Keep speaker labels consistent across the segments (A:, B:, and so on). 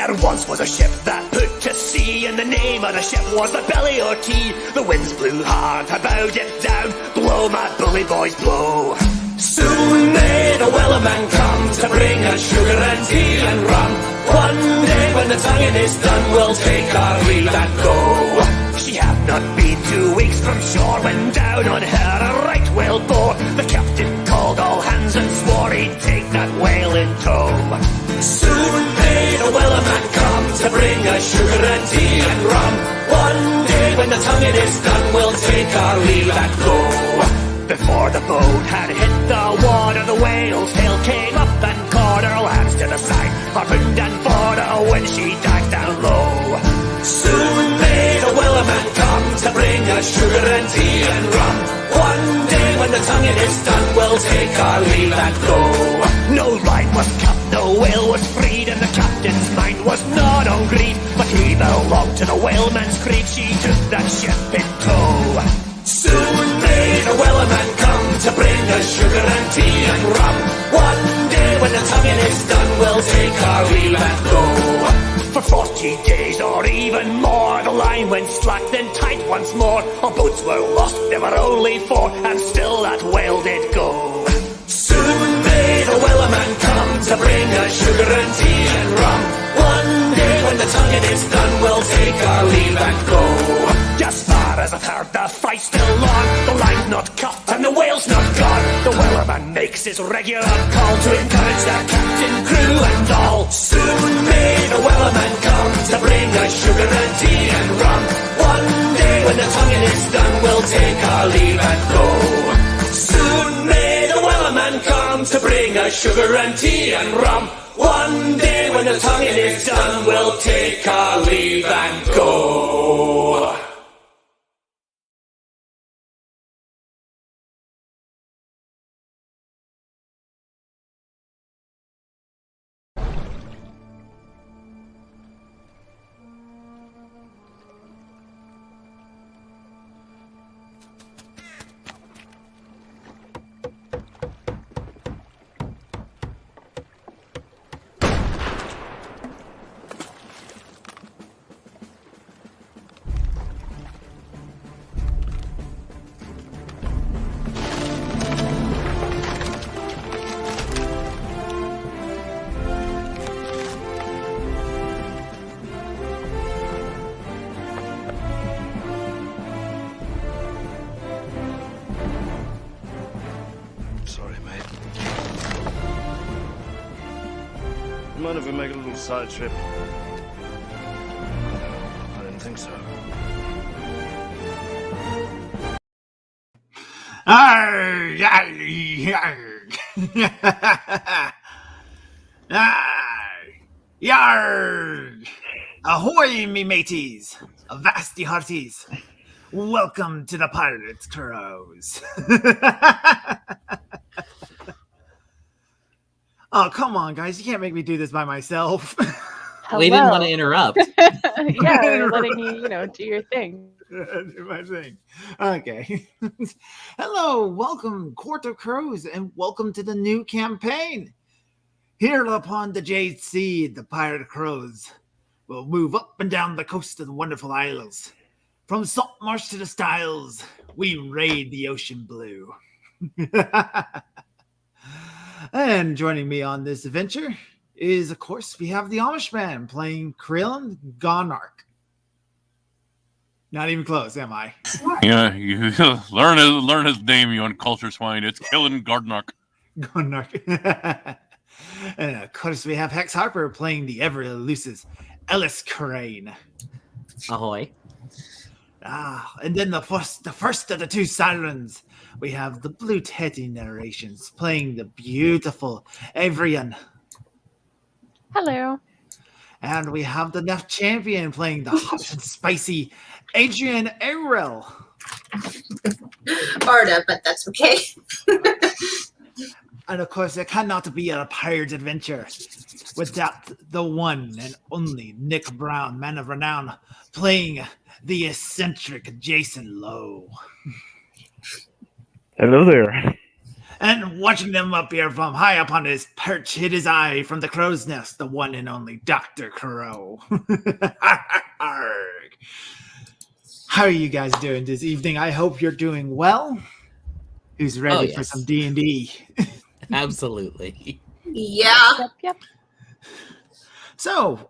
A: There once was a ship that put to sea, and the name of the ship was the Belly o' Tea. The winds blew hard, I bowed it down. Blow, my bully boys, blow. Soon may the Wellerman come to bring us sugar and tea and rum. One day when the tonguing is done, we'll take our leave and go. She had not been 2 weeks from shore when down on her a right whale bore. The captain called all hands and swore he'd take that whale in tow. Soon may the Wellerman come to bring us sugar and tea and rum. One day when the tonguing is done, we'll take our leave and go. Before the boat had hit the water, the whale's tail came up and caught her. All hands to the side, harpooned and fought her when she dived down low. Soon may the Wellerman come to bring us sugar and tea and rum. One day when the tonguing is done, we'll take our leave and go. No line was cut, no whale was freed, and the captain's mind was not on greed. But he belonged to the whaleman's creed, she took that ship in tow. Soon may the Wellerman come to bring us sugar and tea and rum. One day when the tonguing is done, we'll take our leave and go. For 40 days or even more, the line went slack, then tight once more. Our boats were lost, there were only 4, and still that whale did go. Soon may the Wellerman come to bring us sugar and tea and rum. One day when the tonguing is done, we'll take our leave and go. As far as I've heard, the fight's still on. The line's not cut and the whale's not gone. The Wellerman makes his regular call to encourage the captain, crew and all. Soon may the Wellerman come to bring us sugar and tea and rum. One day when the tonguing is done, we'll take our leave and go. Soon may the Wellerman come to bring us sugar and tea and rum. One day when the tonguing is done, we'll take our leave and go.
B: Mind if we make a little side trip? I didn't think so.
C: Arrgh, Yarg! Ahoy, me mateys! Avasti hearties! Welcome to the Pirates' Crows! Oh, come on, guys. You can't make me do this by myself.
D: We didn't want to interrupt.
E: Yeah, we're letting you, do your thing.
C: Do my thing. Okay. Hello, welcome, Court of Crows, and welcome to the new campaign. Here upon the Jade Sea, the Pirate Crows will move up and down the coast of the wonderful isles. From Saltmarsh to the Styles, we raid the ocean blue. And joining me on this adventure is, of course, we have the Amish man playing Krillin Gonark. Not even close, am I?
F: Yeah, you learn his name, you uncultured swine. It's Krillin Gonark.
C: Gonark. And of course, we have Hex Harper playing the ever-elusive Ellis Crane.
D: Ahoy.
C: And then the first of the two sirens, we have the Blue Teddy narrations playing the beautiful Avrian.
E: Hello.
C: And we have the Neph Champion playing the hot and spicy Adrian Arrell.
G: Barda, but that's okay.
C: And of course, it cannot be a pirate adventure without the one and only Nick Brown, man of renown, playing the eccentric Jason Lowe.
B: Hello there.
C: And watching them up here from high up on his perch hid his eye from the crow's nest, the one and only Dr. Crow. How are you guys doing this evening? I hope you're doing well. Who's ready for some D&D?
D: Absolutely.
G: Yeah.
E: Yep.
C: So,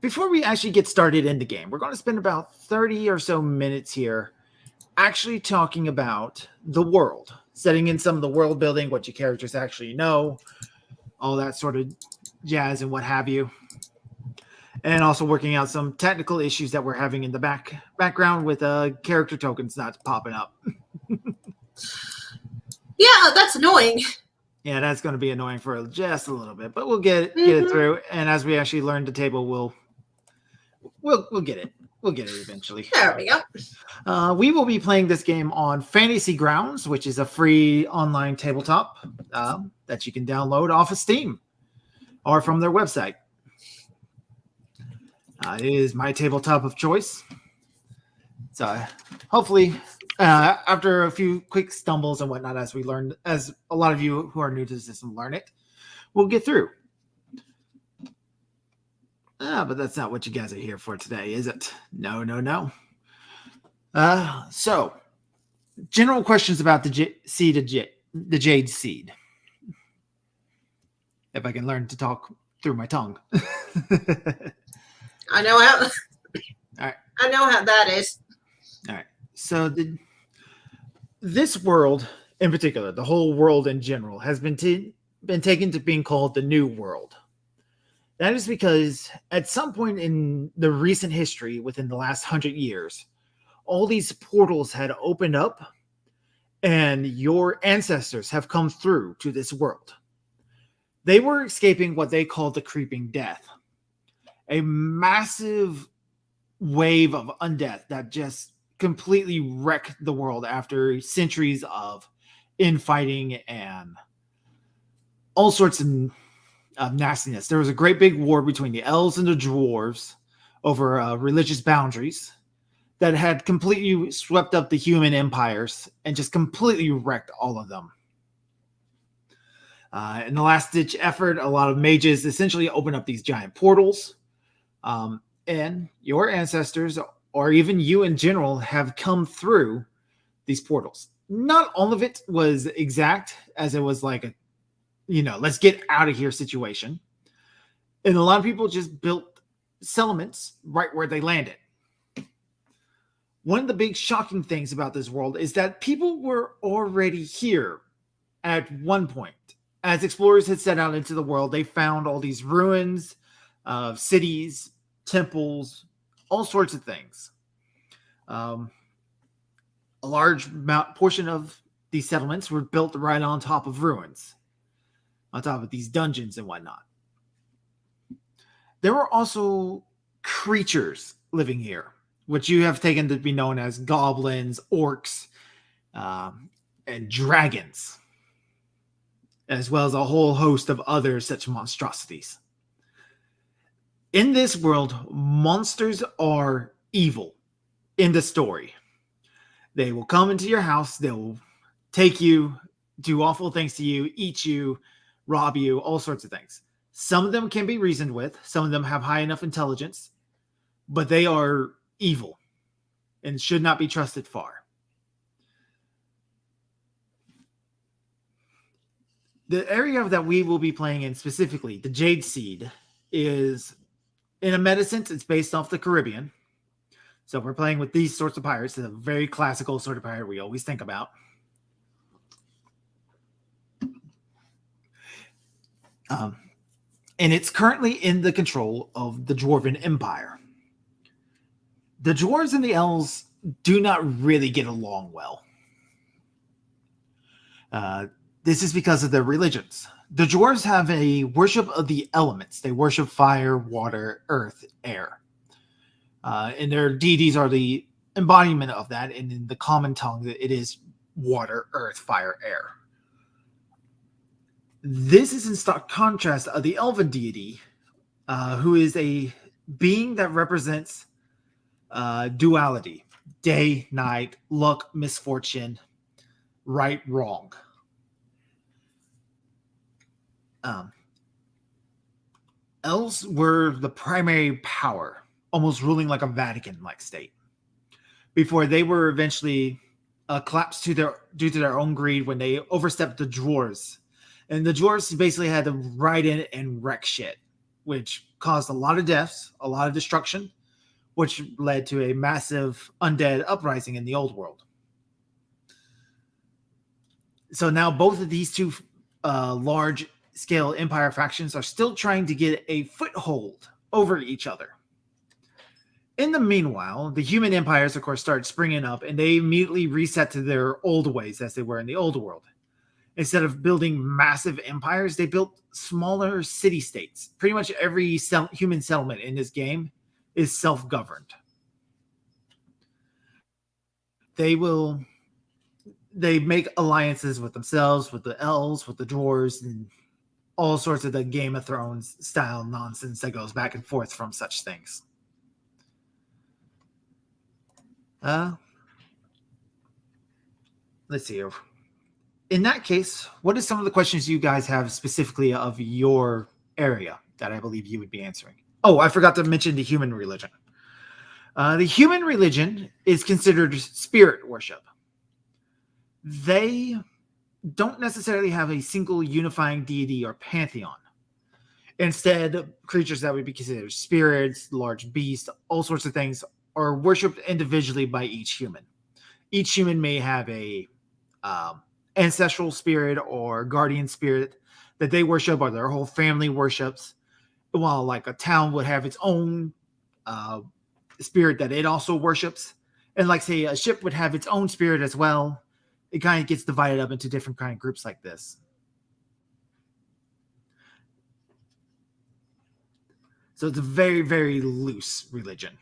C: before we actually get started in the game, we're going to spend about 30 or so minutes here actually talking about the world, setting in some of the world building, what your characters actually know, all that sort of jazz and what have you. And also working out some technical issues that we're having in the background with character tokens not popping up.
G: Yeah, that's annoying.
C: Yeah, that's going to be annoying for just a little bit, but we'll get it through. And as we actually learn the table, we'll get it. We'll get it eventually.
G: There we go.
C: We will be playing this game on Fantasy Grounds, which is a free online tabletop that you can download off of Steam or from their website. It is my tabletop of choice. So hopefully, after a few quick stumbles and whatnot, as we learn, as a lot of you who are new to the system learn it, we'll get through. But that's not what you guys are here for today, is it? No. So, general questions about the Jade Seed. If I can learn to talk through my tongue.
G: I know how.
C: All right.
G: I know how that is.
C: All right. So this world in particular, the whole world in general, has been taken to being called the New World. That is because at some point in the recent history, within the last 100 years, all these portals had opened up and your ancestors have come through to this world. They were escaping what they called the Creeping Death, a massive wave of undeath that just completely wrecked the world after centuries of infighting and all sorts of nastiness. There was a great big war between the elves and the dwarves over religious boundaries that had completely swept up the human empires and just completely wrecked all of them. In the last-ditch effort, a lot of mages essentially opened up these giant portals. And your ancestors, or even you in general, have come through these portals. Not all of it was exact, as it was like a, let's get out of here situation. And a lot of people just built settlements right where they landed. One of the big shocking things about this world is that people were already here at one point. As explorers had set out into the world, they found all these ruins of cities, temples, all sorts of things. A large portion of these settlements were built right on top of ruins, on top of these dungeons and whatnot. There were also creatures living here, which you have taken to be known as goblins, orcs, and dragons, as well as a whole host of other such monstrosities. In this world, monsters are evil in the story. They will come into your house, they will take you, do awful things to you, eat you, rob you, all sorts of things. Some of them can be reasoned with, some of them have high enough intelligence, but they are evil and should not be trusted far. The area that we will be playing in specifically, the Jade Seed, is, in a meta sense, it's based off the Caribbean. So we're playing with these sorts of pirates. It's a very classical sort of pirate we always think about. And it's currently in the control of the Dwarven Empire. The dwarves and the elves do not really get along well. This is because of their religions. The dwarves have a worship of the elements. They worship fire, water, earth, air. And their deities are the embodiment of that. And in the common tongue, it is water, earth, fire, air. This is in stark contrast of the elven deity, who is a being that represents duality, day, night, luck, misfortune, right, wrong. elves were the primary power, almost ruling like a Vatican-like state, before they were eventually collapsed due to their own greed when they overstepped the dwarves. And the dwarves basically had to ride in and wreck shit, which caused a lot of deaths, a lot of destruction, which led to a massive undead uprising in the old world. So now both of these two large-scale empire factions are still trying to get a foothold over each other. In the meanwhile, the human empires, of course, start springing up, and they immediately reset to their old ways as they were in the old world. Instead of building massive empires, they built smaller city-states. Pretty much every human settlement in this game is self-governed. They make alliances with themselves, with the elves, with the dwarves, and all sorts of the Game of Thrones style nonsense that goes back and forth from such things. Let's see here. In that case, what are some of the questions you guys have specifically of your area that I believe you would be answering? Oh, I forgot to mention the human religion. The human religion is considered spirit worship. They don't necessarily have a single unifying deity or pantheon. Instead, creatures that would be considered spirits, large beasts, all sorts of things are worshipped individually by each human. Each human may have a ancestral spirit or guardian spirit that they worship, or their whole family worships, while like a town would have its own spirit that it also worships. And like say a ship would have its own spirit as well. It kind of gets divided up into different kind of groups like this. So it's a very, very loose religion.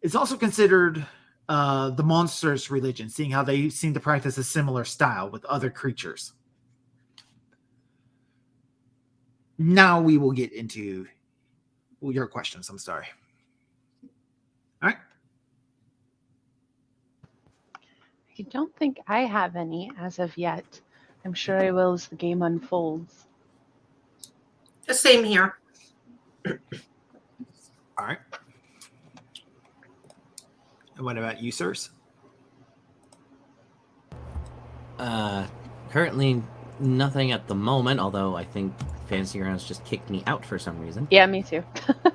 C: It's also considered the monstrous religion, seeing how they seem to practice a similar style with other creatures. Now we will get into your questions. I'm sorry. All right.
E: I don't think I have any as of yet. I'm sure I will as the game unfolds.
G: The same here.
C: All right. And what about you, sirs?
D: Currently nothing at the moment, although I think Fantasy Grounds just kicked me out for some reason.
E: Yeah, me too.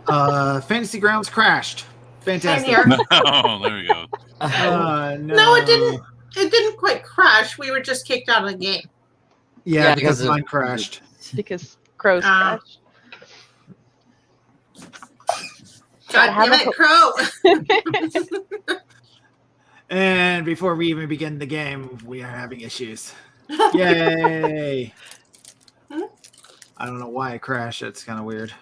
C: Fantasy Grounds crashed. Fantastic.
G: Same here.
F: Oh, there we go.
C: No.
G: No, it didn't. It didn't quite crash. We were just kicked out of the game.
C: Yeah,
D: Yeah,
C: because
D: because
C: mine crashed.
E: Because crows
G: Ah.
E: crashed.
G: God
E: have
G: damn
E: a
G: it, Crow.
C: And before we even begin the game, we are having issues. Yay! I don't know why it crashed. It's kind of weird.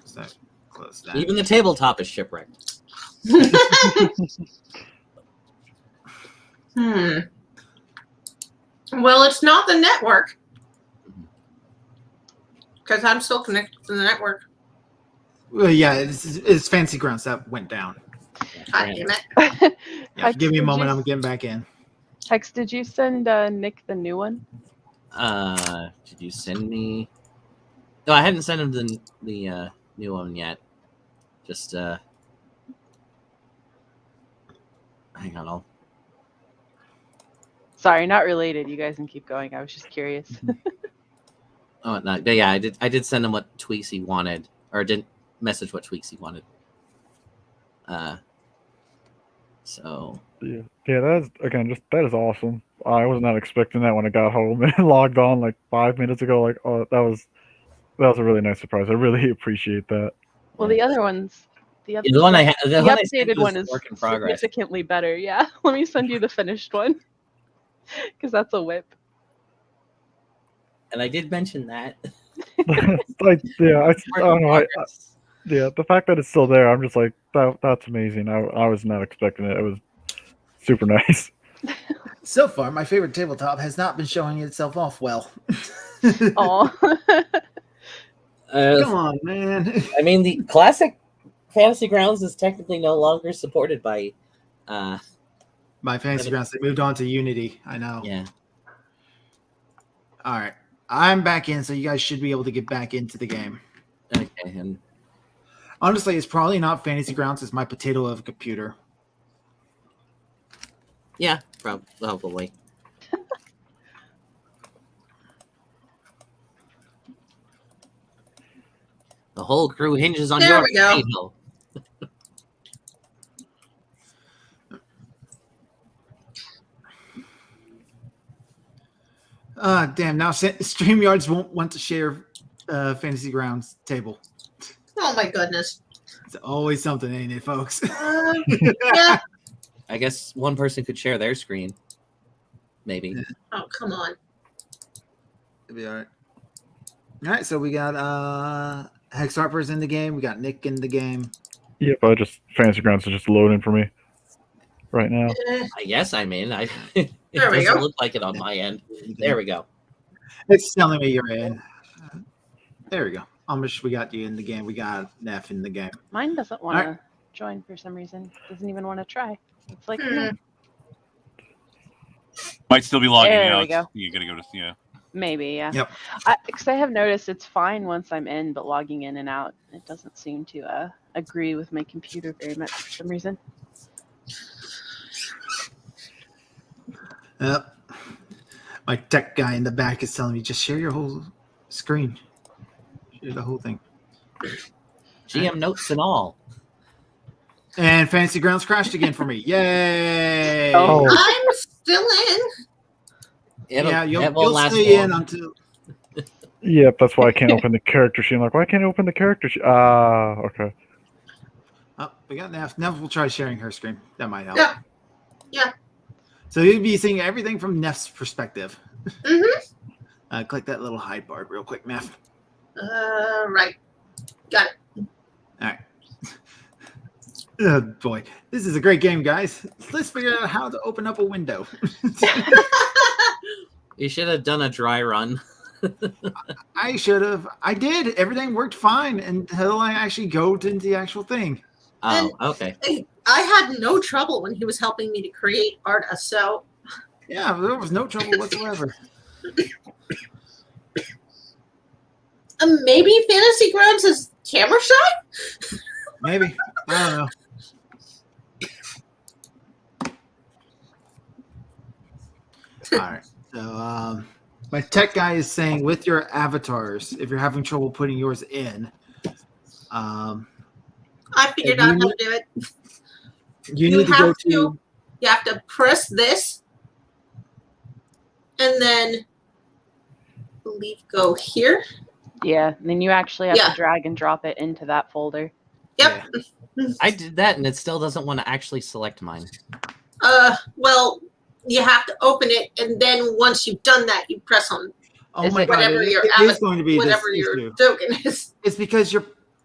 C: So, close that.
D: Even the tabletop is shipwrecked.
G: Well, it's not the network. Because I'm still connected to the network.
C: Well, yeah, it's Fantasy Grounds that went down.
G: God damn it.
C: Yeah,
E: Hex,
C: give me a
E: did
C: moment.
E: you-
C: I'm getting back in.
E: Hex, did you send Nick the new one?
D: Did you send me? No, I hadn't sent him the new one yet. Just hang on.
E: Sorry, not related. You guys can keep going. I was just curious.
D: Oh no, yeah, I did send him what tweaks he wanted, or didn't message what tweaks he wanted. So
H: yeah, that is awesome. I was not expecting that when I got home and logged on like 5 minutes ago. Like, oh, that was a really nice surprise. I really appreciate that.
E: Well, the other ones, the
D: one I
E: the
D: one I sent
E: updated
D: was
E: one is
D: work in progress.
E: significantly better. Yeah, let me send you the finished one because that's a whip.
D: And I did mention that.
H: Like, yeah, I don't know.
D: Progress.
H: Yeah, the fact that it's still there, I'm just like, that's amazing. I was not expecting it. It was super nice.
C: So far, my favorite tabletop has not been showing itself off well.
E: Oh,
C: Come on, man.
D: I mean, the classic Fantasy Grounds is technically no longer supported by.
C: My Fantasy Grounds, they moved on to Unity. I know.
D: Yeah.
C: All right. I'm back in, so you guys should be able to get back into the game.
D: Okay, and
C: Honestly, it's probably not Fantasy Grounds. It's my potato of a computer.
D: yeah, probably. The whole crew hinges on
G: There
D: your
G: we go.
D: potato.
C: Damn. Now StreamYards won't want to share Fantasy Grounds table.
G: Oh my goodness.
C: It's always something, ain't it, folks?
G: Yeah.
D: I guess one person could share their screen. Maybe.
G: Oh, come on.
C: It'll be all right. All right, so we got Hex Harper's in the game. We got Nick in the game.
H: Yep, Fantasy Grounds is just loading for me right now.
D: I guess I'm in. It
G: There we
D: doesn't
G: go.
D: look like it on my end. There we go.
C: It's telling me you're in. There we go. Amish, we got you in the game. We got Neph in the game.
E: Mine doesn't want to
C: Alright.
E: join for some reason. Doesn't even want to try. It's like,
G: Hmm.
E: no,
F: Might still be logging
E: There
F: out.
E: we go.
F: You gotta go to
E: maybe, yeah.
C: Yep.
E: Because I have noticed it's fine once I'm in, but logging in and out, it doesn't seem to agree with my computer very much for some reason.
C: Yep. My tech guy in the back is telling me just share your whole screen. Share the whole thing.
D: GM notes and all.
C: And Fantasy Grounds crashed again for me. Yay!
E: Oh.
G: I'm still in.
D: It
C: you'll
D: won't last
C: stay
D: long.
C: in until.
H: Yep, that's why I can't open the character sheet. I'm like, why can't I open the character sheet? Okay.
C: Oh, we got Neph. Neph will try sharing her screen. That might help.
G: Yeah. Yeah.
C: So you'll be seeing everything from Neph's perspective.
G: Mm-hmm.
C: Click that little hide bar real quick, Neph.
G: Right. Got it.
C: All right. Oh boy, this is a great game, guys. Let's figure out how to open up a window.
D: You should have done a dry run.
C: I should have. I did. Everything worked fine until I actually go into the actual thing.
D: Oh, okay.
G: I had no trouble when he was helping me to create Arta, so
C: Yeah, there was no trouble whatsoever.
G: maybe Fantasy Grounds is camera shy?
C: Maybe. I don't know. All right. So my tech guy is saying with your avatars, if you're having trouble putting yours in,
G: I figured
C: You
G: out how
C: need-
G: to do it.
C: you
G: You
C: need to go
G: have
C: to.
G: You have to press this and then I believe go here.
E: Yeah, and then you actually have
G: Yeah.
E: to drag and drop it into that folder.
G: Yep.
D: I did that, and it still doesn't want to actually select mine.
G: Well, you have to open it, and then once you've done that, you press on
C: Oh
E: Is
C: my
E: it-
C: god!
G: whatever
C: It
G: your
C: is going to be
G: whatever
C: this
G: your
C: issue.
G: token is.
C: It's because your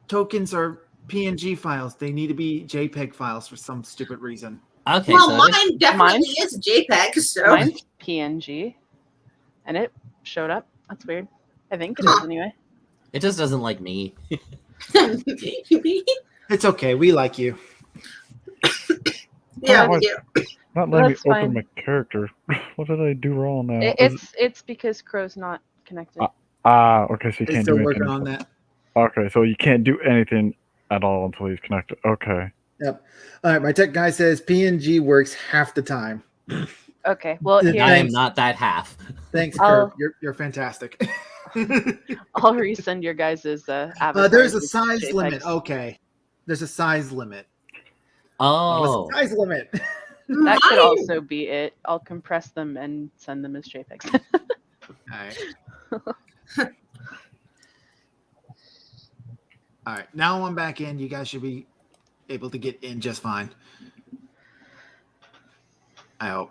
C: tokens are PNG files. They need to be JPEG files for some stupid reason.
D: Okay,
G: Well,
D: so
G: mine definitely is JPEG, so
E: Mine's PNG, and it showed up. That's weird. I think it is anyway.
D: it just doesn't like me.
G: maybe.
C: It's okay. We like you.
G: Yeah,
H: Oh,
G: we do.
H: Not letting me
E: That's
H: open
E: fine.
H: my character. What did I do wrong now?
E: It's because Crow's not connected.
H: Okay, so you
C: They're
H: can't
C: still
H: do
C: working
H: anything.
C: on that.
H: Okay, so you can't do anything at all until he's connected. Okay.
C: Yep. All right. My tech guy says PNG works half the time.
E: Okay, well
C: Yeah,
E: here
D: I am
C: Thanks.
D: not that half.
C: Thanks,
E: Oh.
C: Kurt. You're fantastic.
E: I'll resend your guys' avatars.
C: There's a
E: with
C: size
E: JPEGs.
C: limit. Okay. There's a size limit.
D: Oh,
C: What's the size limit?
E: That could
G: Mine-
E: also be it. I'll compress them and send them as JPEGs.
C: All right. All right. Now I'm back in. You guys should be able to get in just fine. I hope.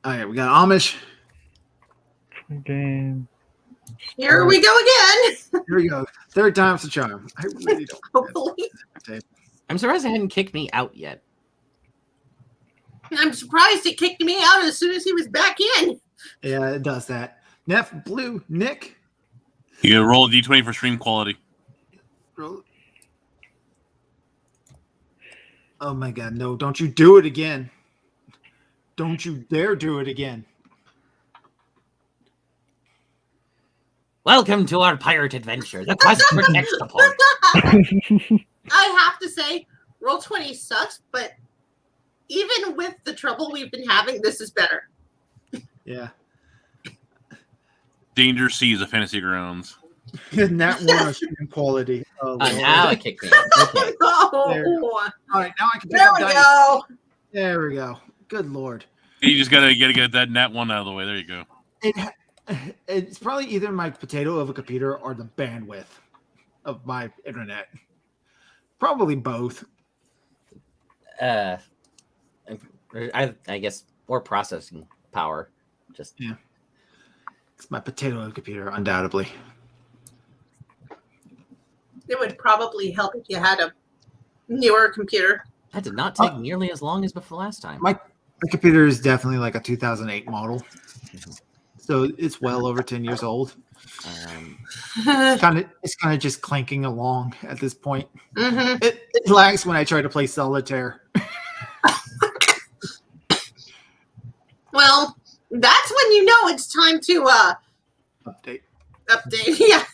C: All right. We got Amish.
H: Game.
G: Here we go again.
C: Here we go. Third time's the charm. I really don't.
G: Hopefully.
D: I'm surprised it hadn't kicked me out yet.
G: I'm surprised it kicked me out as soon as he was back in.
C: Yeah, it does that. Neph, Blue, Nick.
F: You gotta roll a d20 for stream quality.
C: Roll. Oh my god, no, don't you do it again. Don't you dare do it again.
D: Welcome to our pirate adventure, the quest for tech support.
G: I have to say, Roll20 sucks, but even with the trouble we've been having, this is better.
C: Yeah.
F: Danger Seas of Fantasy Grounds.
C: That one of stream quality. Oh,
D: Now it kicked me out. Okay.
C: There. All right, now I can pick
G: There
C: up
G: we
C: dice.
G: go.
C: There we go. Good lord.
F: You just gotta get that nat 1 out of the way. There you go.
C: It's probably either my potato of a computer or the bandwidth of my internet. Probably both.
D: I guess more processing power. Just
C: Yeah. It's my potato of a computer, undoubtedly.
G: It would probably help if you had a newer computer.
D: that did not take nearly as long as before last time.
C: My computer is definitely like a 2008 model. So it's well over 10 years old. It's kind of just clanking along at this point.
G: Mm-hmm.
C: It lags when I try to play solitaire.
G: Well, that's when you know it's time to
C: Update.
G: update. Yeah.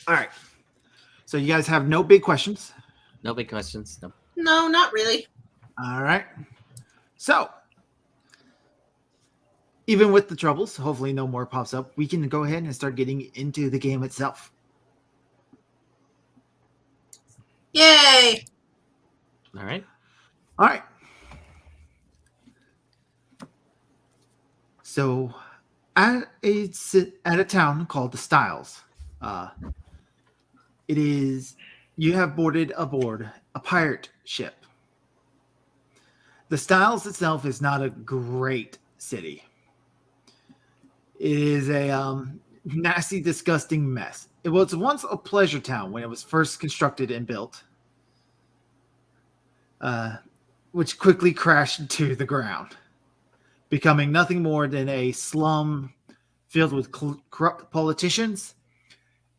C: All right. So you guys have no big questions.
D: No big questions. No.
G: No, not really.
C: All right. So even with the troubles, hopefully no more pops up, we can go ahead and start getting into the game itself.
G: Yay.
D: All right.
C: All right. So at a town called the Styles, you have boarded aboard a pirate ship. The Styles itself is not a great city. It is a nasty, disgusting mess. It was once a pleasure town when it was first constructed and built, which quickly crashed to the ground, becoming nothing more than a slum filled with corrupt politicians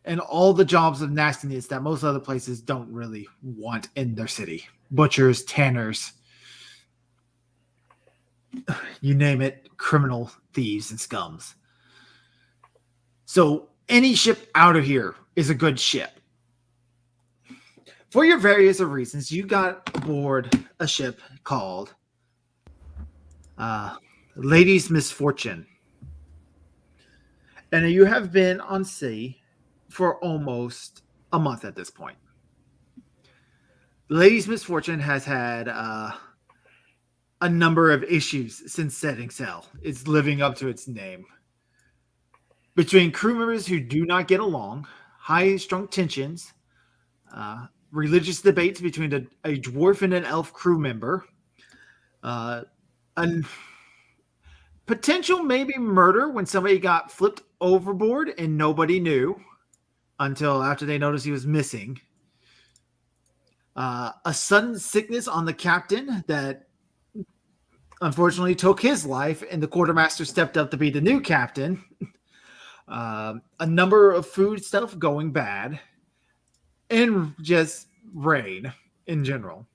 C: and all the jobs of nastiness that most other places don't really want in their city. Butchers, tanners, you name it, criminal thieves and scums. So any ship out of here is a good ship. For your various reasons, you got aboard a ship called Lady's Misfortune. And you have been on sea for almost a month at this point. Lady's Misfortune has had a number of issues since setting sail. It's living up to its name. Between crew members who do not get along, high-strung tensions, religious debates between a dwarf and an elf crew member, and potential maybe murder when somebody got flipped overboard and nobody knew until after they noticed he was missing. A sudden sickness on the captain that unfortunately took his life, and the quartermaster stepped up to be the new captain. A number of food stuff going bad, and just rain in general.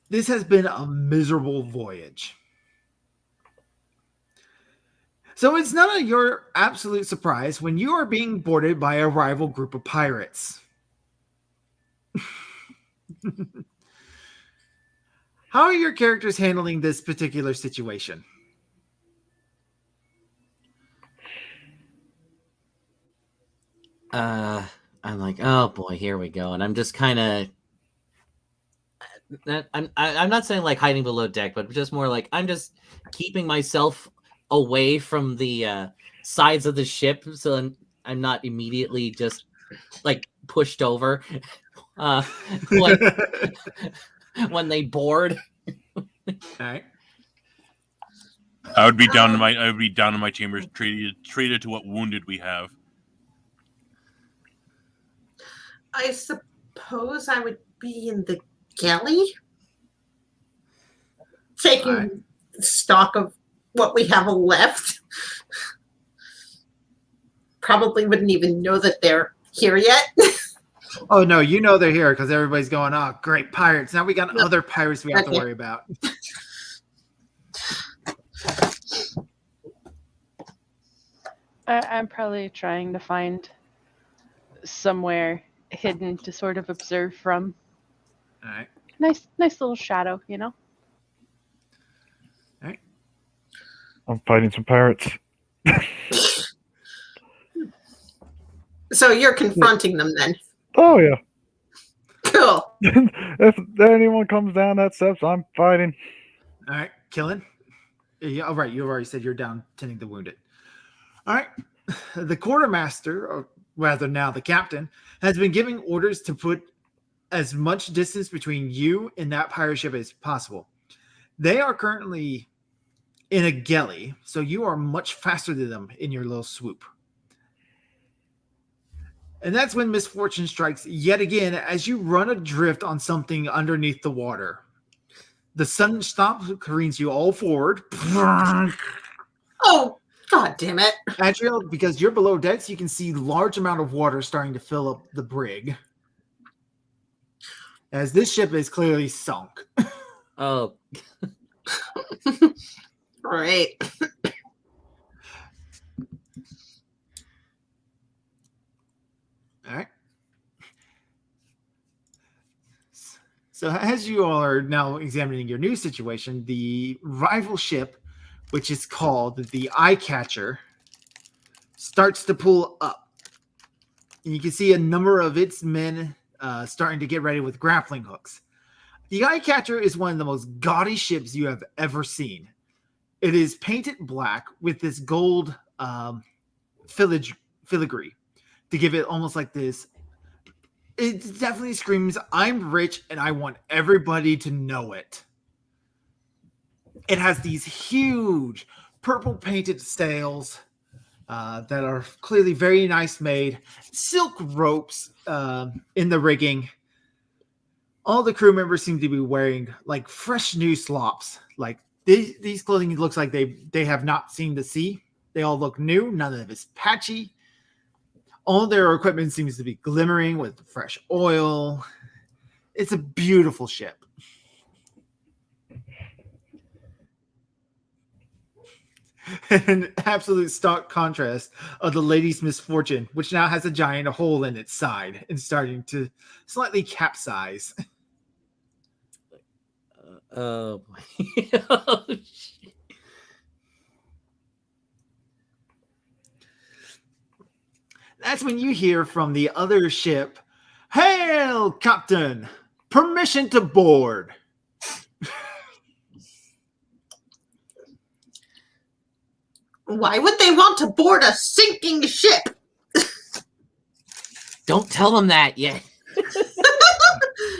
C: This has been a miserable voyage. So it's none of your absolute surprise when you are being boarded by a rival group of pirates. How are your characters handling this particular situation?
D: I'm like, oh boy, here we go, and I'm just kind of. I'm not saying like hiding below deck, but just more like I'm just keeping myself away from the sides of the ship, so I'm not immediately just like pushed over when they board.
C: All right.
F: I would be down in my chambers, treated to what wounded we have.
G: I suppose I would be in the galley, taking stock of what we have left. Probably wouldn't even know that they're here yet.
C: Oh no, you know they're here because everybody's going, oh, great pirates. Now we got other pirates we have to worry about.
E: I'm probably trying to find somewhere hidden to sort of observe from.
C: All right.
E: Nice little shadow, you know?
C: All right.
H: I'm fighting some pirates.
G: So you're confronting them then.
H: Oh yeah.
G: Cool.
H: If anyone comes down that steps, I'm fighting.
C: All right. Killing. Yeah, all right. You already said you're down tending the wounded. All right. The quartermaster, or rather now the captain, has been giving orders to put as much distance between you and that pirate ship as possible. They are currently in a galley, so you are much faster than them in your little swoop. And that's when misfortune strikes yet again as you run adrift on something underneath the water. The sudden stop careens you all forward.
G: Oh, God damn it.
C: Adriel, because you're below decks, you can see large amount of water starting to fill up the brig. As this ship is clearly sunk.
D: Oh,
G: Right.
C: All right. So as you all are now examining your new situation, the rival ship, which is called the Eye Catcher, starts to pull up. And you can see a number of its men starting to get ready with grappling hooks. The Eye Catcher is one of the most gaudy ships you have ever seen. It is painted black with this gold filigree to give it almost like this. It definitely screams, I'm rich and I want everybody to know it. It has these huge purple painted sails that are clearly very nice made. Silk ropes in the rigging. All the crew members seem to be wearing like fresh new slops. Like these clothing looks like they have not seen the sea. They all look new. None of it is patchy. All their equipment seems to be glimmering with fresh oil. It's a beautiful ship. An absolute stark contrast of the Lady's Misfortune, which now has a giant hole in its side and starting to slightly capsize.
D: oh boy.
C: That's when you hear from the other ship, "Hail, Captain! Permission to board."
G: Why would they want to board a sinking ship?
D: Don't tell them that yet.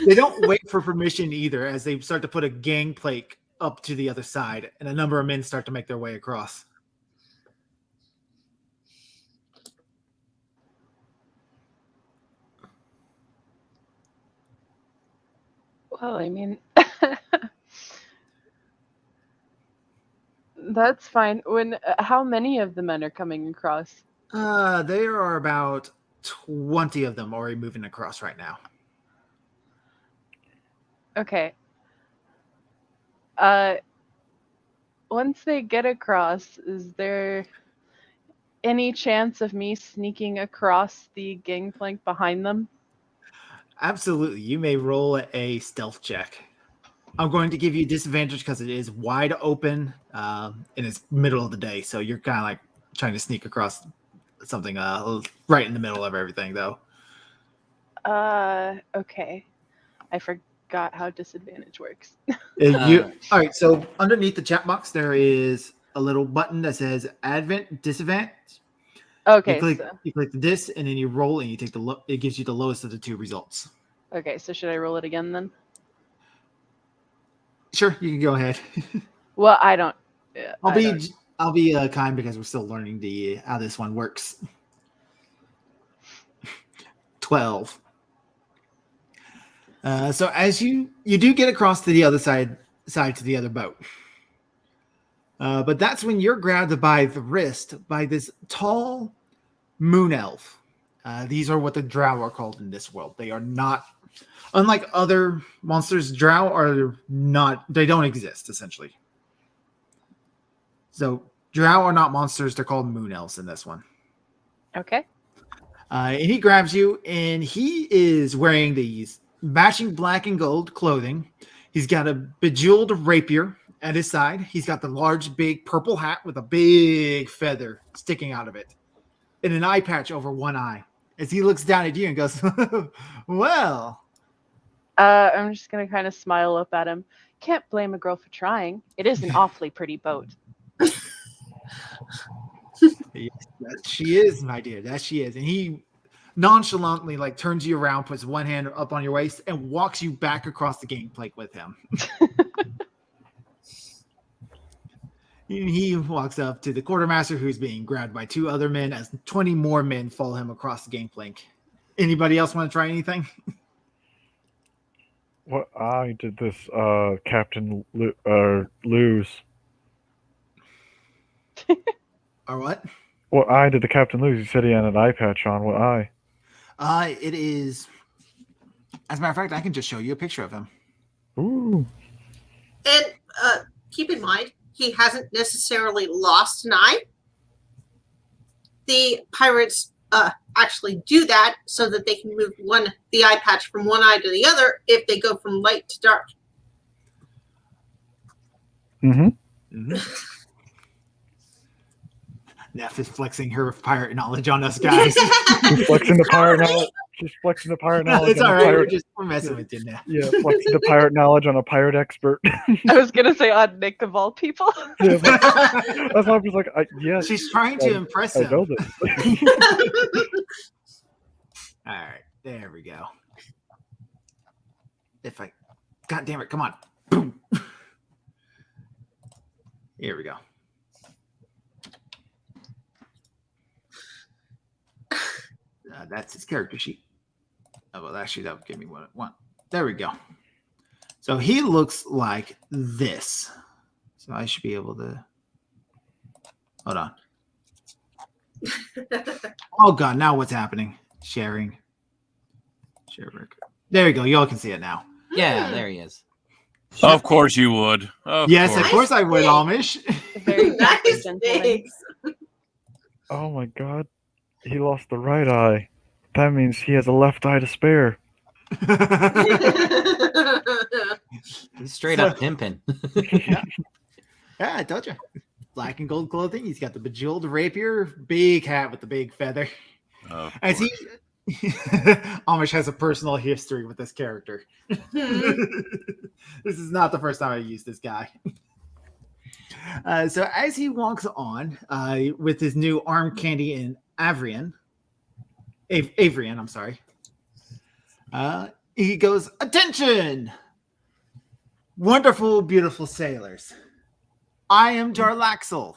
C: They don't wait for permission either as they start to put a gangplank up to the other side, and a number of men start to make their way across.
E: Well, I mean, that's fine. When how many of the men are coming across?
C: There are about 20 of them already moving across right now.
E: Okay. Once they get across, is there any chance of me sneaking across the gangplank behind them?
C: Absolutely. You may roll a stealth check. I'm going to give you disadvantage because it is wide open and it's middle of the day. So you're kind of like trying to sneak across something right in the middle of everything, though.
E: Okay. I forgot how disadvantage works.
C: All right. So underneath the chat box, there is a little button that says Advent Disadvantage.
E: Okay.
C: You click the dis, and then you roll, and you take it gives you the lowest of the two results.
E: Okay. So should I roll it again then?
C: Sure, you can go ahead.
E: Well, I don't.
C: I'll be kind because we're still learning how this one works. 12. So as you do get across to the other side to the other boat. But that's when you're grabbed by the wrist by this tall moon elf. These are what the drow are called in this world. They are not, unlike other monsters, drow are not, they don't exist, essentially. So drow are not monsters. They're called moon elves in this one.
E: Okay.
C: And he grabs you, and he is wearing these matching black and gold clothing. He's got a bejeweled rapier at his side. He's got the large, big purple hat with a big feather sticking out of it, and an eye patch over one eye. As he looks down at you and goes, "Well."
E: I'm just gonna kind of smile up at him. Can't blame a girl for trying. It is an awfully pretty boat.
C: Yes, that she is, my dear. That she is. And he nonchalantly like turns you around, puts one hand up on your waist, and walks you back across the gangplank with him. He walks up to the quartermaster, who's being grabbed by 2 other men, as 20 more men follow him across the gangplank. Anybody else want to try anything?
H: What eye did this Captain lose?
C: Or what?
H: What eye did the captain lose? He said he had an eye patch on. What eye?
C: It is. As a matter of fact, I can just show you a picture of him.
H: Ooh.
G: And keep in mind, he hasn't necessarily lost an eye. The pirates actually do that so that they can move the eye patch from one eye to the other if they go from light to dark.
H: Mm-hmm.
C: Neph is flexing her pirate knowledge on us, guys.
H: She's flexing the pirate knowledge. She's flexing the pirate knowledge.
C: It's all right. We're messing with you now.
H: Yeah, flexing the pirate knowledge on a pirate expert.
E: I was gonna say on Nick of all people.
H: Yeah, that's why I was like, yes.
C: She's trying to impress
H: I
C: him.
H: know this.
C: All right, there we go. God damn it, come on. Boom. Here we go. That's his character sheet. Oh, well, actually, that would give me what I want. There we go. So he looks like this. So I should be able to. Hold on. Oh, God. Now what's happening? Sharing. Share record. There you go. Y'all can see it now.
D: Yeah, there he is.
F: Of course you would.
C: Yes, of course I would, Amish.
E: Very
G: Nice
E: gentleman.
G: things.
H: Oh my god. He lost the right eye. That means he has a left eye to spare.
D: He's straight up pimping.
C: Yeah, I told you. Black and gold clothing. He's got the bejeweled rapier, big hat with the big feather. As he Amish has a personal history with this character. This is not the first time I used this guy. So as he walks on with his new arm candy in Avrian, I'm sorry. He goes, "Attention, wonderful, beautiful sailors. I am Jarlaxle.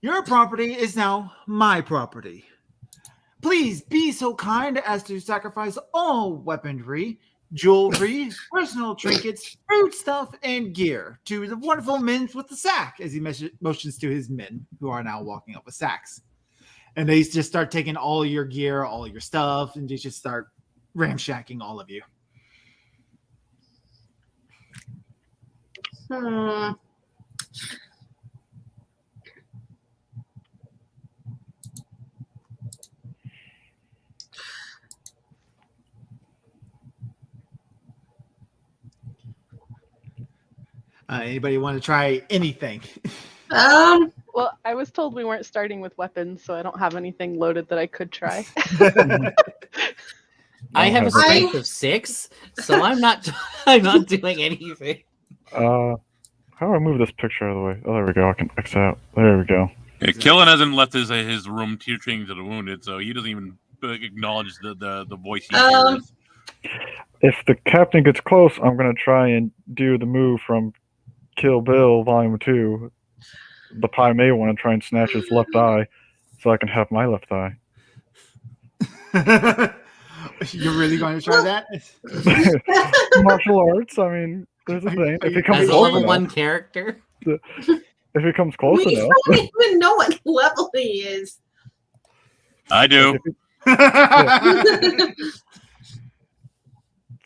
C: Your property is now my property. Please be so kind as to sacrifice all weaponry, jewelry, personal trinkets, food stuff, and gear to the wonderful men with the sack," as he motions to his men, who are now walking up with sacks. And they just start taking all your gear, all your stuff, and they just start ramshacking all of you. Anybody want to try anything?
E: Well, I was told we weren't starting with weapons, so I don't have anything loaded that I could try.
D: I have a strength of 6, so I'm not doing anything.
H: How do I move this picture out of the way? Oh, there we go. I can X out. There we go.
F: Yeah, Killen hasn't left his room teaching to the wounded, so he doesn't even acknowledge the voice he hears.
H: If the captain gets close, I'm going to try and do the move from Kill Bill Volume 2. The Pai Mei want to try and snatch his left eye so I can have my left eye.
C: You're really going to try that?
H: Martial arts, I mean, there's a thing. If he comes
D: As
H: close
D: only
H: enough,
D: one character?
H: if he comes close
G: We
H: enough.
G: don't even know what level he is.
F: I do.
H: It's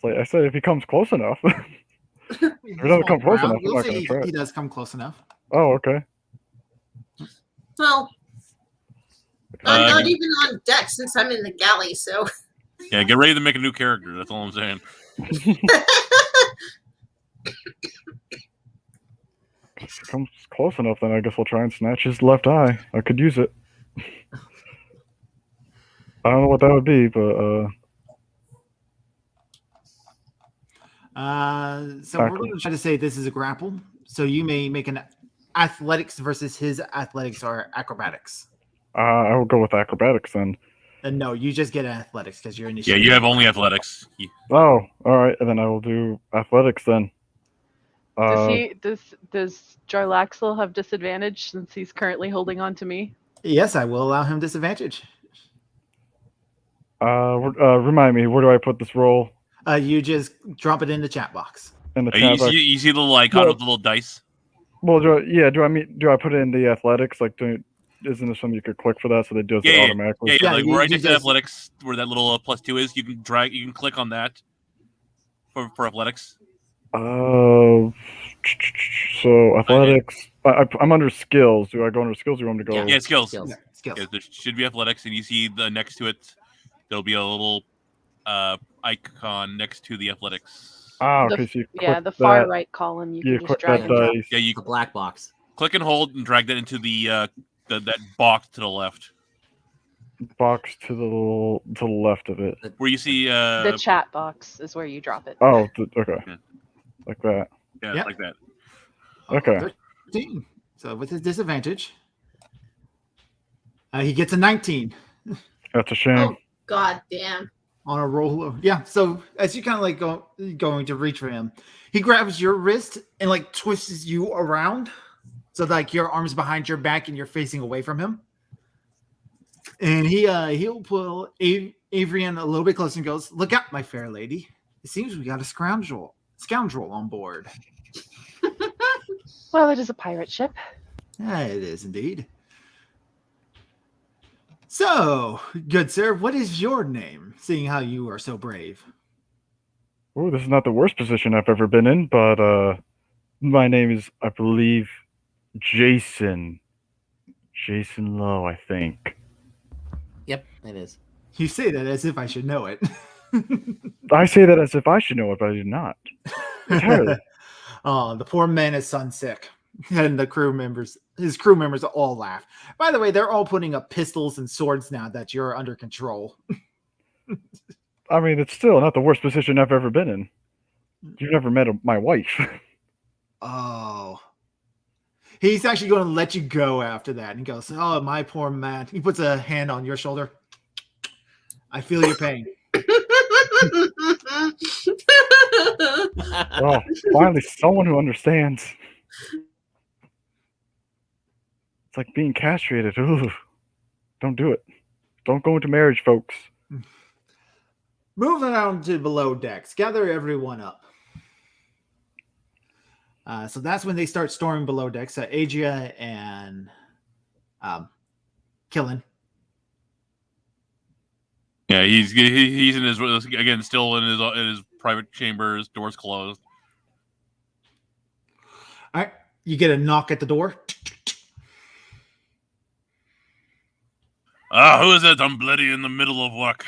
H: like I said, if he comes close enough. If he doesn't come close enough, I'm not going to try.
C: He does come close enough.
H: Oh, okay.
G: Well, I'm not even on deck since I'm in the galley, so.
F: Yeah, get ready to make a new character. That's all I'm saying.
H: If it comes close enough, then I guess I'll try and snatch his left eye. I could use it. I don't know what that would be, but
C: so we're going to try to say this is a grapple. So you may make an athletics versus his athletics or acrobatics.
H: I will go with acrobatics then.
C: And no, you just get athletics because you're
F: Yeah,
C: initiating.
F: you have only athletics.
H: Oh, all right. And then I will do athletics then.
E: Does Jarlaxle have disadvantage since he's currently holding on to me?
C: Yes, I will allow him disadvantage.
H: Remind me, where do I put this roll?
C: You just drop it in the chat box.
H: In the
F: You
H: chat box?
F: see the little icon with the little dice?
H: Well, do I put it in the athletics? Like, isn't there something you could click for that so they do it automatically?
F: Yeah, like right next to athletics, where that little +2 is, you can click on that for athletics.
H: So athletics. I'm under skills. Do I go under skills or do you want me to go?
F: Yeah, skills.
C: Skills.
F: Yeah, there should be athletics, and you see the next to it, there'll be a little icon next to the athletics.
H: Okay. So
E: the far right column. You can just drag and drop.
F: Yeah,
D: the black box.
F: Click and hold and drag that into the that box to the left.
H: Box to the left of it.
F: Where you see
E: the chat box is where you drop it.
H: Oh, okay.
F: Yeah.
H: Like that.
F: Yeah,
C: Yep.
F: like that.
H: Okay.
C: 13. So with his disadvantage, he gets a 19
H: That's a shame.
G: Oh, god damn.
C: on a roll. Yeah. So as you kind of like going to reach for him, he grabs your wrist and like twists you around, so like your arms behind your back and you're facing away from him. And he'll pull Avrian a little bit closer and goes, "Look out, my fair lady. It seems we got a scoundrel on board."
E: Well, it is a pirate ship.
C: Yeah, it is indeed. So, good sir, what is your name, seeing how you are so brave?
H: Oh, this is not the worst position I've ever been in, but my name is, I believe, Jason. Jason Lowe, I think.
D: Yep, it is.
C: You say that as if I should know it.
H: I say that as if I should know it, but I do not. Entirely.
C: Oh, the poor man is sunsick. And his crew members all laugh. By the way, they're all putting up pistols and swords now that you're under control.
H: I mean, it's still not the worst position I've ever been in. You've never met my wife.
C: Oh. He's actually going to let you go after that. And he goes, "Oh, my poor man." He puts a hand on your shoulder. "I feel your pain."
H: Oh, finally, someone who understands. It's like being castrated. Ooh, don't do it. Don't go into marriage, folks.
C: Moving on to below decks. Gather everyone up. So that's when they start storming below decks. Adria and Killen.
F: Yeah, he's in his again, still in his private chambers, doors closed.
C: All right, you get a knock at the door.
F: Who is it? I'm bloody in the middle of work.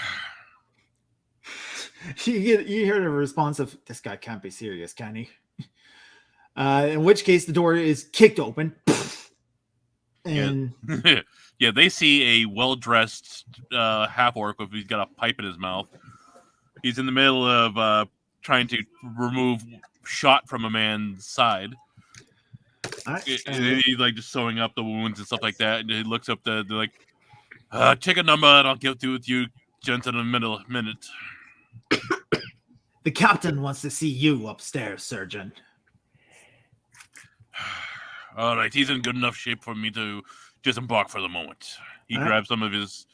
C: You hear the response of, "This guy can't be serious, can he?" In which case, the door is kicked open, and
F: Yeah, they see a well-dressed half-orc with he's got a pipe in his mouth. He's in the middle of trying to remove shot from a man's side. He's like just sewing up the wounds and stuff like that. And he looks up they're like, "Check a number and I'll get through with you, gents, in a minute."
C: "The captain wants to see you upstairs, surgeon."
F: All right, he's in good enough shape for me to disembark for the moment. He grabs some of his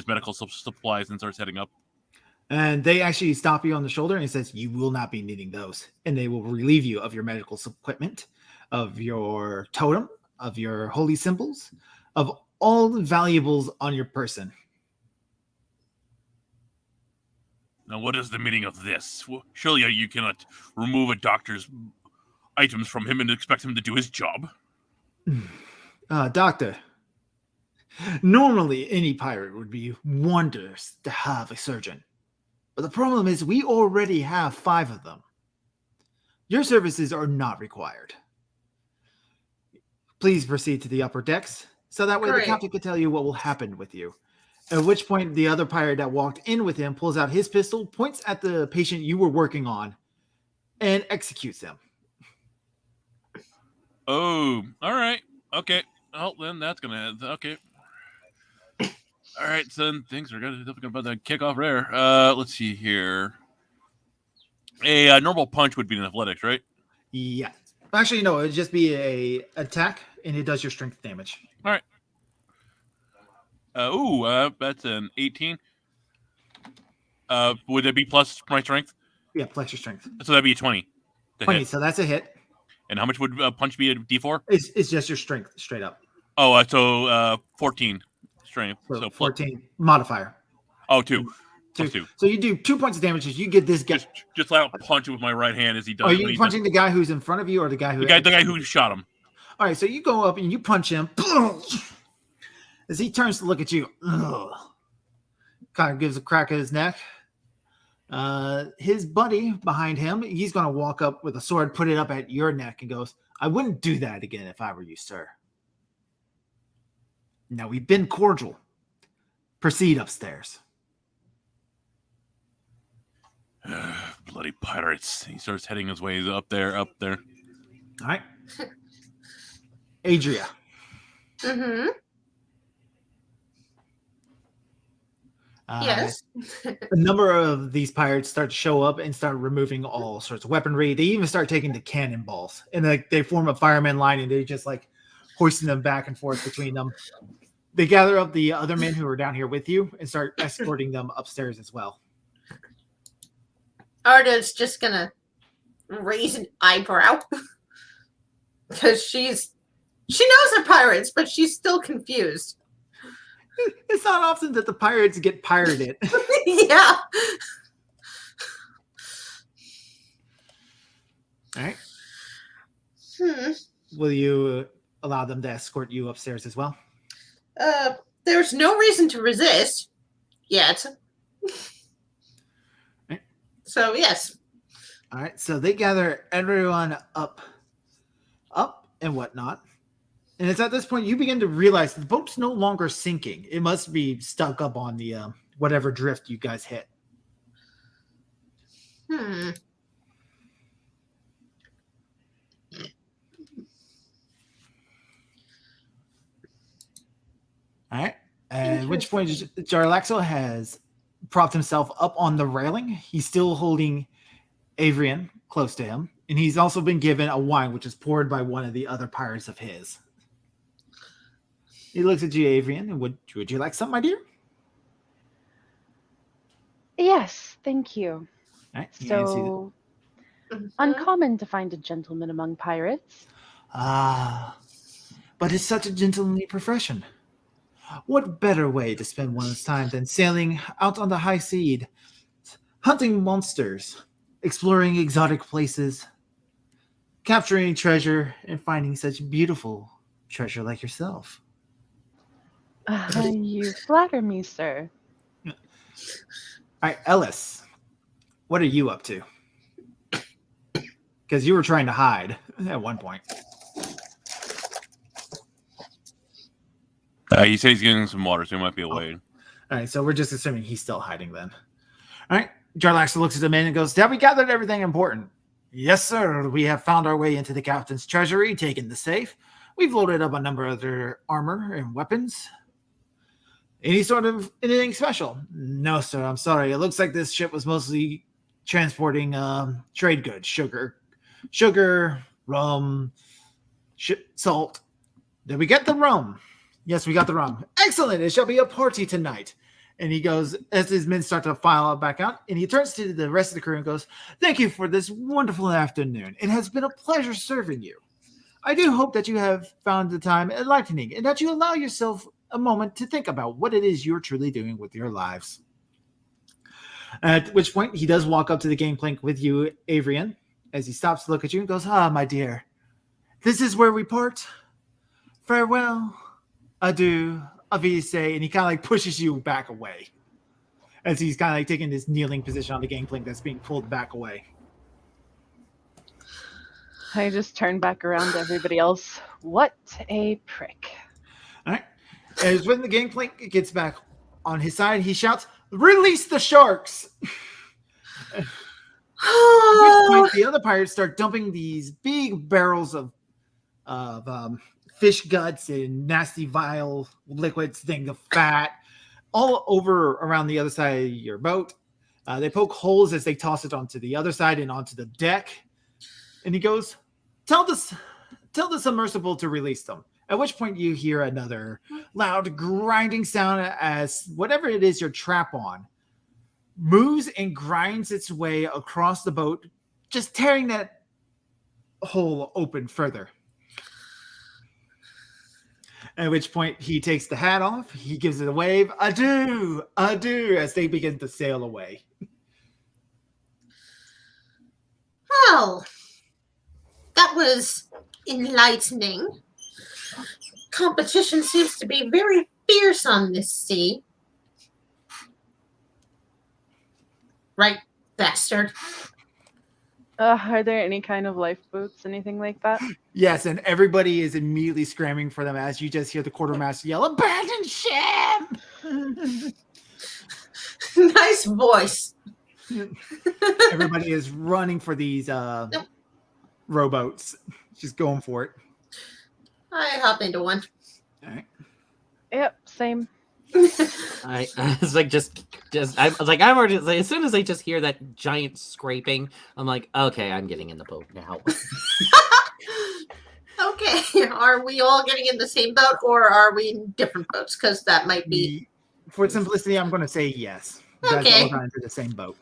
F: medical supplies and starts heading up.
C: And they actually stop you on the shoulder and he says, "You will not be needing those. And they will relieve you of your medical equipment, of your totem, of your holy symbols, of all the valuables on your person."
F: Now, what is the meaning of this? Well, surely you cannot remove a doctor's items from him and expect him to do his job.
C: "Doctor, Normally, any pirate would be wondrous to have a surgeon. But the problem is we already have 5 of them. Your services are not required. Please proceed to the upper decks, so that way the
G: Great.
C: captain can tell you what will happen with you. At which point, the other pirate that walked in with him pulls out his pistol, points at the patient you were working on, and executes him.
F: Oh, all right. Okay. Oh, then that's gonna. Okay. All right, so then things are definitely about to kick off there. Let's see here. A normal punch would be an athletics, right?
C: Yeah. Actually, no, it'd just be a attack, and it does your strength damage.
F: All right. That's an 18. Would that be plus my strength?
C: Yeah, plus your strength.
F: So that'd be a 20.
C: 20,
F: Hit.
C: so that's a hit.
F: And how much would punch be a D4?
C: It's just your strength, straight up.
F: Oh, so 14 strength.
C: So 14 modifier.
F: Oh, 2.
C: 2.
F: +2.
C: So you do 2 points of damage as you get this guy.
F: Just let out punch it with my right hand as he does.
C: Are you punching the guy who's in front of you or the guy who?
F: The guy who shot him.
C: All right, so you go up and you punch him. As he turns to look at you, kind of gives a crack at his neck. His buddy behind him, he's going to walk up with a sword, put it up at your neck, and goes, "I wouldn't do that again if I were you, sir. Now, we've been cordial. Proceed upstairs."
F: Bloody pirates. He starts heading his way up there.
C: All right. Adria.
G: Mm-hmm. Yes.
C: A number of these pirates start to show up and start removing all sorts of weaponry. They even start taking the cannonballs, and they form a fireman line, and they just like hoisting them back and forth between them. They gather up the other men who are down here with you and start escorting them upstairs as well.
G: Arda's just gonna raise an eyebrow because she knows they're pirates, but she's still confused.
C: It's not often that the pirates get pirated.
G: Yeah.
C: All right. Will you allow them to escort you upstairs as well?
G: There's no reason to resist yet.
C: Right.
G: So yes.
C: All right. So they gather everyone up and whatnot. And it's at this point you begin to realize the boat's no longer sinking. It must be stuck up on the whatever drift you guys hit.
G: Hmm.
C: All right. At which point Jarlaxo has propped himself up on the railing. He's still holding Avrian close to him. And he's also been given a wine, which is poured by one of the other pirates of his. He looks at you, Avrian, and would you like something, my dear?
E: Yes, thank you.
C: All right, you
E: So, uncommon to find a gentleman among pirates.
C: But it's such a gentlemanly profession. What better way to spend one's time than sailing out on the high seas, hunting monsters, exploring exotic places, capturing treasure, and finding such beautiful treasure like yourself?
E: You flatter me, sir.
C: All right, Ellis, what are you up to? Because you were trying to hide at one point.
F: He says he's getting some water, so he might be away.
C: All right, so we're just assuming he's still hiding then. All right, Jarlaxo looks at the man and goes, "Have we gathered everything important?" "Yes, sir. We have found our way into the captain's treasury, taken the safe. We've loaded up a number of their armor and weapons." Anything special? "No, sir. I'm sorry. It looks like this ship was mostly transporting trade goods, sugar, rum, salt. Did we get the rum?" "Yes, we got the rum." "Excellent. It shall be a party tonight." And he goes, as his men start to file back out, and he turns to the rest of the crew and goes, "Thank you for this wonderful afternoon. It has been a pleasure serving you. I do hope that you have found the time enlightening and that you allow yourself a moment to think about what it is you're truly doing with your lives." At which point, he does walk up to the gangplank with you, Avrian, as he stops to look at you and goes, "Ah, my dear, this is where we part. Farewell, adieu, Avise, and he kind of like pushes you back away as he's kind of like taking this kneeling position on the gangplank that's being pulled back away.
E: I just turn back around to everybody else. What a prick.
C: All right. As when the gangplank gets back on his side, he shouts, "Release the sharks!" At which point, the other pirates start dumping these big barrels of fish guts and nasty, vile liquids, things of fat, all over around the other side of your boat. They poke holes as they toss it onto the other side and onto the deck. And he goes, tell the submersible to release them. At which point you hear another loud grinding sound as whatever it is you're trapped on moves and grinds its way across the boat, just tearing that hole open further. At which point he takes the hat off, he gives it a wave, adieu, adieu, as they begin to sail away.
G: Well, that was enlightening. Competition seems to be very fierce on this sea. Right, bastard?
E: Are there any kind of lifeboats, anything like that?
C: Yes, and everybody is immediately scrambling for them as you just hear the quartermaster yell, "Abandon ship!"
G: Nice voice.
C: Everybody is running for these rowboats. Just going for it.
G: I hop into one.
C: All right.
E: Yep, same.
D: I was like, I was like, I'm already, like, as soon as I just hear that giant scraping, I'm like, okay, I'm getting in the boat now.
G: Okay, are we all getting in the same boat, or are we in different boats? Because that might be.
C: For simplicity, I'm going to say yes. You guys
G: Okay.
C: all got into the same boat.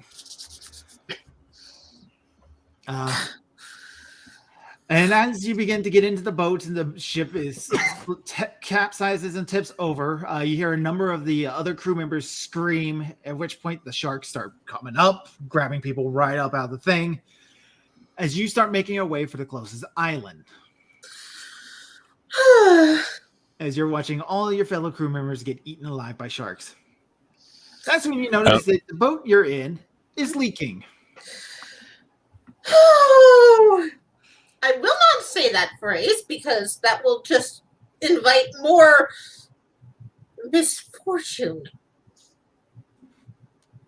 C: And as you begin to get into the boat and the ship is capsizes and tips over, you hear a number of the other crew members scream, at which point the sharks start coming up, grabbing people right up out of the thing, as you start making your way for the closest island. As you're watching all your fellow crew members get eaten alive by sharks. That's when you notice that the boat you're in is leaking.
G: I will not say that phrase because that will just invite more misfortune.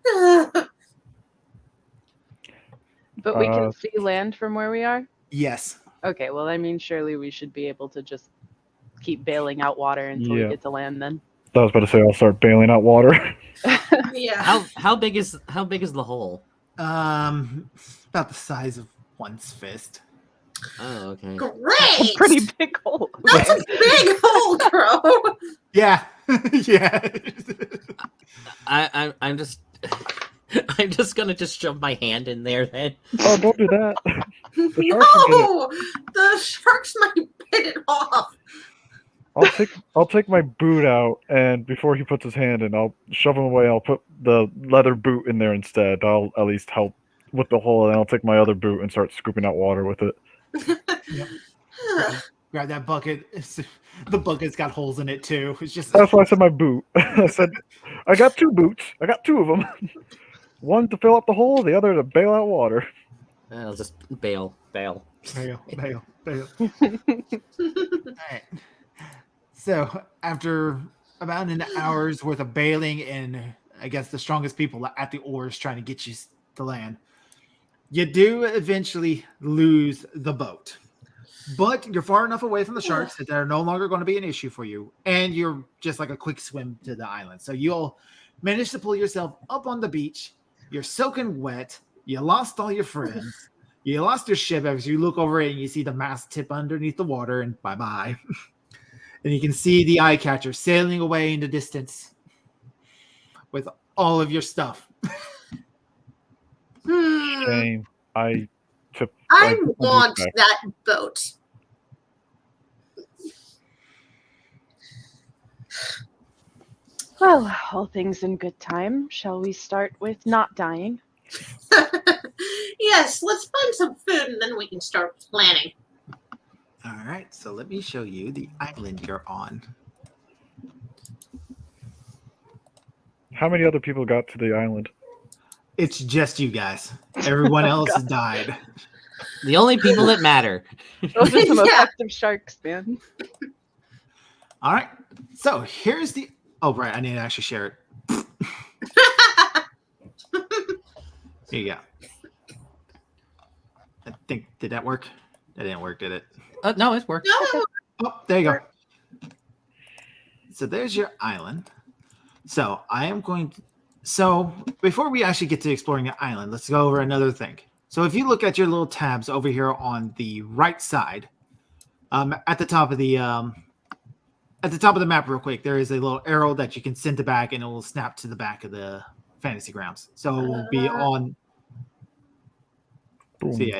E: But we can see land from where we are?
C: Yes.
E: Okay, well, I mean, surely we should be able to just keep bailing out water until we get to land then.
H: I was about to say I'll start bailing out water.
G: Yeah.
D: How big is the hole?
C: About the size of one's fist.
D: Oh, okay.
G: Great.
E: Pretty big hole.
G: That's a big hole, Crow.
C: Yeah. Yeah.
D: I'm just I'm just gonna shove my hand in there then.
H: Oh, don't do that. The sharks will get it.
G: No, the sharks might bit it off.
H: I'll take my boot out, and before he puts his hand in, I'll shove him away. I'll put the leather boot in there instead. I'll at least help with the hole, and I'll take my other boot and start scooping out water with it.
C: Yep. Grab that bucket. The bucket's got holes in it too. It's just
H: That's why I said my boot. I said I got two boots. I got two of them. One to fill up the hole, the other to bail out water.
D: I'll just bail.
C: bail. All right. So after about an hour's worth of bailing and I guess the strongest people at the oars trying to get you to land, you do eventually lose the boat. But you're far enough away from the sharks that they're no longer going to be an issue for you. And you're just like a quick swim to the island. So you'll manage to pull yourself up on the beach. You're soaking wet. You lost all your friends. You lost your ship as you look over it and you see the mast tip underneath the water and bye-bye. And you can see the eye catcher sailing away in the distance with all of your stuff.
H: Shame. I
G: want that boat.
E: Well, all things in good time. Shall we start with not dying?
G: Yes, let's find some food and then we can start planning.
C: All right, so let me show you the island you're on.
H: How many other people got to the island?
C: It's just you guys. Everyone else
E: God.
C: died.
D: The only people that matter.
E: Those are the most
G: Yeah.
E: active sharks, man.
C: All right. So here's the. Oh, right. I need to actually share it. Here you go. I think, did that work? That didn't work, did it?
D: No, it's worked.
G: No.
C: Oh, there you go. So there's your island. So I am going to. So before we actually get to exploring the island, let's go over another thing. So if you look at your little tabs over here on the right side, at the top of the map, real quick, there is a little arrow that you can send to back, and it will snap to the back of the fantasy grounds. So it will be on.
H: Boom.
C: See,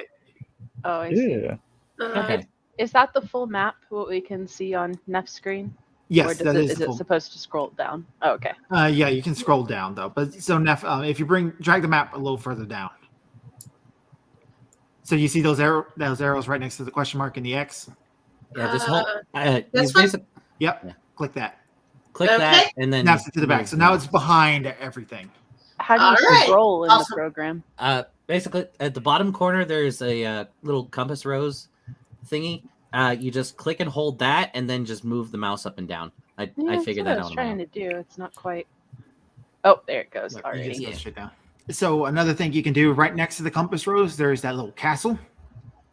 E: Oh, I see.
H: Yeah.
D: Okay.
E: Is that the full map? What we can see on Neph's screen? Or
C: yes,
E: does
C: that
E: it,
C: is.
E: is
C: the
E: it
C: full-
E: supposed to scroll down? Oh, okay.
C: Yeah, you can scroll down though. But so Neph, if you drag the map a little further down. So you see those arrows right next to the question mark and the X.
D: Yeah, this whole.
G: this
D: You
G: one?
C: Yep.
D: Yeah.
C: Click that.
D: click
G: Okay.
D: that, and then
C: Snaps it to the back.
D: move
C: So now
D: the
C: it's behind everything.
E: How do
G: All
E: you
G: right.
E: scroll in
G: Awesome.
E: the program?
D: Basically, at the bottom corner, there's a little compass rose thingy. You just click and hold that, and then just move the mouse up and down. I
E: That's
D: figured
E: what
D: that
E: I
D: out
E: was
D: on my
E: trying
D: own.
E: to do. It's not quite. Oh, there it goes.
C: Look, you
E: Already.
C: just go
D: Yeah.
C: straight down. So another thing you can do right next to the compass rose, there's that little castle.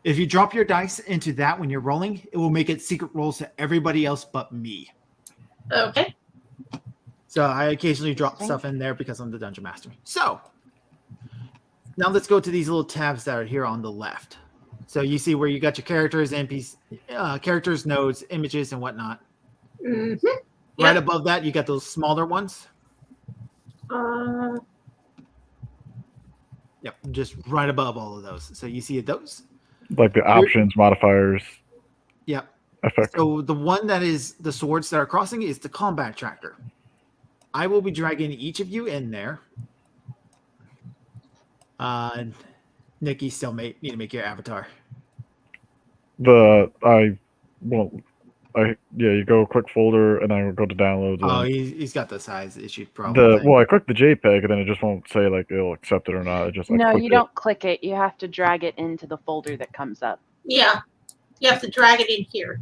C: If you drop your dice into that when you're rolling, it will make it secret rolls to everybody else but me.
G: Okay.
C: So I occasionally drop
E: Interesting.
C: stuff in there because I'm the dungeon master. So now let's go to these little tabs that are here on the left. So you see where you got your characters, NPCs, characters, nodes, images, and whatnot.
G: Mm-hmm.
C: Right
G: Yep.
C: above that, you got those smaller ones. Yep, just right above all of those. So you see those.
H: Like the options, modifiers,
C: Yep.
H: effects.
C: So the one that is the swords that are crossing is the combat tracker. I will be dragging each of you in there. Nikki still need to make your avatar.
H: You go quick folder and I go to downloads.
C: Oh,
H: and
C: he's got the size issue problem.
H: I click the JPEG and then it just won't say like it'll accept it or not. It just like
E: No,
H: click
E: you
H: it.
E: don't click it. You have to drag it into the folder that comes up
G: Yeah. You have to drag it in here.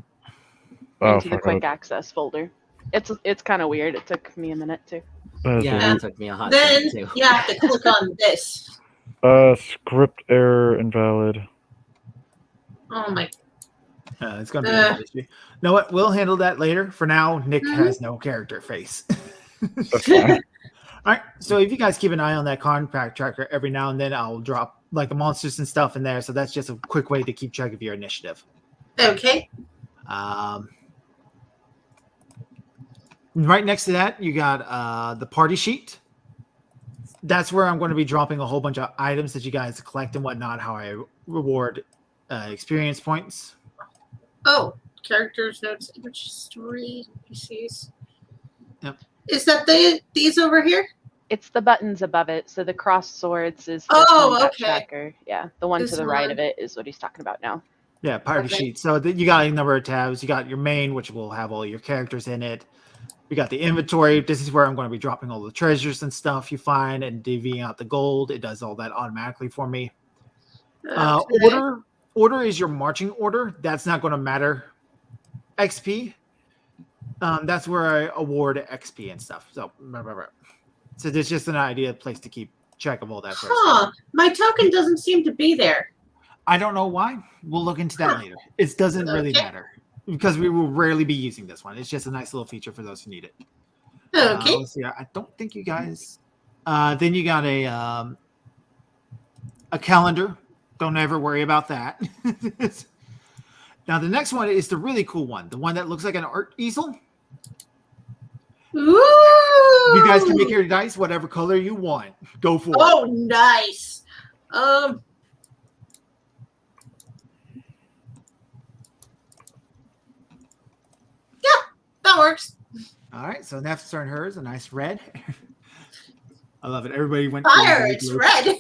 E: into the
H: fuck,
E: quick access folder. It's kind of weird. It took me a minute too.
D: Yeah, it took me a hot
G: Then
D: second too.
G: you have to click on this.
H: Script error invalid.
G: Oh my.
C: It's going to be an issue. You know what? We'll handle that later. For now, Nick has no character face.
H: That's fine.
C: All right. So if you guys keep an eye on that compact tracker, every now and then I'll drop like the monsters and stuff in there. So that's just a quick way to keep track of your initiative.
G: Okay.
C: Right next to that, you got the party sheet. That's where I'm going to be dropping a whole bunch of items that you guys collect and whatnot, how I reward experience points.
G: Oh, characters, notes, image, story, PCs.
C: Yep.
G: Is that these over here?
E: It's the buttons above it. So the cross swords is the
G: Oh,
E: combat
G: okay.
E: tracker. Yeah, the one
G: This
E: to the right
G: one.
E: of it is what he's talking about now.
C: Yeah, party
G: Okay.
C: sheet. So you got a number of tabs. You got your main, which will have all your characters in it. You got the inventory. This is where I'm going to be dropping all the treasures and stuff you find and divvying out the gold. It does all that automatically for me.
G: Okay.
C: Order is your marching order. That's not going to matter. XP. That's where I award XP and stuff. So there's just an idea place to keep track of all that. sort of stuff.
G: Huh. My token doesn't seem to be there.
C: I don't know why. We'll look into that later. It doesn't really
G: Okay.
C: matter because we will rarely be using this one. It's just a nice little feature for those who need it.
G: Okay.
C: Let's see. I don't think you guys. Then you got a calendar. Don't ever worry about that. Now the next one is the really cool one, the one that looks like an art easel.
G: Ooh.
C: You guys can make your dice whatever color you want. Go for it.
G: Oh, nice. Yeah, that works.
C: All right. So Neph's turn hers, a nice red. I love it. Everybody went
G: Fire,
C: crazy.
G: it's red.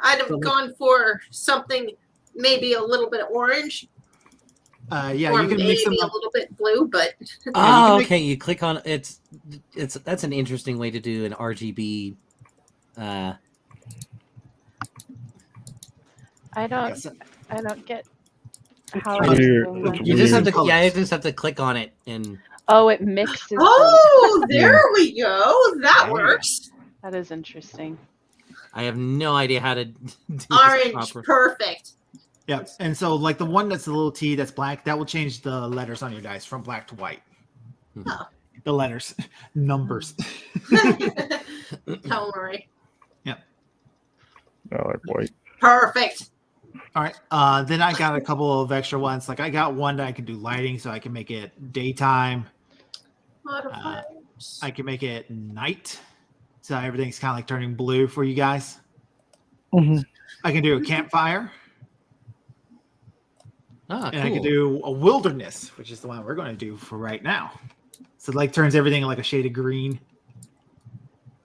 G: I'd have gone for something maybe a little bit orange.
C: Yeah,
G: or
C: you can
G: maybe
C: mix them
G: a
C: up.
G: little bit blue, but
D: Oh,
C: make-
D: okay. You click on it's that's an interesting way to do an RGB.
E: I don't
C: Yes.
E: get how
H: It's
E: it's
H: weird.
E: doing
H: It's
E: that.
D: You just have
H: weird.
D: to you just have to click on it, and
E: Oh, it mixes them.
G: oh, there
H: Yeah.
G: we go. That
C: Yeah.
G: works.
E: That is interesting.
D: I have no idea how to do this
G: Orange,
D: proper.
G: perfect.
C: Yeah, and so like the one that's a little T that's black, that will change the letters on your dice from black to white.
G: Oh.
C: The letters, numbers.
G: Don't worry.
H: I like white.
G: Perfect.
C: All right. Then I got a couple of extra ones. Like I got one that I can do lighting, so I can make it daytime.
G: Modifiers.
C: I can make it night, so everything's kind of like turning blue for you guys.
H: Mhm.
C: I can do a campfire,
D: Ah,
C: and I can
D: cool.
C: do a wilderness, which is the one we're going to do for right now. So it like turns everything like a shade of green.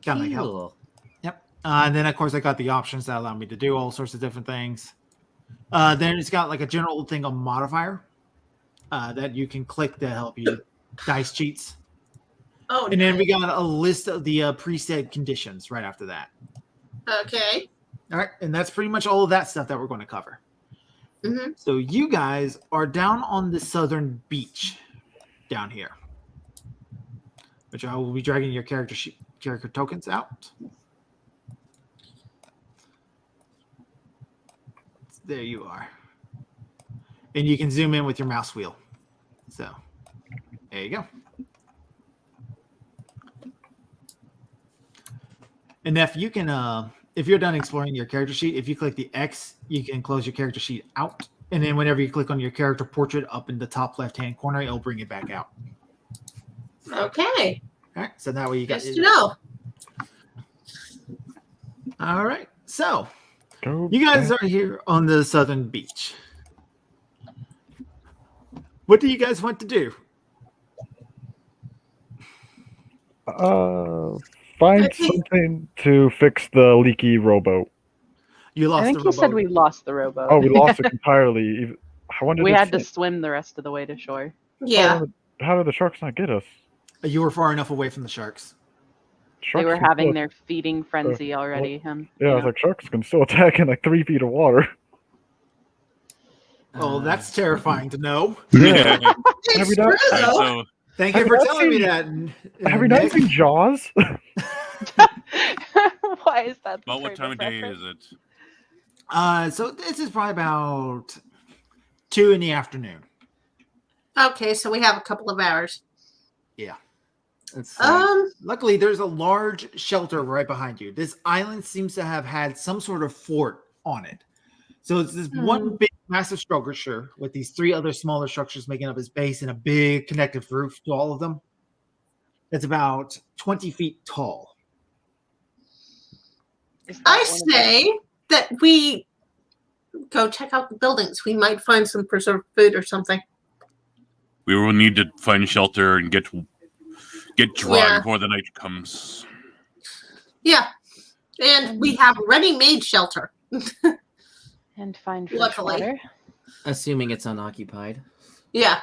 C: Kind of like how.
D: Cool.
C: Yep. And then of course I got the options that allow me to do all sorts of different things. Then it's got like a general thing on modifier that you can click to help you dice cheats.
G: Oh,
C: And then we got a list of the preset conditions right after that.
G: okay.
C: All right. And that's pretty much all of that stuff that we're going to cover.
G: Mm-hmm.
C: So you guys are down on the southern beach down here, which I will be dragging your character tokens out. There you are. And you can zoom in with your mouse wheel. So there you go. And if you can, if you're done exploring your character sheet, if you click the X, you can close your character sheet out. And then whenever you click on your character portrait up in the top left-hand corner, it'll bring it back out.
G: Okay.
C: All right. So that way you got
G: Good to know.
C: All right. So
H: Go
C: you guys
H: back.
C: are here on the southern beach. What do you guys want to do?
H: Find
G: Okay.
H: something to fix the leaky rowboat.
C: You lost
E: I think
C: the
E: you said
C: rowboat.
E: we lost the rowboat.
H: Oh, we lost it entirely. I wonder
E: We
H: if
E: had to
H: it's-
E: swim the rest of the way to shore.
G: Yeah.
H: How did the sharks not get us?
C: You were far enough away from the sharks.
E: They
H: Sharks
E: were
H: can
E: having
H: still-
E: their feeding frenzy already.
H: Yeah, I was
E: you know.
H: like, sharks can still attack in like 3 feet of water.
C: Oh, that's terrifying to know.
H: Yeah.
G: It's
H: Have we
G: true,
H: not-
G: though.
F: So
C: Thank
H: Have
C: you
H: you
C: for
H: not
C: telling me
H: seen-
C: that.
H: Have you not
C: Nick.
H: seen Jaws?
E: Why is that? the
F: about what
E: point
F: time of day
E: reference?
F: is it?
C: So this is probably about 2 in the afternoon.
G: Okay, so we have a couple of hours.
D: Let's
C: Uh,
D: see.
C: Luckily, there's a large shelter right behind you. This island seems to have had some sort of fort on it. So it's this one big, massive structure with these 3 other smaller structures making up its base and a big connective roof to all of them. That's about 20 feet tall.
E: Is that
G: I
E: one of the-
G: say that we go check out the buildings. We might find some preserved food or something.
F: We will need to find shelter and get dry
G: Yeah.
F: before the night comes.
G: Yeah. And we have ready-made shelter.
E: and find fresh
G: Luckily.
E: water.
D: Assuming it's unoccupied.
G: Yeah.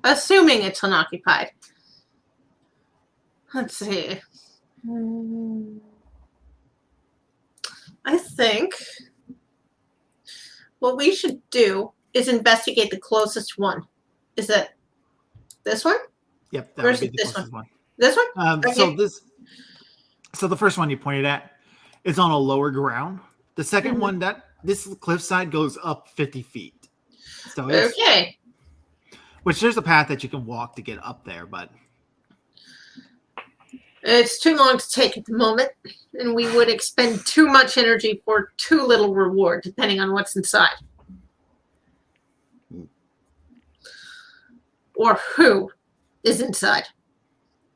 G: Assuming it's unoccupied. Let's see. I think what we should do is investigate the closest one. Is it this one?
C: Yep, that
G: Where's
C: would be the
G: this
C: closest one.
G: This one? Okay.
C: So the first one you pointed at is on a lower ground. The second
G: Mhm.
C: one, this cliffside goes up 50 feet. So it's,
G: Okay.
C: which there's a path that you can walk to get up there, but
G: It's too long to take at the moment, and we would expend too much energy for too little reward, depending on what's inside. Or who is inside.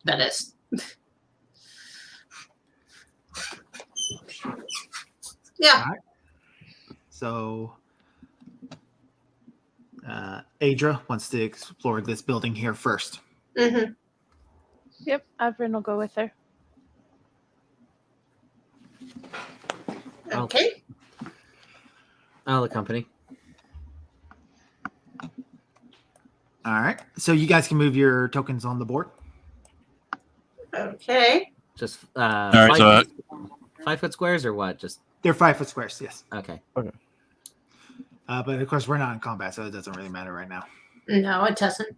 G: That is. Yeah.
C: so Adra wants to explore this building here first.
G: Mm-hmm.
E: Yep, Avrin will go with her.
G: Okay.
D: I'll accompany.
C: All right. So you guys can move your tokens on the board.
G: Okay.
D: Just
F: right, so
D: 5 foot squares or what? Just
C: They're 5 foot squares. Yes.
D: okay.
H: Okay.
C: But of course, we're not in combat, so it doesn't really matter right now.
G: No, it doesn't.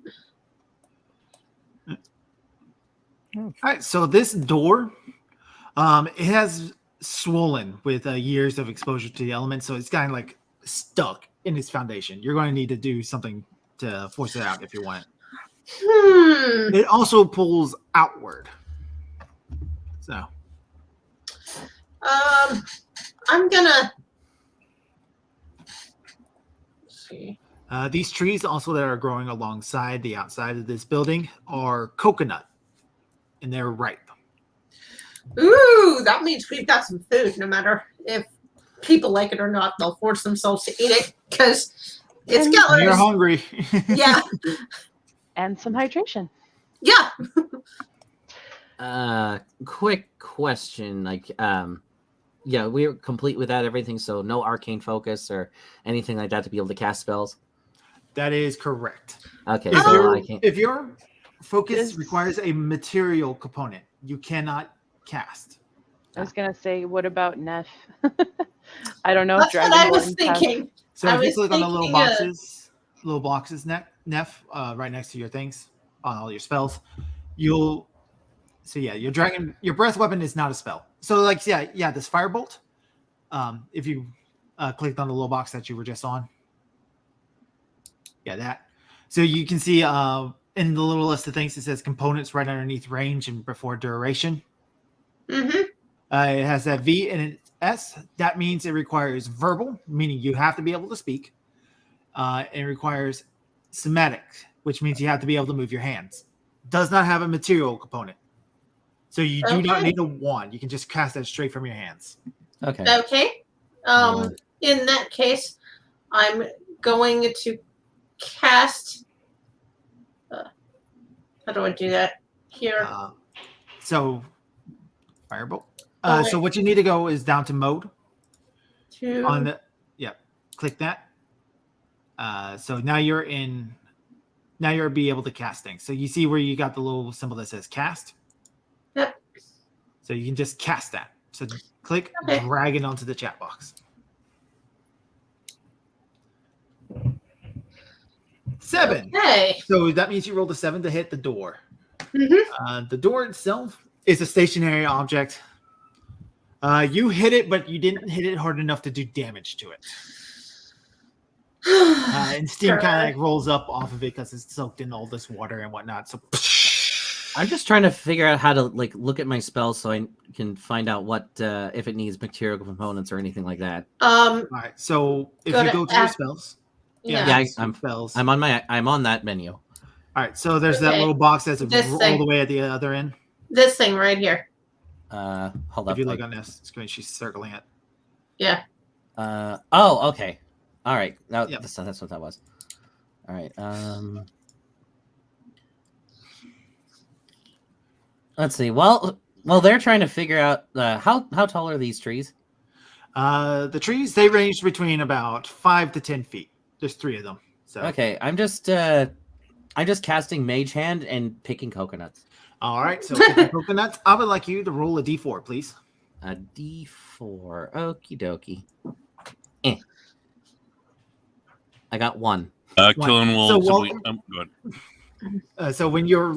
C: All right. So this door, it has swollen with years of exposure to the elements, so it's kind of like stuck in its foundation. You're going to need to do something to force it out if you want it. It also pulls outward. So
G: I'm gonna see.
C: These trees also that are growing alongside the outside of this building are coconut, and they're ripe.
G: Ooh, that means we've got some food. No matter if people like it or not, they'll force themselves to eat it because it's
E: And
C: You're
G: calories.
C: hungry.
G: Yeah,
E: And some hydration.
G: yeah.
D: Quick question. Like, yeah, we're complete without everything, so no arcane focus or anything like that to be able to cast spells.
C: That is correct.
D: Okay,
C: If,
D: so
C: your-
D: I can't.
C: if your focus
E: Is-
C: requires a material component, you cannot cast.
E: I was gonna say, what about Neph? I don't know
G: That's
E: if
G: what I was
E: Dragonborn have-
G: thinking.
C: So
G: I
C: if you
G: was
C: click on the little
G: thinking,
C: boxes, Neph, right next to your things on all your spells, you'll. So yeah, your breath weapon is not a spell. So like yeah, this firebolt. If you clicked on the little box that you were just on, yeah, that. So you can see in the little list of things it says components right underneath range and before duration.
G: Mm-hmm.
C: It has that V and an S. That means it requires verbal, meaning you have to be able to speak. It requires somatic, which means you have to be able to move your hands. Does not have a material component. So you do not
G: Okay.
C: need a wand. You can just cast that straight from your hands.
D: Okay.
G: Okay. In that case, I'm going to cast. How do I do that? Here.
C: So firebolt.
G: Oh,
C: So what you need to go is down to mode
G: To
C: on the click that. So now you're be able to cast things. So you see where you got the little symbol that says cast.
G: Yep.
C: So you can just cast that. So click,
G: Okay.
C: drag it onto the chat box. 7.
G: Okay.
C: So that means you rolled a 7 to hit the door.
G: Mhm.
C: The door itself is a stationary object. You hit it, but you didn't hit it hard enough to do damage to it. And steam kind of like rolls up off of it because it's soaked in all this water and whatnot. So
D: I'm just trying to figure out how to like look at my spells so I can find out what if it needs material components or anything like that.
C: all right. So if
G: Go
C: you
G: to
C: go to your
G: act-
C: spells,
G: Yeah.
D: I'm
C: spells.
D: I'm on that menu.
C: All right. So there's that
G: Okay.
C: little box that's
G: This
C: all
G: thing.
C: the way at the other end.
G: This thing right here.
D: Hold
C: If
D: up.
C: you look on this screen, she's circling it.
G: Yeah.
D: Oh, okay. All right. Now
C: Yep.
D: that's what that was. All right. Let's see. Well, they're trying to figure out how tall are these trees?
C: The trees, they range between about 5 to 10 feet. There's 3 of them. So
D: Okay, I'm just casting Mage Hand and picking coconuts.
C: all right. So with the coconuts, I would like you to roll a d4, please.
D: A D4. Okie dokie. I got 1.
F: Killen will
C: So,
F: simply.
C: well-
F: Go ahead.
C: So when you're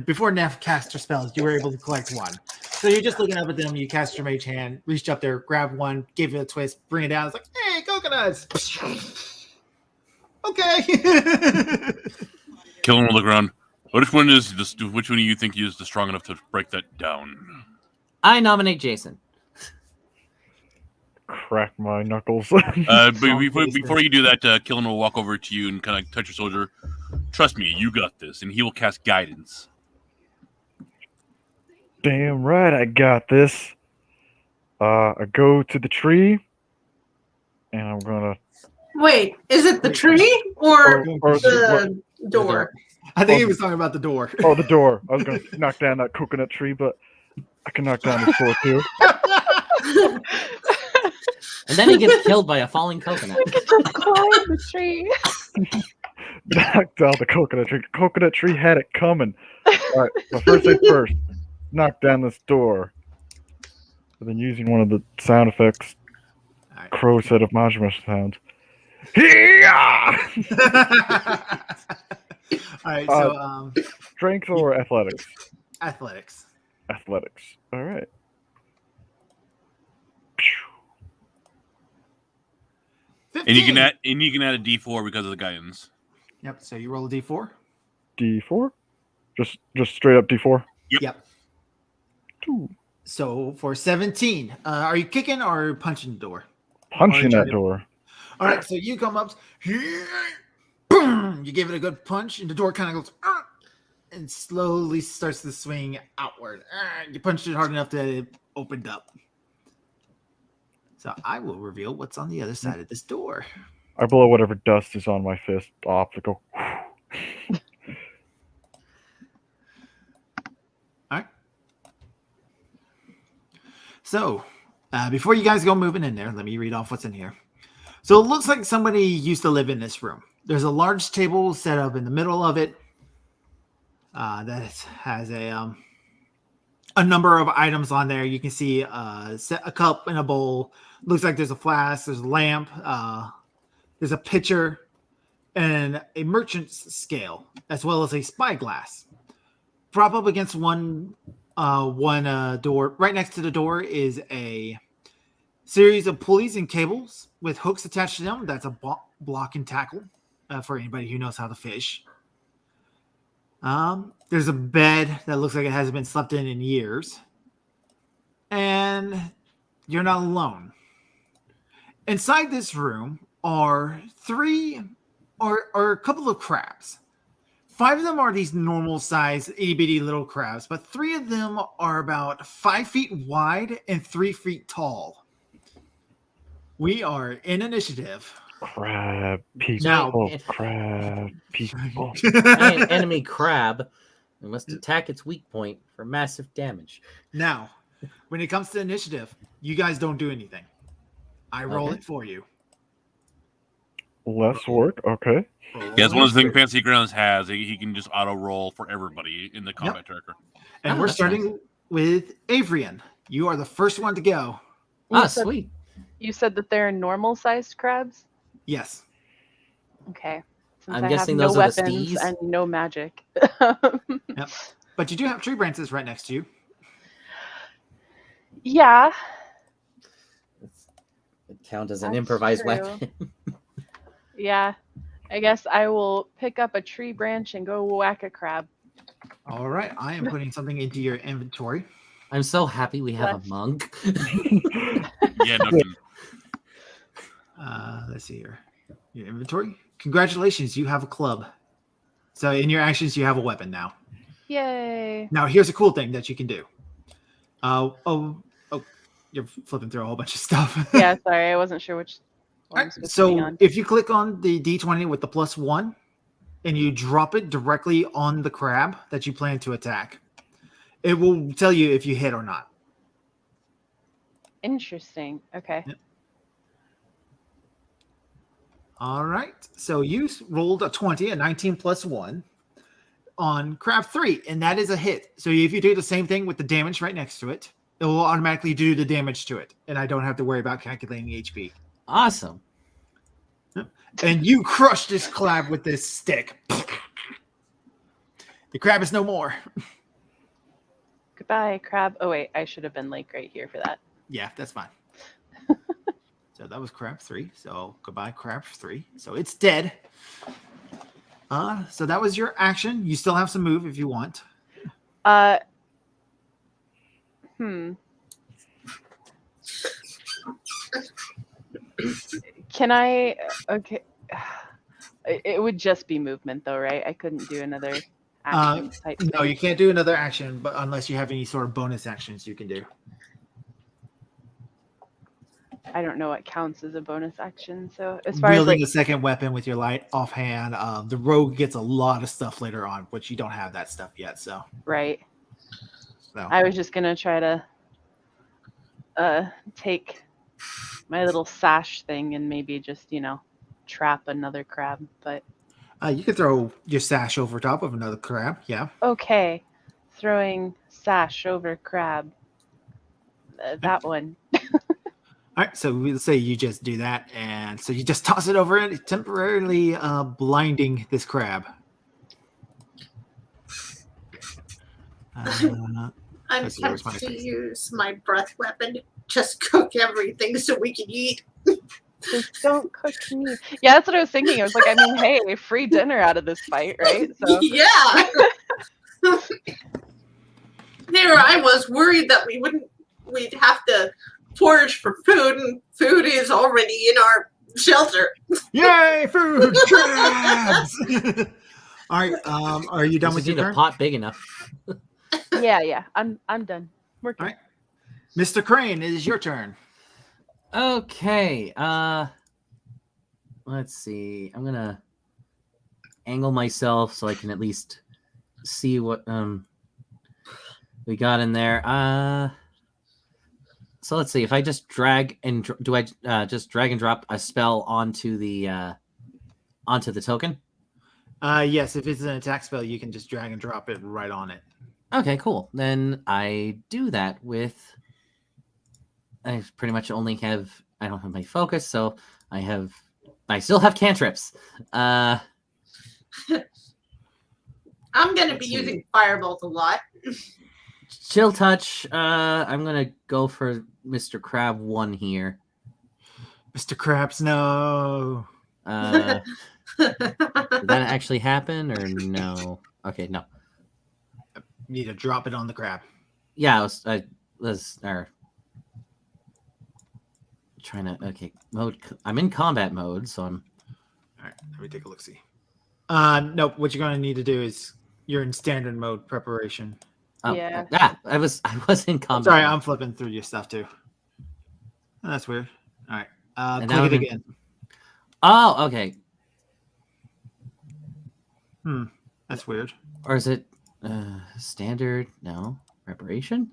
C: before Neph cast her spells, you were able to collect 1. So you're just looking up at them. You cast your mage hand, reached up there, grab 1, give it a twist, bring it down. It's like, hey, coconuts. Okay.
F: Killen will look around. Which one do you think is the strong enough to break that down?
D: I nominate Jason.
H: Crack my knuckles.
F: But before you do that, Killen will walk over to you and kind of touch your shoulder. Trust me, you got this, and he will cast guidance.
H: Damn right, I got this. I go to the tree, and I'm gonna.
G: Wait, is it the tree or
H: Or
G: the door?
C: I think he was talking about the door.
H: Oh, the door. I was gonna knock down that coconut tree, but I can knock down the door too.
D: And then he gets killed by a falling coconut.
E: Climb the tree.
H: knocked down the coconut tree. The coconut tree had it coming. All right, but first things first, knock down this door. And then using one of the sound effects,
C: All right.
H: Crow set of Majima sounds. Yeah!
C: All right, so
H: Strength or athletics?
C: athletics.
H: Athletics. All right.
C: 15.
F: And you can add a D4 because of the guidance.
C: Yep. So you roll a d4.
H: D4? Just straight up D4?
C: Yep.
H: 2.
C: So for 17, are you kicking or punching the door?
H: Punching that door.
C: All right. So you come up, boom. You give it a good punch, and the door kind of goes, and slowly starts to swing outward. You punched it hard enough that it opened up. So I will reveal what's on the other side of this door.
H: I blow whatever dust is on my fist off to go.
C: All right. So before you guys go moving in there, let me read off what's in here. So it looks like somebody used to live in this room. There's a large table set up in the middle of it that has a number of items on there. You can see a cup and a bowl. Looks like there's a flask, there's a lamp, there's a pitcher, and a merchant's scale, as well as a spyglass. Prop up against one door. Right next to the door is a series of pulleys and cables with hooks attached to them. That's a block and tackle for anybody who knows how to fish. There's a bed that looks like it hasn't been slept in years. And you're not alone. Inside this room are a couple of crabs. 5 of them are these normal size itty bitty little crabs, but 3 of them are about 5 feet wide and 3 feet tall. We are in initiative.
H: Crab people.
C: Now-
H: Crab people.
D: An enemy crab. We must attack its weak point for massive damage.
C: Now, when it comes to initiative, you guys don't do anything. I roll
D: Okay.
C: it for you.
H: Less work. Okay.
C: Roll
F: Yeah, it's one of the things
C: initiative.
F: Fancy Grounds has. He can just auto roll for everybody in the combat tracker.
C: And
D: Oh,
C: we're
D: that's
C: starting with Avrian. You are the first one to go.
D: Ah,
E: You said-
D: sweet.
E: You said that they're normal-sized crabs?
C: Yes.
E: Okay. Since
D: I'm
E: I
D: guessing
E: have no
D: those are the
E: weapons
D: stees?
E: and no magic.
C: Yep. But you do have tree branches right next to you.
E: Yeah.
D: It count as an
E: That's
D: improvised
E: true.
D: weapon.
E: Yeah. I guess I will pick up a tree branch and go whack a crab.
C: All right. I am putting something into your inventory.
D: I'm so happy we have
E: Bless.
D: a monk.
F: Yeah, nothing.
C: Let's see here. Your inventory. Congratulations. You have a club. So in your actions, you have a weapon now.
E: Yay.
C: Now, here's a cool thing that you can do. You're flipping through a whole bunch of stuff.
E: Yeah, sorry, I wasn't sure which one I'm
C: Alright,
E: supposed to be
C: so
E: on.
C: if you click on the D20 with the +1 and you drop it directly on the crab that you plan to attack, it will tell you if you hit or not.
E: Interesting. Okay.
C: Yep. All right. So you rolled a 20, a 19 +1 on crab 3, and that is a hit. So if you do the same thing with the damage right next to it, it will automatically do the damage to it, and I don't have to worry about calculating HP.
D: Awesome.
C: And you crush this crab with this stick. The crab is no more.
E: Goodbye, crab. Oh, wait, I should have been like right here for that.
C: Yeah, that's fine. So that was crab 3. So goodbye, crab 3. So it's dead. So that was your action. You still have some move if you want.
E: Can I? Okay. It would just be movement, though, right? I couldn't do another action type.
C: No, you can't do another action, but unless you have any sort of bonus actions you can do.
E: I don't know what counts as a bonus action. So as far as
C: Wielding
E: like,
C: a second weapon with your light offhand, the rogue gets a lot of stuff later on, which you don't have that stuff yet. So,
E: right,
C: so.
E: I was just gonna try to take my little sash thing and maybe just trap another crab, but
C: You can throw your sash over top of another crab. Yeah.
E: Okay. Throwing sash over crab. That one.
C: All right, so we'll say you just do that, and so you just toss it over it, temporarily blinding this crab.
G: I'm
C: let's see, where's my
G: tempted to
C: face?
G: use my breath weapon to just cook everything so we can eat.
E: Just don't cook me. Yeah, that's what I was thinking. I was like, I mean, hey, free dinner out of this fight, right? So
G: Yeah. There I was worried that we'd have to forage for food, and food is already in our shelter.
C: Yay, food crabs! All right, are you done
D: You
C: with
D: just
C: your
D: need a
C: turn?
D: pot big enough.
E: yeah, I'm done. Working.
C: All right. Mr. Crane, it is your turn.
D: Okay. Let's see. I'm gonna angle myself so I can at least see what we got in there. So let's see. If I just drag and do I just drag and drop a spell onto the token?
C: Yes, if it's an attack spell, you can just drag and drop it right on it.
D: Okay, cool. Then I do that with. I pretty much only have. I don't have my focus, so I still have cantrips.
G: I'm going to be using Firebolt a lot.
D: Chill touch. I'm gonna go for Mr. Crab 1 here.
C: Mr. Krabs, no.
D: Did that actually happen or no? Okay, no.
C: You need to drop it on the crab.
D: Yeah, I was trying to. Okay, mode. I'm in combat mode, so I'm.
C: All right, let me take a look. See. Nope. What you're going to need to do is you're in standard mode preparation.
D: Oh,
E: Yeah.
D: I was in combat.
C: Sorry,
D: mode.
C: I'm flipping through your stuff too. Oh, that's weird. All right,
D: And now
C: click it
D: I'm in-
C: again.
D: Oh, okay.
C: That's weird.
D: Or is it standard? No, preparation.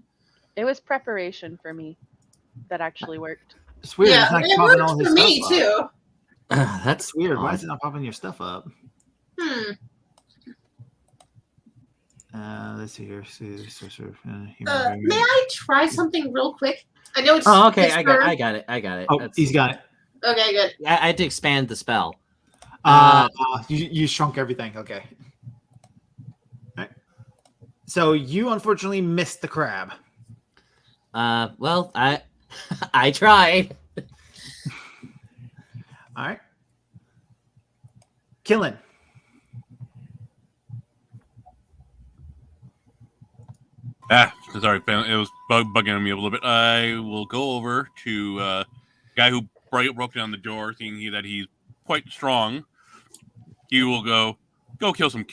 E: It was preparation for me that actually worked.
C: It's weird.
G: Yeah,
C: it's not
G: it
C: popping
G: works
C: all his
G: for me
C: stuff up.
G: too.
D: That's
C: That's weird. Why
D: odd.
C: is it not popping your stuff up? Let's see here.
G: May I try something real quick? I know it's.
D: Oh, okay.
G: his
D: I
G: turn.
D: got it.
C: Oh,
D: That's-
C: he's got it.
G: Okay, good.
D: I had to expand the spell.
C: You shrunk everything. Okay. All right. So you unfortunately missed the crab.
D: Well, I tried.
C: All right. Killing.
F: Sorry, it was bugging me a little bit. I will go over to guy who broke down the door, thinking that he's quite strong. He will go kill some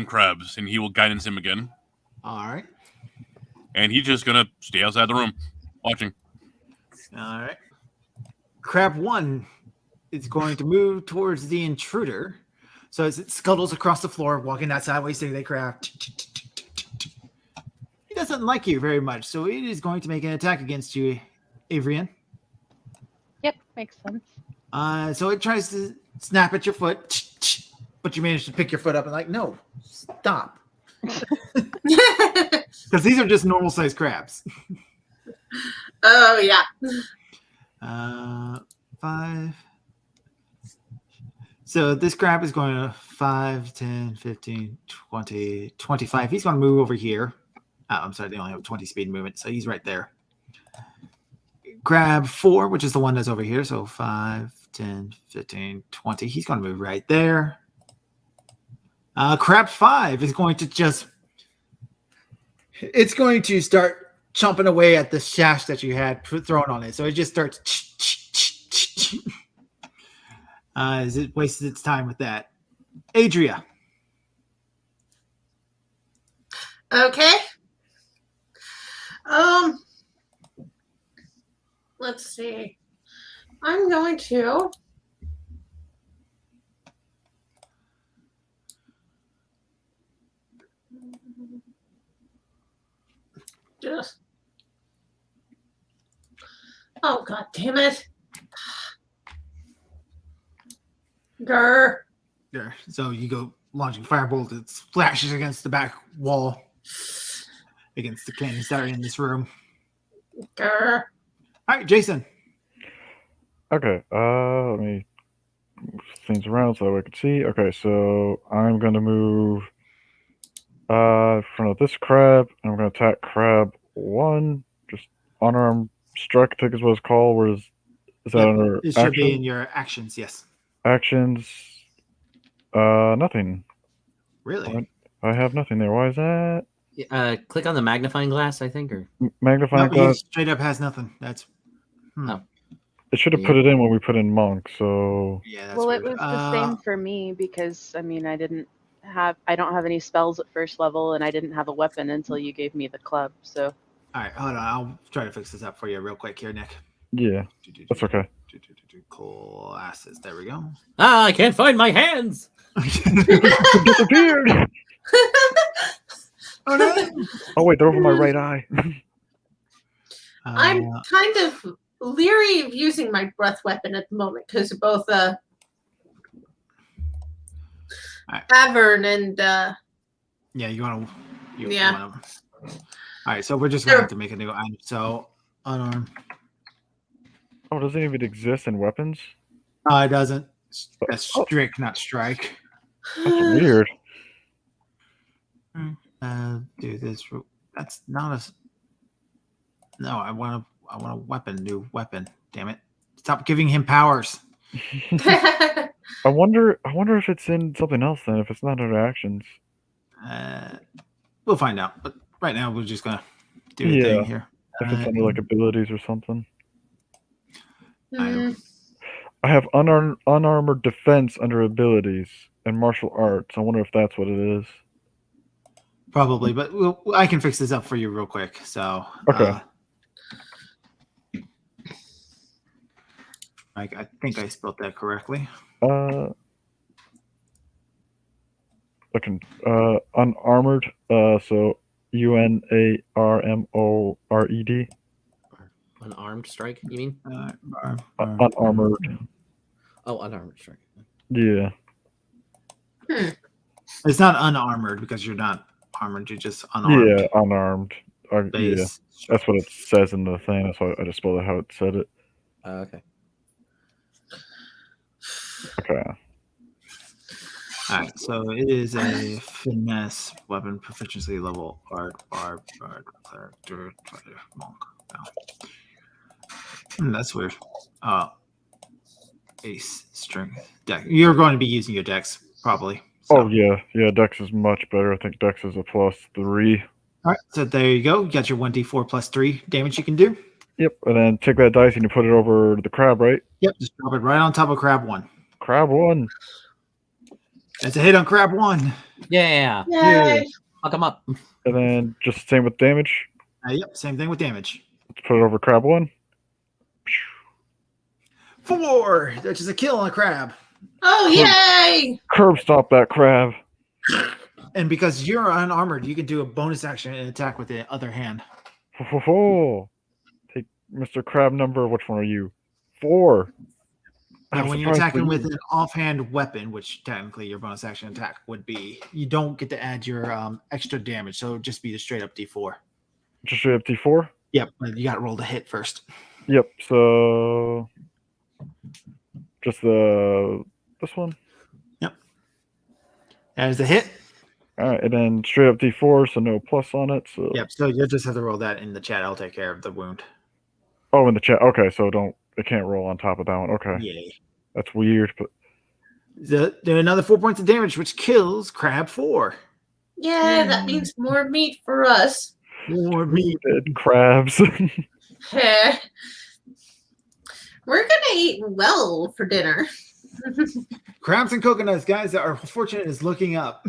F: crabs, and he will guidance him again.
C: All right.
F: And he's just gonna stay outside the room, watching.
C: All right. Crab 1 is going to move towards the intruder. So as it scuttles across the floor, walking that sideways to the crab. He doesn't like you very much, so it is going to make an attack against you, Avrian.
E: Yep, makes sense.
C: So it tries to snap at your foot, but you manage to pick your foot up and like, no, stop. Because these are just normal sized crabs.
G: Oh yeah.
C: 5. So this crab is going to 5, 10, 15, 20, 25. He's going to move over here. Oh, I'm sorry, they only have 20 speed movement, so he's right there. Crab 4, which is the one that's over here. So 5, 10, 15, 20. He's going to move right there. Crab 5 is going to it's going to start chomping away at the shaft that you had thrown on it. So it just starts as it wastes its time with that. Adria.
G: Okay. Let's see. I'm going to just. Oh, god damn it. Grr.
C: there. So you go launching firebolt. It splashes against the back wall, against the cannons that are in this room.
G: Grr.
C: All right, Jason.
H: Okay, let me move things around so that I can see. Okay, so I'm going to move in front of this crab, and I'm going to attack crab 1. Just unarmed strike, I think is what it's called. Where is that
C: Yep,
H: under
C: it should be
H: action?
C: in your actions, yes.
H: Actions, nothing.
C: Really?
H: I have nothing there. Why is that?
D: Click on the magnifying glass, I think, or
H: Magnifying
C: No, he
H: glass.
C: straight up has nothing. That's
D: Oh.
H: It should have put it in when we put in monk, so
C: yeah. That's
E: Well,
C: weird.
E: it was the same for me because I mean I don't have any spells at first level, and I didn't have a weapon until you gave me the club. So
C: All right, hold on. I'll try to fix this up for you real quick here, Nick.
H: yeah, that's okay.
C: Classes. There we go.
D: I can't find my hands.
H: It disappeared.
C: Oh no!
H: Oh wait, they're over my right eye.
G: I'm kind of leery of using my breath weapon at the moment because of both
C: Alright.
G: Avern and
C: Yeah, you want to.
G: Yeah.
C: All right, so we're just going to have to make a new item. So unarmed.
H: Oh, doesn't it even exist in weapons?
C: It doesn't. That's strict, not strike.
H: That's weird.
C: Do this. That's not a. No, I want a weapon. New weapon. Damn it! Stop giving him powers.
H: I wonder if it's in something else then. If it's not under actions.
C: We'll find out. But right now, we're just gonna do a
H: Yeah.
C: thing here.
H: If it's under like abilities or something.
G: Hmm.
H: I have unarmored defense under abilities and martial arts. I wonder if that's what it is.
C: Probably, but I can fix this up for you real quick. So
H: Okay.
C: I think I spelled that correctly.
H: Unarmored. So UNARMORED.
D: Unarmed strike, you mean?
H: Unarmored.
D: Oh, unarmed strike.
H: Yeah.
C: It's not unarmored because you're not armored. You're just unarmed.
H: Yeah, unarmed. Yeah,
C: Base.
H: that's what it says in the thing. That's why I just spelled it how it said it.
D: Okay.
H: Okay.
C: All right, so it is a finesse weapon proficiency level art barb character monk. That's weird. Ace strength deck. You're going to be using your dex probably. So.
H: Oh yeah, Dex is much better. I think Dex is a +3.
C: All right, so there you go. You got your 1d4 plus 3 damage you can do.
H: Yep, and then take that dice and you put it over the crab, right?
C: Yep, just drop it right on top of crab 1.
H: Crab 1.
C: That's a hit on crab 1.
D: Yeah.
G: Yay.
D: Fuck him up.
H: And then just same with damage.
C: Yep, same thing with damage.
H: Let's put it over crab 1.
C: 4. That's just a kill on a crab.
G: Oh, yay!
H: Curb stop that crab.
C: And because you're unarmored, you can do a bonus action and attack with the other hand.
H: Ho. Take Mr. Crab number. Which one are you? 4.
C: And
H: I'm
C: when you're
H: surprised
C: attacking
H: for
C: with
H: you.
C: an offhand weapon, which technically your bonus action attack would be, you don't get to add your extra damage. So it'd just be the straight up D4.
H: Just straight up D4.
C: Yep, but you got to roll the hit first.
H: Yep. So just this one.
C: Yep. As a hit.
H: All right, and then straight up D4, so no plus on it. So
C: Yep. So you'll just have to roll that in the chat. I'll take care of the wound.
H: oh, in the chat. Okay, so it can't roll on top of that one. Okay,
C: Yay.
H: that's weird, but
C: There another 4 points of damage, which kills crab 4.
G: Yeah, that means more meat for us.
C: More meat.
H: dead crabs.
G: Heh. We're gonna eat well for dinner.
C: Crabs and coconuts, guys. Our fortune is looking up.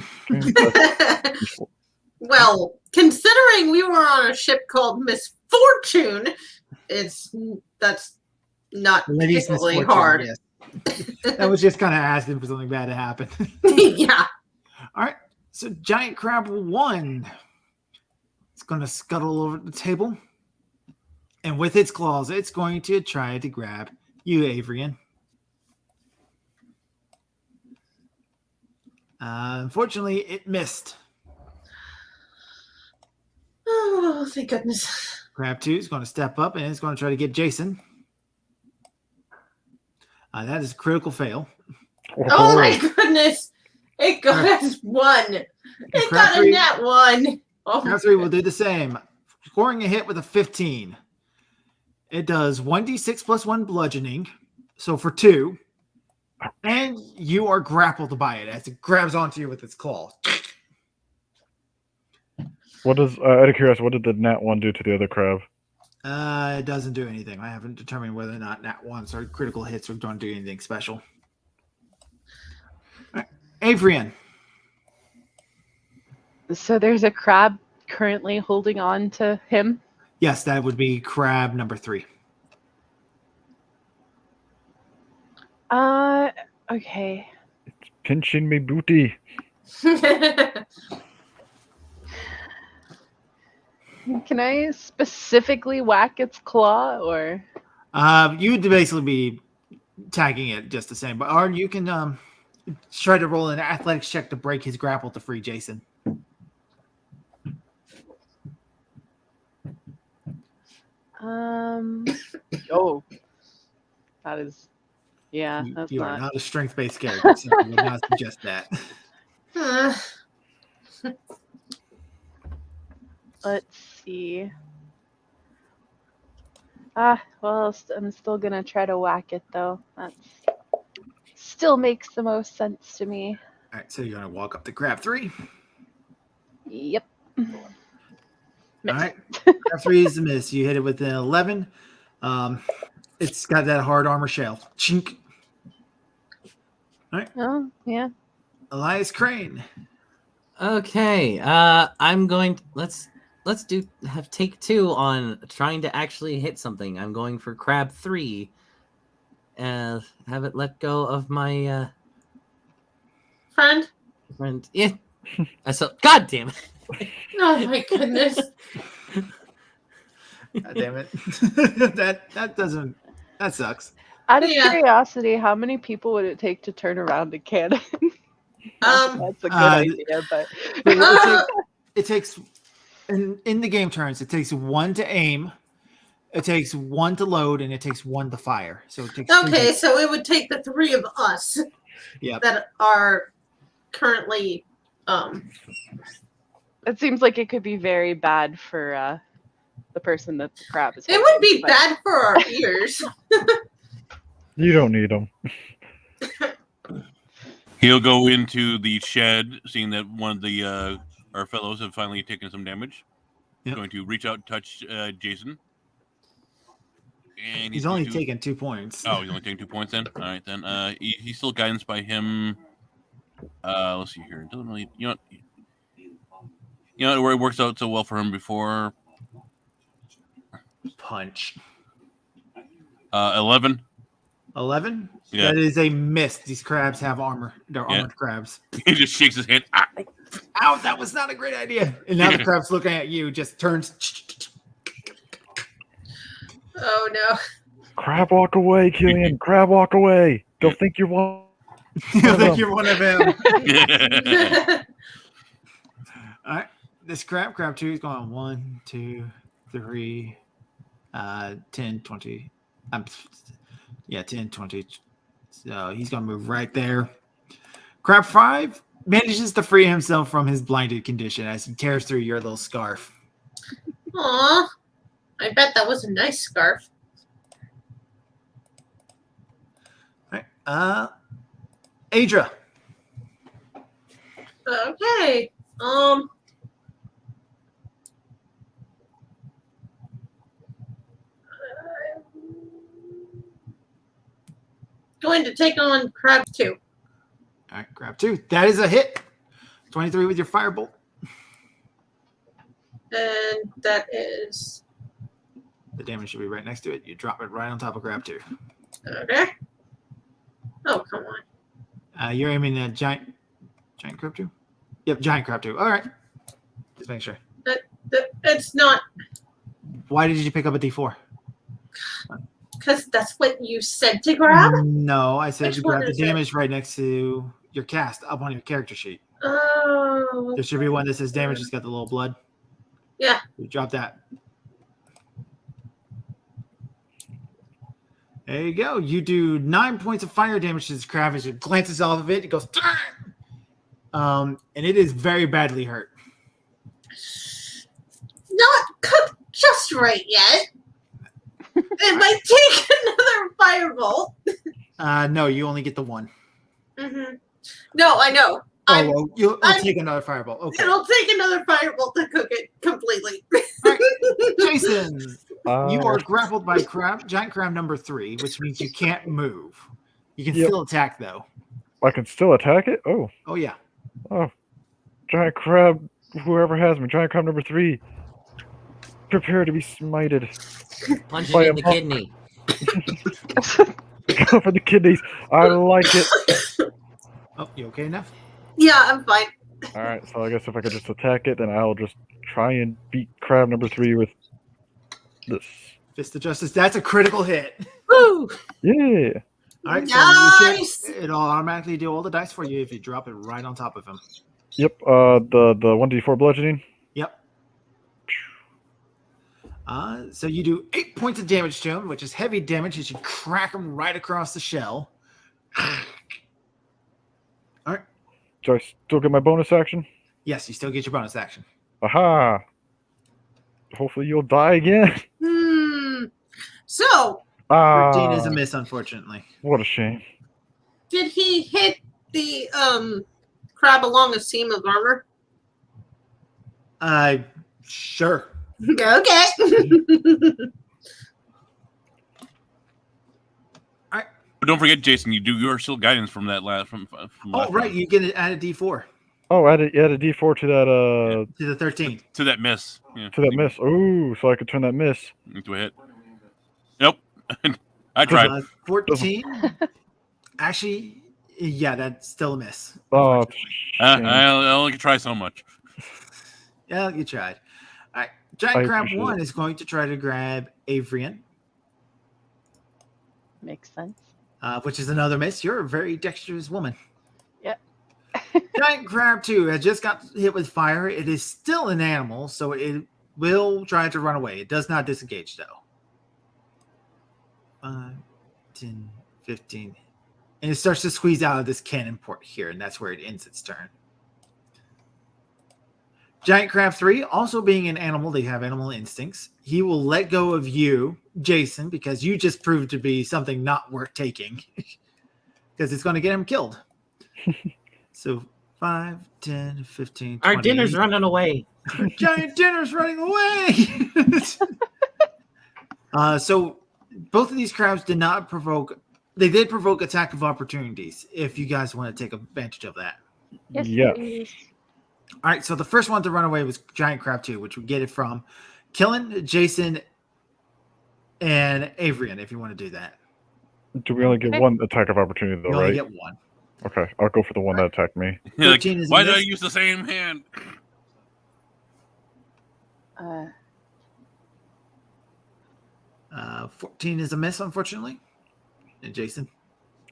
G: Well, considering we were on a ship called Misfortune, that's not
C: Lady's
G: particularly
C: misfortune,
G: hard.
C: yes. I was just kind of asking for something bad to happen.
G: Yeah.
C: All right. So giant crab 1. It's going to scuttle over the table. And with its claws, it's going to try to grab you, Avrian. Unfortunately, it missed.
G: Oh, thank goodness.
C: Crab 2 is going to step up and it's going to try to get Jason. That is a critical fail.
G: Oh my goodness. It got us 1. It got a net 1. Oh,
C: Crab 3 will do the same. Scoring a hit with a 15. It does 1d6 plus 1 bludgeoning. So for 2. And you are grappled by it as it grabs onto you with its claws.
H: What does, out of curiosity, what did the nat 1 do to the other crab?
C: It doesn't do anything. I haven't determined whether or not nat 1s or critical hits are going to do anything special. All right. Avrian.
E: So there's a crab currently holding on to him.
C: Yes, that would be crab number 3.
E: Okay.
H: It's pinching me booty.
E: Can I specifically whack its claw, or?
C: You would basically be tagging it just the same, or you can try to roll an athletics check to break his grapple to free Jason.
E: Oh, that is, yeah,
C: You,
E: that's
C: you
E: not.
C: are not a strength-based character, so I would not suggest that.
E: Let's see. Well, I'm still gonna try to whack it though. That still makes the most sense to me.
C: All right, so you're gonna walk up to crab 3.
E: Yep.
C: All right, crab 3 is a miss. You hit it with an 11. It's got that hard armor shell. Chink. All right.
E: Oh, yeah.
C: Elias Crane.
D: Okay, I'm going. Let's have take 2 on trying to actually hit something. I'm going for crab 3. Have it let go of my
G: Friend?
D: Yeah. God damn it.
G: Oh my goodness.
C: God damn it. That sucks.
E: Out of
G: Yeah.
E: curiosity, how many people would it take to turn around a cannon? That's a good idea, but
C: It takes in the game turns, it takes 1 to aim, it takes 1 to load, and it takes 1 to fire. So it takes
G: Okay, so it would take the 3 of us that are currently
E: it seems like it could be very bad for the person that the crab is.
G: it would be bad for our ears.
H: You don't need them.
F: He'll go into the shed, seeing that one of the our fellows have finally taken some damage.
C: Yep.
F: Going to reach out and touch Jason. And
C: he's only taken 2 points.
F: Oh, he's only taking 2 points then? All right, then. He's still guidance by him. Let's see here. It doesn't really, you know where it works out so well for him before.
C: Punch.
F: 11.
C: 11?
F: Yeah.
C: That is a miss. These crabs have armor. They're armored crabs.
F: He just shakes his head. Ah.
C: Ow, that was not a great idea. And now the crab's looking at you, just turns.
G: Oh no.
H: Crab walk away, Killian. Crab walk away. They'll think you're one.
C: You'll think you're one of them. All right. This crab 2 is going 1, 2, 3, 10, 20. 10, 20. So he's going to move right there. Crab 5 manages to free himself from his blinded condition as he tears through your little scarf.
G: Aw. I bet that was a nice scarf.
C: All right. Adra.
G: Okay. Going to take on crab 2.
C: All right, crab 2. That is a hit. 23 with your firebolt.
G: And that is
C: The damage should be right next to it. You drop it right on top of crab 2.
G: okay. Oh, come on.
C: You're aiming at giant crab 2? Yep, giant crab 2. All right. Just make sure.
G: It's not
C: Why did you pick up a D4?
G: because that's what you said to grab.
C: No, I said
G: Which
C: you
G: one
C: grab the
G: is it?
C: damage right next to your cast up on your character sheet.
G: Oh.
C: There should be one that says damage. It's got the little blood.
G: Yeah.
C: You drop that. There you go. You do 9 points of fire damage to this crab as it glances off of it. It goes, and it is very badly hurt.
G: Not cooked just right yet. It might take another firebolt.
C: No, you only get the one.
G: Mm-hmm. No, I know.
C: Oh, well, you'll take another fireball. Okay.
G: It'll take another firebolt to cook it completely.
C: Right. Jason, you are grappled by giant crab number 3, which means you can't move. You can still attack, though.
H: I can still attack it? Oh.
C: Oh, yeah.
H: Oh. Giant crab, whoever has me, giant crab number 3. Prepare to be smited.
D: Punch it in the kidney.
H: Go for the kidneys. I like it.
C: Oh, you okay enough?
G: Yeah, I'm fine.
H: Alright, so I guess if I could just attack it, then I'll just try and beat crab number 3 with this.
C: Fist of Justice. That's a critical hit.
D: Woo!
H: Yeah.
C: All right,
G: Nice!
C: so it'll automatically do all the dice for you if you drop it right on top of him.
H: Yep, the 1d4 bludgeoning.
C: Yep. So you do 8 points of damage to him, which is heavy damage as you crack him right across the shell. All right.
H: Do I still get my bonus action?
C: Yes, you still get your bonus action.
H: Aha! Hopefully you'll die again.
G: So,
C: 13 is a miss, unfortunately.
H: What a shame.
G: did he hit the crab along a seam of armor?
C: Sure.
G: Okay.
F: But don't forget, Jason, you are still guidance from that last from
C: Oh,
F: last
C: right.
F: round.
C: You get it add a D4
H: Oh, add a d4 to that
C: to the 13.
F: To that miss. Yeah.
H: to that miss. Ooh, so I could turn that miss.
F: Into a hit. Nope. I tried.
C: 14. Actually, yeah, that's still a miss.
H: Oh,
F: I only can try so much.
C: Yeah, you tried. All right. Giant Crab
H: appreciate
C: 1
H: it.
C: is going to try to grab Avrian,
E: Makes sense.
C: which is another miss. You're a very dexterous woman.
E: Yep.
C: Giant Crab 2 has just got hit with fire. It is still an animal, so it will try to run away. It does not disengage, though. 5, 10, 15. And it starts to squeeze out of this cannon port here, and that's where it ends its turn. Giant Crab 3, also being an animal, they have animal instincts. He will let go of you, Jason, because you just proved to be something not worth taking. Because it's going to get him killed. So 5, 10, 15, 20.
D: Our dinner's running away.
C: Giant dinner's running away. So both of these crabs did not provoke. They did provoke attack of opportunities. If you guys want to take advantage of that.
E: Yes,
H: Yeah.
E: please.
C: All right. So the first one to run away was Giant Crab 2, which we get it from Killen, Jason, and Avrian. If you want to do that,
H: do we only get one attack of opportunity though,
C: you only
H: right?
C: get one.
H: Okay, I'll go for the one that attacked me.
F: You're like,
C: 13 is a
F: why did I
C: miss.
F: use the same hand?
C: 14 is a miss, unfortunately. And Jason.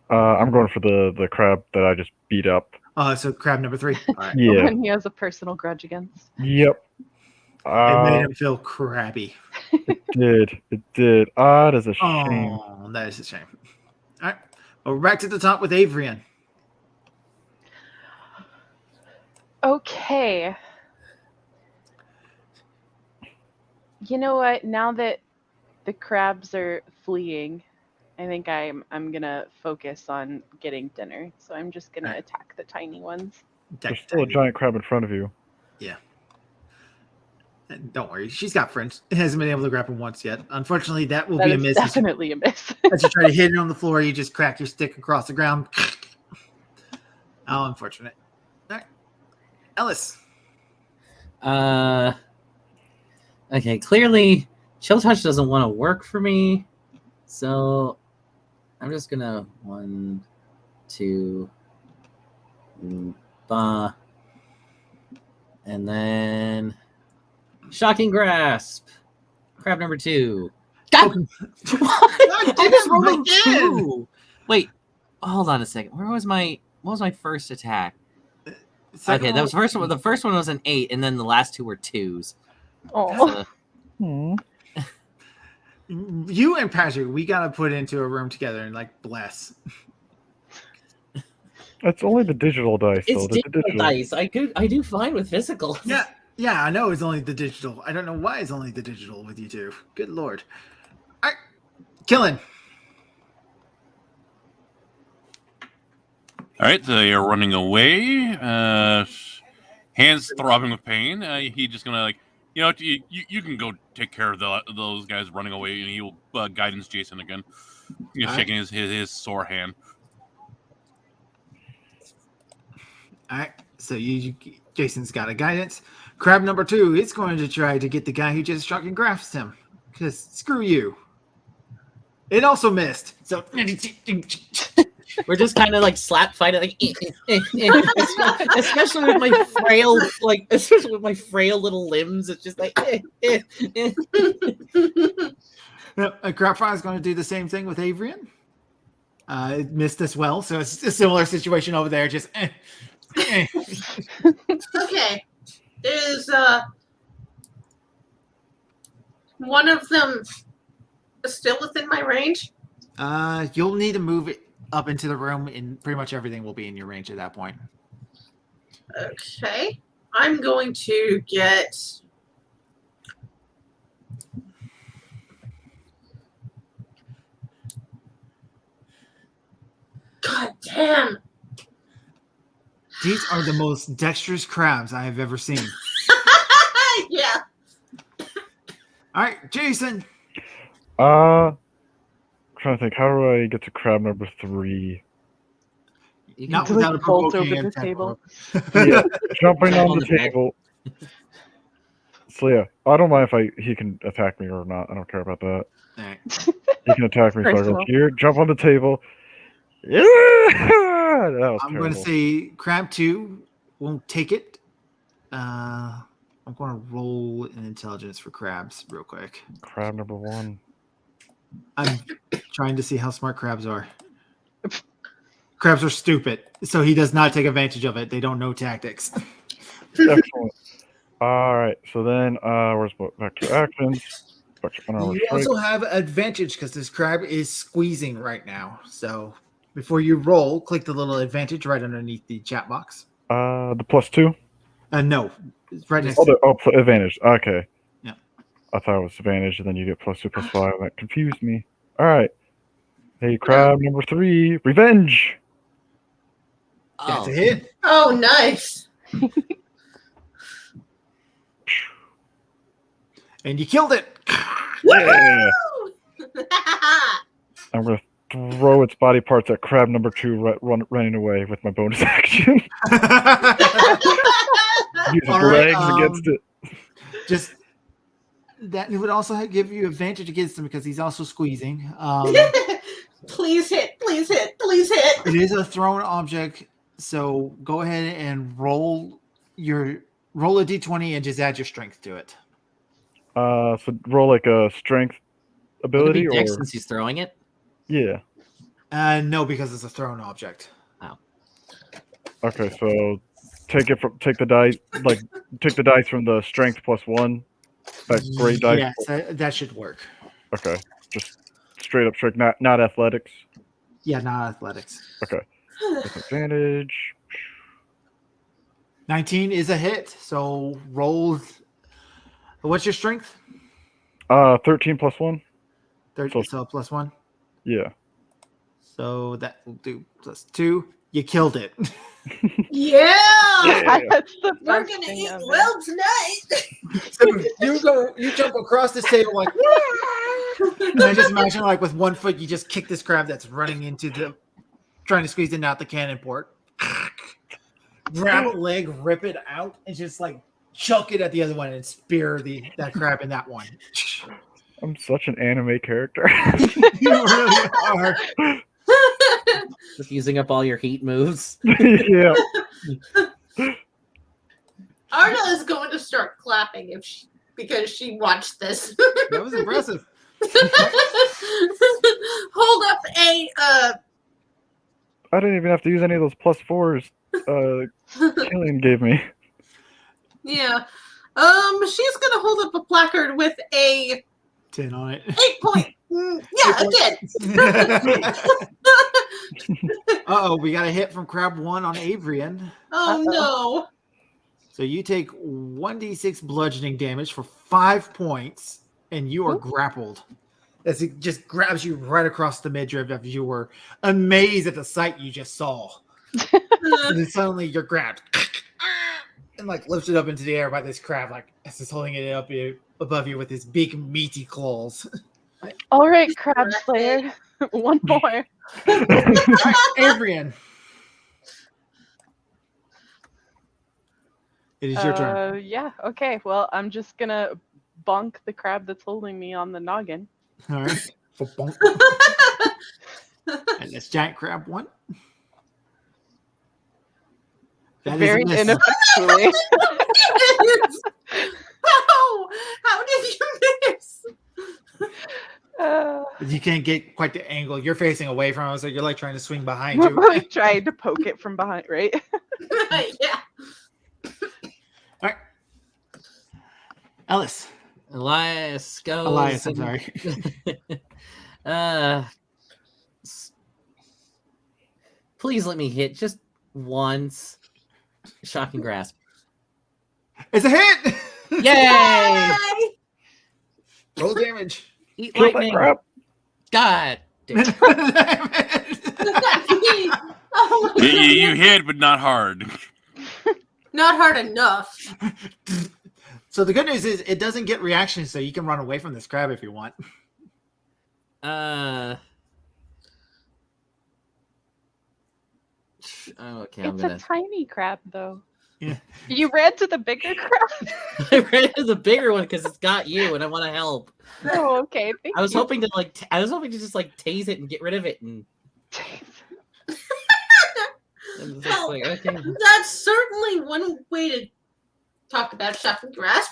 H: I'm going for the crab that I just beat up.
C: So crab number 3. All right.
E: The
H: Yeah.
E: one he has a personal grudge against.
H: Yep.
C: It made him feel crabby.
H: It did. Ah, that's a shame.
C: Oh, that is a shame. All right. Well, we're back to the top with Avrian.
E: Okay. You know what? Now that the crabs are fleeing, I think I'm gonna focus on getting dinner. So I'm just gonna attack the tiny ones.
H: There's still a giant crab in front of you.
C: Yeah. And don't worry, she's got friends. It hasn't been able to grab him once yet. Unfortunately, that will
E: That
C: be a
E: is
C: miss.
E: definitely a miss.
C: As you try to hit it on the floor, you just crack your stick across the ground. Oh, unfortunate. All right. Ellis.
D: Okay, clearly Chill Touch doesn't want to work for me. So I'm just gonna 1, 2, bah, and then Shocking Grasp. Crab number 2. God! What? I just rolled a 2. Wait, hold on a second. Where was my what was my first attack?
C: Second
D: Okay, that was
C: one-
D: first one. The first one was an 8, and then the last 2 were 2s.
E: Oh,
D: So,
C: You and Patrick, we gotta put into a room together and like bless.
H: It's only the digital dice,
D: it's
H: though. The
D: digital dice. I do fine with physical.
C: Yeah, I know it's only the digital. I don't know why it's only the digital with you two. Good lord. All right, killing.
F: All right, they are running away. Hands throbbing with pain. He just gonna like, you know, you can go take care of those guys running away, and he will guidance Jason again. He's
C: All
F: shaking his sore hand.
C: All right, so Jason's got a guidance. Crab number 2 is going to try to get the guy who just struck and grasped him. Because screw you. It also missed. So
D: We're just kind of like slap fighting, like, especially with my frail little limbs. It's just like,
C: Crab Fire is going to do the same thing with Avrian. It missed as well, so it's a similar situation over there. Just
G: Okay. Is one of them still within my range?
C: You'll need to move it up into the room, and pretty much everything will be in your range at that point.
G: Okay. I'm going to get... God damn.
C: These are the most dexterous crabs I have ever seen.
G: Yeah.
C: All right, Jason.
H: I'm trying to think. How do I get to crab number 3?
D: you
C: Not
D: can,
C: without a
E: vault
C: provoking
E: over the
C: attack
E: table.
C: roll.
H: Yeah, jumping
D: Jump
H: on
D: on
H: the
D: the bed.
H: table. So yeah, I don't mind if he can attack me or not. I don't care about that.
C: All right.
H: He can attack me. So I go
E: Personal.
H: here, jump on the table. Yeah, that was
C: I'm
H: terrible.
C: going to say crab 2 won't take it. I'm going to roll an intelligence for crabs real quick.
H: Crab number 1.
C: I'm trying to see how smart crabs are. Crabs are stupid, so he does not take advantage of it. They don't know tactics.
H: Excellent. All right, so then where's back to actions? Back to unarmored
C: You
H: strike.
C: also have advantage because this crab is squeezing right now. So before you roll, click the little advantage right underneath the chat box.
H: The +2.
C: No, it's right next
H: Oh,
C: to
H: advantage. Okay.
C: Yeah.
H: I thought it was advantage, and then you get +2, +5. That confused me. All right. Hey, crab number 3, revenge.
C: That's
D: oh,
C: a hit.
G: Oh, nice.
C: And you killed it.
H: Yeah. I'm gonna throw its body parts at crab number 2, running away with my bonus action. Use
C: All right,
H: legs against it.
C: Just that it would also give you advantage against him because he's also squeezing.
G: Please hit, please hit, please hit.
C: It is a thrown object, so go ahead and roll a d20 and just add your strength to it.
H: So roll like a strength
D: would it
H: ability,
D: be
H: or
D: Dex since he's throwing it?
H: yeah.
C: No, because it's a thrown object.
H: Okay, so take the dice from the strength +1. That's great dice.
C: Yes, that should work.
H: Okay, just straight up strength, not athletics.
C: Yeah, not athletics.
H: Okay, with advantage.
C: 19 is a hit, so roll. What's your strength?
H: 13 +1.
C: 30, so +1.
H: Yeah.
C: So that will do +2. You killed it.
G: Yeah.
E: That's the
G: We're
E: best
G: gonna
E: thing
G: eat
E: ever.
G: well tonight.
C: So you jump across this table like, and I just imagine like with one foot you just kick this crab that's running into trying to squeeze in out the cannon port. Grab a leg, rip it out, and just like chuck it at the other one and spear that crab in that one.
H: I'm such an anime character.
C: You really are.
D: Just using up all your heat moves.
H: Yeah.
G: Arda is going to start clapping because she watched this.
C: That was impressive.
G: Hold up
H: I didn't even have to use any of those +4s Killian gave me.
G: Yeah. She's gonna hold up a placard with a
C: 10 on it.
G: 8 point. Yeah, again.
C: Uh-oh, we got a hit from Crab 1 on Avrian.
G: Oh no.
C: So you take 1d6 bludgeoning damage for 5 points, and you are grappled. As it just grabs you right across the midriff as you were amazed at the sight you just saw. And then suddenly you're grabbed and like lifted up into the air by this crab, like as he's holding it up above you with his big meaty claws.
E: All right, Crab Slayer. One more.
C: Avrian. It is your turn.
E: Yeah, okay. Well, I'm just gonna bonk the crab that's holding me on the noggin.
C: All right. And this giant crab 1. That
E: Very
C: is a miss.
E: ineffectually.
G: How did you miss?
C: You can't get quite the angle. You're facing away from him, so you're like trying to swing behind you.
E: I tried to poke it from behind, right?
G: Yeah.
C: All right. Ellis.
D: Elias goes.
C: Elias, I'm sorry.
D: Please let me hit just once. Shocking grasp.
C: It's a hit!
D: Yay!
C: Roll damage.
D: Eat
H: Kill that
D: lightning.
H: crap.
D: God. damn.
G: Oh my
F: You hit, but not hard.
G: Not hard enough.
C: So the good news is it doesn't get reactions, so you can run away from this crab if you want.
D: Okay,
E: It's a tiny crab, though.
C: Yeah.
E: You ran to the bigger crab?
D: I ran into the bigger one because it's got you, and I want to help.
E: Oh, okay. Thank
D: I was
E: you.
D: hoping to just tase it and get rid of it, and I'm just like, okay.
G: That's certainly one way to talk about shocking grasp.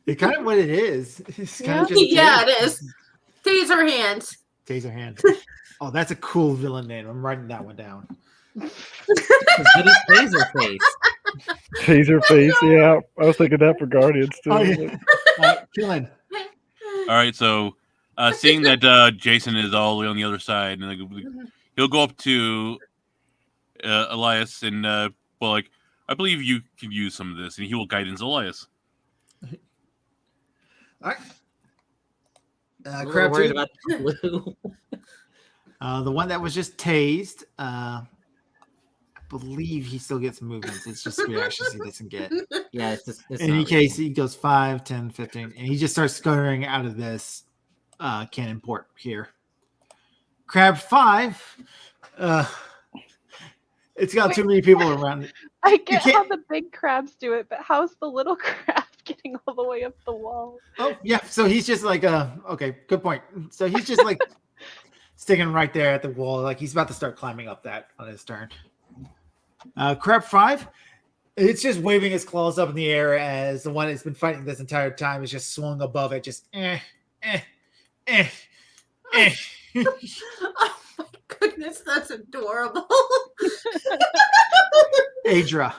C: It's kind of what it is. It's kind of just
G: Yeah, it is. Taser hands.
C: Taser hand. Oh, that's a cool villain name. I'm writing that one down.
D: As good as Taser Face.
H: Taser face, yeah. I was thinking that for Guardians too.
C: Oh, yeah. Killing.
F: All right, so seeing that Jason is all the way on the other side, and he'll go up to Elias and well, like, I believe you can use some of this, and he will guidance Elias.
C: All right.
D: I'm a little
C: Crab
D: worried
C: 2.
D: about the blue.
C: The one that was just tased. I believe he still gets movements. It's just reactions he doesn't get.
D: Yeah, it's just. It's
C: In any
D: not
C: case,
D: really-
C: he goes 5, 10, 15, and he just starts scurrying out of this cannon port here. Crab 5. It's got too many people around it.
E: I get
C: can't-
E: how the big crabs do it, but how's the little crab getting all the way up the wall?
C: Oh, yeah. So he's just like, okay, good point. So he's just like sticking right there at the wall. Like he's about to start climbing up that on his turn. Crab 5. It's just waving its claws up in the air as the one that's been fighting this entire time is just swung above it. Just
G: Oh my goodness, that's adorable.
C: Adra.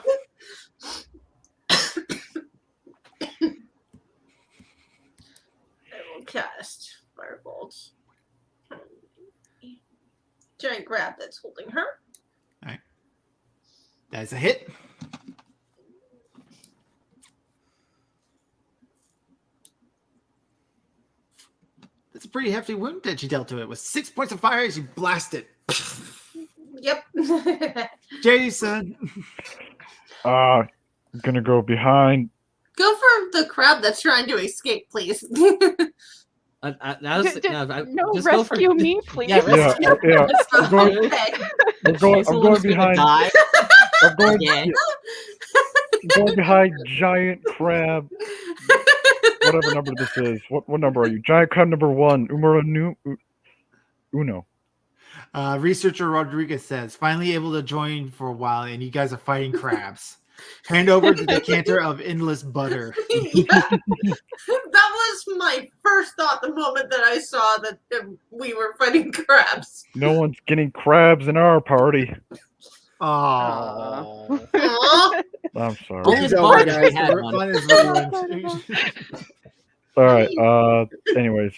G: I will cast Firebolt. Giant grab that's holding her.
C: That's a hit. That's a pretty hefty wound that you dealt to it with 6 points of fire as you blast it.
G: Yep.
C: Jason.
H: I'm gonna go behind.
G: Go for the crab that's trying to escape, please.
E: No,
D: just go for-
E: rescue me, please.
D: Yeah,
H: Yeah, yeah. I'm going,
G: Okay.
H: I'm going
D: Jason was gonna
H: behind.
D: die.
H: I'm going,
D: Yeah.
H: I'm going behind giant crab. Whatever number this is. What number are you? Giant crab number 1. Uno.
C: Researcher Rodriguez says, finally able to join for a while, and you guys are fighting crabs. Hand over the decanter of endless butter.
G: Yeah. That was my first thought the moment that I saw that we were fighting crabs.
H: No one's getting crabs in our party.
C: Oh.
G: Aw.
H: I'm sorry.
D: Only
C: It's
D: the
C: over,
D: bonus
C: guys.
D: we had
C: The
D: one.
C: fun is ruined.
H: All right. Anyways,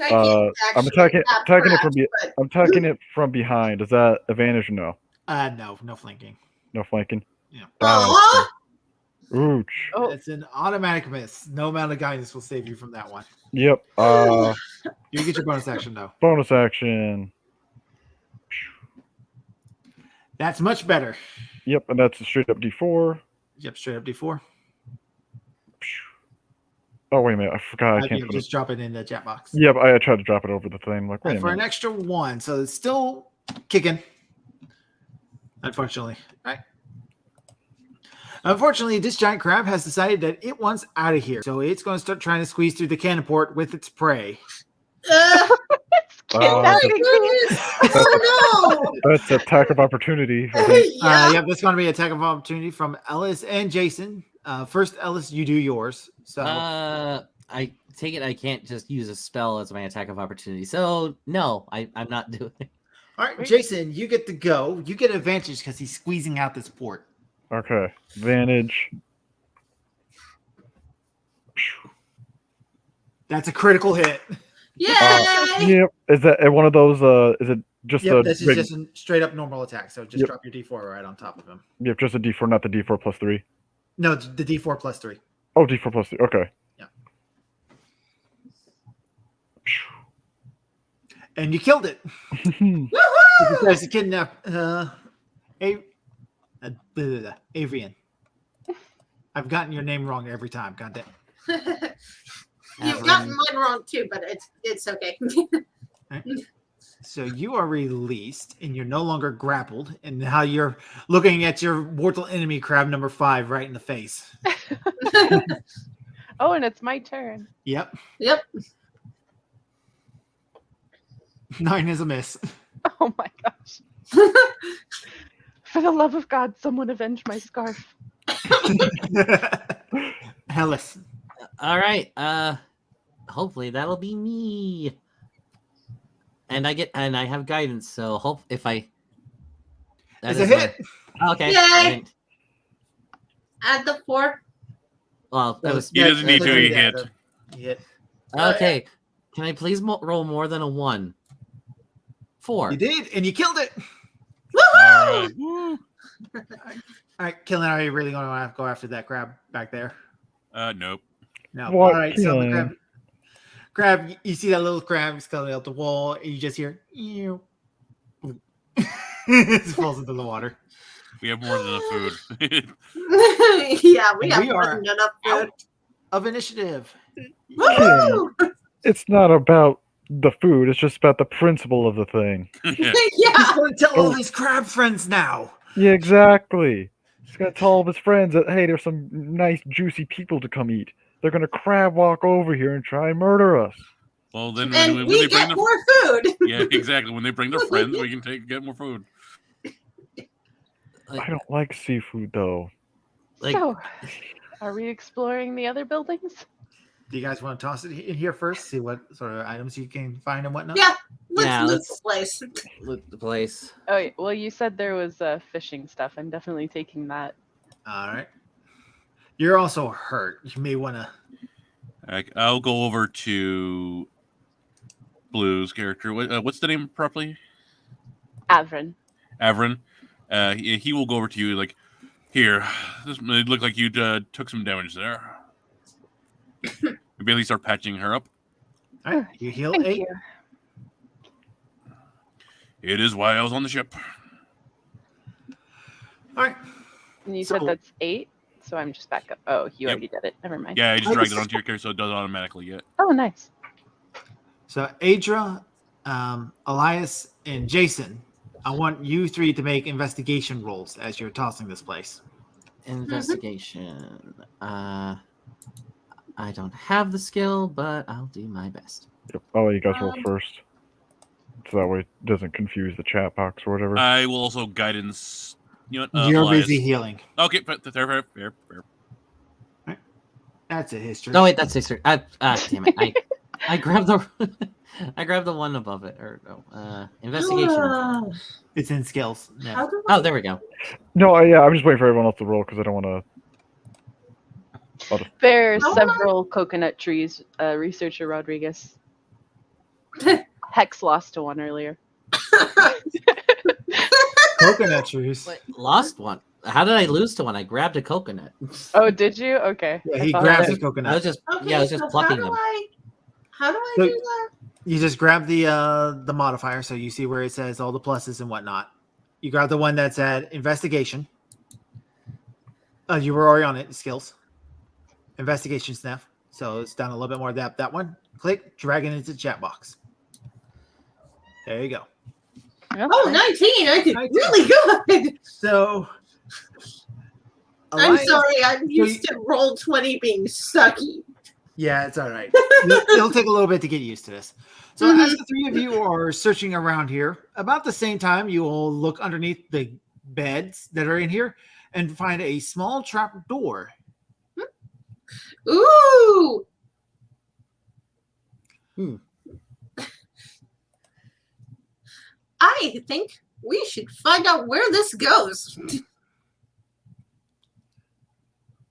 G: I can't
H: I'm
G: actually
H: attacking
G: have
H: it from
G: crabs, but
H: I'm attacking it from behind. Is that advantage or no?
C: No flanking.
H: No flanking.
C: Yeah.
G: Aw.
H: Ouch.
E: Oh,
C: It's an automatic miss. No amount of guidance will save you from that one.
H: Yep.
C: You get your bonus action though.
H: Bonus action.
C: That's much better.
H: Yep, and that's a straight up D4.
C: Yep, straight up D4.
H: Oh wait a minute, I forgot. I can't
C: You
H: put
C: just
H: it.
C: drop it in the chat box.
H: Yep, I tried to drop it over the thing. Like, wait a
C: For an
H: minute.
C: extra 1, so it's still kicking. Unfortunately. All right. Unfortunately, this giant crab has decided that it wants out of here. So it's going to start trying to squeeze through the cannon port with its prey.
E: kidnapping me.
G: Oh no!
H: That's attack of opportunity. I think.
G: Yeah.
C: Yep, that's going to be attack of opportunity from Ellis and Jason. First, Ellis, you do yours. So
D: I take it I can't just use a spell as my attack of opportunity. So no, I'm not doing it.
C: all right, Jason, you get to go. You get advantage because he's squeezing out this port.
H: Okay, advantage.
C: That's a critical hit.
G: Yay!
H: Yep. Is that one of those? Is it just
C: Yep,
H: a?
C: this is just a straight up normal attack. So just
H: Yep.
C: drop your D4 right on top of him.
H: Yep, just a D4, not the D4 plus 3.
C: No, the D4 plus 3.
H: Oh, D4 plus 3. Okay.
C: And you killed it.
G: Woohoo!
C: Because you kidnapped Avrian. I've gotten your name wrong every time. God damn.
G: You've gotten mine wrong too, but it's okay.
C: So you are released, and you're no longer grappled. And now you're looking at your mortal enemy, crab number 5, right in the face.
E: Oh, and it's my turn.
C: Yep.
G: Yep.
C: 9 is a miss.
E: Oh my gosh. For the love of God, someone avenge my scarf.
C: Hellas.
D: All right. Hopefully that'll be me. And I have guidance, so hope if I.
C: It's a hit.
D: Okay.
G: Yay!
D: I didn't-
G: Add the 4.
D: Well, that was.
F: He doesn't need to. He hit.
C: Hit.
D: Okay. Can I please roll more than a 1? 4.
C: You did, and you killed it.
G: Woohoo!
F: Woo.
C: All right, Killen, are you really going to go after that crab back there?
F: Nope.
C: No.
H: What
C: All right, so the
H: Killen?
C: crab, you see that little crab coming up the wall, and you just hear, ew. It falls into the water.
F: We have more than enough food.
G: Yeah, we
C: And
G: have
C: we
G: more
C: are
G: than enough food.
C: Out of initiative.
G: Woohoo!
H: It's not about the food. It's just about the principle of the thing.
F: Yeah.
C: He's
G: Yeah.
C: going to tell all his crab friends now.
H: Yeah, exactly. He's gonna tell all of his friends that hey, there's some nice juicy people to come eat. They're gonna crab walk over here and try and murder us.
F: Well, then
G: And
F: when
G: we
F: they bring
G: get
F: the
G: more food.
F: yeah, exactly. When they bring their friends, we can get more food.
H: I don't like seafood though.
D: Like,
E: So, are we exploring the other buildings?
C: Do you guys want to toss it in here first? See what sort of items you can find and whatnot?
G: Yeah, let's
D: Yeah,
G: loot
D: let's-
G: the place.
D: loot the place.
E: Oh, yeah, well, you said there was fishing stuff. I'm definitely taking that.
C: All right. You're also hurt. You may want to.
F: I'll go over to Blue's character. What's the name properly?
E: Avrin.
F: Avrin. He will go over to you like, here. This it looked like you took some damage there. Maybe start patching her up.
C: All right. You heal
E: Thank
C: 8.
E: you.
F: It is why I was on the ship.
C: All right.
E: And you
C: So-
E: said that's 8, so I'm just back up. Oh, you
F: Yep.
E: already did it. Never mind.
F: Yeah, I just
C: I
F: dragged
C: just-
F: it onto your character so it does it automatically. Yeah.
E: Oh, nice.
C: So Adra, Elias, and Jason, I want you 3 to make investigation rolls as you're tossing this place.
D: Investigation. I don't have the skill, but I'll do my best.
H: Yep. I'll let you guys roll first. So that way it doesn't confuse the chat box or whatever.
F: I will also guidance. You know,
C: You're
F: Elias.
C: busy healing.
F: Okay, fair.
C: That's a history.
D: No, wait, that's 6. Damn it. I grabbed the one above it, or no, investigation.
C: It's in skills. Yeah.
G: How do
D: Oh, there we go.
H: No, yeah, I'm just waiting for everyone else to roll because I don't want to.
E: There are
G: No,
E: several coconut trees, researcher Rodriguez. Hex lost to one earlier.
C: Coconut trees.
D: Wait, lost one. How did I lose to one? I grabbed a coconut.
E: Oh, did you? Okay.
C: Yeah,
E: I
C: he
E: thought
C: grabs
E: that-
C: the coconut.
D: I was just
G: Okay,
D: I was just
G: so
D: plucking
G: how
D: them.
G: do I
C: So-
G: do that?
C: You just grab the modifier, so you see where it says all the pluses and whatnot. You grab the one that's at investigation. You were already on it. Skills, investigation, Neph. So it's down a little bit more. That one. Click, drag it into the chat box. There you go.
G: Oh, 19. I did
C: 19.
G: really good.
C: So
G: I'm
C: Alliance-
G: sorry. I'm
C: you-
G: used to roll 20 being sucky.
C: Yeah, it's all right. It'll take a little bit to get used to this. So as the three of you are searching around here, about the same time, you will look underneath the beds that are in here and find a small trap door.
G: Ooh. I think we should find out where this goes.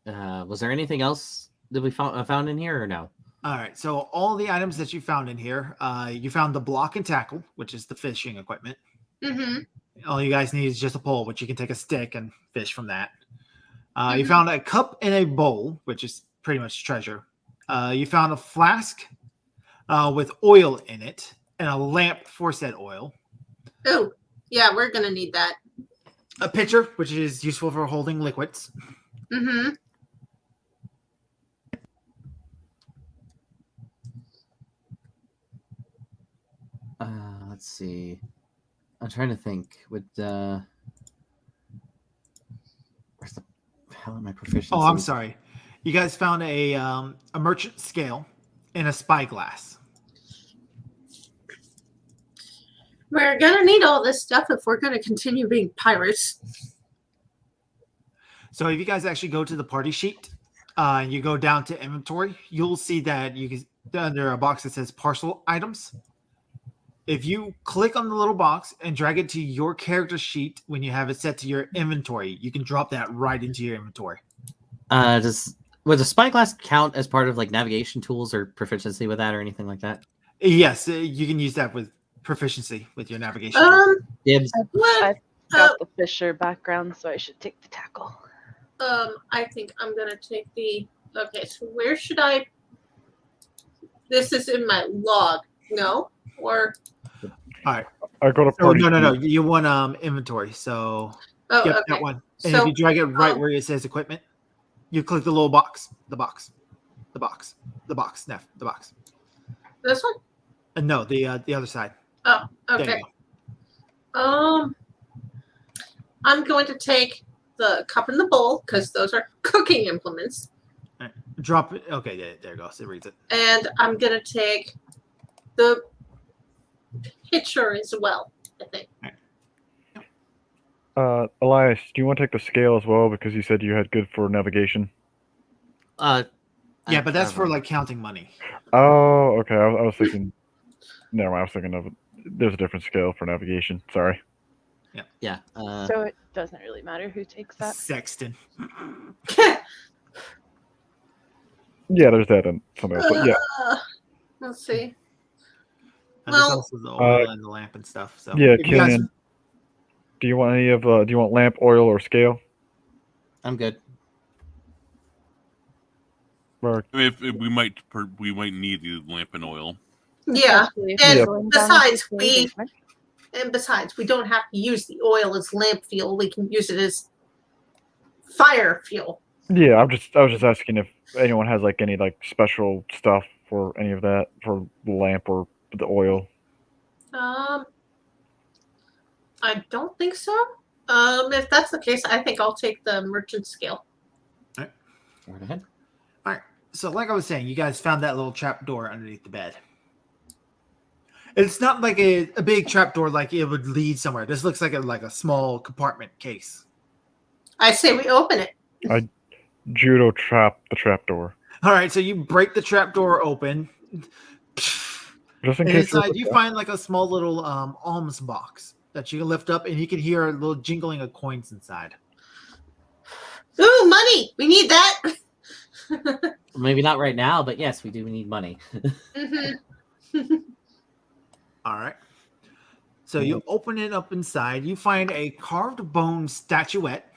D: Was there anything else that we found in here or no?
C: All right. So all the items that you found in here, you found the block and tackle, which is the fishing equipment.
G: Mm-hmm.
C: All you guys need is just a pole, which you can take a stick and fish from that. You found a cup and a bowl, which is pretty much treasure. You found a flask with oil in it and a lamp for said oil.
G: Oh, yeah, we're gonna need that.
C: A pitcher, which is useful for holding liquids.
G: Mm-hmm.
D: Let's see. I'm trying to think. Where's the hell am I proficient?
C: Oh, I'm sorry. You guys found a merchant scale and a spyglass.
G: We're gonna need all this stuff if we're gonna continue being pirates.
C: So if you guys actually go to the party sheet, and you go down to inventory, you'll see that you can under a box that says parcel items. If you click on the little box and drag it to your character sheet when you have it set to your inventory, you can drop that right into your inventory.
D: Would the spyglass count as part of like navigation tools or proficiency with that or anything like that?
C: Yes, you can use that with proficiency with your navigation.
D: Dibs.
G: What?
E: I've got the fisher background, so I should take the tackle.
G: I think I'm gonna take the. Okay, so where should I? This is in my log. No, or
H: I go to
C: Oh,
H: party.
C: no.
H: sheet.
C: You want inventory. So
G: oh,
C: yep,
G: okay.
C: that one. And
G: So
C: if you drag it right
G: um,
C: where it says equipment, you click the little box. The box. Neph, the box.
G: this one.
C: No, the other side.
G: Oh,
C: There
G: okay.
C: you go.
G: I'm going to take the cup and the bowl because those are cooking implements,
C: Drop it. Okay, there it goes. It reads it.
G: and I'm gonna take the pitcher as well. I think.
H: Elias, do you want to take the scale as well because you said you had good for navigation?
C: Yeah, but that's for like counting money.
H: Oh, okay. I was thinking. Never mind. I was thinking of there's a different scale for navigation. Sorry.
D: Yeah.
E: So it doesn't really matter who takes that.
C: Sexton.
H: Yeah, there's that and something else. But yeah,
G: Let's see.
C: And there's
G: Well-
C: also the oil and the lamp and stuff. So
H: yeah,
C: if you guys-
H: Killian. Do you want any of? Do you want lamp, oil, or scale?
D: I'm good.
H: Or,
F: If we might need the lamp and oil.
G: Yeah,
E: Especially if
G: and
E: you're going down
G: besides,
E: the
G: we-
E: basement.
G: and besides, we don't have to use the oil as lamp fuel. We can use it as fire fuel.
H: yeah, I was just asking if anyone has like any like special stuff for any of that for the lamp or the oil.
G: I don't think so. If that's the case, I think I'll take the merchant scale.
D: Right ahead.
C: All right. So, like I was saying, you guys found that little trap door underneath the bed. It's not like a big trap door like it would lead somewhere. This looks like a small compartment case.
G: I say we open it.
H: Judo trap the trap door.
C: All right. So you break the trap door open.
H: Just in
C: And
H: case.
C: inside, you find like a small little alms box that you can lift up, and you can hear a little jingling of coins inside.
G: Ooh, money! We need that.
D: Maybe not right now, but yes, we do need money.
G: Mm-hmm.
C: All right. So you open it up inside. You find a carved bone statuette,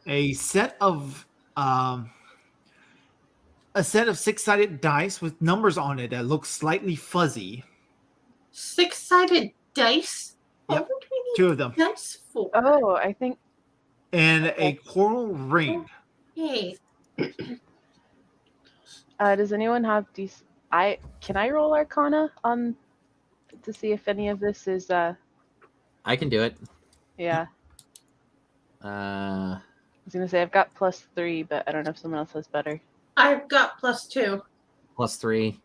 C: a set of 6-sided dice with numbers on it that look slightly fuzzy.
G: 6-sided dice?
C: Yep,
G: What would we need
C: 2 of them,
G: dice for?
E: Oh, I think.
C: and a coral ring.
G: Hey.
E: Does anyone have these? Can I roll Arcana on to see if any of this is
D: I can do it.
E: yeah.
D: Uh,
E: I was gonna say I've got +3, but I don't know if someone else has better.
G: I've got +2.
D: +3.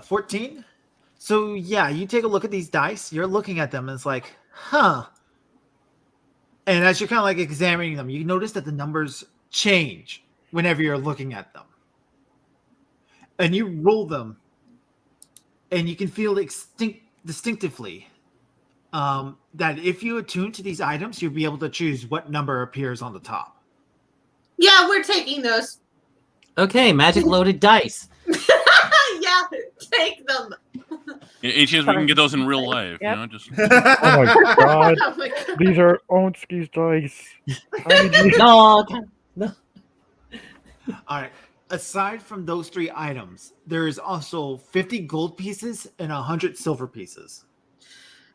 C: 14. So yeah, you take a look at these dice. You're looking at them, and it's like, huh. And as you're kind of like examining them, you notice that the numbers change whenever you're looking at them. And you roll them, and you can feel distinctively that if you attune to these items, you'll be able to choose what number appears on the top.
G: Yeah, we're taking those.
D: okay, magic loaded dice.
G: Yeah, take them.
F: Any chance we can get those in real life?
E: Yep.
F: You know, just
H: Oh my god.
G: Oh my God.
H: These are Onski's dice. How did you...
D: No.
C: All right. Aside from those 3 items, there is also 50 gold pieces and 100 silver pieces.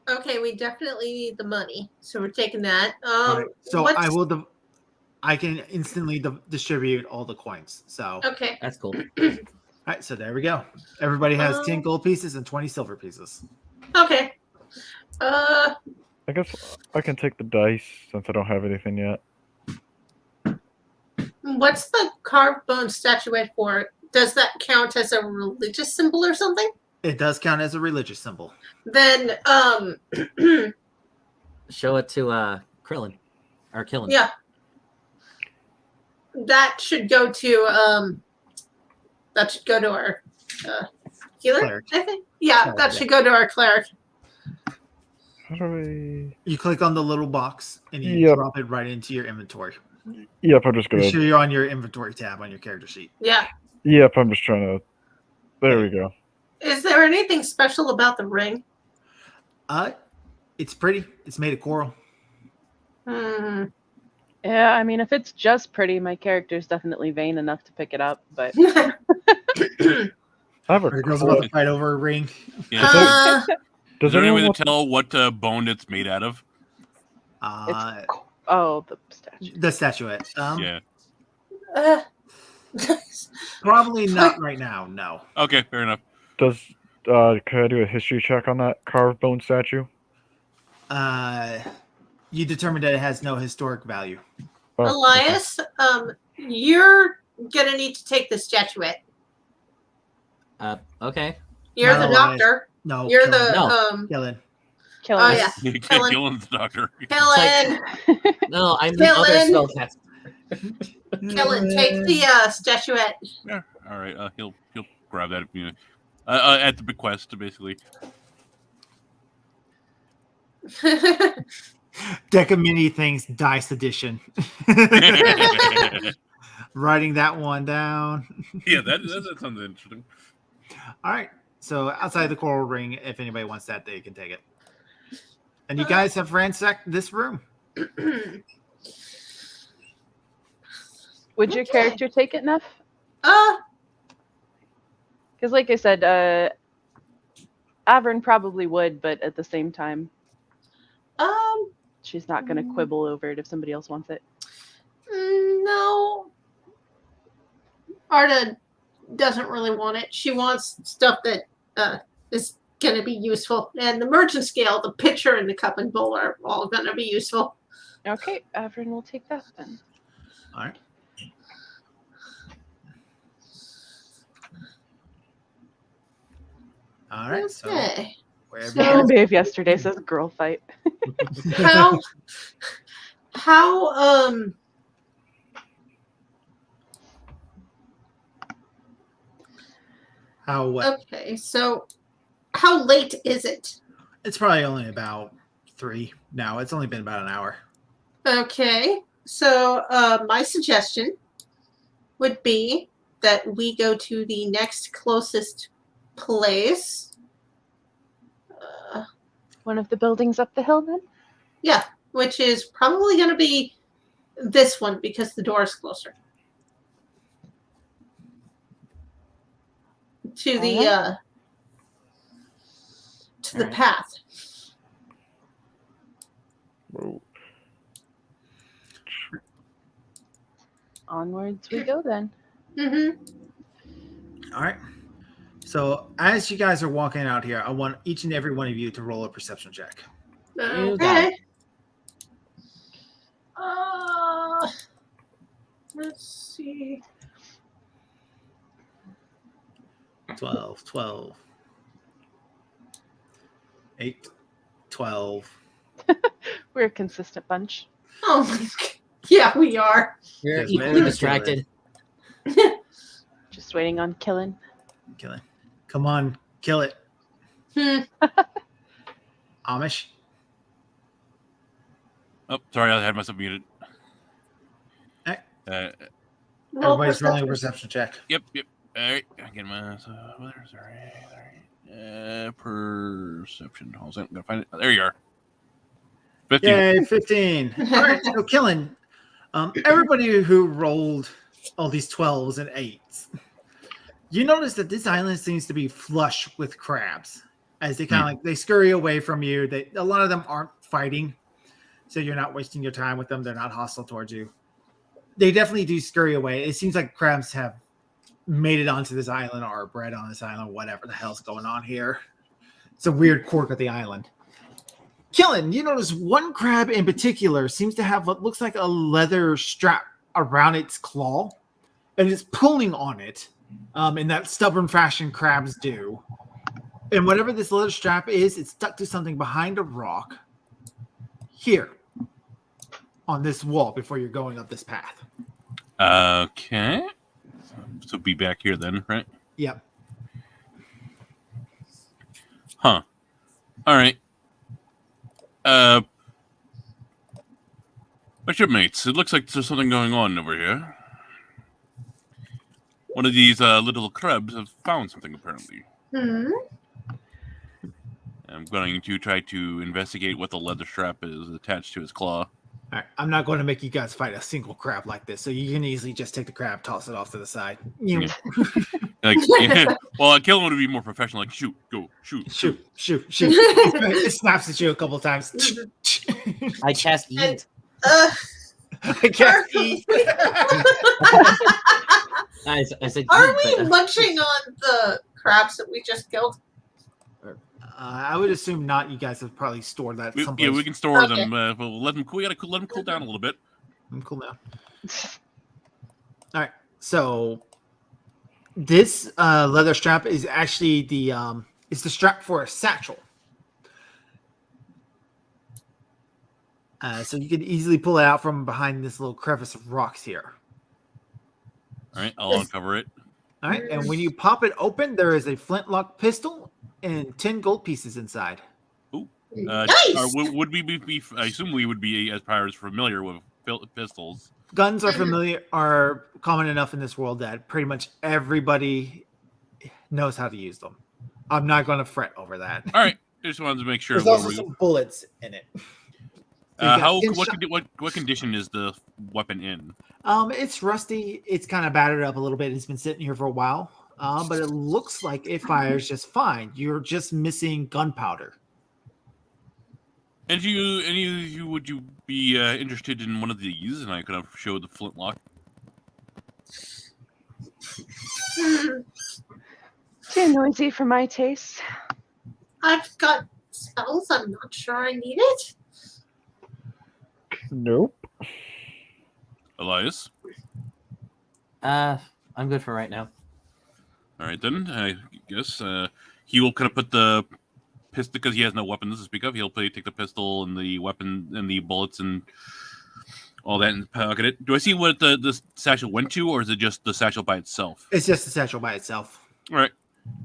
G: Okay, we definitely need the money, so we're taking that.
C: All right. So
G: what's-
C: I will. I can instantly distribute all the coins. So
G: Okay.
D: That's cool.
C: all right. So there we go. Everybody has 10
G: Um,
C: gold pieces and 20 silver pieces.
G: Okay.
H: I guess I can take the dice since I don't have anything yet.
G: What's the carved bone statuette for? Does that count as a religious symbol or something?
C: It does count as a religious symbol.
G: Then,
D: Show it to Krillin. Or Killin.
G: yeah. That should go to our healer,
C: Cleric.
G: I think. Yeah,
C: Cleric,
G: that
C: yeah.
G: should go to our cleric.
H: How do I...
C: You click on the little box and you
H: Yep.
C: drop it right into your inventory.
H: Yep, I'm just
C: Make
H: gonna...
C: sure you're on your inventory tab on your character sheet.
G: Yeah.
H: Yep, I'm just trying to... There we go.
G: Is there anything special about the ring?
C: It's pretty. It's made of coral.
G: Hmm.
E: Yeah, I mean, if it's just pretty, my character's definitely vain enough to pick it up. But
H: I have a
C: The girl's
H: coral...
C: about to fight over a ring.
F: yeah.
G: Uh,
H: Does
F: Is there any way
H: anyone
F: to tell what bone it's made out of?
E: it's the statue.
C: The statuette.
F: Yeah.
C: Probably not right now. No.
F: Okay, fair enough.
H: does... could I do a history check on that carved bone statue?
C: You determined that it has no historic value.
H: Oh,
G: Elias, you're gonna need to take the statuette.
D: Okay.
G: You're
C: No,
G: the
C: Elias.
G: doctor.
C: No.
G: You're
C: Kellen.
G: the
D: No.
C: Kellen.
E: Killing
G: Oh
E: us.
G: yeah,
F: You can't
G: Helen.
F: kill him, the doctor.
G: Kellen.
D: No, I'm the other
G: Killin.
D: spellcaster.
G: Kellen, take the statuette.
F: Yeah. All right. He'll grab that. You know, at the bequest, basically.
C: Deck of mini things, dice edition. Writing that one down.
F: Yeah, that sounds interesting.
C: All right. So outside the coral ring, if anybody wants that, they can take it. And you guys have ransacked this room.
E: Would your character take it, Neph?
G: uh,
E: Because, like I said, Avern probably would, but at the same time, she's not going to quibble over it if somebody else wants it.
G: no. Arda doesn't really want it. She wants stuff that is going to be useful. And the merchant scale, the pitcher, and the cup and bowl are all going to be useful.
E: Okay, Avern will take that then.
C: All right. All right. So
G: Okay.
C: wherever
G: So-
C: you guys-
E: Maybe if yesterday says girl fight.
G: How
C: What?
G: Okay, so how late is it?
C: It's probably only about 3 now. It's only been about an hour.
G: Okay, so my suggestion would be that we go to the next closest place.
E: One of the buildings up the hill, then?
G: Yeah, which is probably going to be this one because the door is closer to the path.
H: Whoa.
E: Onwards we go, then.
G: Mm-hmm.
C: All right. So as you guys are walking out here, I want each and every one of you to roll a perception check.
D: You got
G: Okay.
D: it.
G: Let's see.
C: 12. 8, 12.
E: We're a consistent bunch.
G: Oh my god. Yeah, we are.
D: You're
C: Yes,
D: equally
C: man.
D: distracted.
E: Just waiting on killing.
C: Kill it. Come on, kill it. Amish.
F: Oh, sorry, I had myself muted.
C: Hey.
G: Roll
C: Everybody's rolling a
G: perception.
C: perception check.
F: Yep. All right, I get my perception. Hold on, I'm gonna find it. There you are. 15.
C: Yay, 15. All right, so killing. Everybody who rolled all these 12s and 8s, you notice that this island seems to be flush with crabs as they kind of like they scurry away from you. A lot of them aren't fighting, so you're not wasting your time with them. They're not hostile towards you. They definitely do scurry away. It seems like crabs have made it onto this island or are bred on this island, whatever the hell's going on here. It's a weird quirk of the island. Killing, you notice one crab in particular seems to have what looks like a leather strap around its claw, and it's pulling on it in that stubborn fashion crabs do. And whatever this leather strap is, it's stuck to something behind a rock here on this wall before you're going up this path.
F: Okay. So be back here then, right?
C: Yep.
F: Huh. All right. My shipmates, it looks like there's something going on over here. One of these little crabs have found something, apparently. I'm going to try to investigate what the leather strap is attached to his claw.
C: All right, I'm not going to make you guys fight a single crab like this, so you can easily just take the crab, toss it off to the side.
F: Yeah. Well, a killing would be more professional, like shoot, go, shoot.
C: It snaps at you a couple of times.
D: I cast Eat.
C: I can't eat.
D: I said
G: Are
D: Eat,
G: we
D: but,
G: munching on the crabs that we just killed?
C: I would assume not. You guys have probably stored that someplace.
F: Yeah, we can store
G: Okay.
F: them. We'll let them. We gotta let them cool down a little bit.
C: I'm cool now. All right, so this leather strap is actually the strap for a satchel. So you can easily pull it out from behind this little crevice of rocks here.
F: All right, I'll uncover it.
C: All right, and when you pop it open, there is a flintlock pistol and 10 gold pieces inside.
G: Nice.
F: Would we be? I assume we would be as pirates familiar with pistols.
C: Guns are common enough in this world that pretty much everybody knows how to use them. I'm not going to fret over that.
F: All right, just wanted to make sure.
C: There's also some bullets in it.
F: What condition is the weapon in?
C: It's rusty. It's kind of battered up a little bit. It's been sitting here for a while, but it looks like it fires just fine. You're just missing gunpowder.
F: And if you would you be interested in one of these? And I could have showed the flintlock.
E: Too noisy for my taste.
G: I've got spells. I'm not sure I need it.
H: Nope.
F: Elias.
D: I'm good for right now.
F: All right, then I guess he will kind of put the pistol because he has no weapons to speak of. He'll take the pistol and the weapon and the bullets and all that and pocket it. Do I see what the satchel went to, or is it just the satchel by itself?
C: It's just a satchel by itself.
F: All right.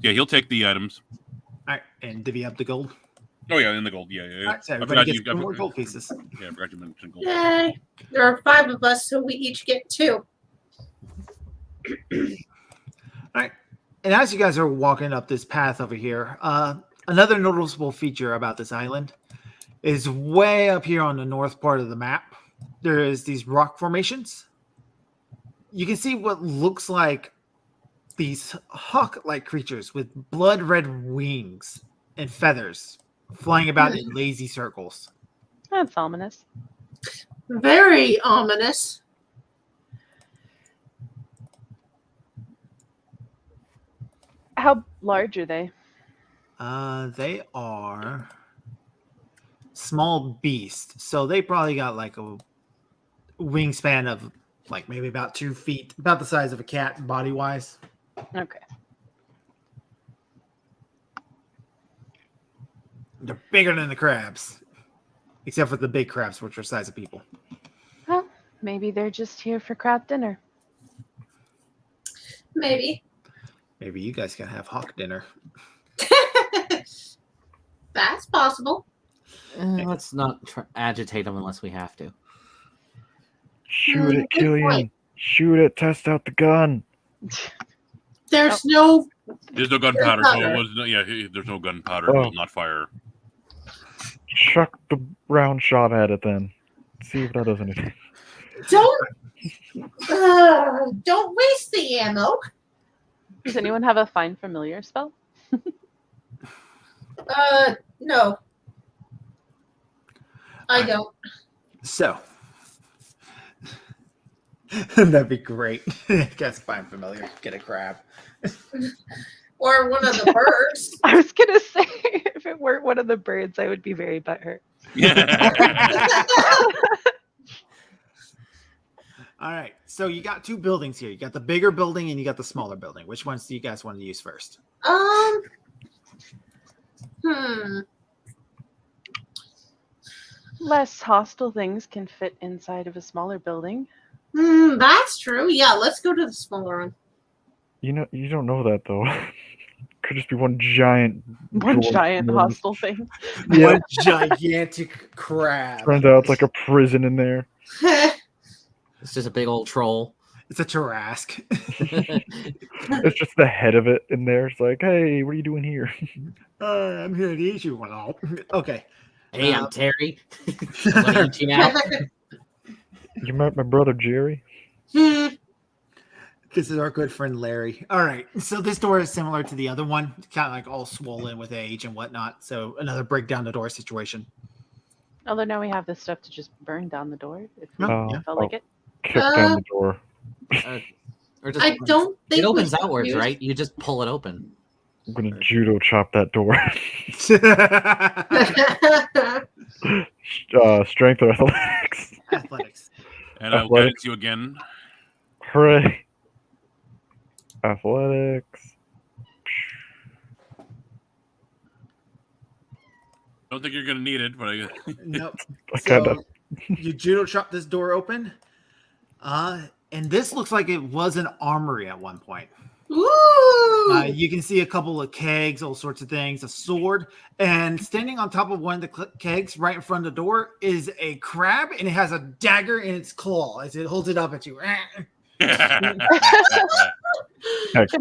F: Yeah, he'll take the items.
C: All right, and divvy up the gold.
F: Oh yeah, in the gold. Yeah, yeah.
C: All right, so
F: I
C: everybody
F: forgot
C: gets 2 more gold pieces.
F: Yeah, I forgot you mentioned gold.
G: Yay. There are 5 of us, so we each get 2.
C: All right, and as you guys are walking up this path over here, another noticeable feature about this island is way up here on the north part of the map. There is these rock formations. You can see what looks like these hawk-like creatures with blood-red wings and feathers flying about in lazy circles.
E: That's ominous.
G: Very ominous.
E: How large are they?
C: They are small beasts, so they probably got like a wingspan of like maybe about 2 feet, about the size of a cat body-wise.
E: Okay.
C: They're bigger than the crabs, except for the big crabs, which are the size of people.
E: Well, maybe they're just here for crab dinner.
G: Maybe.
C: Maybe you guys can have hawk dinner.
G: That's possible.
D: Let's not agitate them unless we have to.
H: Shoot it,
G: Good
H: Killian.
G: point.
H: Shoot it. Test out the gun.
G: There's no.
F: There's no gunpowder. So it was there's no gunpowder. It
H: Oh.
F: will not fire.
H: Chuck the round shot at it then. See if that does anything.
G: Don't waste the ammo.
E: Does anyone have a find familiar spell?
G: No. I don't.
C: So that'd be great. Guess find familiar. Get a crab.
G: Or one of the birds.
E: I was gonna say if it weren't one of the birds, I would be very butthurt.
C: All right. So you got 2 buildings here. You got the bigger building and you got the smaller building. Which ones do you guys want to use first?
E: Less hostile things can fit inside of a smaller building.
G: That's true. Yeah, let's go to the smaller one.
H: You know, you don't know that though. Could just be one giant.
E: One
H: dwarf
E: giant
H: enormous-
E: hostile thing.
H: Yeah.
C: One gigantic crab.
H: Turns out it's like a prison in there.
D: It's just a big old troll.
C: It's a Tarask.
H: It's just the head of it in there. It's like, hey, what are you doing here?
C: I'm here to eat you. Okay.
D: Hey, I'm Terry. I'm gonna eat you now.
H: You met my brother Jerry?
C: This is our good friend Larry. All right. So this door is similar to the other one, kind of like all swollen with age and whatnot. So another break down the door situation.
E: Although now we have this stuff to just burn down the door if we
H: Oh,
E: felt like it.
H: Kick down the door.
D: Or just,
G: I don't think
D: it opens
G: we
D: outwards,
G: use-
D: right? You just pull it open.
H: I'm gonna judo chop that door. Strength or athletics?
C: Athletics.
F: And I'll
H: Athletics.
F: guidance you again.
H: Hooray! Athletics.
F: Don't think you're gonna need it, but I
C: Nope.
H: I kinda-
C: So you judo chop this door open. And this looks like it was an armory at one point.
G: Ooh.
C: You can see a couple of kegs, all sorts of things, a sword, and standing on top of one of the kegs right in front of the door is a crab, and it has a dagger in its claw as it holds it up at you.
E: Can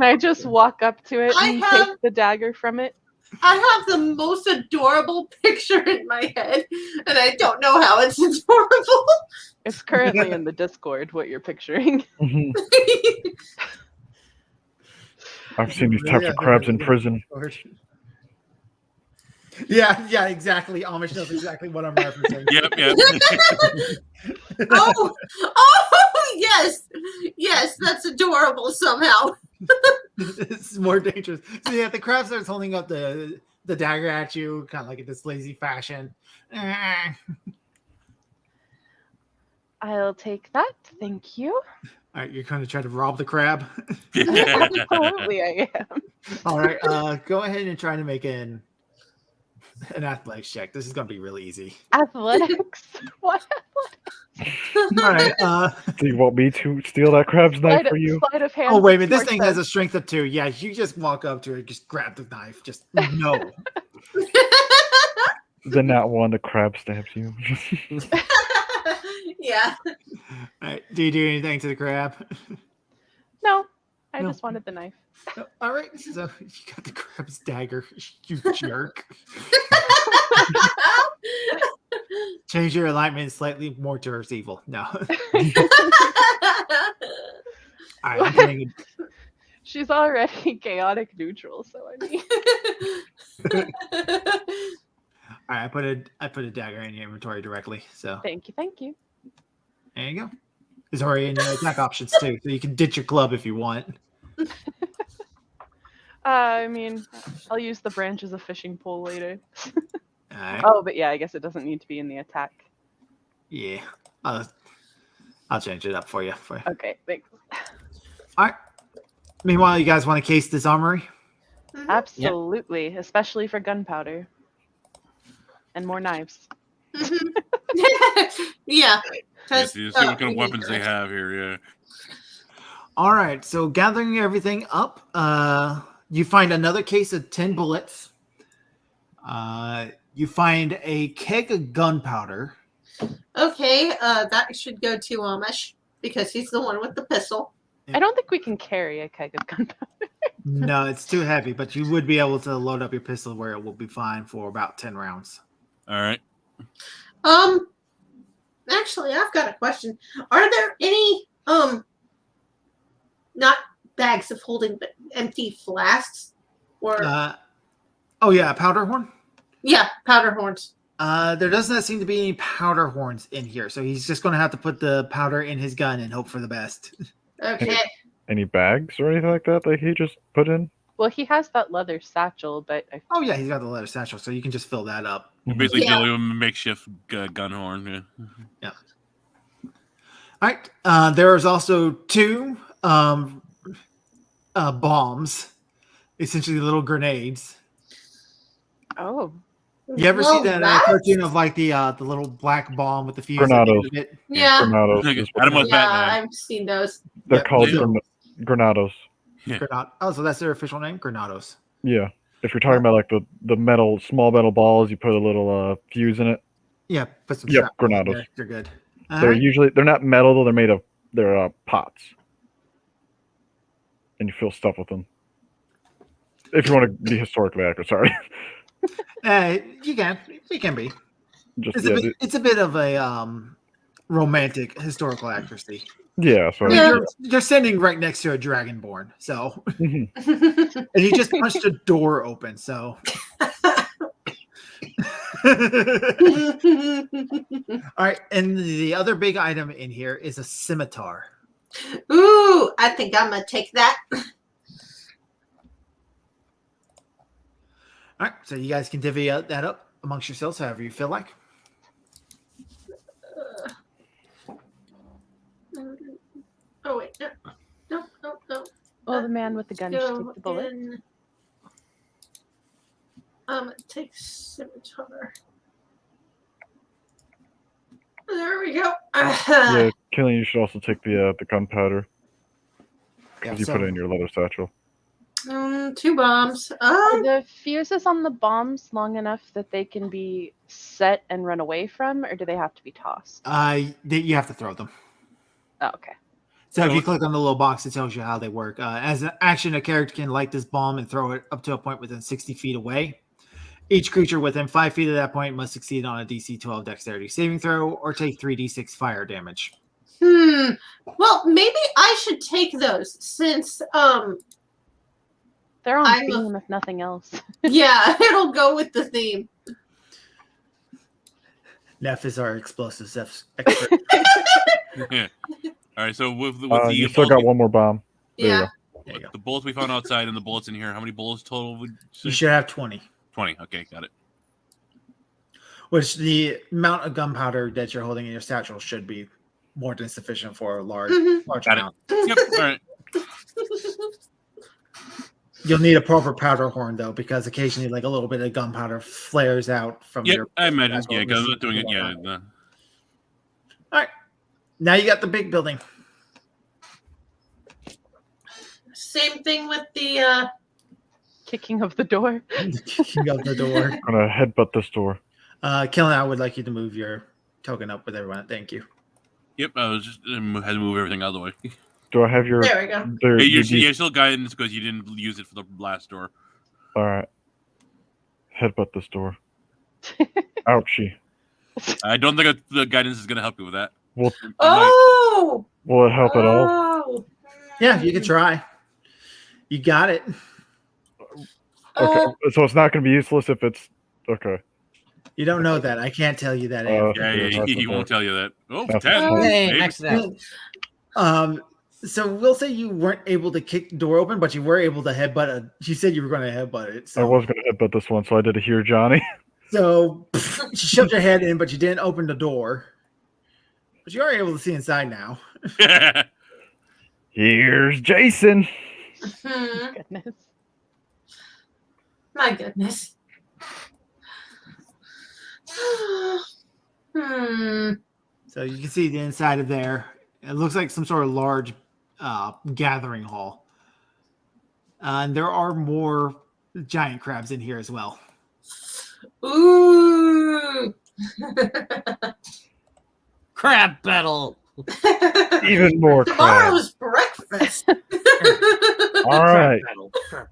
E: I just walk up to it
G: I
E: and
G: have-
E: take the dagger from it?
G: I have the most adorable picture in my head, and I don't know how it's adorable.
E: It's currently in the Discord, what you're picturing.
H: Mhm. I've seen these types of crabs in prison.
C: Yeah, exactly. Amish knows exactly what I'm referencing.
F: Yep.
G: Yes, that's adorable somehow.
C: It's more dangerous. So yeah, the crab starts holding up the dagger at you, kind of like in this lazy fashion.
E: I'll take that. Thank you.
C: All right, you're going to try to rob the crab.
E: Absolutely, I am.
C: All right, go ahead and try to make an an athletics check. This is gonna be really easy.
E: Athletics. What?
C: All right.
H: Do you want me to steal that crab's knife for you?
E: Sleight of hand.
C: Oh wait a minute.
E: makes
C: This
E: more
C: thing has a
E: sense.
C: strength of 2. Yeah, you just walk up to it, just grab the knife. Just no.
H: Then that one, the crab stabs you.
G: Yeah.
C: All right. Do you do anything to the crab?
E: No, I
C: No.
E: just wanted the knife.
C: All right. So you got the crab's dagger. You jerk. Change your alignment slightly more towards evil. No. All right. I'm putting
E: She's already chaotic neutral, so I mean.
C: all right. I put a dagger in your inventory directly. So
E: Thank you.
C: there you go. It's already in your attack options too, so you can ditch your club if you want.
E: I mean, I'll use the branch as a fishing pole later.
C: All right.
E: Oh, but yeah, I guess it doesn't need to be in the attack.
C: Yeah. I'll change it up for you.
E: Okay, thanks.
C: All right. Meanwhile, you guys want to case this armory?
E: Absolutely, especially for gunpowder and more knives.
G: Yeah.
F: Yeah, so you see what kind of weapons they have here. Yeah.
C: All right. So gathering everything up, you find another case of 10 bullets. You find a keg of gunpowder.
G: Okay, that should go to Amish because he's the one with the pistol.
E: I don't think we can carry a keg of gunpowder.
C: No, it's too heavy, but you would be able to load up your pistol where it will be fine for about 10 rounds.
F: All right.
G: Actually, I've got a question. Are there any not bags of holding but empty flasks or
C: Oh yeah, powder horn.
G: yeah, powder horns?
C: There does not seem to be any powder horns in here, so he's just going to have to put the powder in his gun and hope for the best.
G: Okay.
H: Any bags or anything like that he just put in?
E: Well, he has that leather satchel, but
C: Oh yeah, he's got the leather satchel, so you can just fill that up.
F: Basically,
G: Yeah.
F: a makeshift gun horn. Yeah.
C: All right. There is also 2 bombs, essentially little grenades.
E: oh,
C: You ever
G: Well,
C: see that
G: that's-
C: cartoon of like the little black bomb with the fuse? at the end
H: Granados.
C: of it?
G: Yeah.
H: Granados.
F: Okay,
H: is what
F: Adam
H: they're-
F: was
G: Yeah,
F: Batman.
G: I've seen those.
H: They're
C: Yep.
H: called
C: Yeah.
H: Granados.
C: Oh, so that's their official name, Granados.
H: Yeah. If you're talking about like the small metal balls, you put a little fuse in it.
C: Yeah, put some
H: Yep,
C: shrapnel in
H: Granados.
C: there. They're good.
H: They're not metal though. They're pots, and you fill stuff with them. If you want to be historically accurate, sorry.
C: You can be.
H: Just
C: It's a bit of a romantic historical accuracy.
H: yeah. So
G: Yeah.
C: You're sitting right next to a dragonborn, so
H: Mhm.
C: and you just punched a door open, so. All right, and the other big item in here is a scimitar.
G: Ooh, I think I'm gonna take that.
C: All right, so you guys can divvy that up amongst yourselves however you feel like.
G: Oh wait, no.
E: well, the man with the gun should
G: Go
E: take the bullet.
G: in. Take scimitar. There we go.
H: yeah, Killian, you should also take the gunpowder
C: Yeah,
H: because you
C: so-
H: put it in your leather satchel.
G: 2 bombs.
E: Are the fuses on the bombs long enough that they can be set and run away from, or do they have to be tossed?
C: You have to throw them.
E: Oh, okay.
C: So if you click on the little box, it tells you how they work. As an action, a character can light this bomb and throw it up to a point within 60 feet away. Each creature within 5 feet of that point must succeed on a DC 12 dexterity saving throw or take 3d6 fire damage.
G: Well, maybe I should take those since
E: They're on
G: I'm a-
E: theme, if nothing else.
G: yeah, it'll go with the theme.
C: Neph is our explosives expert.
F: Yeah. All right. So with the
H: You still got one more bomb. There
G: Yeah.
H: you go.
C: There you go.
F: the bullets we found outside and the bullets in here. How many bullets total would you say?
C: You should have 20,
F: 20. Okay, got it.
C: which the amount of gunpowder that you're holding in your satchel should be more than sufficient for a large
G: Mhm.
C: large
F: Got it.
C: amount.
F: Yep. All right.
C: You'll need a proper powder horn though, because occasionally, like a little bit of gunpowder flares out from
F: Yep,
C: your.
F: I imagine.
C: actual
F: Yeah, because I'm
C: machine
F: not doing it.
C: and
F: Yeah.
C: whatnot. All right, now you got the big building.
G: Same thing with the
E: Kicking of the door.
C: Kicking out the door.
H: I'm gonna headbutt this door.
C: Killen, I would like you to move your token up with everyone. Thank you.
F: Yep, I was just had to move everything out of the way.
H: Do I have your?
G: there we go.
H: There,
F: Hey,
H: did you-
F: you're still guidance because you didn't use it for the last door.
H: all right. Headbutt this door. Ouchie.
F: I don't think the guidance is going to help you with that.
H: Will
F: It might.
G: Oh.
H: Will it help at all?
G: Oh.
C: Yeah, you can try. You got it.
H: Okay, so it's not gonna be useless if it's okay.
C: You don't know that. I can't tell you that.
F: Yeah, he won't tell you that. Oh,
H: That's
F: 10.
H: okay.
D: Hey,
F: maybe.
D: max it out.
C: So we'll say you weren't able to kick the door open, but you were able to headbutt it. You said you were going to headbutt it.
H: I
C: So,
H: was gonna headbutt this one, so I did a here, Johnny.
C: so you shoved your head in, but you didn't open the door. But you are able to see inside now.
H: Here's Jason.
E: Goodness.
G: My goodness.
C: So you can see the inside of there. It looks like some sort of large gathering hall. And there are more giant crabs in here as well.
G: Ooh.
D: Crab battle.
H: Even more crap.
G: Tomorrow's breakfast.
H: All right,
D: Crab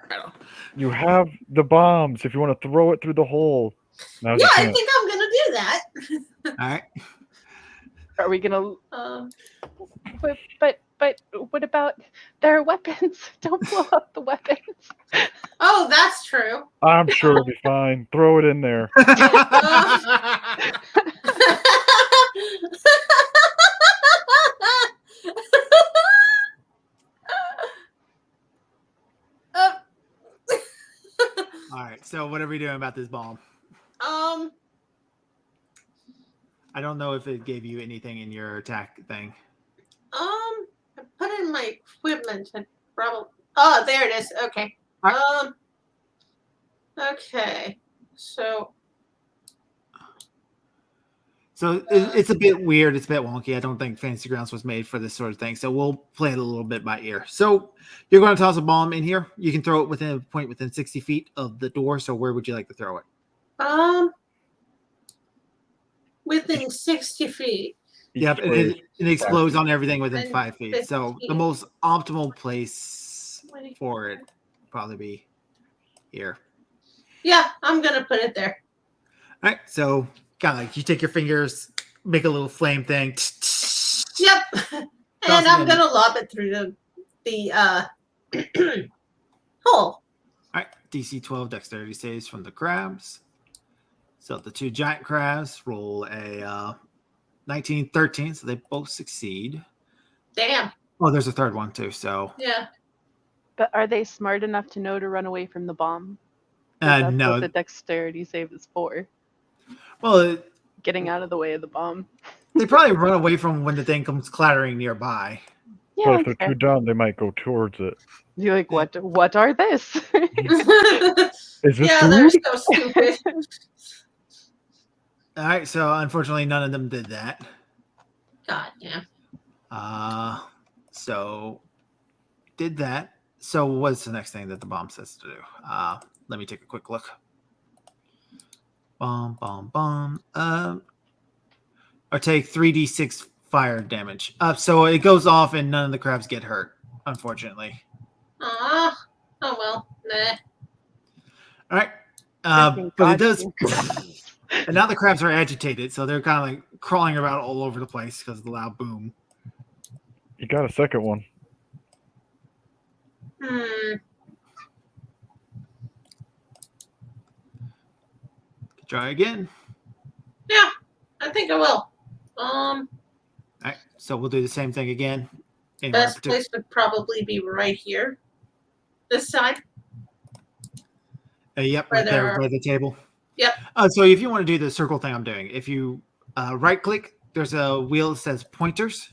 D: battle.
H: you have the bombs. If you want to throw it through the hole, now's
G: Yeah,
H: your
G: I
H: chance.
G: think I'm gonna do that.
C: All right.
E: Are we gonna?
G: Um,
E: But what about their weapons? Don't blow up the weapons.
G: oh, that's true.
H: I'm sure it'll be fine. Throw it in there.
C: All right. So what are we doing about this bomb?
G: um,
C: I don't know if it gave you anything in your attack thing.
G: I put in my equipment and probably. Oh, there it is. Okay. Okay. So.
C: So it's a bit weird. It's a bit wonky. I don't think Fantasy Grounds was made for this sort of thing. So we'll play it a little bit by ear. So you're going to toss a bomb in here. You can throw it within a point within 60 feet of the door. So where would you like to throw it?
G: Within 60 feet.
C: Yep. It explodes on everything within
G: And
C: 5 feet. So
G: 50.
C: the most optimal place for it would probably be here.
G: Yeah, I'm gonna put it there.
C: All right. So kind of like you take your fingers, make a little flame thing.
G: Yep. And
C: it
G: I'm
C: in.
G: gonna lob it through the hole.
C: All right, DC 12 dexterity saves from the crabs. So the two giant crabs roll a 19, 13, so they both succeed.
G: Damn.
C: Oh, there's a third one too. So
G: Yeah.
E: But are they smart enough to know to run away from the bomb? 'Cause that's
C: no.
E: what the dexterity save is for.
C: Well,
E: Getting out of the way of the bomb.
C: they probably run away from when the thing comes clattering nearby.
E: Yeah,
H: But if
E: that's
H: they're
E: fair.
H: too dumb, they might go towards it.
E: You're like, what are this?
H: Is this
G: Yeah, they're
H: food?
G: so stupid.
C: All right, so unfortunately, none of them did that.
G: God damn.
C: So did that. So what's the next thing that the bomb says to do? Let me take a quick look. Bomb. Or take 3d6 fire damage. So it goes off and none of the crabs get hurt, unfortunately.
G: Oh well. Nah.
C: All right.
E: Thank
C: But it
E: God
C: does.
E: you-
C: And now the crabs are agitated, so they're kind of like crawling around all over the place because of the loud boom.
H: You got a second one.
C: Try again.
G: Yeah, I think I will.
C: All right. So we'll do the same thing again.
G: Best place would probably be right here. This side.
C: Yep,
G: Where
C: right there
G: there are-
C: by the table.
G: Yep.
C: So if you want to do the circle thing I'm doing, if you right click, there's a wheel that says pointers.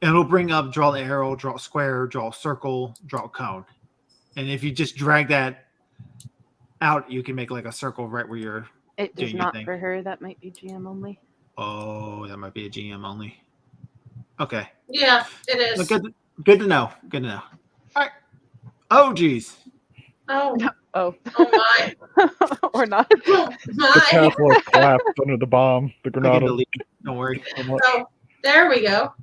C: it'll bring up draw the arrow, draw a square, draw a circle, draw a cone. And if you just drag that out, you can make like a circle right where you're
E: It does
C: doing your
E: not
C: thing.
E: for her. That might be GM only.
C: Oh, that might be a GM only. Okay.
G: Yeah, it is.
C: Well, good to know. Good to know. All right. Oh, geez.
G: Oh,
E: Oh.
G: oh my.
E: Or not.
G: Oh
H: The
G: my.
H: castle has collapsed under the bomb. The
C: I can
H: granada.
C: delete it. Don't worry.
G: Oh, there we go.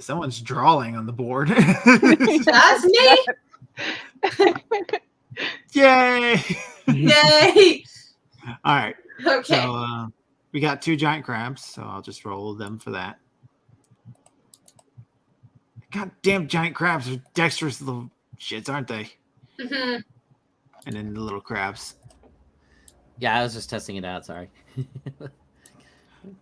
C: Someone's drawing on the board.
G: That's me.
C: Yay!
G: Yay.
C: All right.
G: Okay.
C: So we got 2 giant crabs, so I'll just roll them for that. Goddamn giant crabs are dexterous little shits, aren't they?
G: Mhm.
C: And then the little crabs.
D: Yeah, I was just testing it out. Sorry.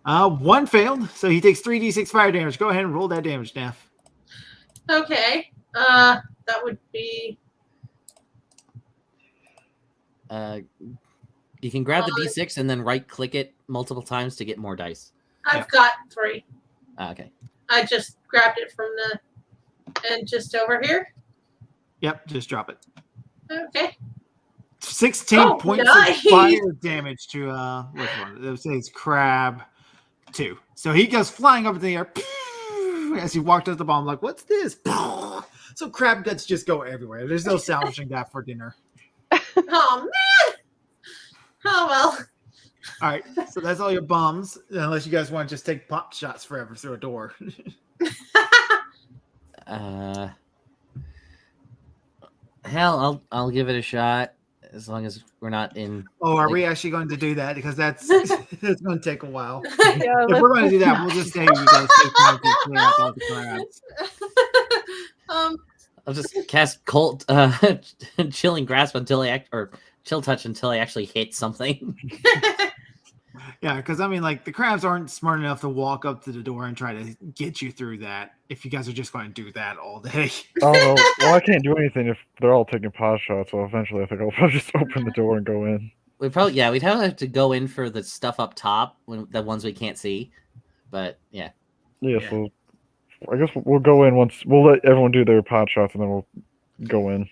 C: 1 failed, so he takes 3d6 fire damage. Go ahead and roll that damage, Neph.
G: Okay. That would be.
D: You can grab the d6 and then right-click it multiple times to get more dice.
G: I've got 3.
D: Okay.
G: I just grabbed it from the. And just over here.
C: Yep, just drop it.
G: Okay.
C: 16 points
G: nice.
C: of fire damage to which one? Let's say it's crab 2. So he goes flying up in the air as he walked out the bomb. Like, what's this? So crab guts just go everywhere. There's no salvaging that for dinner.
G: Oh man. Oh well.
C: All right, so that's all your bombs. Unless you guys want to just take pop shots forever through a door.
D: Hell, I'll give it a shot as long as we're not in.
C: Oh, are
D: like,
C: we actually going to do that? Because that's it's going to take a while.
E: Yeah,
C: If we're going to do that, we'll just say you guys take time to clear up all the crabs.
D: I'll just cast Cold Chilling Grasp until or Chill Touch until I actually hit something.
C: Yeah, because I mean, like the crabs aren't smart enough to walk up to the door and try to get you through that. If you guys are just going to do that all day.
H: Oh no! Well, I can't do anything if they're all taking pot shots. So eventually, I think I'll probably just open the door and go in.
D: We'd probably have to go in for the stuff up top, the ones we can't see. But yeah.
H: Yeah. So I guess we'll go in once. We'll let everyone do their pot shots, and then we'll go in.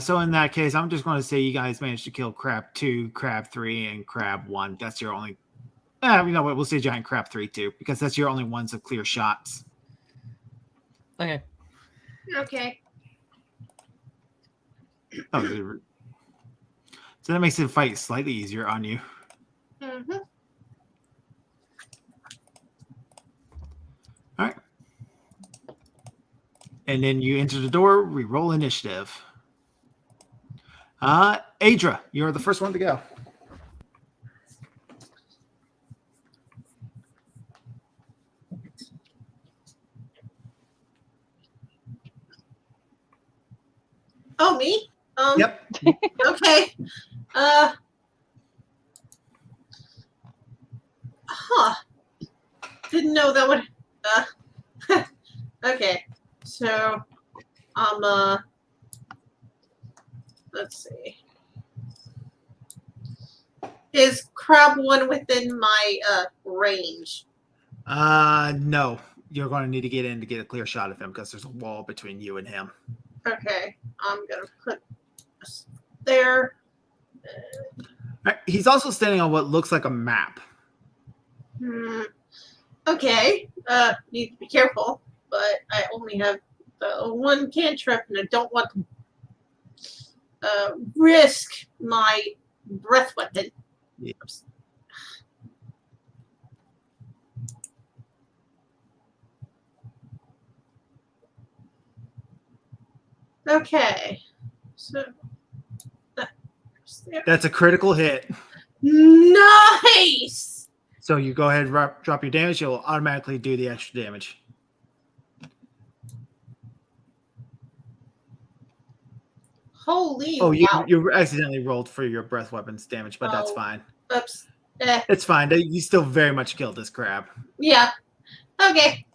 C: So in that case, I'm just going to say you guys managed to kill crab 2, crab 3, and crab 1. That's your only. You know what? We'll say giant crab 3 too, because that's your only ones of clear shots.
D: Okay.
G: Okay.
C: Oh, so that makes the fight slightly easier on you.
G: Mm-hmm.
C: All right. And then you enter the door. Re-roll initiative. Adra, you're the first one to go.
G: Oh, me?
C: Yep.
G: Okay. Didn't know that would. Okay. So, let's see. Is crab 1 within my range?
C: No. You're going to need to get in to get a clear shot of him because there's a wall between you and him.
G: Okay. I'm gonna put this there.
C: All right. He's also standing on what looks like a map.
G: Okay. Need to be careful, but I only have 1 cantrip, and I don't want to risk my breath weapon.
C: Yes.
G: Okay. So there.
C: That's a critical hit.
G: Nice.
C: So you go ahead and drop your damage. You'll automatically do the extra damage.
G: Holy
C: Oh,
G: wow.
C: you accidentally rolled for your breath weapons damage, but that's
G: Oh.
C: fine.
G: Oops.
C: It's fine. You still very much killed this crab.
G: Yeah. Okay.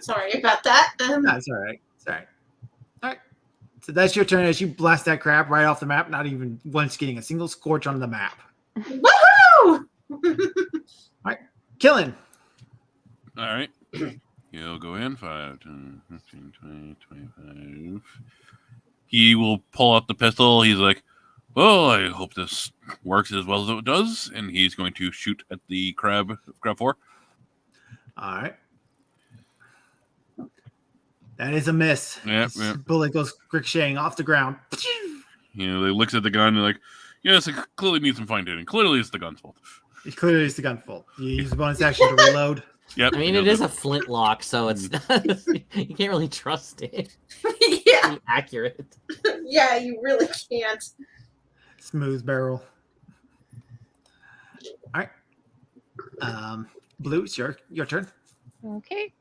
G: Sorry about that.
C: That's all right. It's all right. All right. So that's your turn as you blast that crab right off the map, not even once getting a single scorch on the map.
G: Woohoo!
C: Killing.
F: All right. He'll he'll go in 5, 10, 15, 20, 25. He will pull out the pistol. He's like, well, I hope this works as well as it does. And he's going to shoot at the crab 4.
C: All right. That is a miss.
F: Yep,
C: This
F: yep.
C: bullet goes ricocheting off the ground.
F: You know, they looks at the gun and they're like, yes, it clearly needs some fine tuning. Clearly it's the gun's fault.
C: It clearly is the gun fault. You use the bonus action to reload.
F: Yep.
D: I mean, it is a flintlock, so it's you can't really trust it.
G: Yeah.
D: Be accurate.
G: Yeah, you really can't.
C: Smooth barrel. All right. Blue, it's your turn.
E: Okay.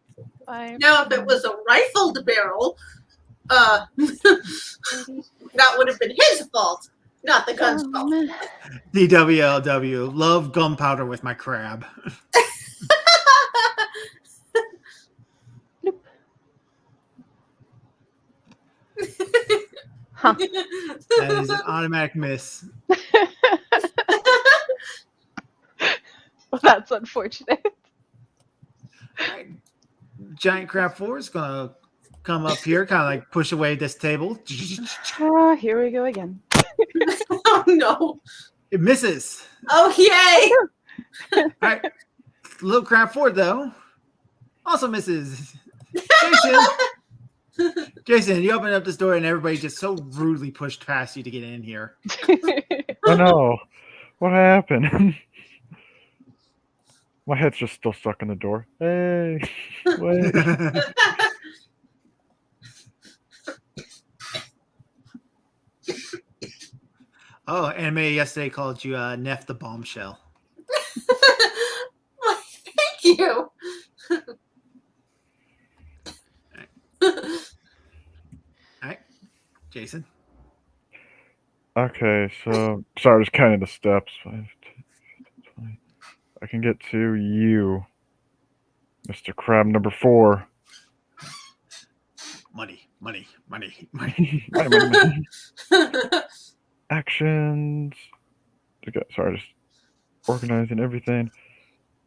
G: Now, if it was a rifled barrel, that would have been his fault, not the gun's fault.
C: DWLW. Love gunpowder with my crab.
E: Huh.
C: That is an automatic miss.
E: Well, that's unfortunate.
C: All right. Giant crab 4 is gonna come up here, kind of like push away this table.
E: Oh, here we go again.
G: Oh, no.
C: It misses.
G: Oh, yay.
C: All right. Little crab 4 though also misses. Jason, you open up this door and everybody just so rudely pushed past you to get in here.
H: Oh no. What happened? My head's just still stuck in the door. Hey. Wait.
C: Oh, anime yesterday called you Neph the Bombshell.
G: Well, thank you.
C: All right. Jason.
H: Okay, so sorry, just counting the steps. 5, 10, 20. I can get to you, Mr. Crab number 4.
C: Money.
H: Money, money, money. Actions. Okay, sorry, just organizing everything.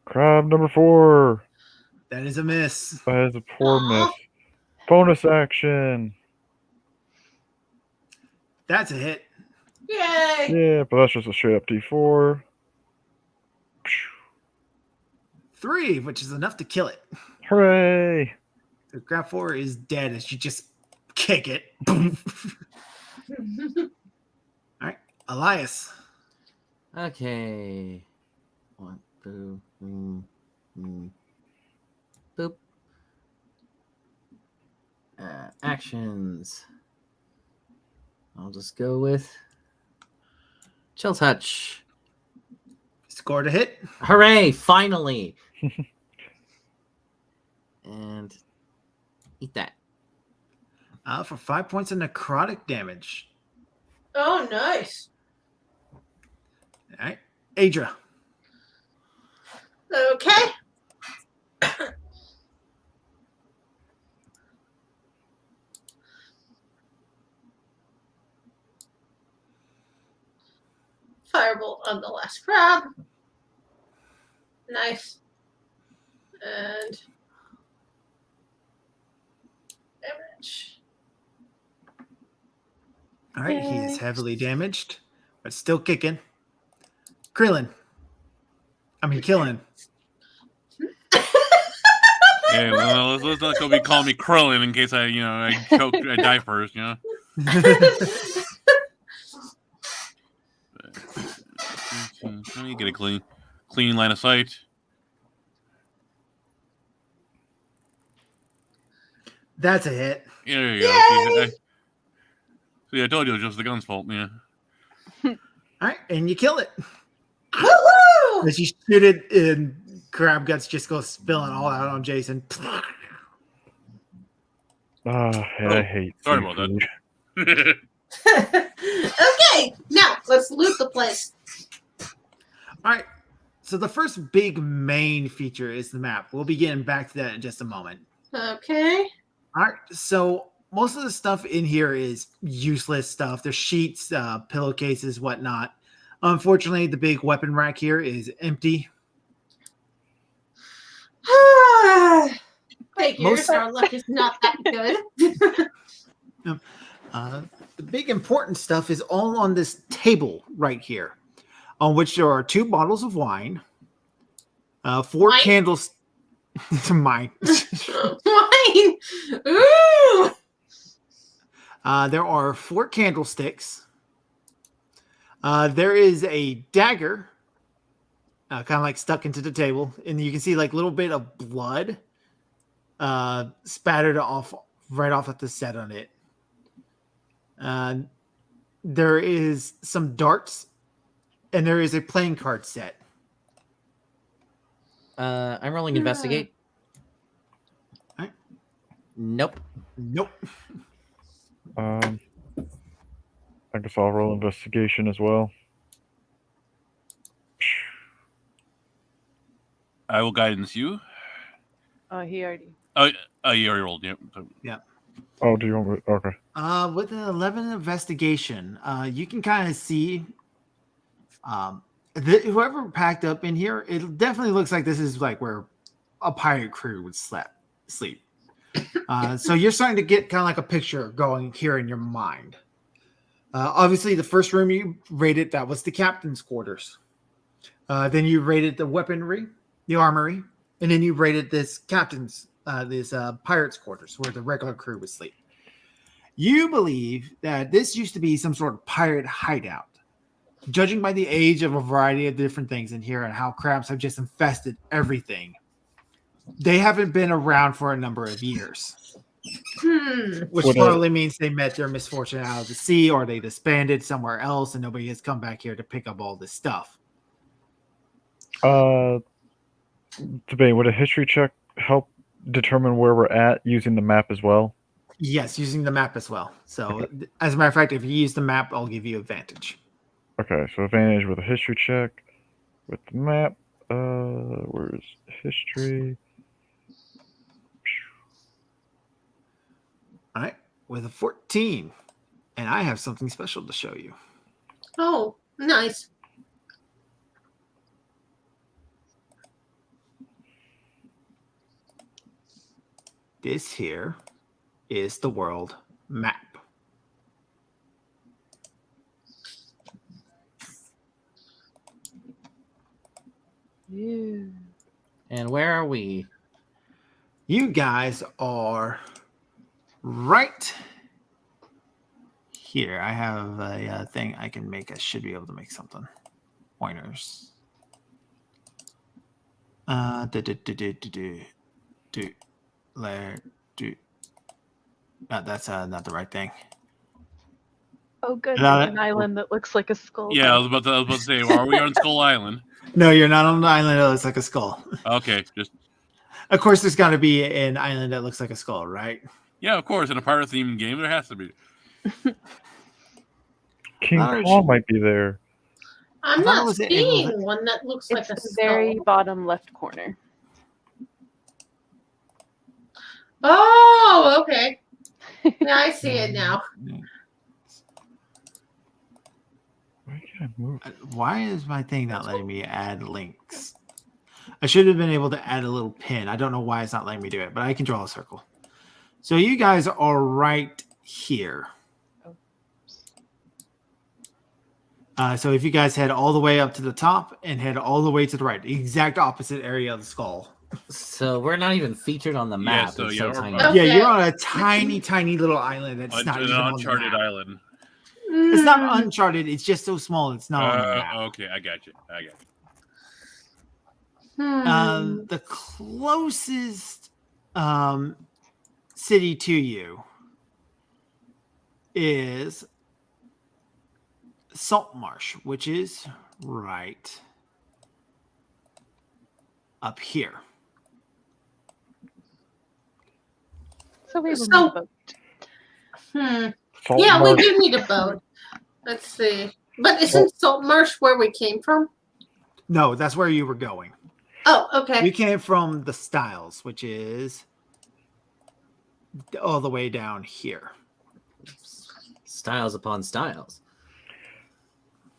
H: Crab number 4.
C: That is a miss.
H: That is a poor miss. Bonus action.
C: That's a hit.
G: Yay.
H: Yeah, but that's just a straight up D4.
C: 3, which is enough to kill it.
H: Hooray!
C: The crab 4 is dead as you just kick it. All right. Elias.
D: Okay. 1, 2, boop. Actions. I'll just go with Chill Touch.
C: Scored a hit.
D: Hooray! Finally. And eat that.
C: For 5 points of necrotic damage.
G: Oh, nice.
C: All right. Adra.
G: Okay. Firebolt on the last crab. Nice. And damage.
C: All right. He is heavily damaged, but still kicking. Krillin. I mean, killing.
F: Yeah, well, let's not go be calling me Krillin in case I choke, I die first, you know. You get a clean line of sight.
C: That's a hit.
F: Yeah, there you go. See, I told you it was just the gun's fault, yeah.
C: All right, and you kill it.
G: Woohoo!
C: As you shoot it, and crab guts just go spilling all out on Jason.
H: I hate.
F: Sorry about that.
G: Okay, now let's loot the place.
C: All right. So the first big main feature is the map. We'll be getting back to that in just a moment.
G: Okay.
C: All right. So most of the stuff in here is useless stuff. There's sheets, pillowcases, whatnot. Unfortunately, the big weapon rack here is empty.
G: Figures our luck is not that good.
C: The big important stuff is all on this table right here, on which there are 2 bottles of wine, 4
G: Wine?
C: candles. Mine.
G: Wine! Ooh!
C: There are 4 candlesticks. There is a dagger, kind of like stuck into the table, and you can see like a little bit of blood spattered off right off at the set on it. There is some darts, and there is a playing card set.
D: I'm rolling investigate.
C: Alright.
D: Nope.
C: Nope.
H: I guess I'll roll investigation as well.
F: I will guidance you.
E: Oh, he already.
F: Oh, you already rolled. Yep.
H: Oh, do you want me? Okay.
C: With an 11 investigation, you can kind of see whoever packed up in here. It definitely looks like this is like where a pirate crew would sleep. So you're starting to get kind of like a picture going here in your mind. Obviously, the first room you raided, that was the captain's quarters. Then you raided the weaponry, the armory, and then you raided this captain's, this pirate's quarters where the regular crew would sleep. You believe that this used to be some sort of pirate hideout. Judging by the age of a variety of different things in here and how crabs have just infested everything, they haven't been around for a number of years. Which probably means they met their misfortune out of the sea, or they disbanded somewhere else and nobody has come back here to pick up all this stuff.
H: Debate, would a history check help determine where we're at using the map as well?
C: Yes, using the map as well. So, as a matter of fact, if you use the map, I'll give you advantage.
H: Okay, so advantage with a history check. With the map, where's history?
C: All right, with a 14. And I have something special to show you.
G: Oh, nice.
C: This here is the world map.
E: Ew.
D: And where are we?
C: You guys are right here. I have a thing I can make. I should be able to make something. Pointers. That's not the right thing.
E: Oh, good.
C: No,
E: There's an island that looks like a skull.
F: Yeah, I was about to say, are we on Skull Island?
C: No, you're not on the island that looks like a skull.
F: Okay, just
C: Of course, there's got to be an island that looks like a skull, right?
F: yeah, of course. In a pirate themed game, there has to be.
H: King Kong might be there.
G: I'm
C: I thought it
G: not
C: was
G: seeing one that looks like
E: It's
G: a
E: the
G: skull.
E: very bottom left corner.
G: Oh, okay. Yeah, I see it now.
H: Why can't I move?
C: Why is my thing not letting me add links? I should have been able to add a little pin. I don't know why it's not letting me do it, but I can draw a circle. So you guys are right here. So if you guys head all the way up to the top and head all the way to the right, the exact opposite area of the skull.
D: So we're not even featured on the map.
F: so
D: It's
F: yeah,
D: so
F: we're
D: tiny.
F: fine.
C: Yeah,
G: Okay.
C: you're on a tiny, tiny little island that's not
F: An
C: even on the
F: uncharted
C: map.
F: island.
C: It's not uncharted. It's just so small. It's not on the map.
F: Okay, I got you.
C: The closest city to you is Saltmarsh, which is right up here.
E: So we have a
G: So-
E: boat.
H: Salt
G: Yeah, we
H: Marsh.
G: do need a boat. Let's see. But isn't Salt Marsh where we came from?
C: No, that's where you were going.
G: Oh, okay.
C: We came from the Styles, which is all the way down here.
D: Styles upon styles.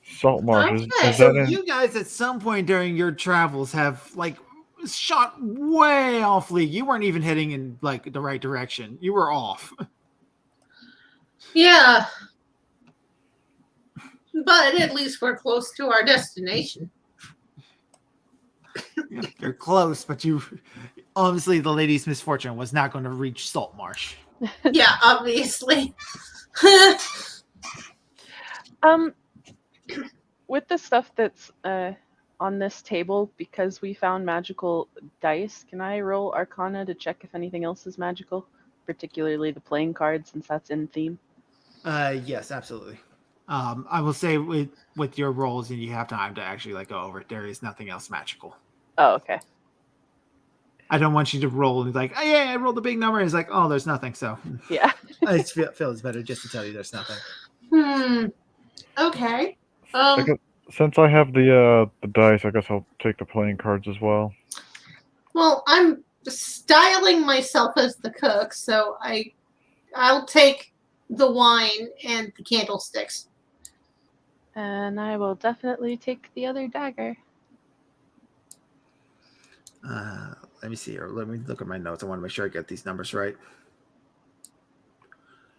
H: Salt Marsh.
G: Okay.
H: Is
C: So
H: that in?
C: you guys at some point during your travels have like shot way off league. You weren't even heading in like the right direction. You were off.
G: Yeah. But at least we're close to our destination.
C: You're close, but you obviously the lady's misfortune was not going to reach Salt Marsh.
G: Yeah, obviously.
E: With the stuff that's on this table, because we found magical dice, can I roll Arcana to check if anything else is magical, particularly the playing card, since that's in theme?
C: Yes, absolutely. I will say with your rolls, and you have time to actually like go over it. There is nothing else magical.
E: Oh, okay.
C: I don't want you to roll and be like, oh, yeah, I rolled a big number. And it's like, oh, there's nothing. So
E: Yeah.
C: I just feel it's better just to tell you there's nothing.
G: Okay.
H: Since I have the dice, I guess I'll take the playing cards as well.
G: Well, I'm styling myself as the cook, so I'll take the wine and the candlesticks.
E: And I will definitely take the other dagger.
C: Let me see here. Let me look at my notes. I want to make sure I get these numbers right.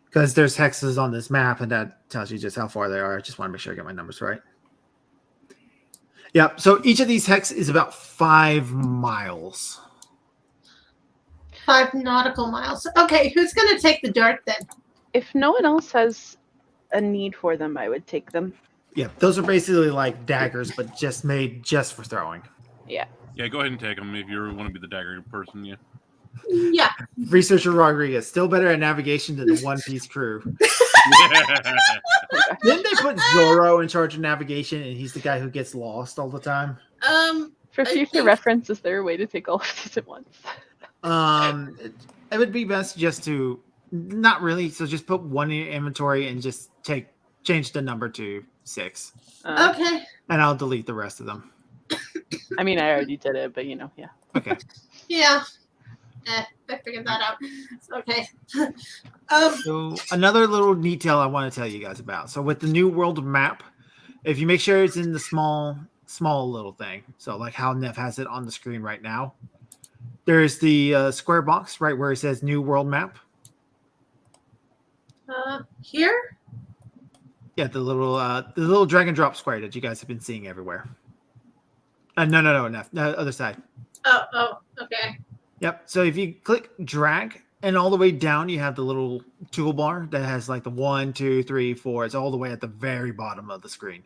C: Because there's hexes on this map, and that tells you just how far they are. I just want to make sure I get my numbers right. Yeah, so each of these hexes is about 5 miles.
G: 5 nautical miles. Okay, who's going to take the dart then?
E: If no one else has a need for them, I would take them.
C: Yeah, those are basically like daggers, but just made just for throwing.
E: Yeah.
F: Yeah, go ahead and take them if you want to be the dagger person. Yeah.
G: Yeah.
C: Researcher Rodriguez, still better at navigation than the One Piece crew. Didn't they put Zoro in charge of navigation, and he's the guy who gets lost all the time?
E: For future reference, is there a way to take all of these at once?
C: It would be best just to not really. So just put one in your inventory and just change the number to 6.
G: Okay.
C: And I'll delete the rest of them.
E: I mean, I already did it, but you know, yeah.
C: Okay.
G: Yeah. I figured that out. Okay.
C: So another little detail I want to tell you guys about. So with the new world map, if you make sure it's in the small little thing, so like how Neph has it on the screen right now, there's the square box right where it says new world map.
G: Here?
C: Yeah, the little drag and drop square that you guys have been seeing everywhere. No, Neph, the other side.
G: Oh, okay.
C: Yep. So if you click drag, and all the way down, you have the little toolbar that has like the 1, 2, 3, 4. It's all the way at the very bottom of the screen.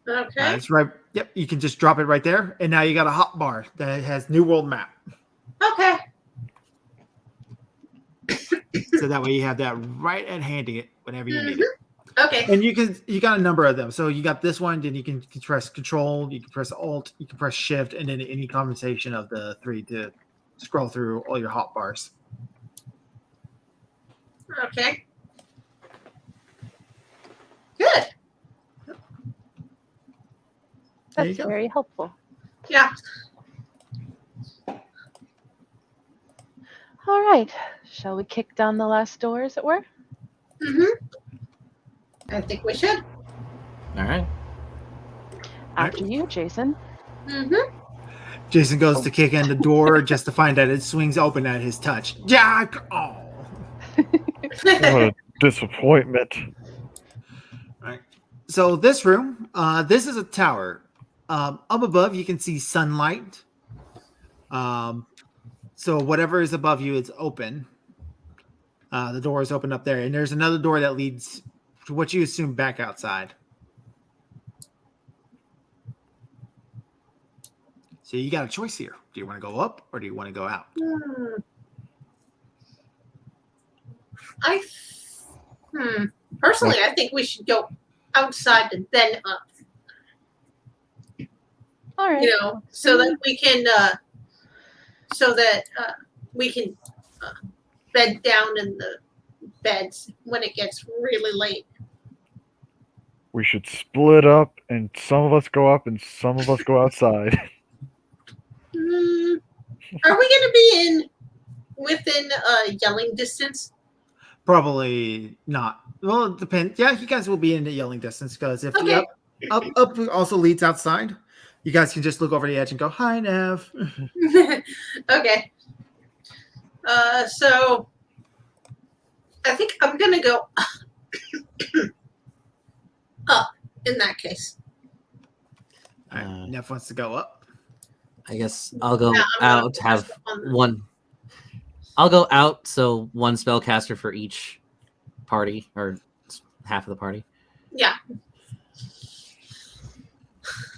G: Okay.
C: That's right. Yep. You can just drop it right there, and now you got a hot bar that has New World Map.
G: Okay.
C: So that way you have that right at handy whenever you need it.
G: Okay.
C: And you got a number of them. So you got this one, then you can press Control, you can press Alt, you can press Shift, and then any combination of the 3 to scroll through all your hot bars.
G: Okay. Good.
C: There you
E: That's
C: go.
E: very helpful.
G: Yeah.
E: All right. Shall we kick down the last door, as it were?
G: I think we should.
D: All right.
E: After you, Jason.
C: Jason goes to kick in the door just to find that it swings open at his touch. Jack! Oh.
H: What a disappointment.
C: Right. So this room, this is a tower. Up above, you can see sunlight. So whatever is above you, it's open. The door is open up there. And there's another door that leads to what you assume back outside. So you got a choice here. Do you want to go up or do you want to go out?
G: Personally, I think we should go outside and then up.
E: All right.
G: You know, so that we can, bed down in the beds when it gets really late.
H: We should split up, and some of us go up and some of us go outside.
G: Are we going to be within yelling distance?
C: Probably not. Well, it depends. Yeah, you guys will be in the yelling distance because if
G: Okay.
C: up also leads outside. You guys can just look over the edge and go, "Hi, Nev."
G: Okay. So I think I'm gonna go up in that case.
C: All right, Nev wants to go up.
D: I guess I'll go
G: Yeah, I'm gonna
D: out. Have
G: press on the-
D: one. I'll go out. So one spellcaster for each party, or half of the party.
G: Yeah.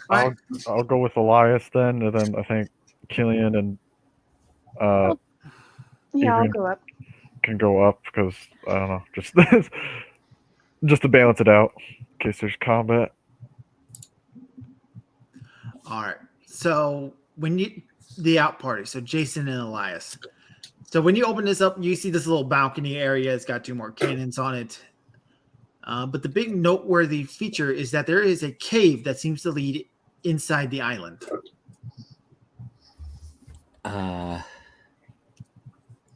H: I'll go with Elias then, and then I think Killian and
E: Yeah, I'll
H: Adrian
E: go up.
H: can go up because I don't know, just to balance it out in case there's combat.
C: All right. So when the out party, so Jason and Elias. So when you open this up, you see this little balcony area. It's got 2 more cannons on it. But the big noteworthy feature is that there is a cave that seems to lead inside the island.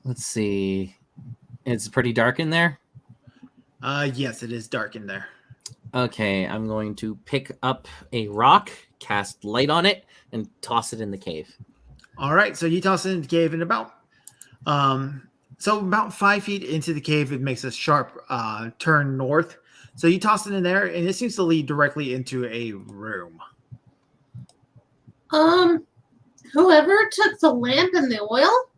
D: Let's see. It's pretty dark in there.
C: Yes, it is dark in there.
D: Okay, I'm going to pick up a rock, cast light on it, and toss it in the cave.
C: All right, so you toss it in the cave, and about 5 feet into the cave, it makes a sharp turn north. So you toss it in there, and it seems to lead directly into a room.
G: Whoever took the lamp and the oil,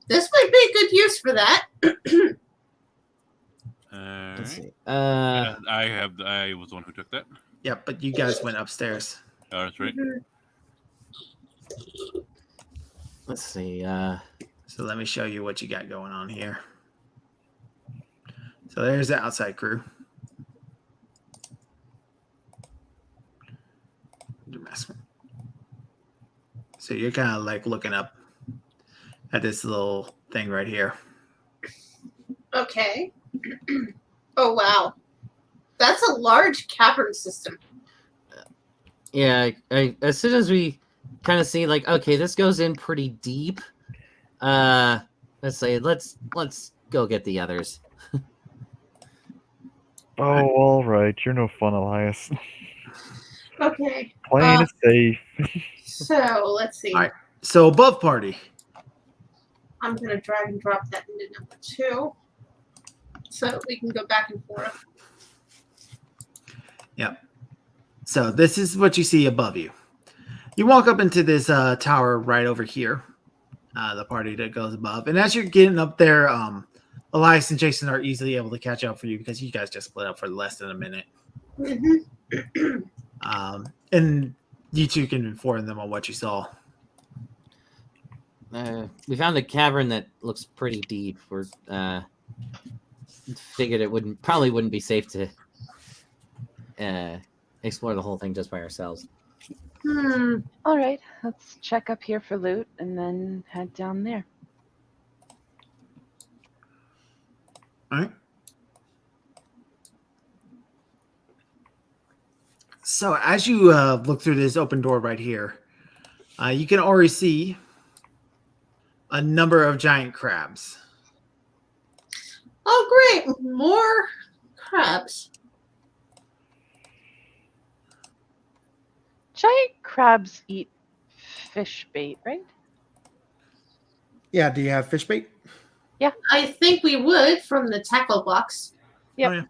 G: this might be a good use for that.
D: Let's see.
F: I was the one who took that.
C: Yeah, but you guys went upstairs.
F: Oh, that's right.
D: Let's see.
C: So let me show you what you got going on here. So there's the outside crew. So you're kind of like looking up at this little thing right here.
G: Okay. Oh, wow. That's a large cavern system.
D: Yeah, as soon as we kind of see, like, okay, this goes in pretty deep. Let's go get the others.
H: Oh, all right. You're no fun, Elias.
G: Okay.
H: Playing it safe.
G: So, let's see.
C: All right. So above party.
G: I'm going to drag and drop that into number 2 so we can go back and forth.
C: Yep. So this is what you see above you. You walk up into this tower right over here, the party that goes above. And as you're getting up there, Elias and Jason are easily able to catch up for you because you guys just split up for less than a minute.
G: Mm-hmm.
C: And you two can inform them on what you saw.
D: We found a cavern that looks pretty deep. We're figured it probably wouldn't be safe to explore the whole thing just by ourselves.
E: All right, let's check up here for loot and then head down there.
C: All right. So as you look through this open door right here, you can already see a number of giant crabs.
G: Oh, great. More crabs.
E: Giant crabs eat fish bait, right?
C: Yeah, do you have fish bait?
G: I think we would from the tackle box.
E: Yep.
C: Oh, yeah.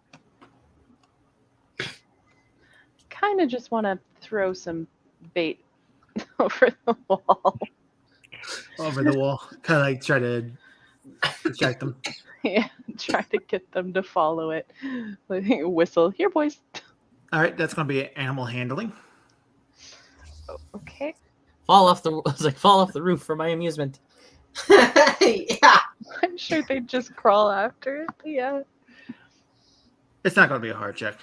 E: Kind of just want to throw some bait over the wall.
C: Over the wall. Kind of like try to distract them.
E: Yeah, try to get them to follow it. Like, whistle, here, boys.
C: All right, that's going to be animal handling.
E: Oh, okay.
D: Fall off the roof for my amusement.
G: Yeah.
E: I'm sure they'd just crawl after it. But yeah.
C: It's not going to be a hard check.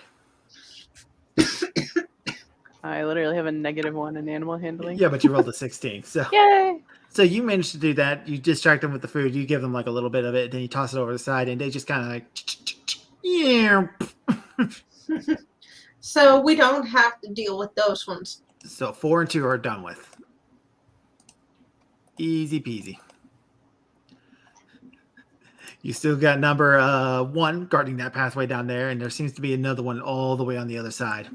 E: I literally have a -1 in animal handling.
C: Yeah, but you rolled a 16. So
E: Yay!
C: So you managed to do that. You distract them with the food. You give them like a little bit of it, then you toss it over the side, and they just kind of like, yeah.
G: So we don't have to deal with those ones.
C: So 4 and 2 are done with. Easy peasy. You still got number 1 guarding that pathway down there, and there seems to be another one all the way on the other side.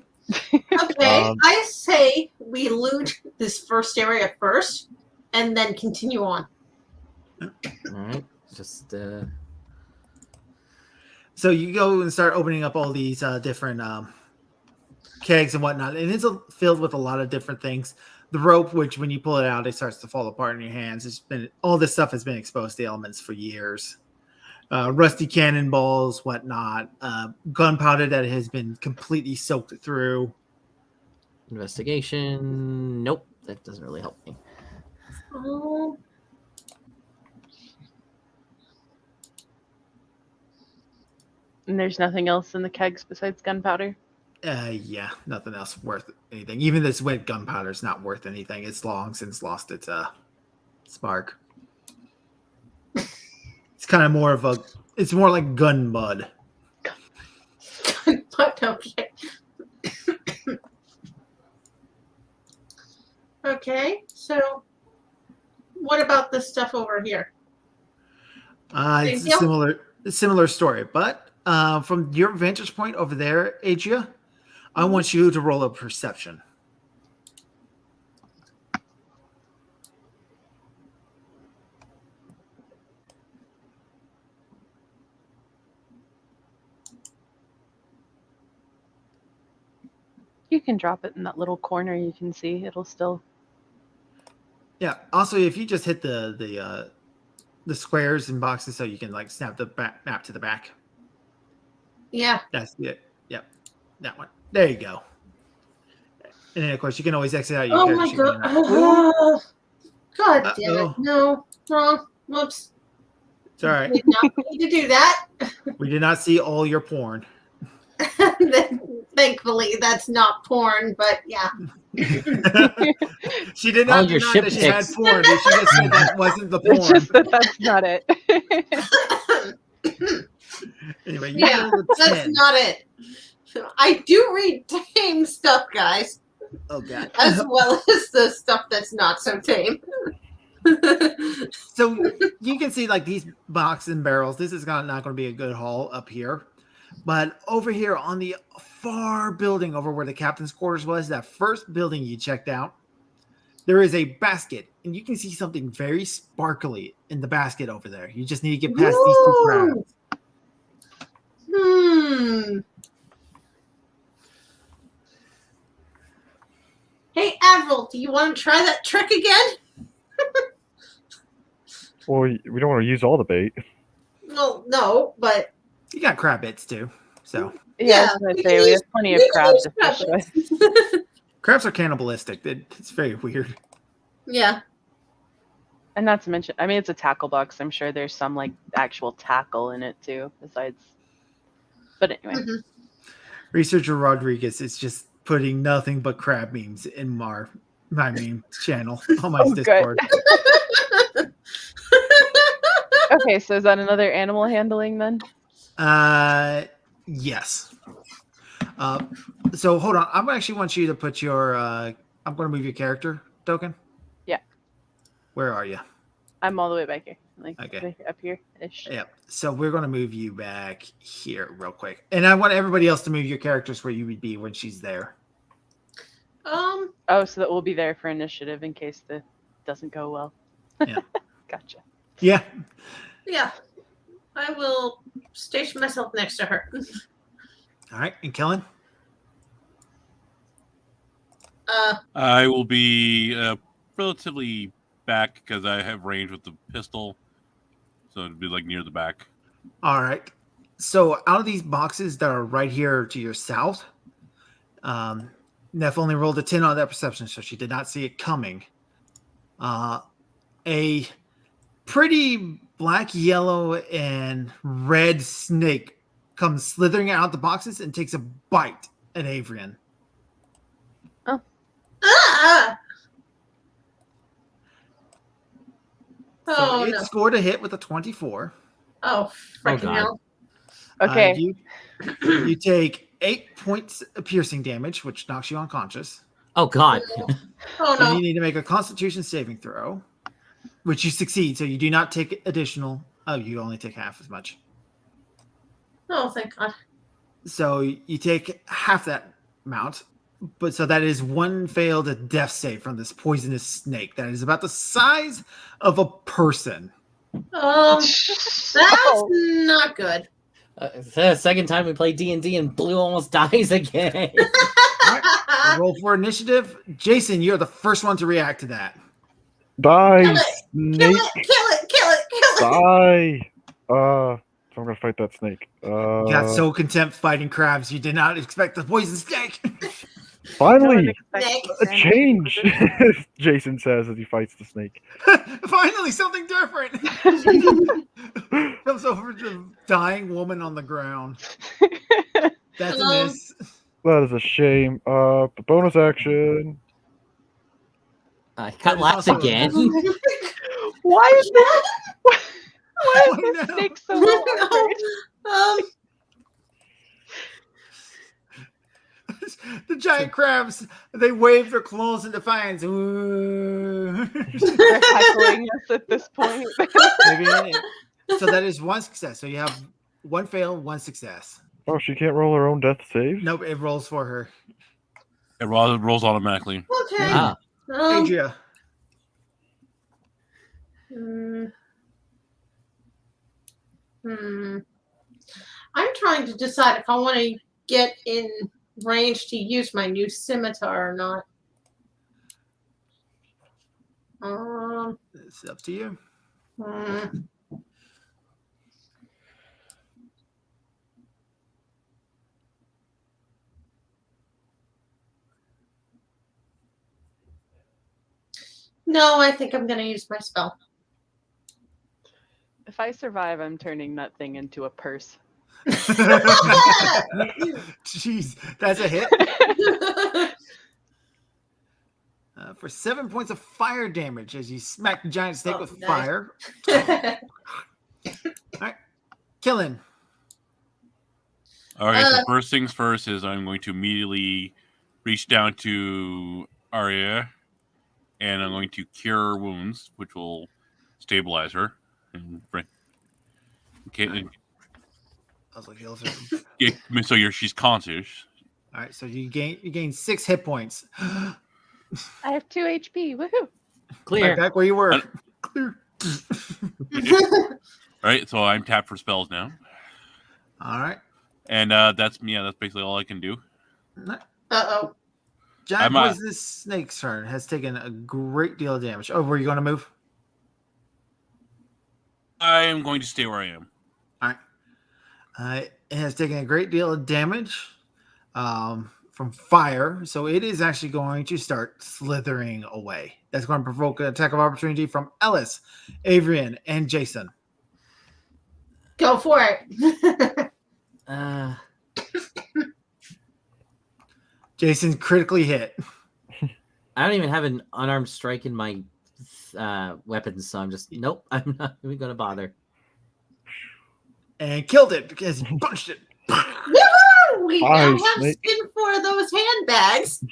G: Okay, I say we loot this first area first, and then continue on.
D: All right, just
C: So you go and start opening up all these different kegs and whatnot, and it's filled with a lot of different things. The rope, which when you pull it out, it starts to fall apart in your hands. It's been all this stuff has been exposed to elements for years. Rusty cannonballs, whatnot, gunpowder that has been completely soaked through.
D: investigation. Nope, that doesn't really help me.
G: Oh.
E: And there's nothing else in the kegs besides gunpowder?
C: Yeah, nothing else worth anything. Even this wet gunpowder is not worth anything. It's long since lost its spark. It's kind of more of a. It's more like gun mud.
G: But okay. Okay, so what about this stuff over here?
C: It's
G: Same deal?
C: a similar story, but from your vantage point over there, Adria, I want you to roll a perception.
E: You can drop it in that little corner you can see. It'll still...
C: Yeah. Also, if you just hit the squares and boxes, so you can like snap the map to the back.
G: Yeah.
C: That's it. Yep. That one. There you go. And then of course you can always exit out your
G: Oh
C: character
G: my
C: sheet
G: god.
C: when you're not-
G: God damn it.
C: Uh-oh.
G: No. Wrong. Whoops.
C: It's all right.
G: Did not need to do that.
C: We did not see all your porn.
G: Thankfully, that's not porn, but yeah.
C: She did
D: All
C: not
D: your
C: deny
D: ship
C: that she had
D: pics.
C: porn. She just said that wasn't the
E: It's
C: porn.
E: just that that's not it.
C: Anyway, you
G: Yeah,
C: rolled a
G: that's
C: 10.
G: not it. I do read tame stuff, guys,
C: Oh god.
G: as well as the stuff that's not so tame.
C: So you can see like these boxes and barrels. This is not going to be a good haul up here. But over here on the far building over where the captain's quarters was, that first building you checked out, there is a basket. And you can see something very sparkly in the basket over there. You just need to get past these two crowds.
G: Hey, Avril, do you want to try that trick again?
H: Well, we don't want to use all the bait.
G: Well, no, but
C: You got crab bits too. So
E: Yeah, I was going to say, we have plenty of crabs to fish with.
C: crabs are cannibalistic. It's very weird.
G: Yeah.
E: And not to mention, I mean, it's a tackle box. I'm sure there's some, like, actual tackle in it, too, besides... But anyway.
G: Mhm.
C: Researcher Rodriguez is just putting nothing but crab memes in my meme channel on my
E: Oh, good.
C: Discord.
E: Okay, so is that another animal handling, then?
C: Yes. So hold on. I actually want you to put your. I'm going to move your character token.
E: Yeah.
C: Where are you?
E: I'm all the way back here. Like,
C: Okay.
E: up here-ish.
C: Yeah. So we're going to move you back here real quick, and I want everybody else to move your characters where you would be when she's there.
E: Oh, so that we'll be there for initiative in case the doesn't go well.
C: Yeah.
E: Gotcha.
C: Yeah.
G: Yeah. I will station myself next to her.
C: All right. And Kellen.
F: I will be relatively back because I have range with the pistol, so it'd be like near the back.
C: All right. So out of these boxes that are right here to your south, Neph only rolled a 10 on that perception, so she did not see it coming. A pretty black, yellow, and red snake comes slithering out the boxes and takes a bite at Avrian.
G: Ah!
C: So
G: Oh,
C: it
G: no.
C: scored a hit with a 24.
G: Oh, freaking
D: God.
G: hell.
E: Okay.
C: You take 8 points of piercing damage, which knocks you unconscious.
D: Oh God.
G: Oh,
C: And
G: no.
C: you need to make a Constitution saving throw, which you succeed. So you do not take additional. Oh, you only take half as much.
G: Oh, thank God.
C: So you take half that amount. But so that is one failed death save from this poisonous snake that is about the size of a person.
G: That's not good.
D: It's the second time we play D&D and Blue almost dies again.
C: Roll for initiative. Jason, you're the first one to react to that.
H: Die,
G: Kill it,
H: snake.
G: Kill it.
H: Die. So I'm gonna fight that snake.
C: You got so content fighting crabs, you did not expect the poison snake.
H: Finally,
G: Snake.
H: a change. Jason says as he fights the snake.
C: Finally, something different. Comes over to the dying woman on the ground. That's a miss.
H: That is a shame. The bonus action.
D: I got last again.
E: Why is that? Why is
C: Oh,
E: this
C: no.
E: snake so awkward?
C: The giant crabs, they wave their claws in defiance. Ooh.
E: They're heckling us at this point.
C: Maybe so that is one success. So you have one fail, one success.
H: Oh, she can't roll her own death save?
C: Nope, it rolls for her.
F: It rolls automatically.
G: Okay.
D: Ah,
C: Adria.
G: I'm trying to decide if I want to get in range to use my new scimitar or not.
C: It's up to you.
G: No, I think I'm going to use my spell.
E: If I survive, I'm turning that thing into a purse.
C: Jeez, that's a hit. For 7 points of fire damage as you smack the giant snake with
G: nice.
C: fire. All right, killing.
F: All right. So first things first is I'm going to immediately reach down to Arya, and I'm going to cure wounds, which will stabilize her. And bring. Okay.
C: I was like, heals her.
F: So she's conscious.
C: All right, so you gain 6 hit points.
E: I have 2 HP. Woohoo!
D: clear.
C: Right back where you were. Clear.
F: All right. So I'm tapped for spells now,
C: All right.
F: and that's basically all I can do.
G: Uh-oh.
C: Giant
F: I'm,
C: poisonous snake's turn has taken a great deal of damage. Oh, were you going to move?
F: I am going to stay where I am.
C: All right. It has taken a great deal of damage from fire, so it is actually going to start slithering away. That's going to provoke an attack of opportunity from Ellis, Adrian, and Jason.
G: Go for it.
C: Jason's critically hit.
D: I don't even have an unarmed strike in my weapons, so I'm just nope. I'm not even gonna bother.
C: And killed it because he punched it.
G: Woohoo! We now
H: Nice,
G: have
H: Snake.
G: skin for those handbags.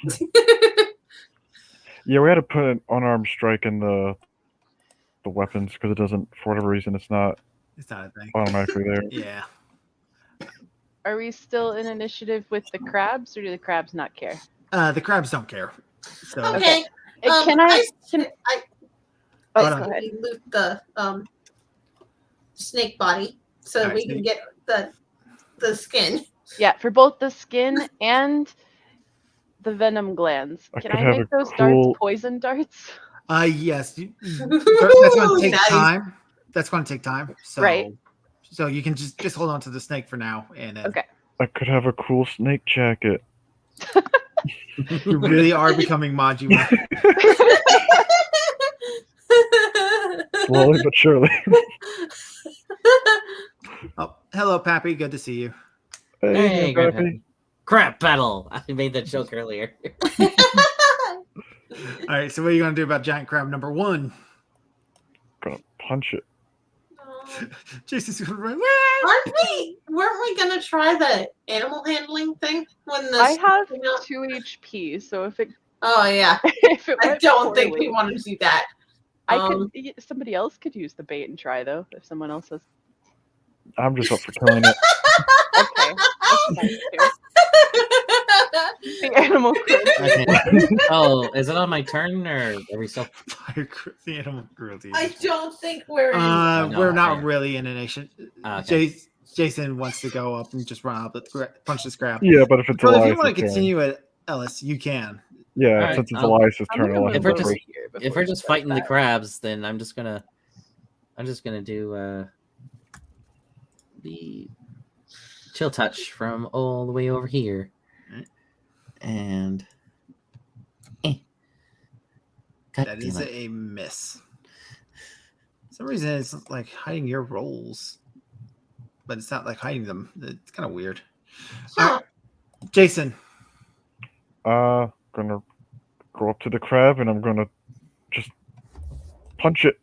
H: Yeah, we had to put an unarmed strike in the weapons because it doesn't, for whatever reason, it's not
C: It's not a thing.
H: automatically there.
C: Yeah.
E: Are we still in initiative with the crabs, or do the crabs not care?
C: The crabs don't care. So
G: Okay.
E: Can I? Oh,
C: Hold on.
E: go ahead.
G: loot the snake body so
C: Alright,
G: we
C: so
G: can get the skin.
E: Yeah, for both the skin and the venom glands.
H: I
E: Can
H: could
E: I
H: have
E: make
H: a
E: those
H: cool-
E: darts poison darts?
C: yes. That's going to take
G: Nice.
C: time. That's going to take time. So,
E: Right.
C: So you can just hold on to the snake for now, and then
E: Okay.
H: I could have a cool snake jacket.
C: you really are becoming Maji.
H: Slowly but surely.
C: Oh, hello, Pappy. Good to see you.
H: Hey,
D: Hey,
H: Pappy.
D: Pappy. Crap battle. I made that joke earlier.
C: All right. So what are you going to do about giant crab number 1?
H: Gonna punch it.
C: Jason's going to run.
G: Weren't we gonna try the animal handling thing when the
E: I have
G: came out?
E: 2 HP, so if it
G: Oh yeah.
E: if it
G: I
E: went
G: don't think
E: poorly-
G: we want to do that.
E: Somebody else could use the bait and try though. If someone else has,
H: I'm just up for killing it.
E: okay, that's fine too. The animal cruelty.
D: Okay. Oh, is it on my turn or are we still?
C: The animal cruelty.
G: I don't think we're in.
D: no,
C: We're not
D: okay.
C: really in a nation.
D: Okay.
C: Jason wants to go up and just run out, punch this crab.
H: Yeah, but if it's
C: Well, if you
H: Elias'
C: want to
H: turn.
C: continue it, Ellis, you can.
H: Yeah,
D: Alright,
H: since it's
D: I'll-
H: Elias'
E: I'm
H: turn,
E: gonna
H: I'll
E: move
H: have
D: If we're
H: to
E: over
H: first.
E: here
D: If
E: before
D: we're
E: he
D: just
E: does
D: fighting the
E: that.
D: crabs, then I'm just gonna do the chill touch from all the way over here, and God
C: That
D: damn
C: is
D: it.
C: a miss. For some reason, it's like hiding your rolls, but it's not like hiding them. It's kind of weird.
G: Huh.
C: Jason,
H: Gonna go up to the crab and I'm gonna just punch it.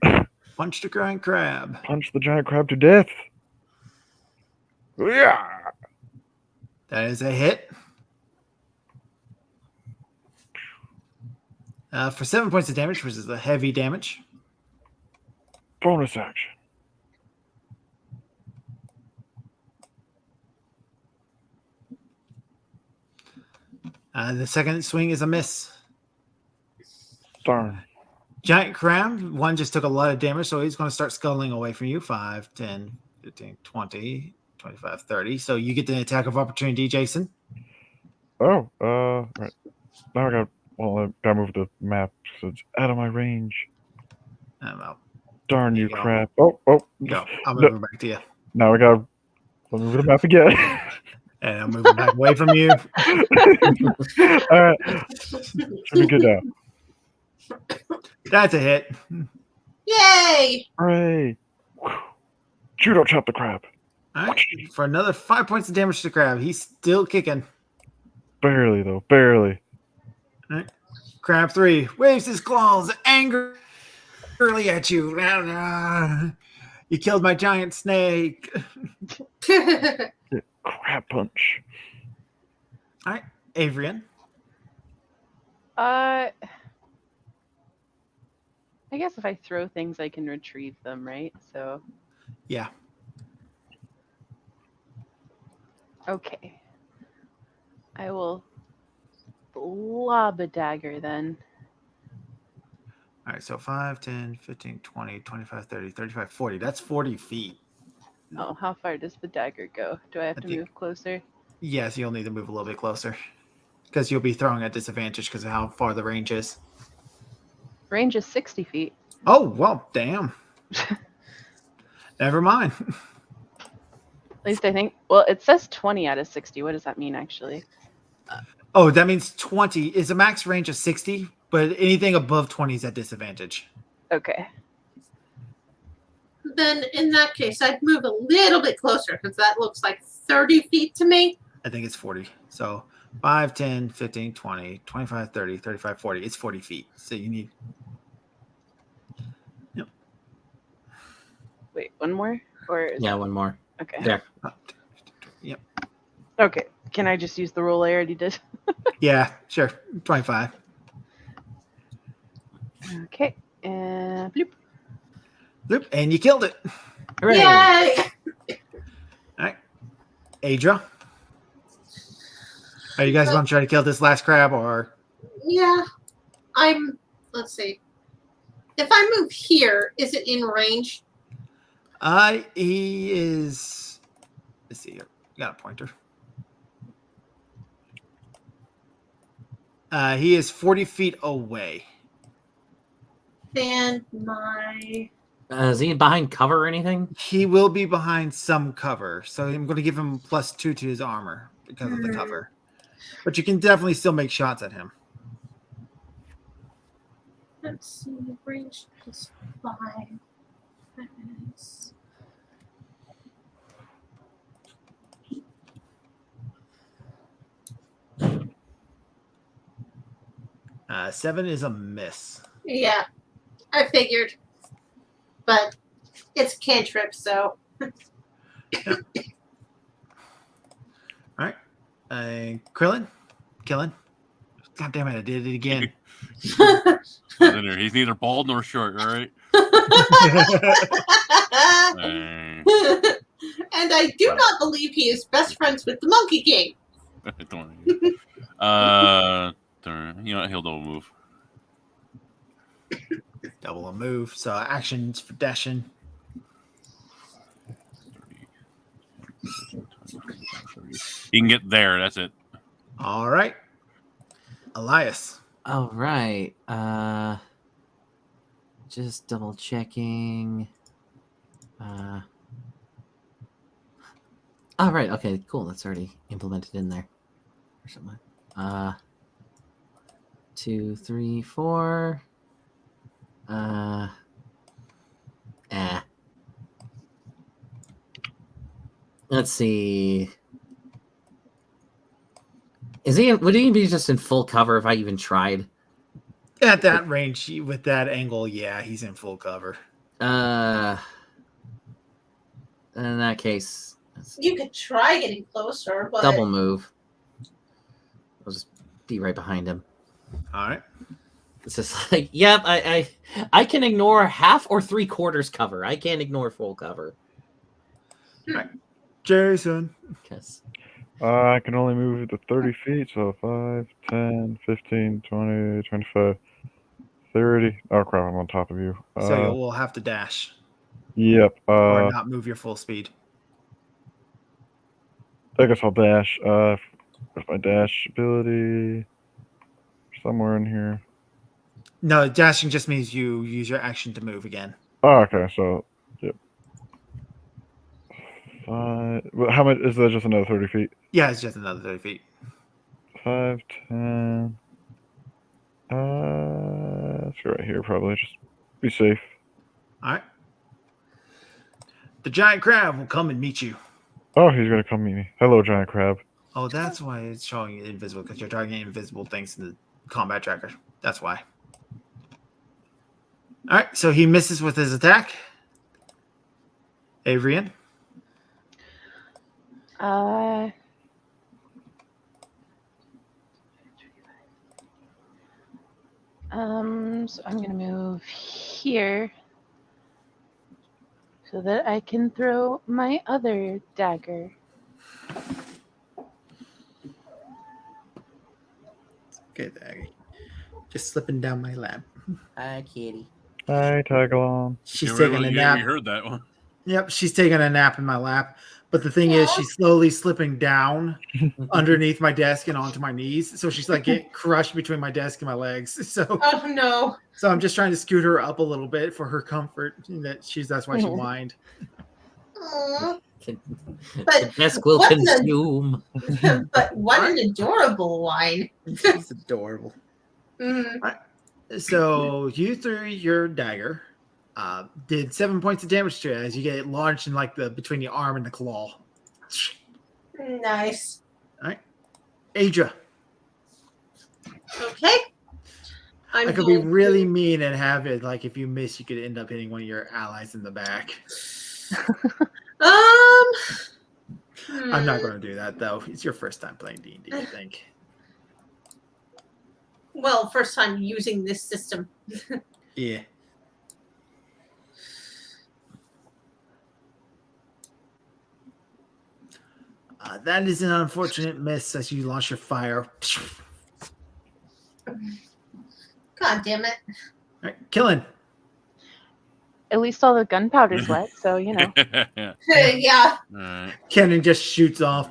C: punch the giant crab.
H: Punch the giant crab to death. Yeah.
C: That is a hit. For 7 points of damage, which is the heavy damage.
H: Bonus action.
C: The second swing is a miss.
H: Darn.
C: Giant crab, one just took a lot of damage, so he's going to start scuttling away from you. 5, 10, 15, 20, 25, 30. So you get the attack of opportunity, Jason.
H: Oh, right. Now I gotta move the map so it's out of my range.
C: Well,
H: Darn
C: There
H: you,
C: you go.
H: crap. Oh.
C: go. I'll
H: No.
C: move it back to you.
H: Now I gotta move the map again.
C: And I'll move it back away from you.
H: Alright. Should be good now.
C: That's a hit.
G: Yay!
H: Hooray. Judo chop the crab.
C: All right. For another 5 points of damage to the crab. He's still kicking.
H: Barely, though. Barely.
C: All right. Crab 3 waves his claws angrily at you. You killed my giant snake.
H: Crab punch.
C: All right. Avrian.
E: I guess if I throw things, I can retrieve them, right? So,
C: Yeah.
E: okay. I will lob a dagger then.
C: All right. So 5, 10, 15, 20, 25, 30, 35, 40. That's 40 feet.
E: Oh, how far does the dagger go? Do I have
C: I
E: to
C: think-
E: move closer?
C: Yes, you'll need to move a little bit closer because you'll be throwing at disadvantage because of how far the range is.
E: Range is 60 feet.
C: Oh, well, damn. Never mind.
E: At least I think. Well, it says 20 out of 60. What does that mean, actually?
C: Oh, that means 20 is a max range of 60, but anything above 20 is at disadvantage.
E: Okay.
G: Then in that case, I'd move a little bit closer because that looks like 30 feet to me.
C: I think it's 40. So 5, 10, 15, 20, 25, 30, 35, 40. It's 40 feet. So you need. Yep.
E: Wait, one more? Or is
D: Yeah, one more.
E: Okay.
D: There.
C: Yep.
E: Okay. Can I just use the roll I already did?
C: Yeah, sure. 25.
E: Okay. And bloop.
C: Bloop, and you killed it.
D: Hooray!
G: Yay!
C: All right. Adra. Are you guys going to try to kill this last crab or?
G: Yeah. Let's see. If I move here, is it in range?
C: He is. Let's see here. Got a pointer. He is 40 feet away.
G: Then my.
D: Is he behind cover or anything?
C: He will be behind some cover, so I'm going to give him +2 to his armor because of the cover. But you can definitely still make shots at him.
G: Let's see. Range plus 5. That is.
C: Seven is a miss.
G: Yeah. I figured. But it's a cantrip, so.
C: Krillin? Killing? God damn it, I did it again.
F: He's neither bald nor short, all right?
G: And I do not believe he is best friends with the Monkey King.
F: Don't worry. You know what? He'll double move.
C: Double a move. So actions for dashing.
F: 30. He can get there. That's it.
C: All right. Elias.
D: All right. Just double checking. All right. Okay. Cool. That's already implemented in there. Or something. 2, 3, 4. Let's see. Would he be just in full cover if I even tried?
C: At that range, with that angle, yeah, he's in full cover.
D: In that case,
G: You could try getting closer, but
D: double move. I'll just be right behind him.
C: All right.
D: It's just like, yep, I can ignore half or 3/4 cover. I can't ignore full cover.
C: Jason.
D: Because
H: I can only move to 30 feet, so 5, 10, 15, 20, 25, 30. Oh, crap, I'm on top of you.
C: So you will have to dash
H: Yep.
C: or not move your full speed.
H: I guess I'll dash. Where's my dash ability? Somewhere in here.
C: No, dashing just means you use your action to move again.
H: Oh, okay, so, yep. 5. How much is that? Just another 30 feet?
C: Yeah, it's just another 30 feet.
H: 5, 10. Let's go right here, probably. Just be safe.
C: All right. The giant crab will come and meet you.
H: Oh, he's gonna come meet me. Hello, giant crab.
C: Oh, that's why it's showing you invisible, because you're targeting invisible things in the combat tracker. That's why. All right, so he misses with his attack. Avrian.
E: So I'm gonna move here so that I can throw my other dagger.
C: Okay, Aggie. Just slipping down my lap.
D: hi, kitty.
H: Hi, Tagalong.
C: She's
F: Yeah,
C: taking a
F: we
C: nap.
F: heard that one.
C: Yep, she's taking a nap in my lap. But the thing is, she's slowly slipping down underneath my desk and onto my knees. So she's like getting crushed between my desk and my legs. So
G: oh no.
C: So I'm just trying to scoot her up a little bit for her comfort. That's why she whined.
G: Aw.
D: The
G: But
D: desk will
G: what the-
D: consume.
G: but what an adorable wine.
C: She's adorable.
G: Mm.
C: So you threw your dagger. Did 7 points of damage to it as you get it launched in like the between the arm and the claw.
G: Nice.
C: All right, Adra.
G: Okay.
C: I could be really mean and have it like if you miss, you could end up hitting one of your allies in the back. I'm not going to do that though. It's your first time playing D&D, I think.
G: Well, first time using this system.
C: Yeah. That is an unfortunate miss as you launch your fire.
G: God damn it.
C: All right, killing.
E: At least all the gunpowder's wet, so you know.
G: Yeah.
F: Alright.
C: Cannon just shoots off,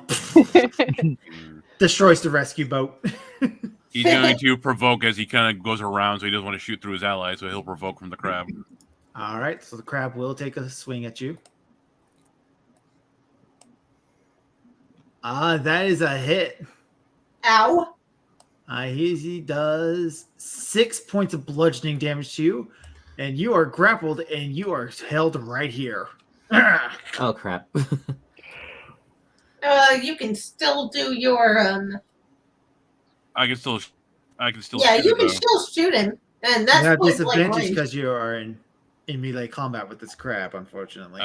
C: destroys the rescue boat.
F: He's going to provoke as he kind of goes around, so he doesn't want to shoot through his allies, so he'll provoke from the crab.
C: All right, so the crab will take a swing at you. That is a hit.
G: Ow.
C: He does 6 points of bludgeoning damage to you, and you are grappled and you are held right here.
D: Oh crap.
G: You can still do your
F: I can still
G: yeah,
F: shoot
G: you
F: it,
G: can
F: though.
G: still shoot him. And
C: You
G: that's
C: have
G: point blank
C: disadvantage
G: range.
C: because you are in melee combat with this crab, unfortunately.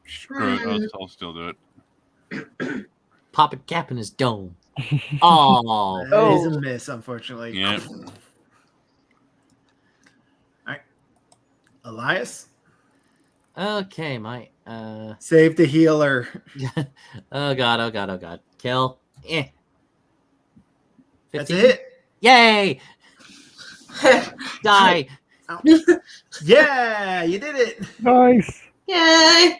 F: Screw it, I'll still do it.
D: Pop a cap in his dome. Oh.
C: That is a miss, unfortunately.
F: Yeah.
C: All right. Elias?
D: Okay, my
C: Save the healer.
D: oh god. Kill. Eh.
C: That's a
D: 15?
C: hit.
D: Yay! Die.
C: Yeah, you did it.
H: Nice.
G: Yay!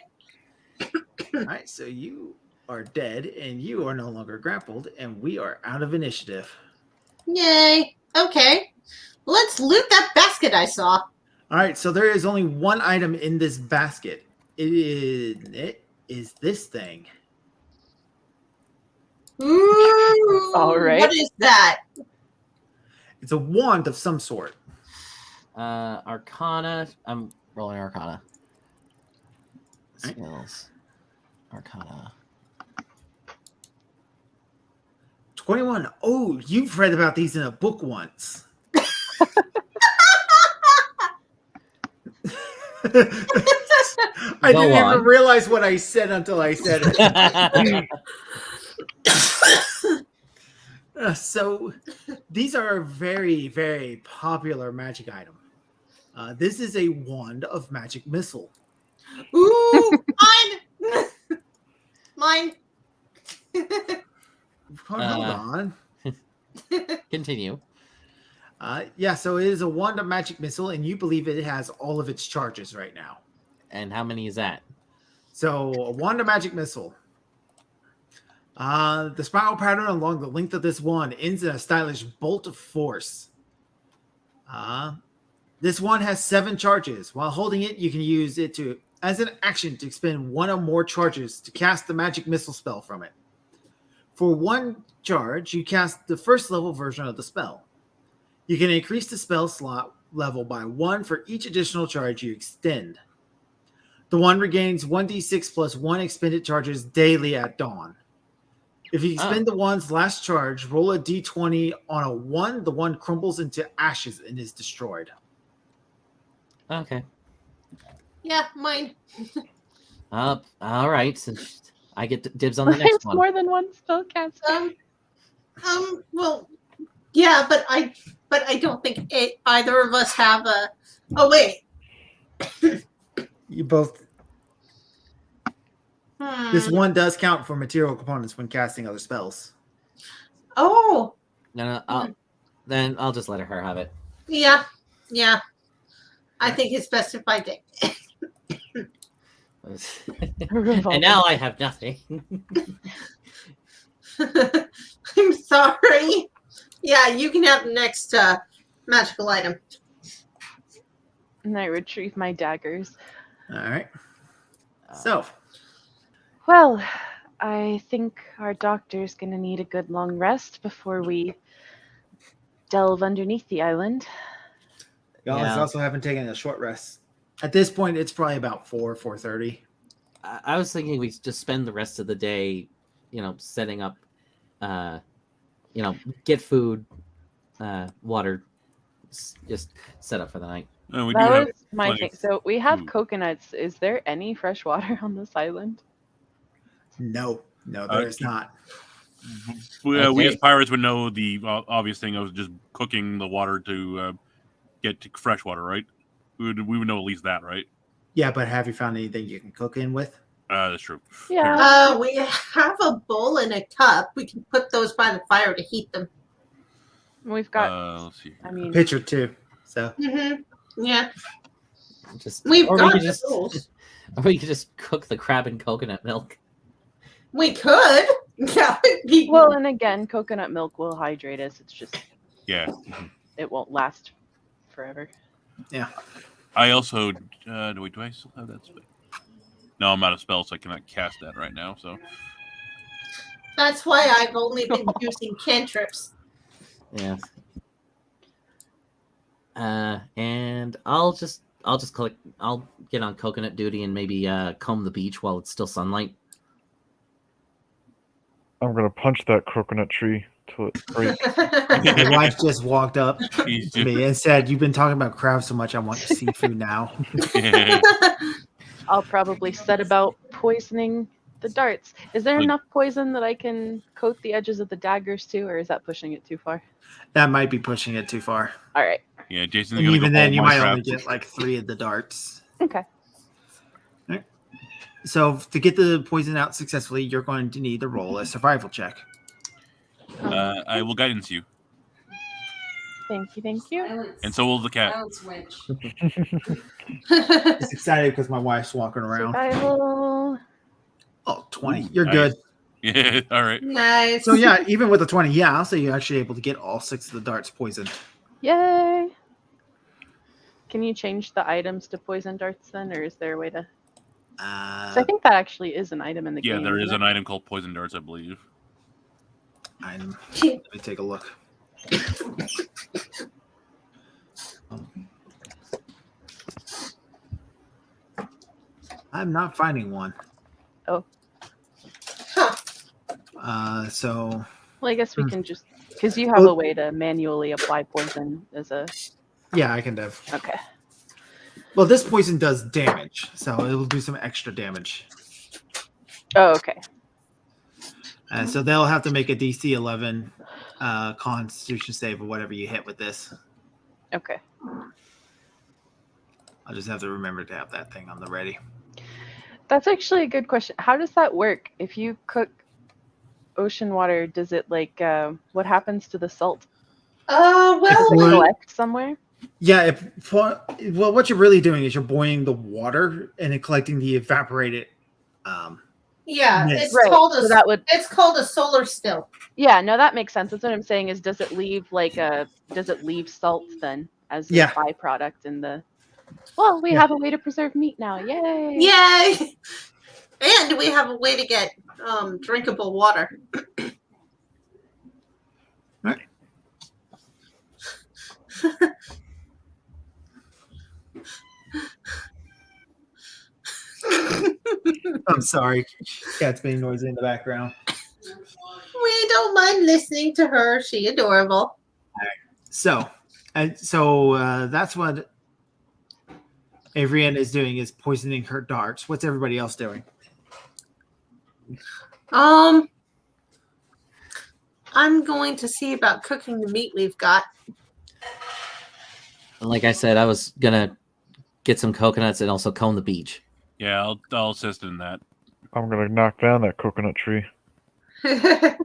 C: All right, so you are dead, and you are no longer grappled, and we are out of initiative.
G: Yay! Okay, let's loot that basket I saw.
C: All right, so there is only one item in this basket. It is this thing.
G: Ooh,
E: All right.
G: What is that?
C: It's a wand of some sort.
D: Arcana. I'm rolling Arcana.
C: Right.
D: Skills. Arcana.
C: 21. Oh, you've read about these in a book once. I didn't even realize what I said until I said it. So these are a very, very popular magic item. This is a wand of magic missile.
G: Ooh, mine! Mine!
C: Hold on.
D: Continue.
C: Yeah, so it is a wand of magic missile, and you believe it has all of its charges right now.
D: And how many is that?
C: So a wand of magic missile. The spiral pattern along the length of this wand ends in a stylish bolt of force. This wand has 7 charges. While holding it, you can use it as an action to expend 1 or more charges to cast the magic missile spell from it. For 1 charge, you cast the first level version of the spell. You can increase the spell slot level by 1 for each additional charge you extend. The wand regains 1d6 plus 1 expended charges daily at dawn. If you expend the wand's last charge, roll a d20 on a 1. The wand crumbles into ashes and is destroyed.
D: Okay.
G: Yeah, mine.
D: All right. Since I get dibs on the
E: There's
D: next one.
E: more than one spell cast.
G: Well, yeah, but I don't think either of us have a. Oh wait.
C: You both. This
G: Hmm.
C: one does count for material components when casting other spells.
G: Oh,
D: No. Then I'll just let her have it.
G: yeah. I think it's best if I did.
D: And now I have nothing.
G: I'm sorry. Yeah, you can have the next magical item.
E: And I retrieve my daggers.
C: All right. So,
E: Well, I think our doctor's going to need a good long rest before we delve underneath the island.
C: y'all also haven't taken a short rest. At this point, it's probably about 4:30.
D: I was thinking we just spend the rest of the day, setting up, get food, water, just set up for the night.
F: We do
E: That
F: have
E: was my
F: plenty
E: thing.
F: of
E: So we have
F: food.
E: coconuts. Is there any fresh water on this island?
C: No, there is not.
F: We
D: Okay.
F: as pirates would know the obvious thing of just cooking the water to get to fresh water, right? We would know at least that, right?
C: Yeah, but have you found anything you can cook in with?
F: That's true.
E: Yeah.
G: We have a bowl and a cup. We can put those by the fire to heat them.
E: We've got,
F: Let's see.
E: I mean,
C: Pitcher too. So
G: Yeah,
D: Just
G: we've
D: or
G: got
D: we
G: the
D: could just
G: bowls.
D: or we could just cook the crab in coconut milk.
G: We could. That would be.
E: well, and again, coconut milk will hydrate us. It's just,
F: Yeah.
E: it won't last forever.
C: yeah.
F: I also do I still have that spell? No, I'm out of spells, so I cannot cast that right now. So
G: That's why I've only been using cantrips.
D: Yeah. And I'll just I'll get on coconut duty and maybe comb the beach while it's still sunlight.
H: I'm gonna punch that coconut tree till it breaks.
C: My wife just walked up
F: He's
C: to me and said, "You've been talking about crabs so much, I want seafood now."
E: I'll probably set about poisoning the darts. Is there enough poison that I can coat the edges of the daggers too, or is that pushing it too far?
C: That might be pushing it too far.
E: All right.
F: Yeah, Jason's
C: And
F: gonna
C: even
F: go
C: then,
F: all
C: you might
F: Minecraft.
C: only get like 3 of the darts.
E: Okay.
C: Right. So to get the poison out successfully, you're going to need to roll a survival check.
F: I will guidance you,
E: Thank you, thank you.
F: and so will the cat.
C: Just excited because my wife's walking around.
E: Survival.
C: Oh, 20. You're
F: Nice.
C: good.
F: Yeah, all right.
G: Nice.
C: So yeah, even with a 20, yeah, I'll say you're actually able to get all 6 of the darts poisoned.
E: Yay! Can you change the items to poison darts then, or is there a way to? So I think that actually is an item in the game.
F: Yeah, there is
E: isn't
F: an item called poison darts, I believe.
C: let me take a look. I'm not finding one.
E: Oh.
C: So.
E: Well, I guess we can just because you have a way to manually apply poison as a.
C: Yeah, I can do.
E: Okay.
C: Well, this poison does damage, so it will do some extra damage.
E: Oh, okay.
C: So they'll have to make a DC 11 Constitution save or whatever you hit with this.
E: Okay.
C: I'll just have to remember to have that thing on the ready.
E: That's actually a good question. How does that work? If you cook ocean water, does it like what happens to the salt?
G: Well,
E: Does it collect somewhere?
C: Yeah, well, what you're really doing is you're boiling the water and then collecting the evaporated.
G: yeah,
C: Yes.
G: it's
E: Right.
G: called a
E: So that would.
G: it's called a solar still.
E: Yeah, no, that makes sense. That's what I'm saying. Is does it leave salt then as a
C: Yeah.
E: byproduct in the? Well, we have a way to preserve meat now. Yay!
G: Yay! And we have a way to get drinkable water.
C: Right. I'm sorry, cat's being noisy in the background.
G: We don't mind listening to her. She adorable.
C: So that's what Avrian is doing, is poisoning her darts. What's everybody else doing?
G: I'm going to see about cooking the meat we've got.
D: Like I said, I was gonna get some coconuts and also comb the beach.
F: Yeah, I'll assist in that.
H: I'm gonna knock down that coconut tree.
G: What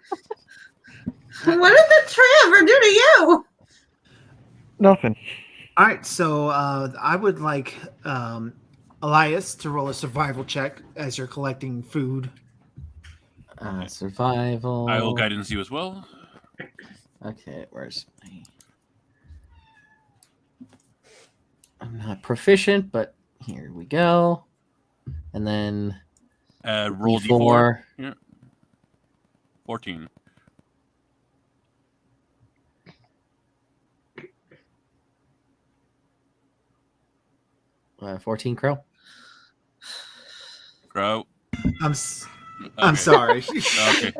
G: did the tree ever do to you?
H: Nothing.
C: All right, so I would like Elias to roll a survival check as you're collecting food.
D: Survival.
F: I will guidance you as well.
D: Okay, where's my... I'm not proficient, but here we go. And then
F: Roll
D: D4.
F: D4. Yeah. 14.
D: Uh, 14 crow.
F: Crow.
C: I'm sorry.
F: Okay.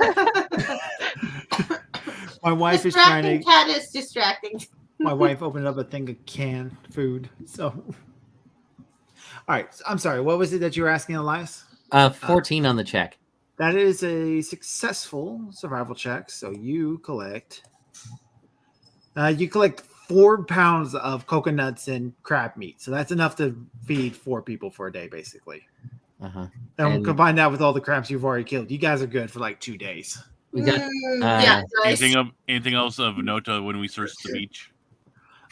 C: My wife is trying
G: Distracting
C: to.
G: cat is distracting.
C: My wife opened up a thing of canned food. So, all right. I'm sorry. What was it that you were asking, Elias?
D: 14 on the check.
C: That is a successful survival check. So you collect. You collect 4 pounds of coconuts and crab meat. So that's enough to feed 4 people for a day, basically.
D: Uh-huh.
C: And combine that with all the crabs you've already killed. You guys are good for like 2 days.
D: We got
G: yeah, nice.
F: Anything else of note when we search the beach?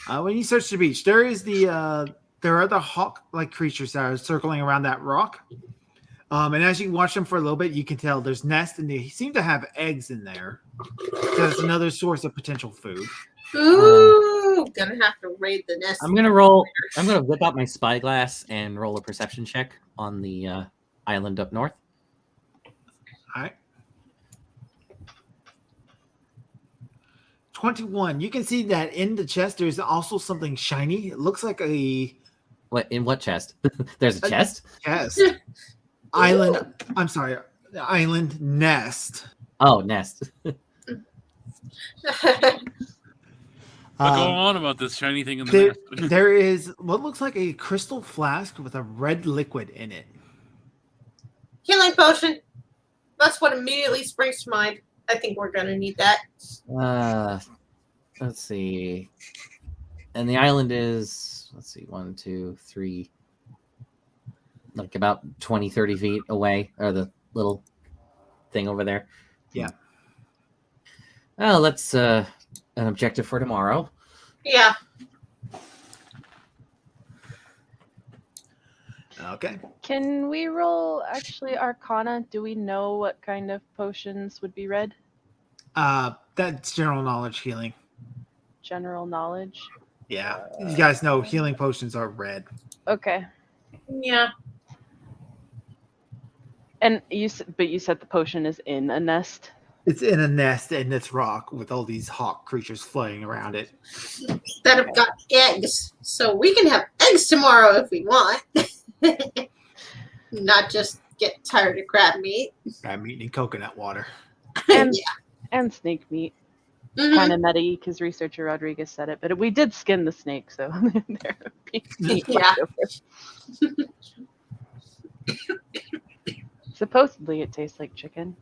C: When you search the beach, there is there are the hawk-like creatures that are circling around that rock. And as you watch them for a little bit, you can tell there's nests, and they seem to have eggs in there. So that's another source of potential food.
G: Ooh, gonna have to raid the nest.
D: I'm gonna whip out my spyglass and roll a perception check on the island up north.
C: All right. 21. You can see that in the chest there's also something shiny. It looks like a
D: What chest? There's a chest?
C: chest. Island. I'm sorry. The island nest.
D: Oh, nest.
F: What's going on about this shiny thing in the
C: There,
F: nest?
C: there is what looks like a crystal flask with a red liquid in it.
G: Healing potion. That's what immediately springs to mind. I think we're gonna need that.
D: Let's see. And the island is, let's see, 1, 2, 3. like about 20, 30 feet away, or the little thing over there.
C: Yeah.
D: Oh, that's an objective for tomorrow.
G: Yeah.
C: Okay.
E: Can we roll actually Arcana? Do we know what kind of potions would be red?
C: That's general knowledge healing.
E: General knowledge.
C: Yeah. You guys know healing potions are red.
E: Okay.
G: Yeah.
E: And you said the potion is in a nest.
C: It's in a nest in this rock with all these hawk creatures flying around it.
G: That have got eggs. So we can have eggs tomorrow if we want. Not just get tired of crab meat.
C: I'm eating coconut water.
E: And
G: Yeah.
E: and snake meat.
G: Mhm.
E: Kind of nutty because researcher Rodriguez said it, but we did skin the snake, so there would be meat
G: Yeah.
E: left over. Supposedly it tastes like chicken.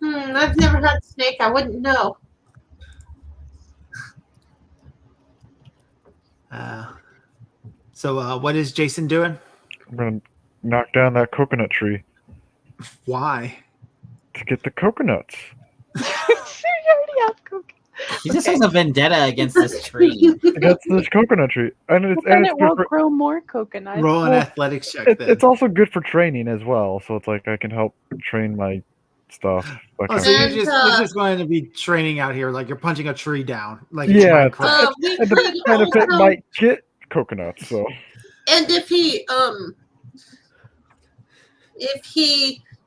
G: I've never had snake. I wouldn't know.
C: So what is Jason doing?
H: I'm gonna knock down that coconut tree
C: Why?
H: to get the coconuts.
E: You already have coconut.
D: He just has a vendetta against this tree.
H: Against this coconut tree, and it's
E: But then
H: and
E: it
H: it's good
E: won't
H: for,
E: grow more coconut.
C: Roll an
H: Well,
C: athletics check then.
H: it's also good for training as well. So it's like I can help train my stuff. that
C: Oh,
H: kind
C: so
H: of
C: you're
H: thing.
C: you're just going to be training out here, like you're punching a tree down, like
H: Yeah,
C: it's Minecraft.
G: We
H: And the
G: could
H: benefit
G: also,
H: might get coconuts. So
G: and if he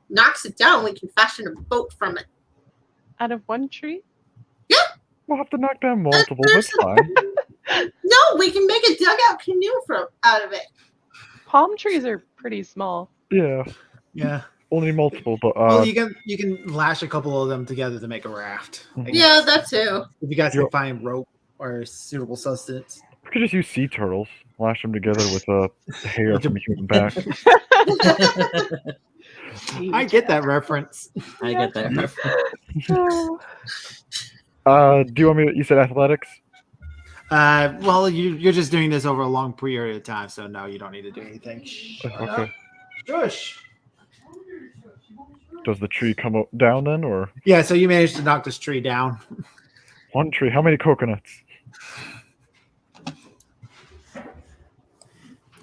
G: knocks it down, we can fashion a boat from it.
E: Out of one tree?
H: we'll have to knock down multiple. That's fine.
G: No, we can make a dugout canoe out of it.
E: Palm trees are pretty small.
H: Yeah,
C: Yeah.
H: only multiple, but
C: Well, you can lash a couple of them together to make a raft. I guess.
G: Yeah, that too.
C: If you guys can
H: Yep.
C: find rope or suitable sustenance.
H: we could just use sea turtles, lash them together with hair
C: With a-
H: from a human back.
C: I get that reference.
D: I get that reference.
H: Do you want me to? You said athletics.
C: Well, you're just doing this over a long period of time, so no, you don't need to do anything.
H: Okay.
C: Shush.
H: Does the tree come down then, or
C: Yeah, so you managed to knock this tree down.
H: one tree? How many coconuts?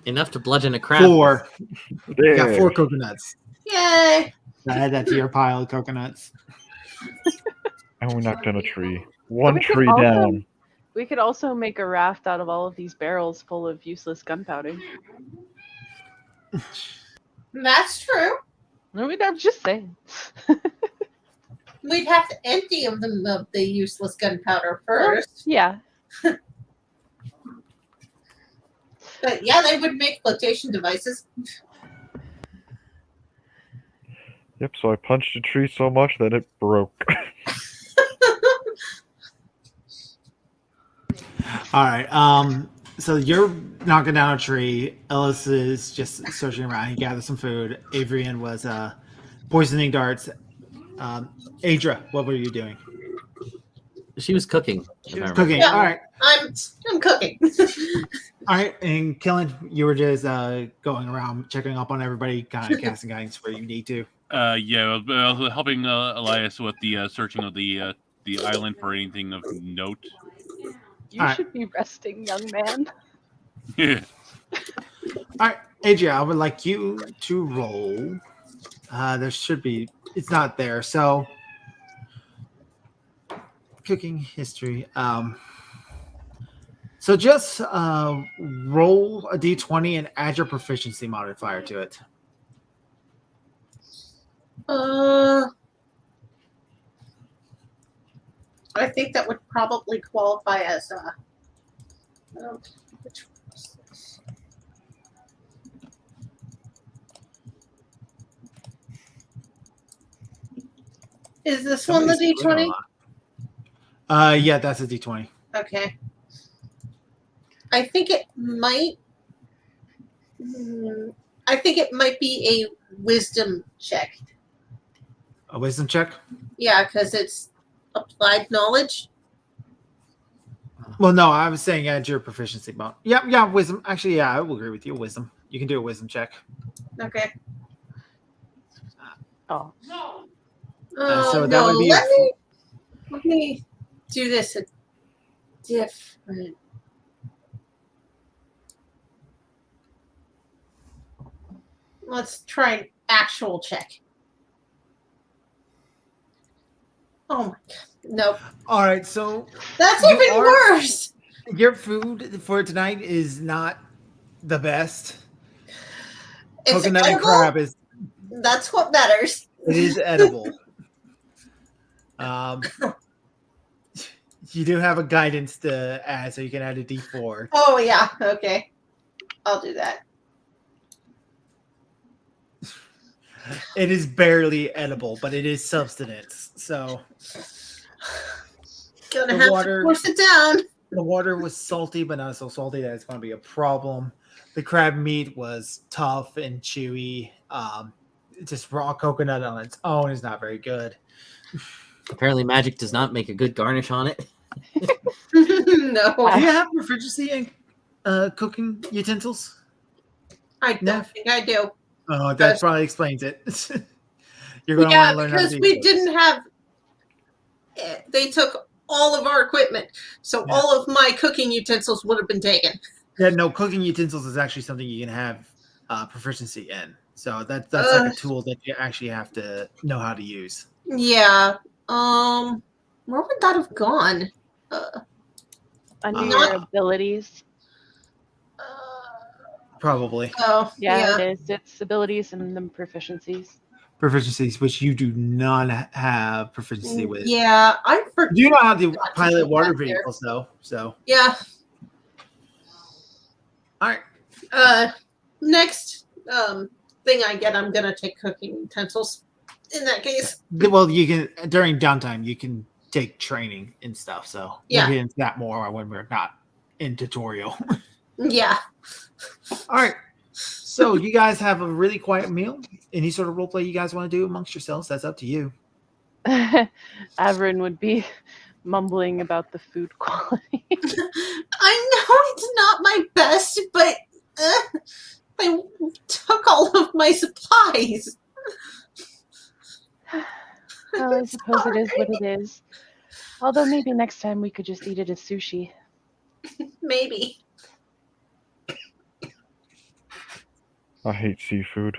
D: Enough to bludgeon a crab.
C: 4. You got
H: There.
C: 4 coconuts.
G: Yay!
C: Add that to your pile of coconuts.
H: And we knocked down a tree. One
E: We could
H: tree
E: also-
H: down.
E: We could also make a raft out of all of these barrels full of useless gunpowder.
G: That's true.
E: No, I'm just saying.
G: We'd have to empty of the useless gunpowder first.
E: Yeah.
G: But yeah, they would make flotation devices.
H: Yep. So I punched a tree so much that it broke.
C: All right. So you're knocking down a tree. Ellis is just searching around. He gathered some food. Adrian was poisoning darts. Adra, what were you doing?
D: She was cooking.
E: She was
C: Cooking.
G: Yeah.
C: All right.
G: I'm cooking.
C: All right. And Killen, you were just going around checking up on everybody, kind of casting guidance where you need to.
F: Yeah, I was helping Elias with the searching of the island for anything of note.
E: You
C: Alright.
E: should be resting, young man.
F: Yeah.
C: All right, Adria, I would like you to roll. There should be. It's not there. So, cooking history. So just roll a d20 and add your proficiency modifier to it.
G: I think that would probably qualify as which one was this? Is this one the
C: Somebody's doing a
G: D20?
C: lot. Yeah, that's a d20.
G: Okay. I think it might. I think it might be a wisdom check.
C: A wisdom check.
G: Yeah, because it's applied knowledge.
C: Well, no, I was saying add your proficiency bonus. Yeah, wisdom. Actually, yeah, I will agree with you. Wisdom. You can do a wisdom check.
G: Okay.
E: Oh,
C: So that
G: no,
C: would be
G: let me do this a different. Let's try an actual check. Oh my god. Nope.
C: all right. So
G: That's
C: You
G: even
C: are-
G: worse.
C: your food for tonight is not the best.
G: It's
C: Coconut and
G: edible.
C: crab is
G: That's what matters.
C: it is edible. You do have a guidance to add, so you can add a D4.
G: Oh yeah. Okay. I'll do that.
C: It is barely edible, but it is substance. So
G: Gonna
C: The
G: have
C: water-
G: to force it down.
C: the water was salty, but not so salty that it's going to be a problem. The crab meat was tough and chewy. Just raw coconut on its own is not very good.
D: Apparently, magic does not make a good garnish on it.
G: No,
C: Do you have proficiency in cooking utensils?
G: I don't
C: Neph?
G: think I do.
C: Oh, that probably explains it. You're going to
G: Yeah,
C: want to learn how to
G: because
C: do
G: we
C: this.
G: didn't have. They took all of our equipment, so
C: Yeah.
G: all of my cooking utensils would have been taken.
C: Yeah, no, cooking utensils is actually something you can have proficiency in. So that's like a tool that you actually have to know how to use.
G: Yeah. Where would that have gone?
E: under
C: Uh,
E: your abilities.
C: Probably
G: Oh,
E: Yeah, it is. It's abilities and then proficiencies.
C: proficiencies, which you do not have proficiency with.
G: Yeah, I forgot.
C: You do know how to
G: to
C: pilot
G: put
C: water
G: that there.
C: vehicles, though. So,
G: Yeah.
C: all right.
G: Next thing I get, I'm gonna take cooking utensils. In that case,
C: Well, you can during downtime you can take training and stuff. So
G: Yeah.
C: we'll get into that more when we're not in tutorial.
G: yeah.
C: All right. So you guys have a really quiet meal. Any sort of role play you guys want to do amongst yourselves? That's up to you.
E: Avrin would be mumbling about the food quality.
G: I know it's not my best, but they took all of my supplies.
E: Well, I suppose it is what it is. Although maybe next time we could just eat it as sushi.
G: Maybe.
H: I hate seafood.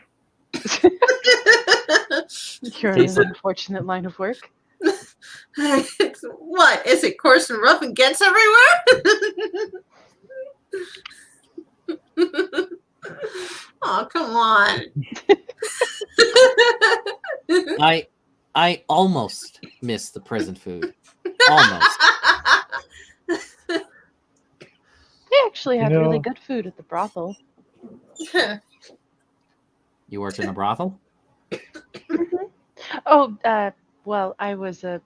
E: You're in an unfortunate line of work.
G: It's, what is it? Coarse and rough and gets everywhere? Oh, come on.
D: I almost missed the prison food. Almost.
E: They actually have really
H: know-
E: good food at the brothel.
D: You worked in a brothel?
E: Oh, well, I was a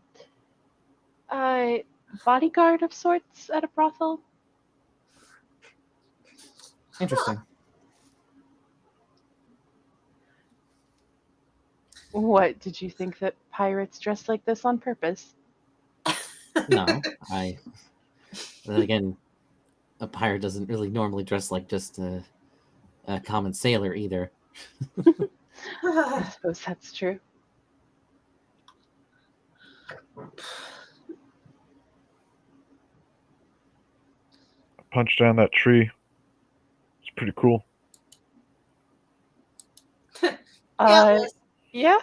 E: bodyguard of sorts at a brothel.
D: Interesting.
E: What, did you think that pirates dress like this on purpose?
D: No, then again, a pirate doesn't really normally dress like just a common sailor either.
E: I suppose that's true.
H: Punch down that tree. It's pretty cool.
E: Yeah,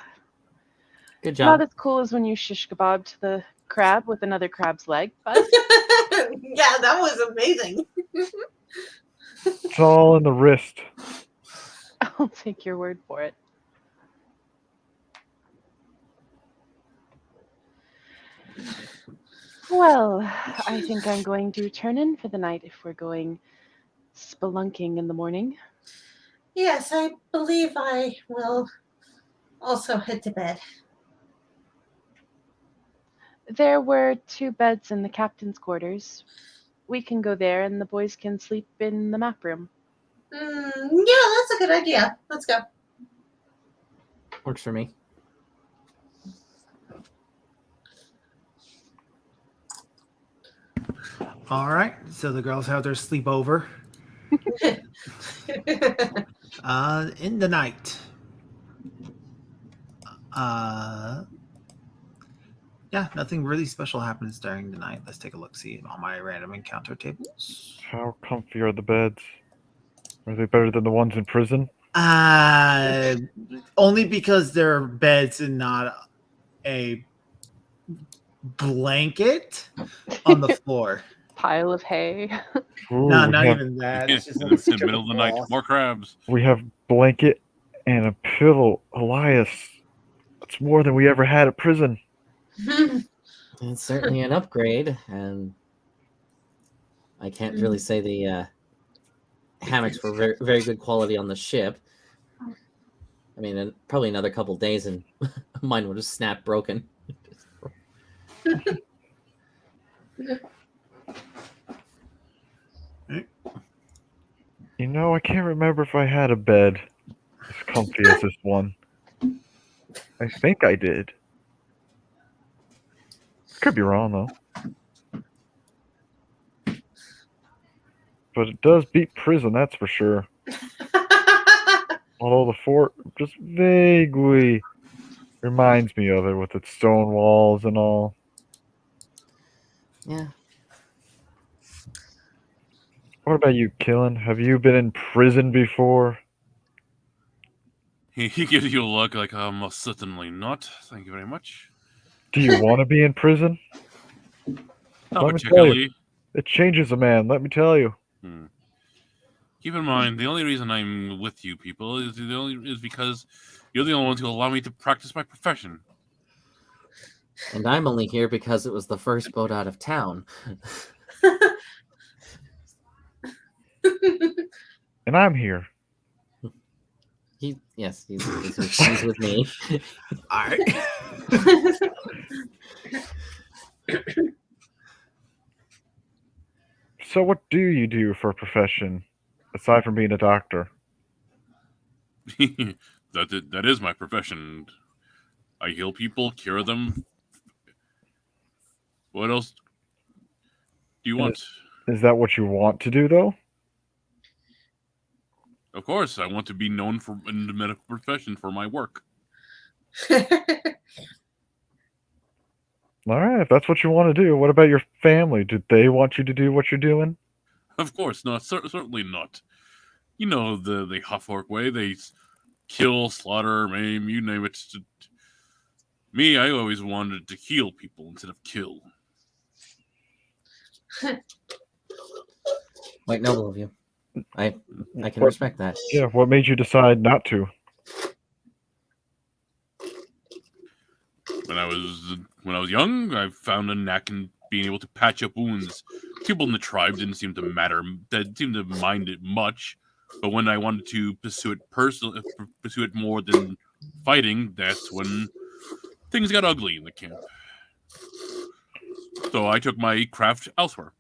D: Good
E: not
D: job.
E: as cool as when you shish kebabbed the crab with another crab's leg, but
G: Yeah, that was amazing.
H: It's all in the wrist.
E: I'll take your word for it. Well, I think I'm going to turn in for the night if we're going spelunking in the morning.
G: Yes, I believe I will also head to bed.
E: There were 2 beds in the captain's quarters. We can go there and the boys can sleep in the map room.
G: Yeah, that's a good idea. Let's go.
D: Works for me.
C: All right. So the girls have their sleepover. In the night. Yeah, nothing really special happens during the night. Let's take a look. See on my random encounter tables.
H: How comfy are the beds? Are they better than the ones in prison?
C: Only because they're beds and not a blanket on the floor.
E: Pile of hay.
H: Ooh,
C: No,
H: we
C: not
H: have,
C: even that. It's just
F: In
C: like a
F: the
C: strip
F: middle of the night,
C: cloth.
F: more crabs.
H: we have blanket and a pillow. Elias, that's more than we ever had at prison.
D: It's certainly an upgrade, and I can't really say the hammocks were very, very good quality on the ship. I mean, probably another couple days and mine would have snapped broken.
H: You know, I can't remember if I had a bed as comfy as this one. I think I did. Could be wrong, though. But it does beat prison, that's for sure. Although the fort just vaguely reminds me of it with its stone walls and all.
D: Yeah.
H: What about you, Killen? Have you been in prison before?
F: He gives you a look like, most certainly not. Thank you very much.
H: Do you want to be in prison?
F: Not
H: Let me tell you,
F: particularly.
H: it changes a man, let me tell you.
F: Keep in mind, the only reason I'm with you people is because you're the only ones who allow me to practice my profession.
D: And I'm only here because it was the first boat out of town.
H: And I'm here.
D: He's with me.
C: All right.
H: So what do you do for a profession, aside from being a doctor?
F: That is my profession. I heal people, cure them. What else do you want?
H: Is that what you want to do, though?
F: Of course, I want to be known in the medical profession for my work.
H: All right, if that's what you want to do, what about your family? Did they want you to do what you're doing?
F: Of course not. Certainly not. You know the Huffwork way. They kill, slaughter, maim, you name it. Me, I always wanted to heal people instead of kill.
D: Quite noble of you. I can respect that.
H: Yeah, what made you decide not to?
F: When I was young, I found a knack in being able to patch up wounds. People in the tribe didn't seem to mind it much, but when I wanted to pursue it more than fighting, that's when things got ugly in the camp. So I took my craft elsewhere.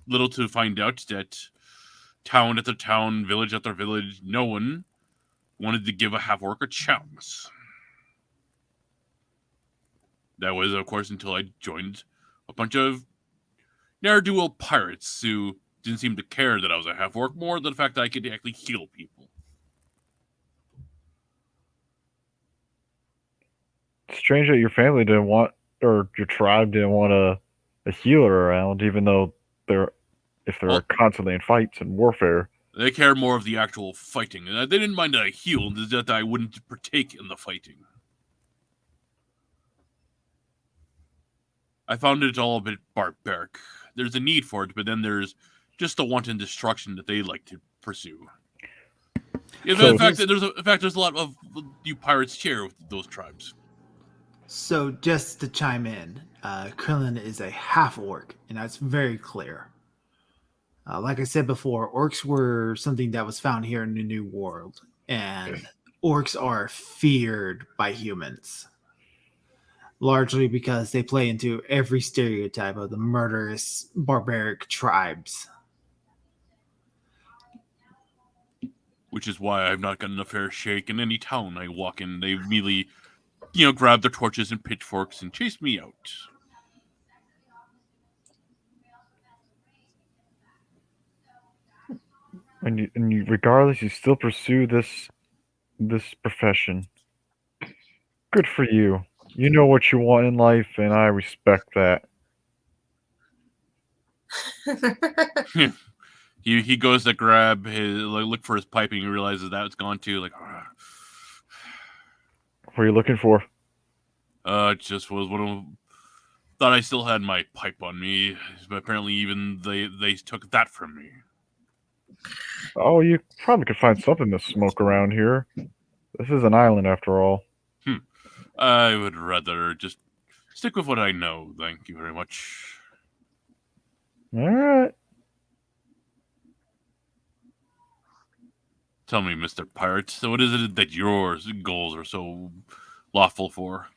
F: Little to find out that town after town, village after village, no one wanted to give a half-orc a chance. That was, of course, until I joined a bunch of ne'er-do-well pirates who didn't seem to care that I was a half-orc, more than the fact that I could actually heal people.
H: Strange that your family didn't want, or your tribe didn't want a healer around, even though they're constantly in fights and warfare.
F: They cared more of the actual fighting. They didn't mind that I healed, it's that I wouldn't partake in the fighting. I found it all a bit barbaric. There's a need for it, but then there's just the wanton destruction that they like to pursue. In fact, there's a lot of you pirates share with those tribes.
C: So just to chime in, Krillin is a half-orc, and that's very clear. Like I said before, orcs were something that was found here in the New World, and orcs are feared by humans. Largely because they play into every stereotype of the murderous, barbaric tribes.
F: Which is why I've not gotten a fair shake in any town I walk in. They immediately, grab their torches and pitchforks and chase me out.
H: And regardless, you still pursue this profession. Good for you. You know what you want in life, and I respect that.
F: He goes to grab his look for his pipe, and he realizes that it's gone too. Like,
H: What are you looking for?
F: it just was one of. Thought I still had my pipe on me, but apparently even they took that from me.
H: Oh, you probably could find something to smoke around here. This is an island after all.
F: I would rather just stick with what I know. Thank you very much.
H: All right.
F: Tell me, Mr. Pirate, so what is it that your goals are so lawful for?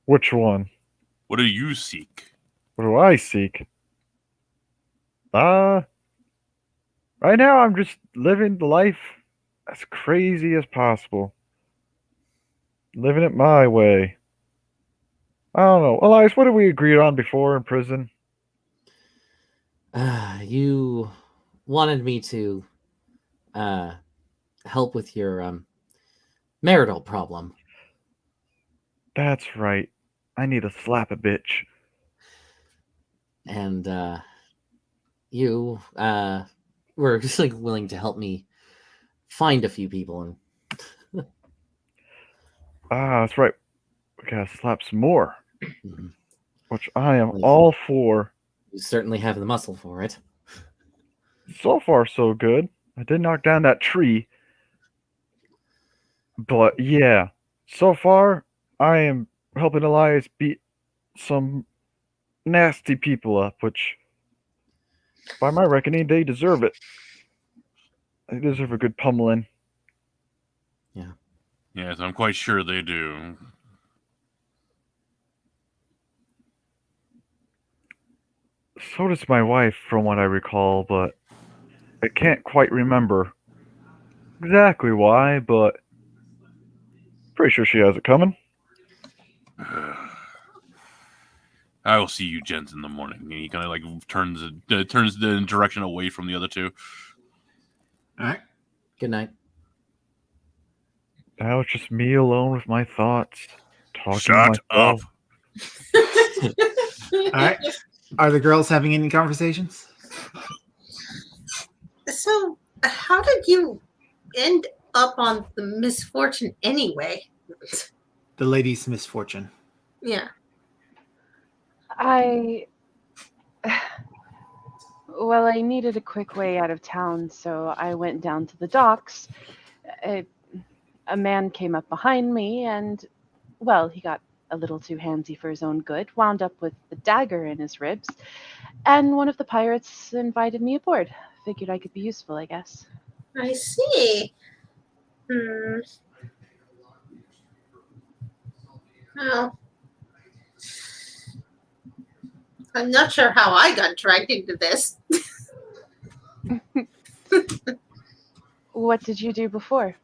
H: Which one?
F: What do you seek?
H: What do I seek? Right now I'm just living the life as crazy as possible. Living it my way. I don't know. Elias, what did we agree on before in prison?
D: You wanted me to help with your marital problem.
H: That's right. I need to slap a bitch.
D: And you were just like willing to help me find a few people. And
H: That's right. We gotta slap some more.
D: Mhm.
H: Which I am all for.
D: You certainly have the muscle for it.
H: So far, so good. I did knock down that tree. But yeah, so far, I am helping Elias beat some nasty people up, which, by my reckoning, they deserve it. They deserve a good pummeling.
D: Yeah.
F: Yes, I'm quite sure they do.
H: So does my wife, from what I recall, but I can't quite remember exactly why, but pretty sure she has it coming.
F: I will see you gents in the morning. And he kind of like turns the direction away from the other two.
C: All right.
D: Good night.
H: Now it's just me alone with my thoughts, talking
F: Shut
H: to myself.
C: All right. Are the girls having any conversations?
G: So, how did you end up on the misfortune anyway?
C: The lady's misfortune.
G: Yeah.
E: Well, I needed a quick way out of town, so I went down to the docks. A man came up behind me and, well, he got a little too handsy for his own good, wound up with the dagger in his ribs, and one of the pirates invited me aboard. Figured I could be useful, I guess.
G: I see. Well, I'm not sure how I got dragged into this.
E: What did you do before?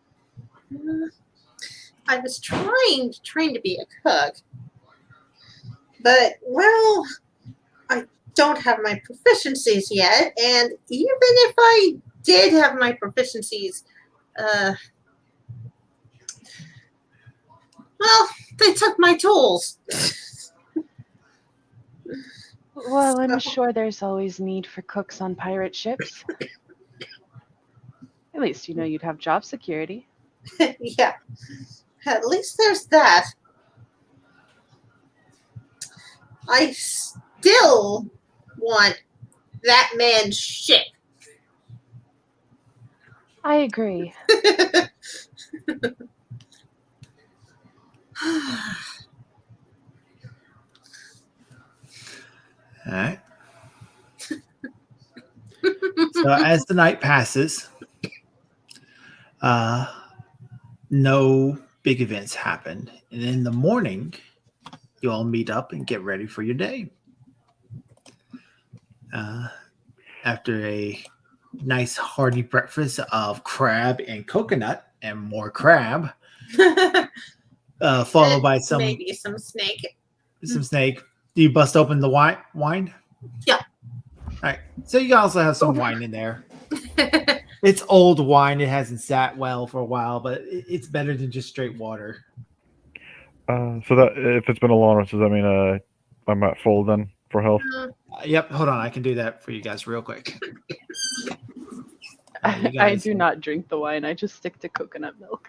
G: I was trying to be a cook, but, well, I don't have my proficiencies yet, and even if I did have my proficiencies, well, they took my tools.
E: Well, I'm sure there's always need for cooks on pirate ships. At least you know you'd have job security.
G: Yeah, at least there's that. I still want that man's ship.
E: I agree.
C: All right. So as the night passes, no big events happen. And in the morning, you all meet up and get ready for your day. After a nice hearty breakfast of crab and coconut and more crab, followed by some
G: maybe some snake.
C: Some snake. Do you bust open the wine?
G: Yeah.
C: right. So you also have some wine in there. It's old wine. It hasn't sat well for a while, but it's better than just straight water.
H: So that if it's been a long rest, does that mean I'm at full then for health?
C: Yep. Hold on. I can do that for you guys real quick. You
E: I
C: guys-
E: do not drink the wine. I just stick to coconut milk.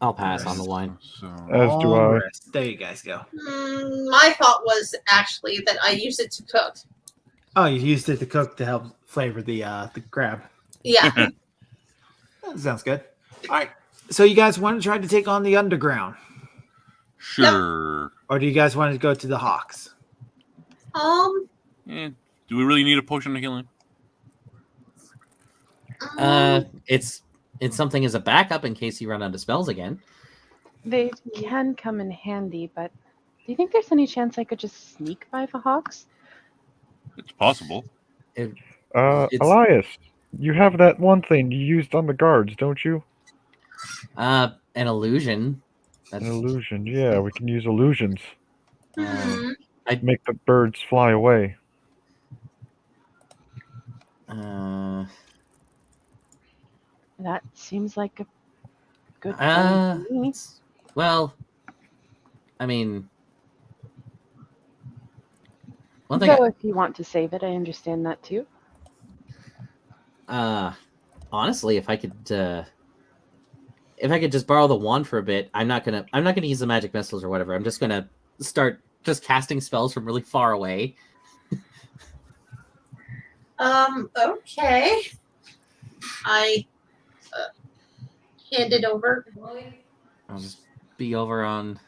D: I'll pass on the wine.
F: So
H: As do
C: Long
H: I.
C: rest. There you guys go.
G: My thought was actually that I use it to cook.
C: Oh, you used it to cook to help flavor the crab.
G: Yeah.
C: That sounds good. All right. So you guys want to try to take on the underground,
F: sure.
C: or do you guys want to go to the Hawks?
F: Eh, do we really need a potion of healing?
D: It's something as a backup in case you run out of spells again.
E: They can come in handy, but do you think there's any chance I could just sneak by the Hawks?
F: It's possible.
H: Elias, you have that one thing you used on the guards, don't you?
D: An illusion.
H: An illusion. Yeah, we can use illusions.
D: I'd
H: Make the birds fly away.
E: That seems like a good plan to me.
D: Well, I mean, one thing.
E: Though if you want to save it, I understand that too.
D: Honestly, if I could just borrow the wand for a bit, I'm not gonna use the magic missiles or whatever. I'm just gonna start just casting spells from really far away.
G: Okay. I hand it over.
D: I'll just be over on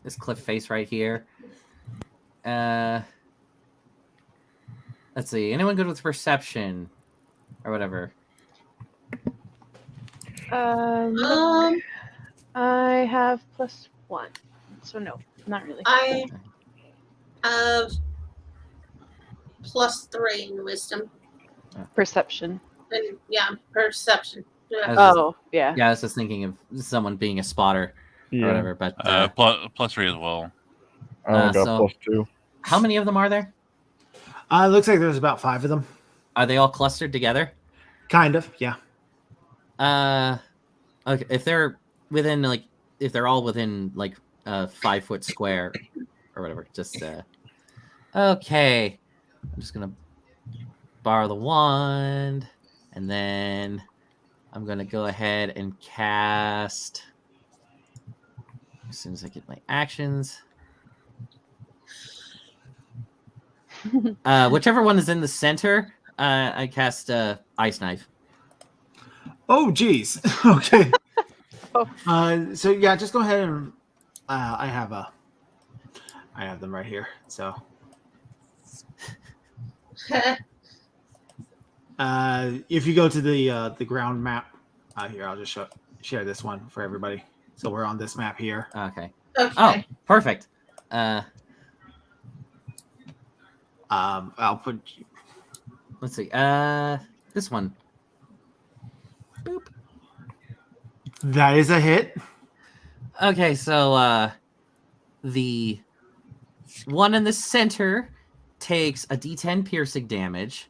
D: this cliff face right here. Let's see. Anyone good with perception or whatever?
E: I have +1, so no, not really.
G: I have +3 in wisdom.
E: Perception.
G: And yeah, perception. Yeah.
E: Oh, yeah.
D: Yeah, I was just thinking of someone being a spotter or
H: Yeah.
D: whatever. But
F: +3 as well.
H: I only got
D: so-
H: +2.
D: how many of them are there?
C: It looks like there's about 5 of them.
D: Are they all clustered together?
C: Kind of, yeah.
D: Okay. If they're within if they're all within a 5-foot square or whatever, just okay. I'm just gonna borrow the wand, and then I'm gonna go ahead and cast as soon as I get my actions. Whichever one is in the center, I cast Ice Knife.
C: Oh, geez. Okay. So yeah, just go ahead and I have them right here. So if you go to the ground map here, I'll just share this one for everybody. So we're on this map here.
D: Okay.
G: Okay.
D: Oh, perfect.
C: I'll put.
D: Let's see. This one. Boop.
C: That is a hit.
D: Okay, so the one in the center takes a D10 piercing damage,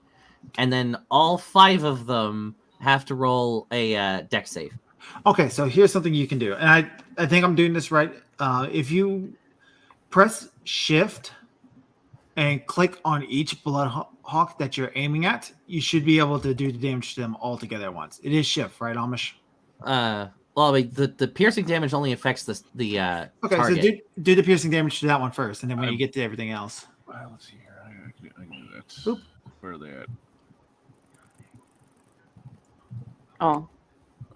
D: and then all 5 of them have to roll a dex save.
C: Okay, so here's something you can do, and I think I'm doing this right. If you press Shift and click on each blood hawk that you're aiming at, you should be able to do the damage to them all together at once. It is Shift, right, Amish?
D: Well, the piercing damage only affects the
C: Okay,
D: target.
C: so do the piercing damage to that one first, and then when you get to everything else.
F: Let's see here. I can do that.
C: Oop.
F: Where are they at?
E: Oh,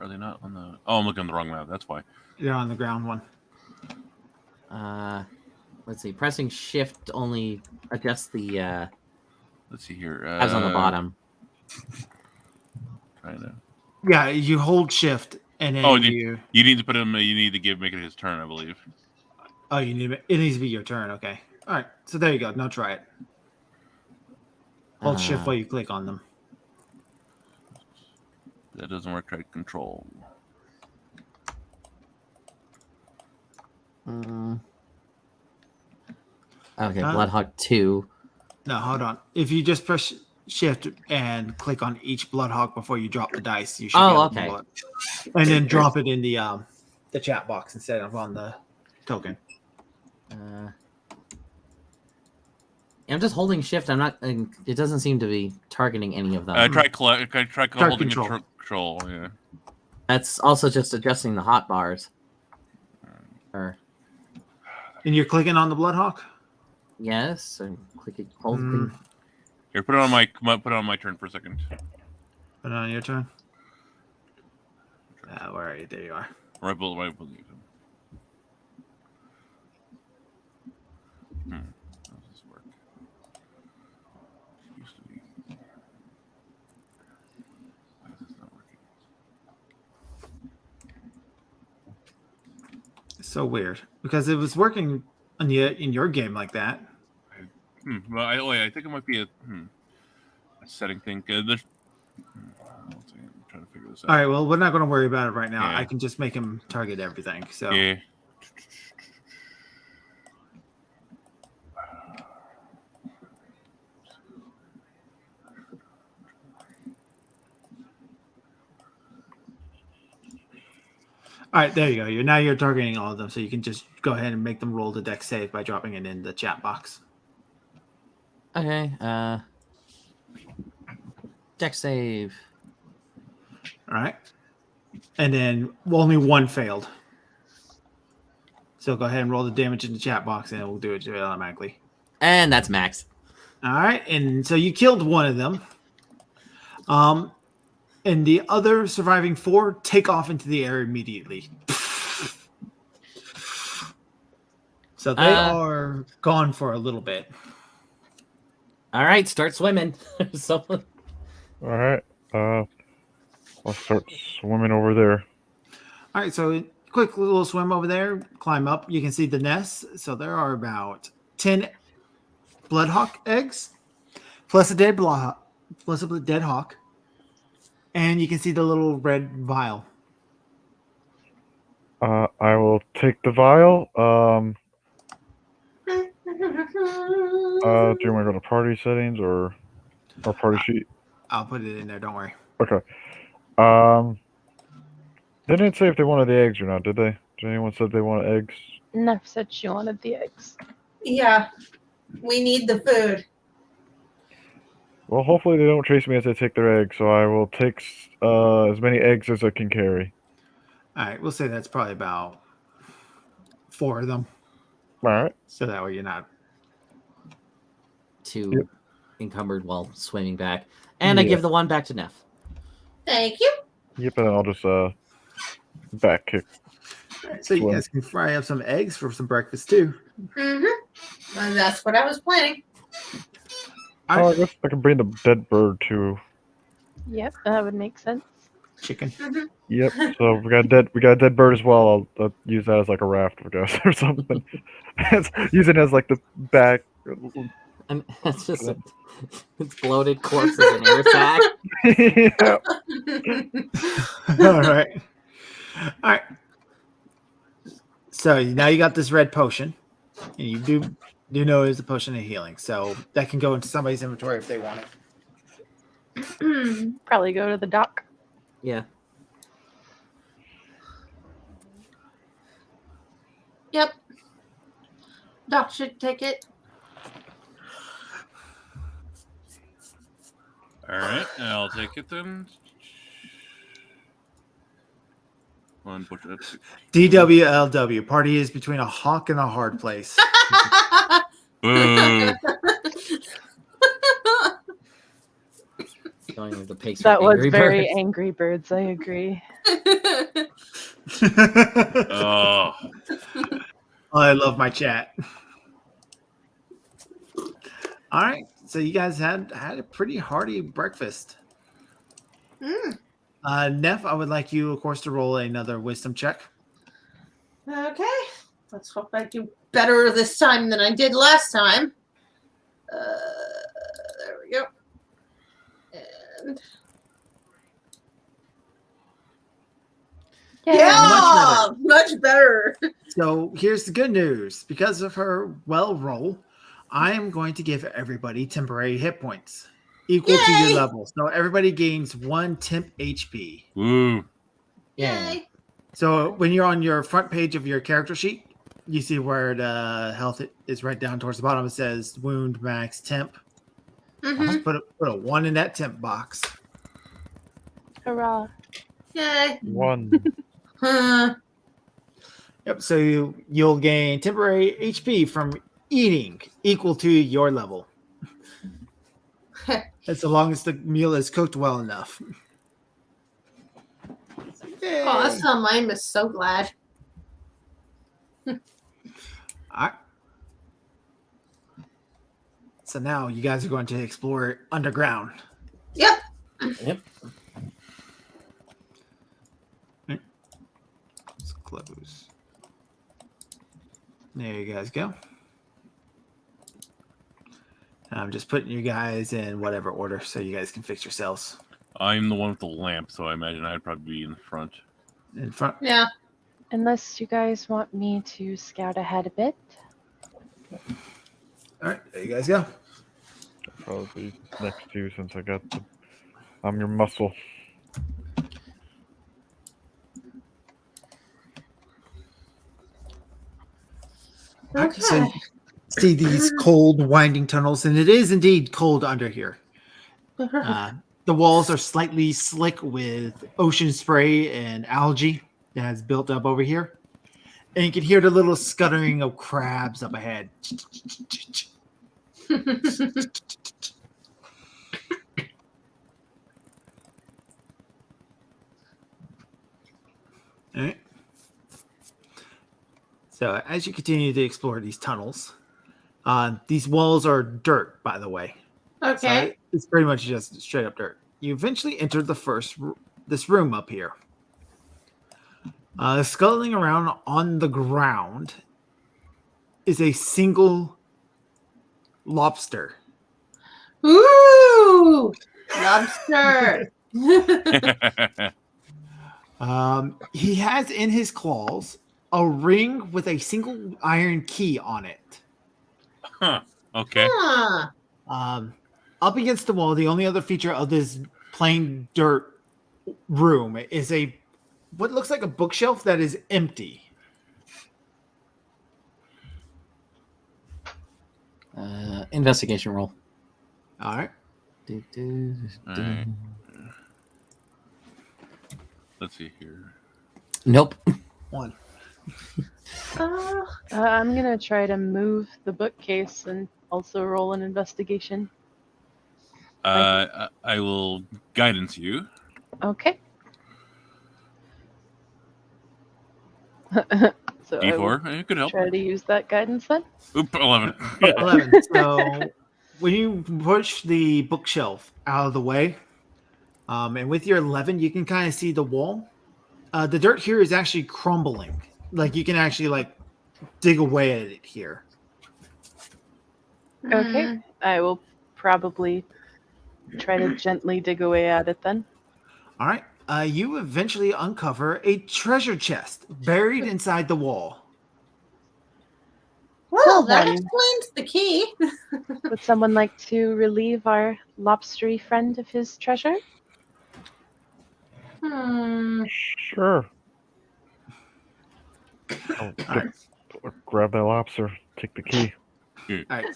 F: Are they not on the? Oh, I'm looking at the wrong map. That's why.
C: They're on the ground one.
D: Let's see. Pressing Shift only adjusts the
F: Let's see here.
D: tabs on the bottom.
F: Trying to.
C: Yeah, you hold Shift, and then
F: Oh,
C: you.
F: You need to put him. You need to make it his turn, I believe.
C: Oh, you need it needs to be your turn. Okay. All right. So there you go. Now try it. Hold Shift while you click on them.
F: That doesn't work. Try control.
D: Okay, Bloodhawk 2.
C: No, hold on. If you just press shift and click on each Bloodhawk before you drop the dice, you should be able to roll it. And then drop it in the chat box instead of on the token.
D: I'm just holding shift. I'm not. It doesn't seem to be targeting any of them.
F: Try holding
C: control.
F: control. Yeah.
D: That's also just adjusting the hot bars. Or
C: And you're clicking on the Bloodhawk?
D: yes, and clicking, holding.
F: Here, put it on my turn for a second.
C: Put it on your turn. Where are you? There you are.
F: Right below. How does this work? Used to be. Why is this not working?
C: It's so weird because it was working in your game like that.
F: Well, I think it might be a setting thing. I'm trying to figure this out.
C: All right, well, we're not going to worry about it right now.
F: Yeah.
C: I can just make him target everything. So
F: Yeah.
C: all right, there you go. You're targeting all of them, so you can just go ahead and make them roll the deck save by dropping it in the chat box.
D: Okay. Deck save.
C: All right, and then only one failed. So go ahead and roll the damage in the chat box, and it will do it automatically.
D: And that's max.
C: All right, and so you killed one of them. And the other surviving 4 take off into the air immediately. So they are gone for a little bit.
D: All right, start swimming. Someone.
H: All right. I'll start swimming over there.
C: All right, so quick little swim over there, climb up. You can see the nests. So there are about 10 Bloodhawk eggs, plus a dead hawk. And you can see the little red vial.
H: I will take the vial. Do you want to go to party settings or party sheet?
C: I'll put it in there. Don't worry.
H: Okay. They didn't say if they wanted the eggs or not, did they? Did anyone said they wanted eggs?
E: Neph said she wanted the eggs.
G: Yeah, we need the food.
H: Well, hopefully they don't chase me as I take their eggs, so I will take as many eggs as I can carry.
C: All right, we'll say that's probably about 4 of them.
H: All right.
C: So that way you're not
D: too encumbered while swimming back. And I give the one back to Neph.
G: Thank you.
H: Yep, and I'll just back kick.
C: So you guys can fry up some eggs for some breakfast too.
G: Mm-hmm. And that's what I was planning.
H: I guess I can bring the dead bird too.
E: Yep, that would make sense.
C: Chicken.
G: Mm-hmm.
H: Yep. So we got a dead bird as well. I'll use that as like a raft, I guess, or something. Use it as like the back.
D: And it's just it's bloated corpses in air sack.
H: Yep.
C: All right. All right. So now you got this red potion, and you do know it's a potion of healing, so that can go into somebody's inventory if they want it.
E: Probably go to the dock.
D: Yeah.
G: Yep. Doc should take it.
F: All right, I'll take it then. One push up.
C: DWLW. Party is between a hawk and a hard place.
F: Boo.
D: Going with the pace.
E: That was
D: Angry
E: very
D: Birds.
E: Angry Birds, I agree.
F: Oh.
C: I love my chat. All right. So you guys had a pretty hearty breakfast. Neph, I would like you, of course, to roll another wisdom check.
G: Okay. Let's hope I do better this time than I did last time. There we go. And yeah, much better.
C: So here's the good news. Because of her well roll, I am going to give everybody temporary hit points equal to your
G: Yay!
C: level. So everybody gains 1 temp HP.
F: Woo.
G: Yay.
C: So when you're on your front page of your character sheet, you see where the health is right down towards the bottom. It says wound max temp.
G: Mm-hmm.
C: Put a 1 in that temp box.
E: Hurrah.
G: Yay.
H: 1.
G: Huh.
C: Yep. So you'll gain temporary HP from eating equal to your level. As long as the meal is cooked well enough. Yay.
G: Oh, that's how mine is so glad.
C: All right. So now you guys are going to explore underground.
G: Yep.
D: Yep.
C: Let's close. There you guys go. I'm just putting you guys in whatever order so you guys can fix yourselves.
F: I'm the one with the lamp, so I imagine I'd probably be in the front.
C: In front.
G: Yeah.
E: Unless you guys want me to scout ahead a bit.
C: All right, there you guys go.
H: Probably next to you since I'm your muscle.
C: All right, so you see these cold, winding tunnels, and it is indeed cold under here. The walls are slightly slick with ocean spray and algae that has built up over here. And you can hear the little scuttering of crabs up ahead. All right. So as you continue to explore these tunnels, these walls are dirt, by the way.
G: Okay.
C: So it's pretty much just straight up dirt. You eventually enter this room up here. Scuttling around on the ground is a single lobster.
G: Ooh, lobster.
C: He has in his claws a ring with a single iron key on it.
F: Huh. Okay.
G: Huh.
C: Up against the wall, the only other feature of this plain dirt room is what looks like a bookshelf that is empty.
D: Investigation roll.
C: All right.
F: All right. Let's see here.
D: Nope.
C: 1.
E: I'm gonna try to move the bookcase and also roll an investigation.
F: I will guidance you.
E: Okay. So I will
F: D4. It could help.
E: try to use that guidance then.
F: Oop, 11.
C: 11. So when you push the bookshelf out of the way, and with your 11, you can kind of see the wall. The dirt here is actually crumbling. Like you can actually dig away at it here.
E: Okay. I will probably try to gently dig away at it then.
C: All right. You eventually uncover a treasure chest buried inside the wall.
G: Well, that
E: Then.
G: explains the key.
E: Would someone like to relieve our lobstery friend of his treasure?
H: Sure. I'll grab that lobster, take the key.
C: All right.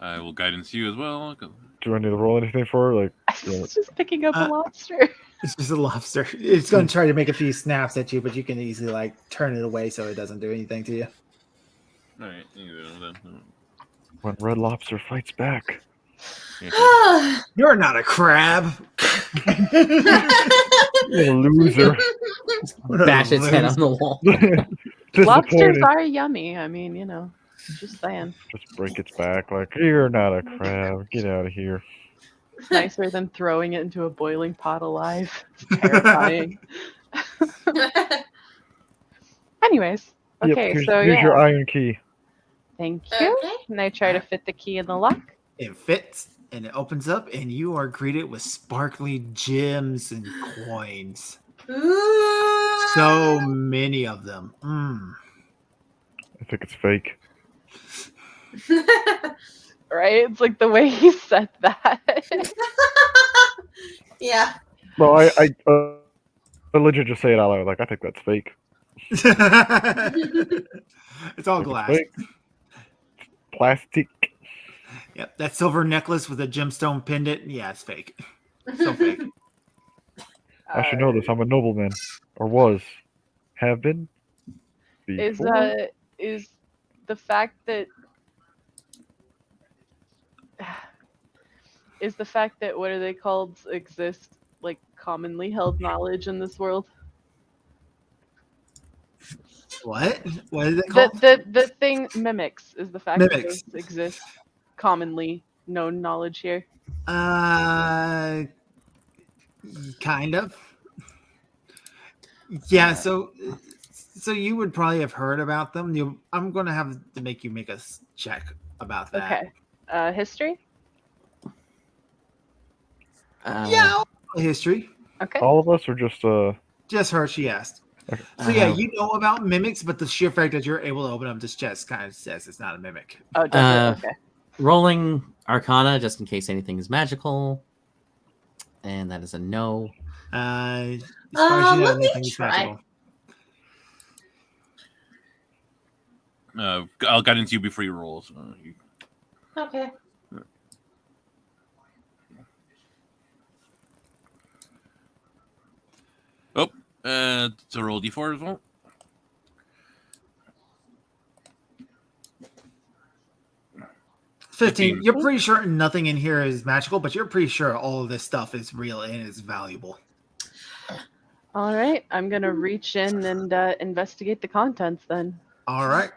F: I will guidance you as well.
H: Do I need to roll anything for her?
E: It's just picking up a lobster.
C: It's just a lobster. It's going to try to make a few snaps at you, but you can easily turn it away so it doesn't do anything to you.
F: All right.
H: When Red Lobster fights back.
C: You're not a crab.
H: You're a loser.
D: Bash its head on the wall.
E: Lobsters
H: Disappointed.
E: are yummy. I mean, just saying.
H: Just break its back like, you're not a crab. Get out of here.
E: It's nicer than throwing it into a boiling pot alive. It's terrifying. Anyways, okay,
H: Yep,
E: so
H: here's
E: yeah.
H: your iron key.
E: Thank you.
G: Okay.
E: And I try to fit the key in the lock.
C: It fits and it opens up, and you are greeted with sparkly gems and coins.
G: Ooh.
C: So many of them.
H: I think it's fake.
E: Right? It's like the way he said that.
G: Yeah.
H: Well, I legit just say it out loud. Like, I think that's fake.
C: It's all
H: Like, it's
C: glass.
H: fake. Plastic.
C: Yep, that silver necklace with a gemstone pendant. Yeah, it's fake. So fake.
H: I should know this. I'm a nobleman, or was, have been. Before.
E: Is the fact that what are they called exist like commonly held knowledge in this world?
C: What? What is it called?
E: The thing mimics is the fact
C: Mimics.
E: that those exist commonly known knowledge here.
C: Kind of. Yeah. So you would probably have heard about them. I'm going to have to make you make a check about that.
E: Okay. History?
C: Yeah. History.
E: Okay.
H: All of us, or
C: Just her. She asked.
H: Okay.
C: So yeah, you know about mimics, but the sheer fact that you're able to open up this chest kind of says it's not a mimic.
E: Oh, does it? Okay.
D: Rolling Arcana just in case anything is magical, and that is a no.
C: As far as you know,
G: Let me
C: anything is
G: try.
C: magical.
F: I'll guidance you before you roll. So
G: Okay.
F: to roll d4 as well.
C: $15. You're pretty sure nothing in here is magical, but you're pretty sure all of this stuff is real and is valuable.
E: All right. I'm going to reach in and investigate the contents then.
C: All right.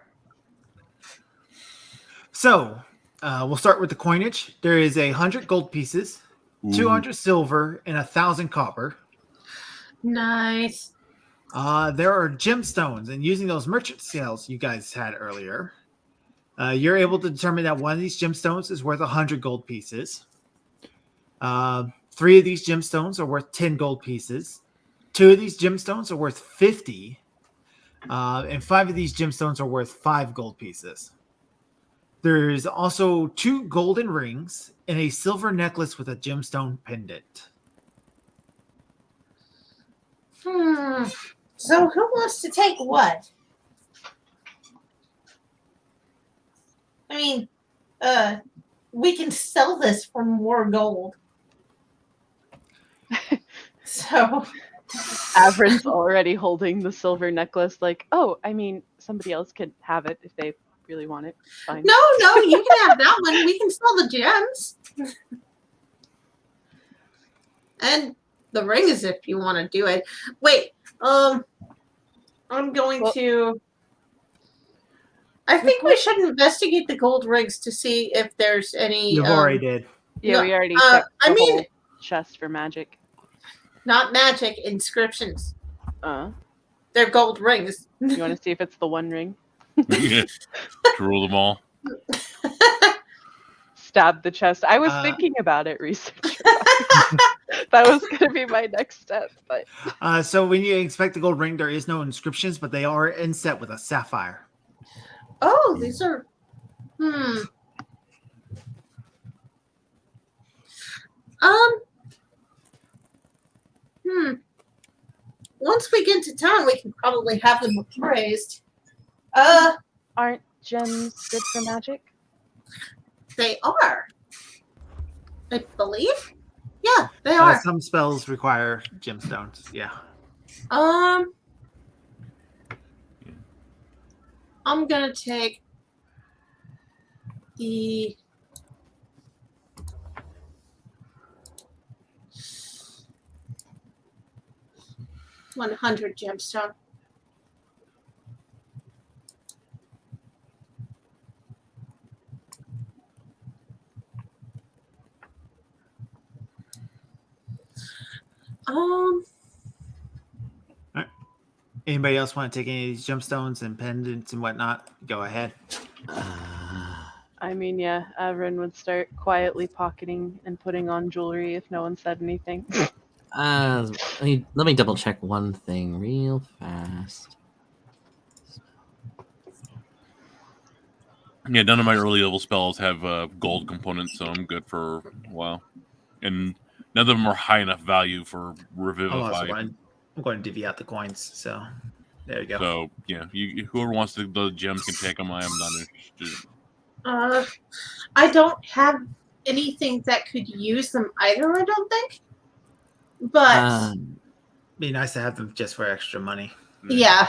C: So we'll start with the coinage. There is 100 gold pieces, 200 silver, and 1,000 copper.
G: Nice.
C: There are gemstones, and using those merchant sales you guys had earlier, you're able to determine that one of these gemstones is worth 100 gold pieces. 3 of these gemstones are worth 10 gold pieces. 2 of these gemstones are worth 50. And 5 of these gemstones are worth 5 gold pieces. There's also 2 golden rings and a silver necklace with a gemstone pendant.
G: So who wants to take what? I mean, we can sell this for more gold. So
E: Avrin's already holding the silver necklace like, oh, I mean, somebody else could have it if they really want it. Fine.
G: No, you can have that one. We can sell the gems. And the rings if you want to do it. Wait, I'm going to... I think we should investigate the gold rings to see if there's any...
C: You've already did.
E: Yeah,
G: No,
E: we already checked the
G: I mean-
E: whole chest for magic.
G: Not magic, inscriptions.
E: Uh,
G: They're gold rings.
E: you want to see if it's the one ring?
F: To rule them all.
E: Stab the chest. I was thinking about it, researcher. That was going to be my next step. But
C: So when you inspect the gold ring, there is no inscriptions, but they are inset with a sapphire.
G: Oh, these are... Once we get to town, we can probably have them appraised.
E: aren't gems good for magic?
G: They are. I believe. Yeah, they are.
C: Some spells require gemstones. Yeah.
G: I'm gonna take the 100 gemstone.
C: Anybody else want to take any of these gemstones and pendants and whatnot? Go ahead.
E: I mean, yeah, Avrin would start quietly pocketing and putting on jewelry if no one said anything.
D: Let me double check one thing real fast.
F: Yeah, none of my early level spells have gold components, so I'm good for a while. And none of them are high enough value for Revivify.
C: I'm going to divvy out the coins. So there you go.
F: So yeah, whoever wants the gems can take them. I am not interested.
G: I don't have anything that could use them either. I don't think. But
C: be nice to have them just for extra money.
G: yeah.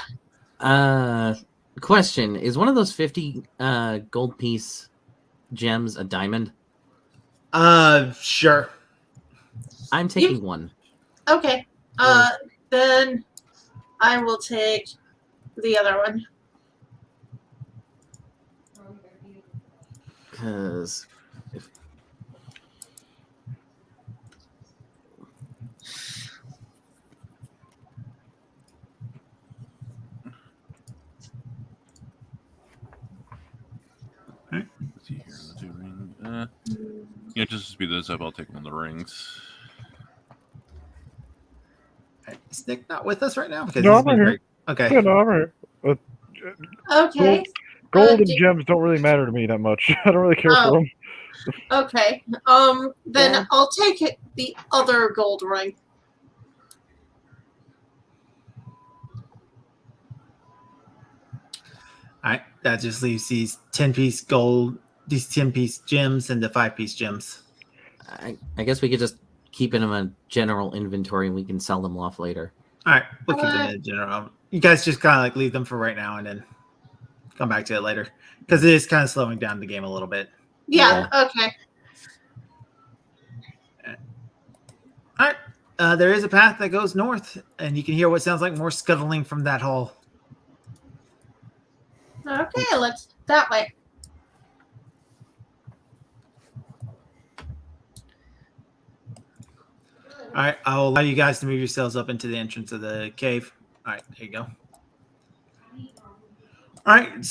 D: Question: is one of those 50 gold piece gems a diamond?
C: Sure.
D: I'm taking one.
G: Okay. Then I will take the other one.
D: Because
F: Let's see here. Let's do ring. Yeah, just to speed this up, I'll take one of the rings.
C: Is Nick not with us right now? Because
H: No,
C: he's
H: I'm
C: been
H: here.
C: great. Okay.
H: Yeah, no, I'm right.
G: Okay.
H: Gold and gems don't really matter to me that much. I don't really care for them.
G: Okay. Then
D: Yeah.
G: I'll take it, the other gold ring.
C: All right. That just leaves these 10-piece gold, these 10-piece gems, and the 5-piece gems.
D: I guess we could just keep them in a general inventory and we can sell them off later.
C: All right. We'll keep them in general. You guys just kind of like leave them for right now and then come back to it later. Because it is kind of slowing down the game a little bit.
G: Yeah. Okay.
C: All right. There is a path that goes north, and you can hear what sounds like more scuttling from that hall.
G: Okay. Let's that way.
C: All right. I'll allow you guys to move yourselves up into the entrance of the cave. All right. There you go. All right.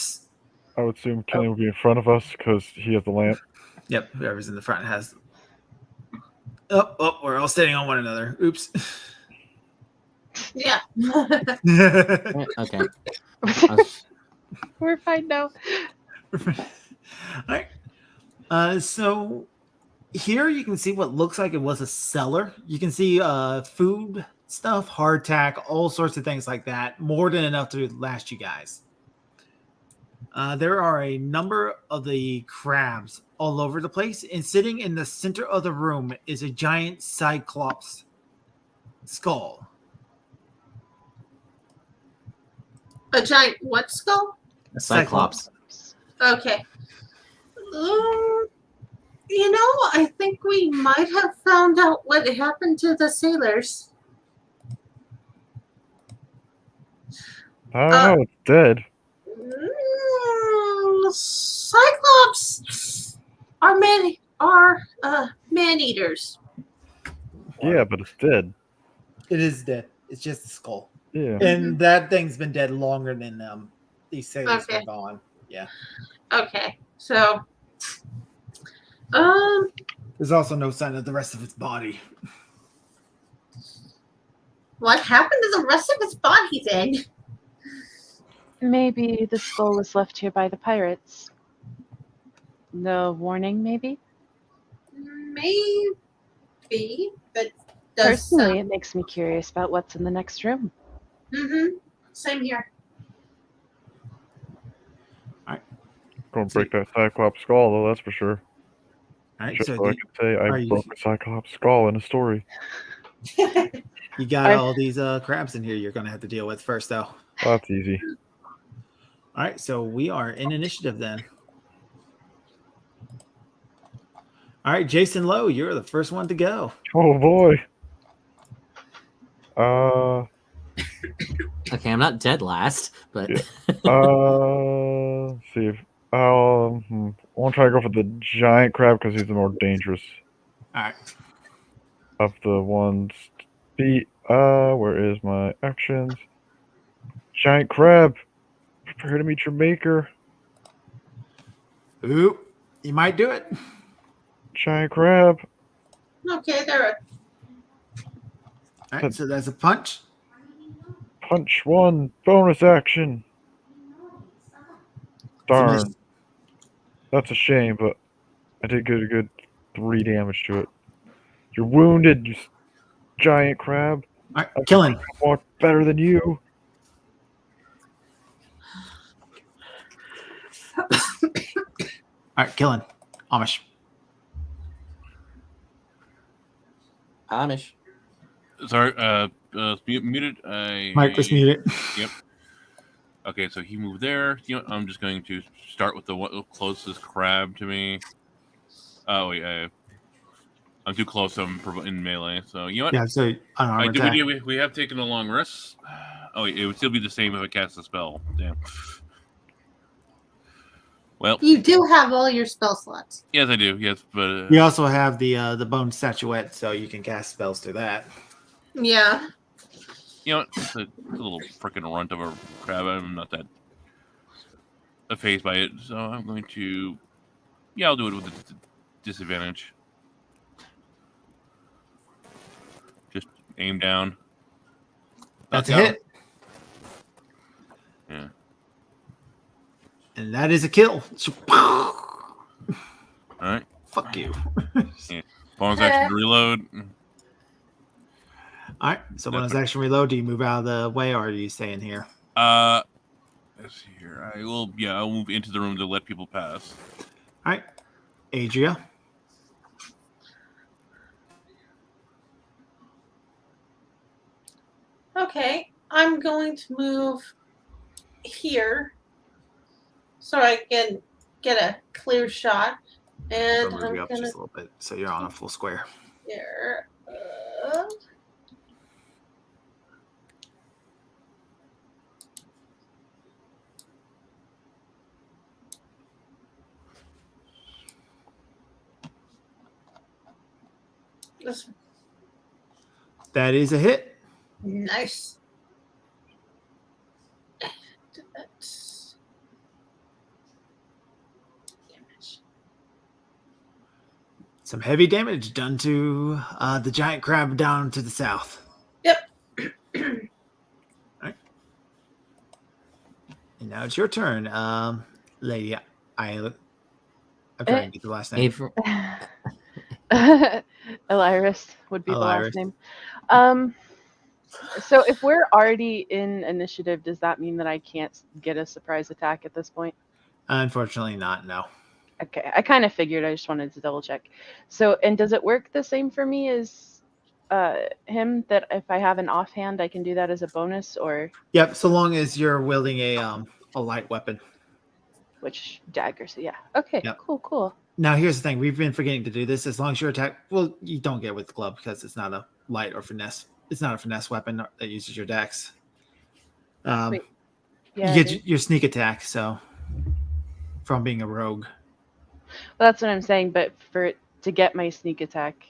H: I would assume Kenny will be in front of us because he has the lamp.
C: Yep. Whoever's in the front has. Oh, we're all standing on one another. Oops.
G: Yeah.
D: Okay.
E: We're fine now.
C: All right. So here you can see what looks like it was a cellar. You can see food stuff, hardtack, all sorts of things like that. More than enough to last you guys. There are a number of the crabs all over the place, and sitting in the center of the room is a giant cyclops skull.
G: A giant what skull?
D: A cyclops.
G: Okay. You know, I think we might have found out what happened to the sailors.
H: I don't know, it's dead.
G: Cyclops are man eaters.
H: Yeah, but it's dead.
C: It is dead. It's just a skull.
H: Yeah.
C: And that thing's been dead longer than these sailors
G: Okay.
C: were gone. Yeah.
G: Okay, so
C: There's also no sign of the rest of its body.
G: what happened to the rest of its body then?
E: Maybe the skull was left here by the pirates. No warning, maybe?
G: Maybe, but does
E: Personally, it makes me curious about what's in the next room.
G: Same here.
H: Gonna break that Cyclops skull, though, that's for sure.
C: All right.
H: Just
C: So
H: so I can say
C: are
H: I
C: you-
H: broke a Cyclops skull in a story.
C: you got all these crabs in here you're going to have to deal with first, though.
H: That's easy.
C: All right. So we are in initiative then. All right. Jason Lowe, you're the first one to go.
H: Oh boy.
D: Okay, I'm not dead last, but
H: Let's see if I want to try to go for the giant crab because he's the more dangerous
C: All right.
H: of the ones. Where is my actions? Giant crab. Prepare to meet your maker.
C: Ooh, you might do it.
H: Giant crab.
G: Okay, there.
C: All right. So that's a punch.
H: Punch one. Bonus action. Darn.
C: Miss.
H: That's a shame, but I did get a good 3 damage to it. You're wounded, you giant crab.
C: All right, killing.
H: I walk better than you.
C: All right, killing. Amish.
D: Amish.
F: Sorry, muted.
C: Mike was muted.
F: Yep. Okay, so he moved there. You know, I'm just going to start with the closest crab to me. Oh wait, I'm too close. I'm in melee. So you know what?
C: Yeah, so unarmed attack.
F: We have taken a long rest. Oh, wait, it would still be the same if I cast a spell. Damn. Well,
G: You do have all your spell slots.
F: yes, I do. Yes, but
C: You also have the bone statuette, so you can cast spells through that.
G: Yeah.
F: you know, it's a little freaking runt of a crab. I'm not that phased by it, so I'm going to. Yeah, I'll do it with a disadvantage. Just aim down.
C: That's a
F: Knock down.
C: hit.
F: Yeah.
C: And that is a kill.
F: All right.
C: Fuck you.
F: Bonus action to reload.
C: All right. So bonus action reload. Do you move out of the way, or are you staying here?
F: Let's see here. I will. Yeah, I'll move into the room to let people pass.
C: All right. Adria.
G: Okay, I'm going to move here so I can get a clear shot. And
C: I'll move
G: I'm
C: you up
G: gonna
C: just a little bit, so you're on a full square.
G: here. This
C: That is a hit.
G: nice. Damage.
C: Some heavy damage done to the giant crab down to the south.
G: Yep.
C: And now it's your turn, lady. I'm trying to get the last name.
E: Elyrus would be the
C: Elyrus.
E: last name. So if we're already in initiative, does that mean that I can't get a surprise attack at this point?
C: Unfortunately, not. No.
E: Okay, I kind of figured. I just wanted to double check. So, and does it work the same for me as him? That if I have an offhand, I can do that as a bonus, or
C: Yep. So long as you're wielding a light weapon.
E: which daggers? Yeah. Okay.
C: Yep.
E: Cool.
C: Now, here's the thing. We've been forgetting to do this. As long as your attack, well, you don't get it with the club because it's not a light or finesse. It's not a finesse weapon that uses your dex.
E: Wait.
C: You
E: Yeah.
C: get your sneak attack. So from being a rogue.
E: Well, that's what I'm saying. But to get my sneak attack.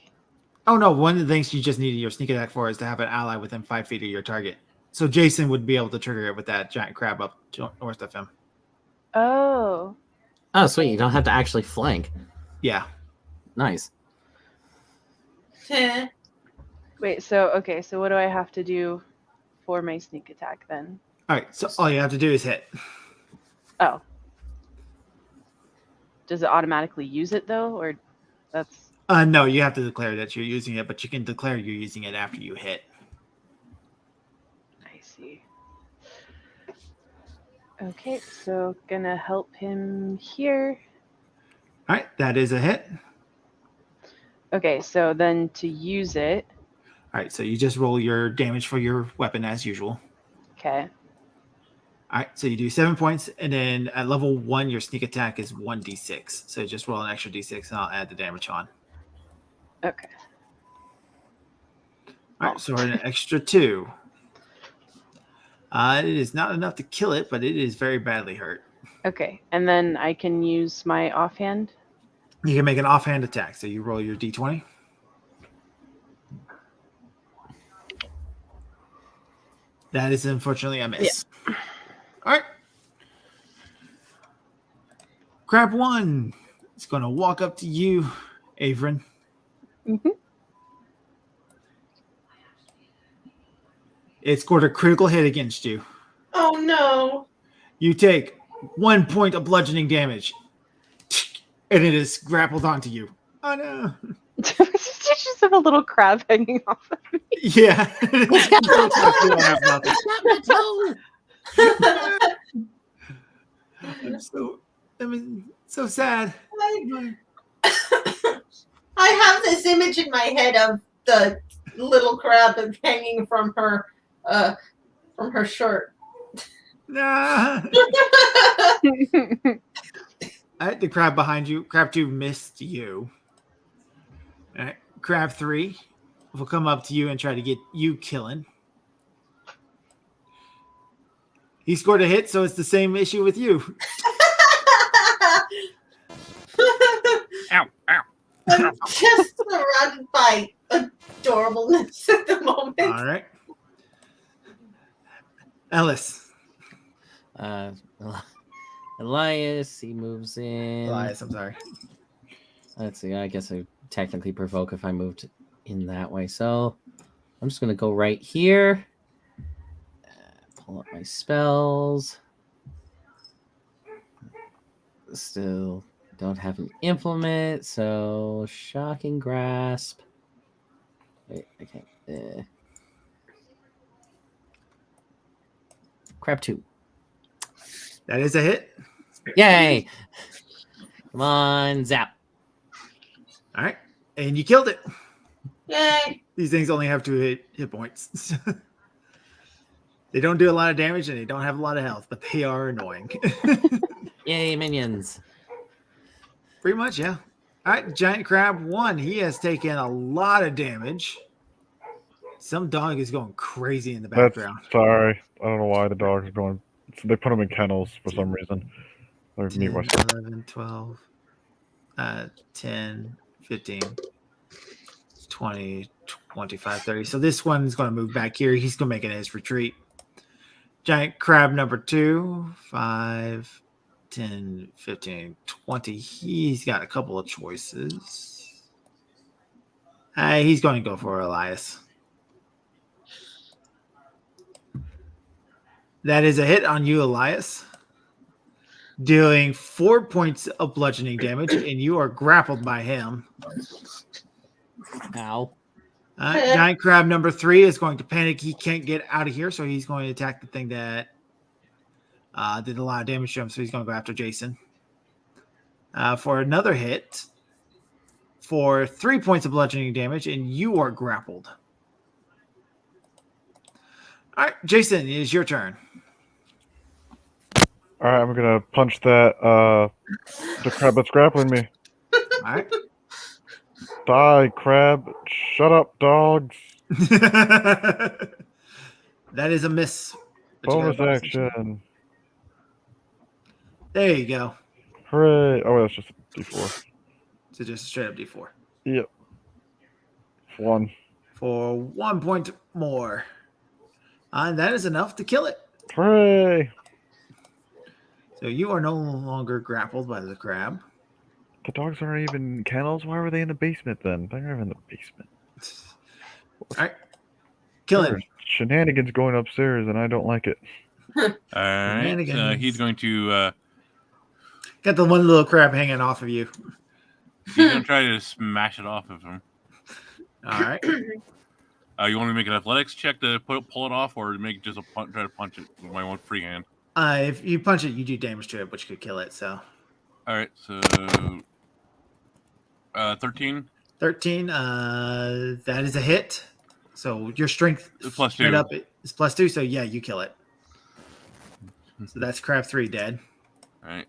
C: Oh no! One of the things you just needed your sneak attack for is to have an ally within 5 feet of your target. So Jason would be able to trigger it with that giant crab up north of him.
E: Oh.
D: Oh, sweet. You don't have to actually flank.
C: Yeah.
D: Nice.
E: Wait. So okay. So what do I have to do for my sneak attack then?
C: All right. So all you have to do is hit.
E: Oh. Does it automatically use it though, or that's?
C: No, you have to declare that you're using it, but you can declare you're using it after you hit.
E: I see. Okay, so gonna help him here.
C: All right. That is a hit.
E: Okay, so then to use it.
C: All right. So you just roll your damage for your weapon as usual.
E: Okay.
C: All right, so you do 7 points, and then at level 1, your sneak attack is 1d6. So just roll an extra d6, and I'll add the damage on.
E: Okay.
C: All right, so we're an extra 2. It is not enough to kill it, but it is very badly hurt.
E: Okay, and then I can use my offhand.
C: You can make an offhand attack. So you roll your d20. That is unfortunately a miss. Yeah. All right. Crab 1 is going to walk up to you, Averin.
E: Mm-hmm.
C: It scored a critical hit against you.
G: Oh no.
C: You take 1 point of bludgeoning damage. and it is grappled onto you. Oh no!
E: You just have a little crab hanging off of me.
C: Yeah. I'm so sad.
G: I have this image in my head of the little crab hanging from her shirt.
C: Nah. The crab behind you. Crab 2 missed you. All right. Crab 3 will come up to you and try to get you killing. He scored a hit, so it's the same issue with you.
F: Ow, ow.
G: I'm just surrounded by adorableness at the moment.
C: All right. Ellis.
D: Elias, he moves in.
C: Elias, I'm sorry.
D: Let's see. I guess I technically provoke if I moved in that way. So I'm just gonna go right here. Pull up my spells. Still don't have an implement, so shocking grasp. Wait, I can't. Crab 2.
C: That is a hit.
D: Yay! Come on, zap.
C: All right. And you killed it.
G: Yay.
C: These things only have 2 hit points. They don't do a lot of damage and they don't have a lot of health, but they are annoying.
D: Yay, minions.
C: Pretty much, yeah. All right, Giant Crab 1. He has taken a lot of damage. Some dog is going crazy in the background.
H: Sorry. I don't know why the dogs are going. They put them in kennels for some reason. Let me
C: 10,
H: mute myself.
C: 11, 12, 10, 15, 20, 25, 30. So this one's going to move back here. He's going to make it his retreat. Giant Crab number 2, 5, 10, 15, 20. He's got a couple of choices. He's going to go for Elias. That is a hit on you, Elias. Dealing 4 points of bludgeoning damage, and you are grappled by him.
D: Ow.
C: Giant Crab number 3 is going to panic. He can't get out of here, so he's going to attack the thing that did a lot of damage to him, so he's going to go after Jason. For another hit, for 3 points of bludgeoning damage, and you are grappled. All right, Jason, it is your turn.
H: All right, I'm gonna punch that the crab that's grappling me.
C: All right.
H: Die, crab! Shut up, dogs!
C: That is a miss. But you got a
H: Bonus action.
C: There you go.
H: Hooray! Oh, that's just a D4.
C: So just a straight up D4.
H: Yep. 1.
C: For 1 point more. And that is enough to kill it.
H: Hooray!
C: So you are no longer grappled by the crab.
H: The dogs aren't even kennels. Why were they in the basement then? They're in the basement.
C: All right. Kill it.
H: There's shenanigans going upstairs, and I don't like it.
F: All right. He's going to
C: Got the one little crab hanging off of you.
F: he's going to try to smash it off of him.
C: All right.
F: You want me to make an athletics check to pull it off, or to make just try to punch it with my one free hand?
C: If you punch it, you do damage to it, which could kill it. So.
F: All right. So 13.
C: 13. That is a hit. So your strength
F: +2
C: straight up is +2. So yeah, you kill it. So that's crab 3 dead.
F: All right.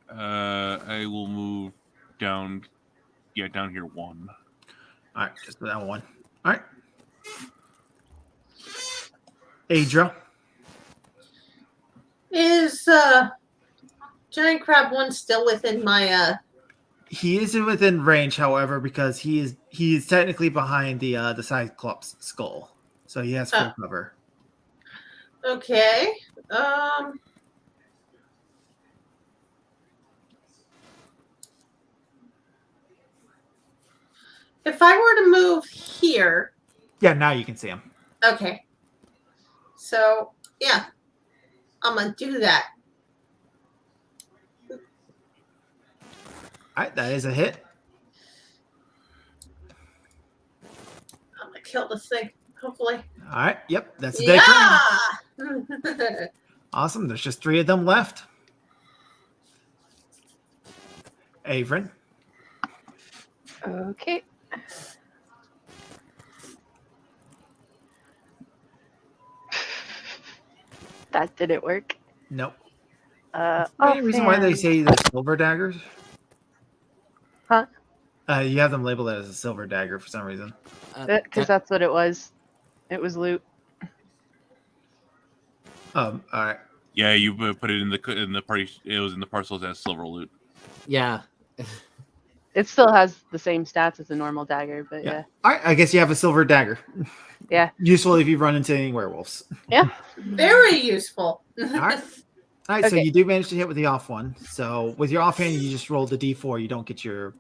F: I will move down. Yeah, down here 1.
C: All right, just that one. All right. Adra.
G: Is Giant Crab 1 still within my
C: He isn't within range, however, because he is technically behind the Cyclops skull, so he has full cover.
G: Okay. If I were to move here,
C: Yeah, now you can see him.
G: okay. So yeah, I'm gonna do that.
C: All right, that is a hit.
G: I'm gonna kill this thing. Hopefully.
C: All right, yep, that's a day crown.
G: Yeah.
C: Awesome. There's just 3 of them left. Avrin.
E: Okay. That didn't work.
C: Nope.
E: Any
C: Any reason why they say they're silver daggers?
E: Huh?
C: You have them labeled as a silver dagger for some reason.
E: Because that's what it was. It was loot.
C: All right.
F: Yeah, you put it in the party. It was in the parcels as silver loot.
D: Yeah.
E: It still has the same stats as a normal dagger, but yeah.
C: All right. I guess you have a silver dagger.
E: Yeah.
C: Useful if you run into any werewolves.
E: Yeah.
G: Very useful.
C: All right. All right. So
E: Okay.
C: you do manage to hit with the off one. So with your offhand, you just roll the d4. You don't get your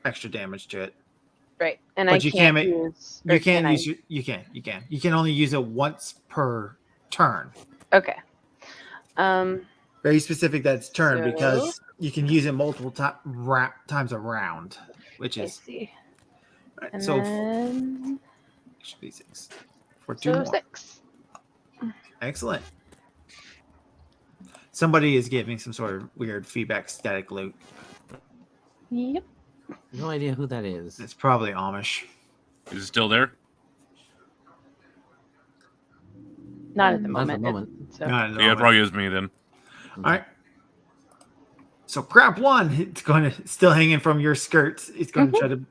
C: extra damage to it.
E: Right. And
C: But
E: I
C: you
E: can't
C: can
E: use.
C: You can use. You can. You can only use it once per turn.
E: Okay.
C: Very specific that's turn
E: So-
C: because you can use it multiple times around, which
E: I
C: is
E: see.
C: right,
E: And
C: so
E: then
C: should be 6 for 2
E: so
C: more.
E: 6.
C: Excellent. Somebody is giving some sort of weird feedback static loot.
E: Yep.
D: No idea who that is.
C: It's probably Amish.
F: Is it still there?
E: Not at the
D: Not at the
E: moment.
D: moment.
E: So
C: Not at the
F: Yeah, it
C: moment.
F: probably is me then.
C: All right. So crap one, it's going to still hanging from your skirts. It's going to try to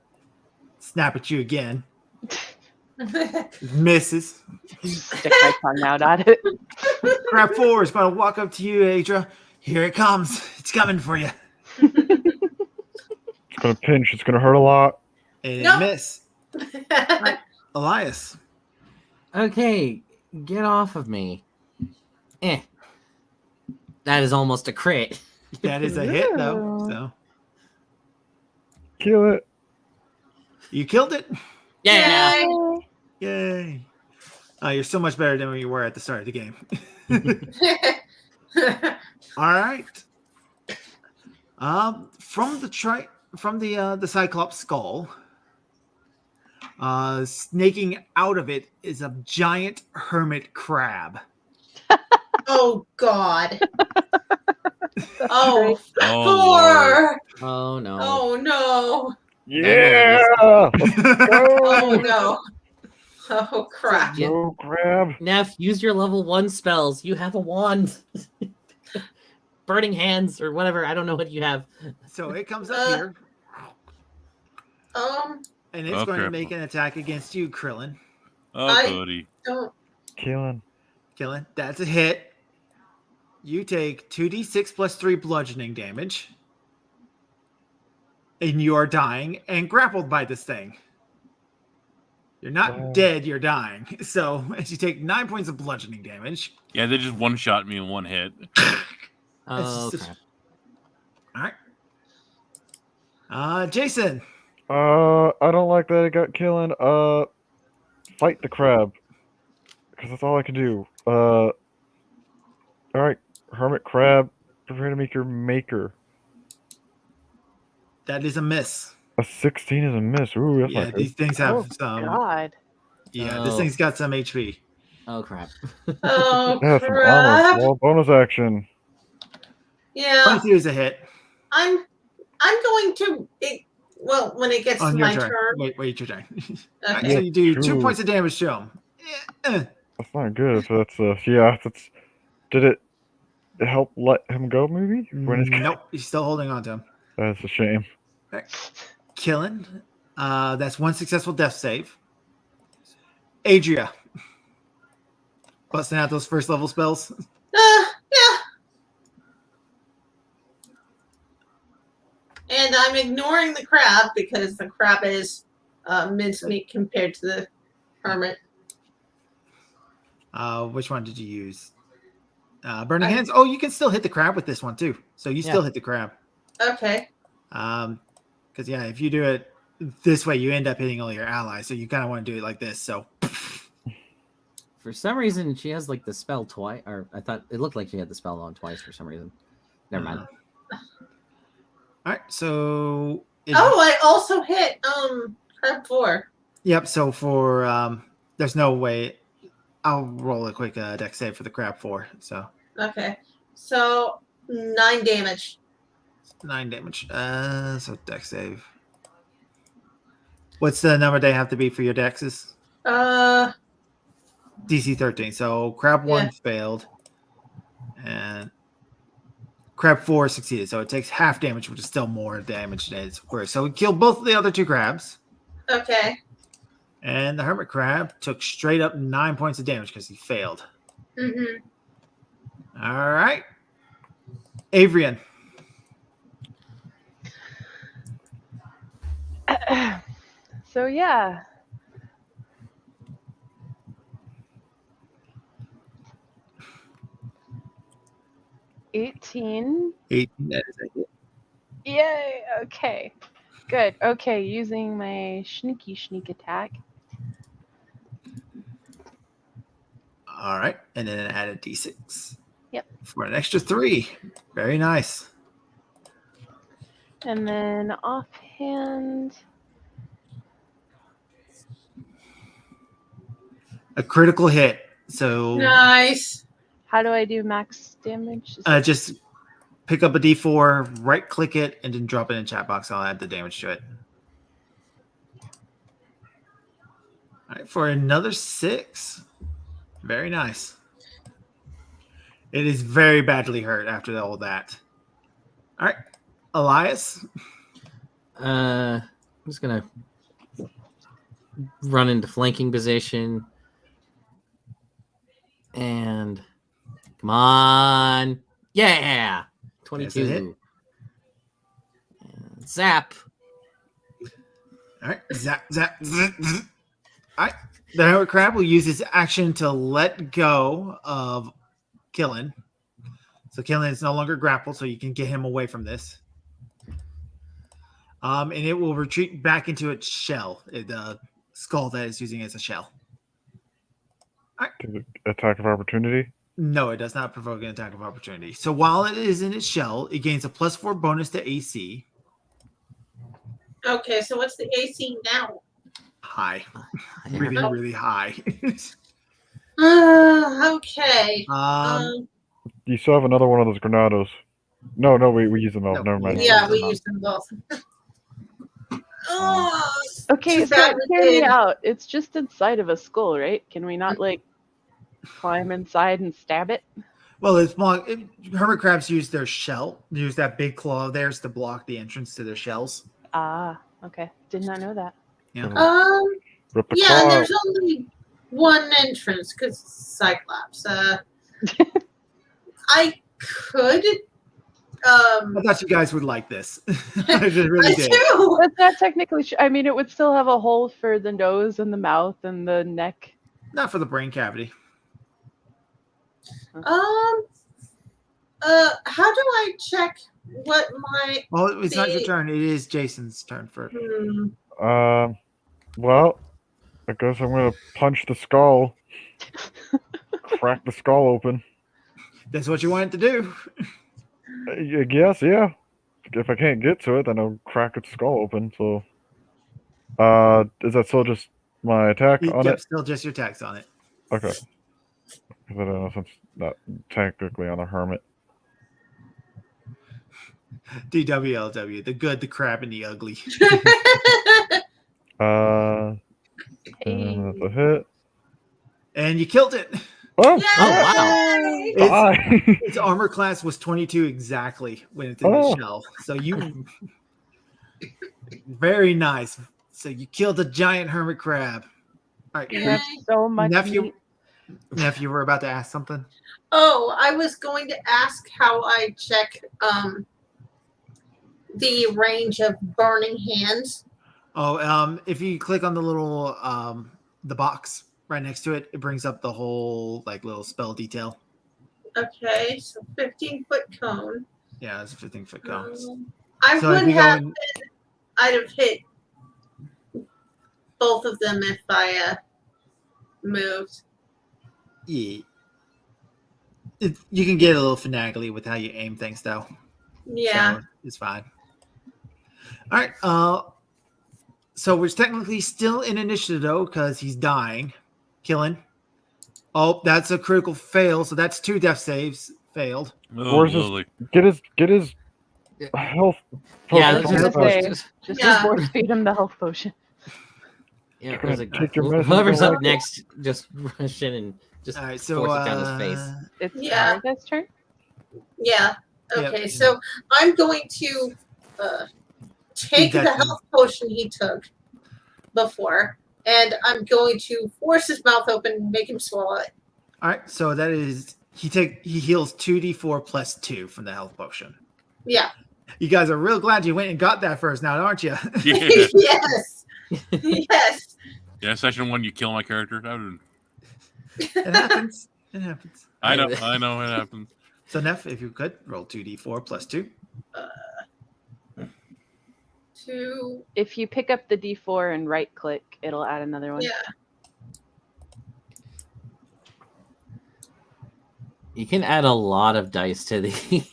C: snap at you again. It misses.
E: stick my tongue out at it.
C: Crap 4 is going to walk up to you, Adra. Here it comes. It's coming for you.
H: It's gonna pinch. It's gonna hurt a lot.
C: And
G: Nope.
C: it miss. Elias.
D: Okay, get off of me. That is almost a crit.
C: That is a hit, though.
E: Ooh.
C: So
H: Kill it.
C: you killed it.
D: Yeah.
C: Yay. You're so much better than you were at the start of the game. All right. From the Cyclops skull, snaking out of it is a giant hermit crab.
G: Oh God. Oh,
F: Oh,
G: four.
D: Oh no.
G: Oh no.
H: Yeah.
G: Oh no. Oh crap.
D: Yeah.
H: No grab.
D: Neph, use your level 1 spells. You have a wand. Burning hands or whatever. I don't know what you have.
C: So it comes up here, and it's going to
F: Okay.
C: make an attack against you, Krillin.
F: oh, buddy.
G: Don't.
H: Killing.
C: Krillin, that's a hit. You take 2d6 plus 3 bludgeoning damage. And you are dying and grappled by this thing. You're not
H: Oh.
C: dead, you're dying. So as you take 9 points of bludgeoning damage.
F: Yeah, they just one shot me in one hit.
D: Oh,
C: It's just-
D: crap.
C: All right. Jason.
H: I don't like that it got killing. Fight the crab. Because that's all I can do. Alright. Hermit crab. Prepare to make your maker.
C: That is a miss.
H: A 16 is a miss. Ooh, that's
C: Yeah,
H: not
C: these
H: good.
C: things have
E: Oh
C: some.
E: God.
C: Yeah, this
D: Oh.
C: thing's got some HP.
D: Oh crap.
G: Oh
H: Yeah, some armor.
G: crap.
H: Small bonus action.
G: Yeah.
C: 22 is a hit
G: I'm going to. Well, when it gets
C: on
G: to
C: your
G: my
C: turn.
G: turn.
C: Wait, your turn. All right,
G: Okay.
C: so you do 2
H: True.
C: points of damage to him.
H: That's not good. So that's yeah. That's. Did it help let him go? Maybe when it's
C: Nope, he's still holding on to him.
H: That's a shame.
C: Killing. That's 1 successful death save. Adria. Busting out those first level spells.
G: Yeah. And I'm ignoring the crab because the crab is mincemeat compared to the hermit.
C: Which one did you use? Burning Hands. Oh, you can still hit the crab with this one too. So you still hit the crab.
G: Okay.
C: Because yeah, if you do it this way, you end up hitting all your allies. So you kind of want to do it like this. So
D: For some reason, she has like the spell twice, or I thought it looked like she had the spell on twice for some reason. Never mind.
C: All right, so
G: Oh, I also hit crab 4.
C: Yep. So for there's no way. I'll roll a quick deck save for the crab 4. So
G: Okay. So 9 damage.
C: 9 damage. So deck save. What's the number they have to be for your dexes?
G: Uh
C: DC 13. So crab 1
G: Yeah.
C: failed, and crab 4 succeeded. So it takes half damage, which is still more damage than it's worth. So it killed both of the other 2 crabs.
G: okay.
C: And the hermit crab took straight up 9 points of damage because he failed.
G: Mhm.
C: All right. Avrian.
E: So yeah. $18.
C: 18. That is a hit.
E: Yay! Okay. Good. Okay, using my sneak attack.
C: All right. And then add a d6.
E: Yep.
C: For an extra 3. Very nice.
E: And then offhand.
C: A critical hit. So
G: Nice.
E: How do I do max damage?
C: just pick up a d4, right click it, and then drop it in chat box. I'll add the damage to it. All right. For another 6. Very nice. It is very badly hurt after all that. All right. Elias.
D: I'm just gonna run into flanking position, and come on, yeah,
C: That's a hit.
D: 22. And zap.
C: All right. Zap, zap, zap, zap. All right. The hermit crab will use his action to let go of Killen. So Killen is no longer grappled, so you can get him away from this. And it will retreat back into its shell, the skull that it's using as a shell.
H: Attack of opportunity.
C: No, it does not provoke an attack of opportunity. So while it is in its shell, it gains a +4 bonus to AC.
G: Okay, so what's the AC now?
C: High. Really, really high.
G: Okay.
H: You still have another one of those granados. No, we use them all.
C: No,
H: Never mind.
G: Yeah, we use them both. Oh,
E: Okay,
G: too
E: so
G: bad we
E: hear me
G: did.
E: out. It's just inside of a skull, right? Can we not like climb inside and stab it?
C: Well, it's hermit crabs use their shell, use that big claw of theirs to block the entrance to their shells.
E: Ah, okay. Did not know that.
C: Yeah.
H: Rip the
G: Yeah,
H: claw
G: and
H: out.
G: there's only one entrance because Cyclops. I could.
C: I thought you guys would like this. I just really
G: I
C: did.
G: do.
E: That's not technically. I mean, it would still have a hole for the nose and the mouth and the neck.
C: Not for the brain cavity.
G: How do I check what my?
C: Well, it's not your turn. It is Jason's turn first.
H: Well, I guess I'm gonna punch the skull. Crack the skull open.
C: That's what you wanted to do.
H: I guess, yeah. If I can't get to it, then I'll crack its skull open. So, is that still just my attack on
C: Yep,
H: it?
C: still just your tax on it.
H: Okay. Because I don't know, since not technically on a hermit.
C: DWLW, the good, the crap, and the ugly.
H: And that's a hit.
C: And you killed it.
H: Oh,
D: wow.
C: Its armor class was 22 exactly when it's in the shell. So you very nice. So you killed a giant hermit crab. All right.
E: You have so much meat.
C: Nephew, you were about to ask something?
G: Oh, I was going to ask how I check the range of burning hands.
C: Oh, if you click on the little the box right next to it, it brings up the whole like little spell detail.
G: Okay, so 15-foot cone.
C: Yeah, it's a 15-foot cone.
G: I'd have hit both of them if I moved.
C: Yeah. You can get a little finagly with how you aim things, though.
G: Yeah.
C: So it's fine. All right. So we're technically still in initiative though, because he's dying, killing. Oh, that's a critical fail. So that's 2 death saves failed.
F: Oh,
H: Where's his-
F: lovely.
H: Get his health.
D: Yeah,
H: potion
D: let's
H: from
E: just
H: the-
E: say- Just
G: Yeah.
E: force feed him the health potion.
D: Yeah,
H: Trying
D: there's
H: to take your medicine,
D: whoever's
H: don't
D: up
H: like it.
D: next, just rush in and just
C: All right. So
D: force it down his face.
E: It's
G: Yeah.
E: Paradise turn.
G: Yeah.
C: Yep.
G: Okay, so I'm going to take
C: that
G: the
C: thing.
G: health potion he took before, and I'm going to force his mouth open and make him swallow it.
C: All right. So that is he heals 2d4 plus 2 from the health potion.
G: Yeah.
C: You guys are real glad you went and got that first now, aren't you?
F: Yeah.
G: Yes. Yes.
F: Yeah, session 1, you kill my character.
C: It happens. It happens.
F: I know it happens.
C: So Neph, if you could roll 2d4 plus 2.
G: 2.
E: If you pick up the D4 and right click, it'll add another one.
G: Yeah.
D: You can add a lot of dice to the.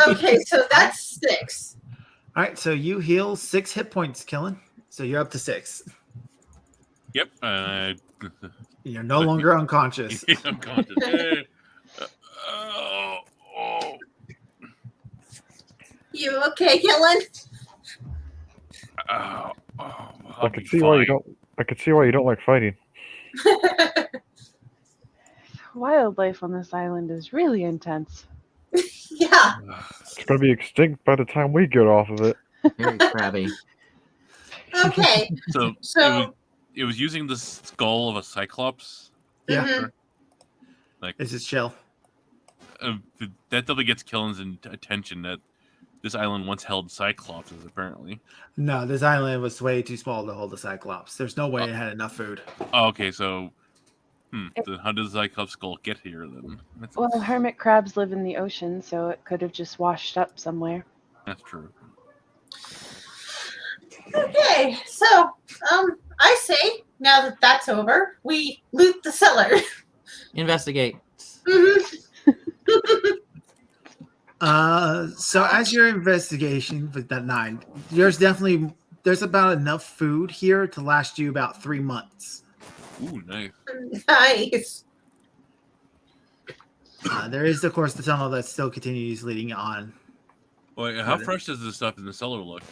G: Okay, so that's 6.
C: All right. So you heal 6 hit points, Killen. So you're up to 6.
F: Yep.
C: You're no longer unconscious.
F: Unconscious. Oh.
G: You okay, Killen?
F: Oh,
H: I could see why you don't. I could see why you don't like fighting.
E: Wildlife on this island is really intense.
G: Yeah.
H: It's gonna be extinct by the time we get off of it.
D: Very crabby.
G: Okay.
F: So,
G: So
F: it was using the skull of a cyclops.
C: Yeah.
G: mhm.
C: It's his shell.
F: That definitely gets Killen's attention that this island once held cyclopses, apparently.
C: No, this island was way too small to hold a cyclops. There's no way it had enough food.
F: Oh, okay, so then how does the cyclops skull get here then?
E: Well, hermit crabs live in the ocean, so it could have just washed up somewhere.
F: That's true.
G: Okay, so I say now that that's over, we loot the cellar.
D: Investigate.
G: Mhm.
C: So as your investigation with that 9, there's about enough food here to last you about 3 months.
F: Ooh, nice.
G: Nice.
C: There is, of course, the tunnel that still continues leading on.
F: Wait, how fresh does this stuff in the cellar look?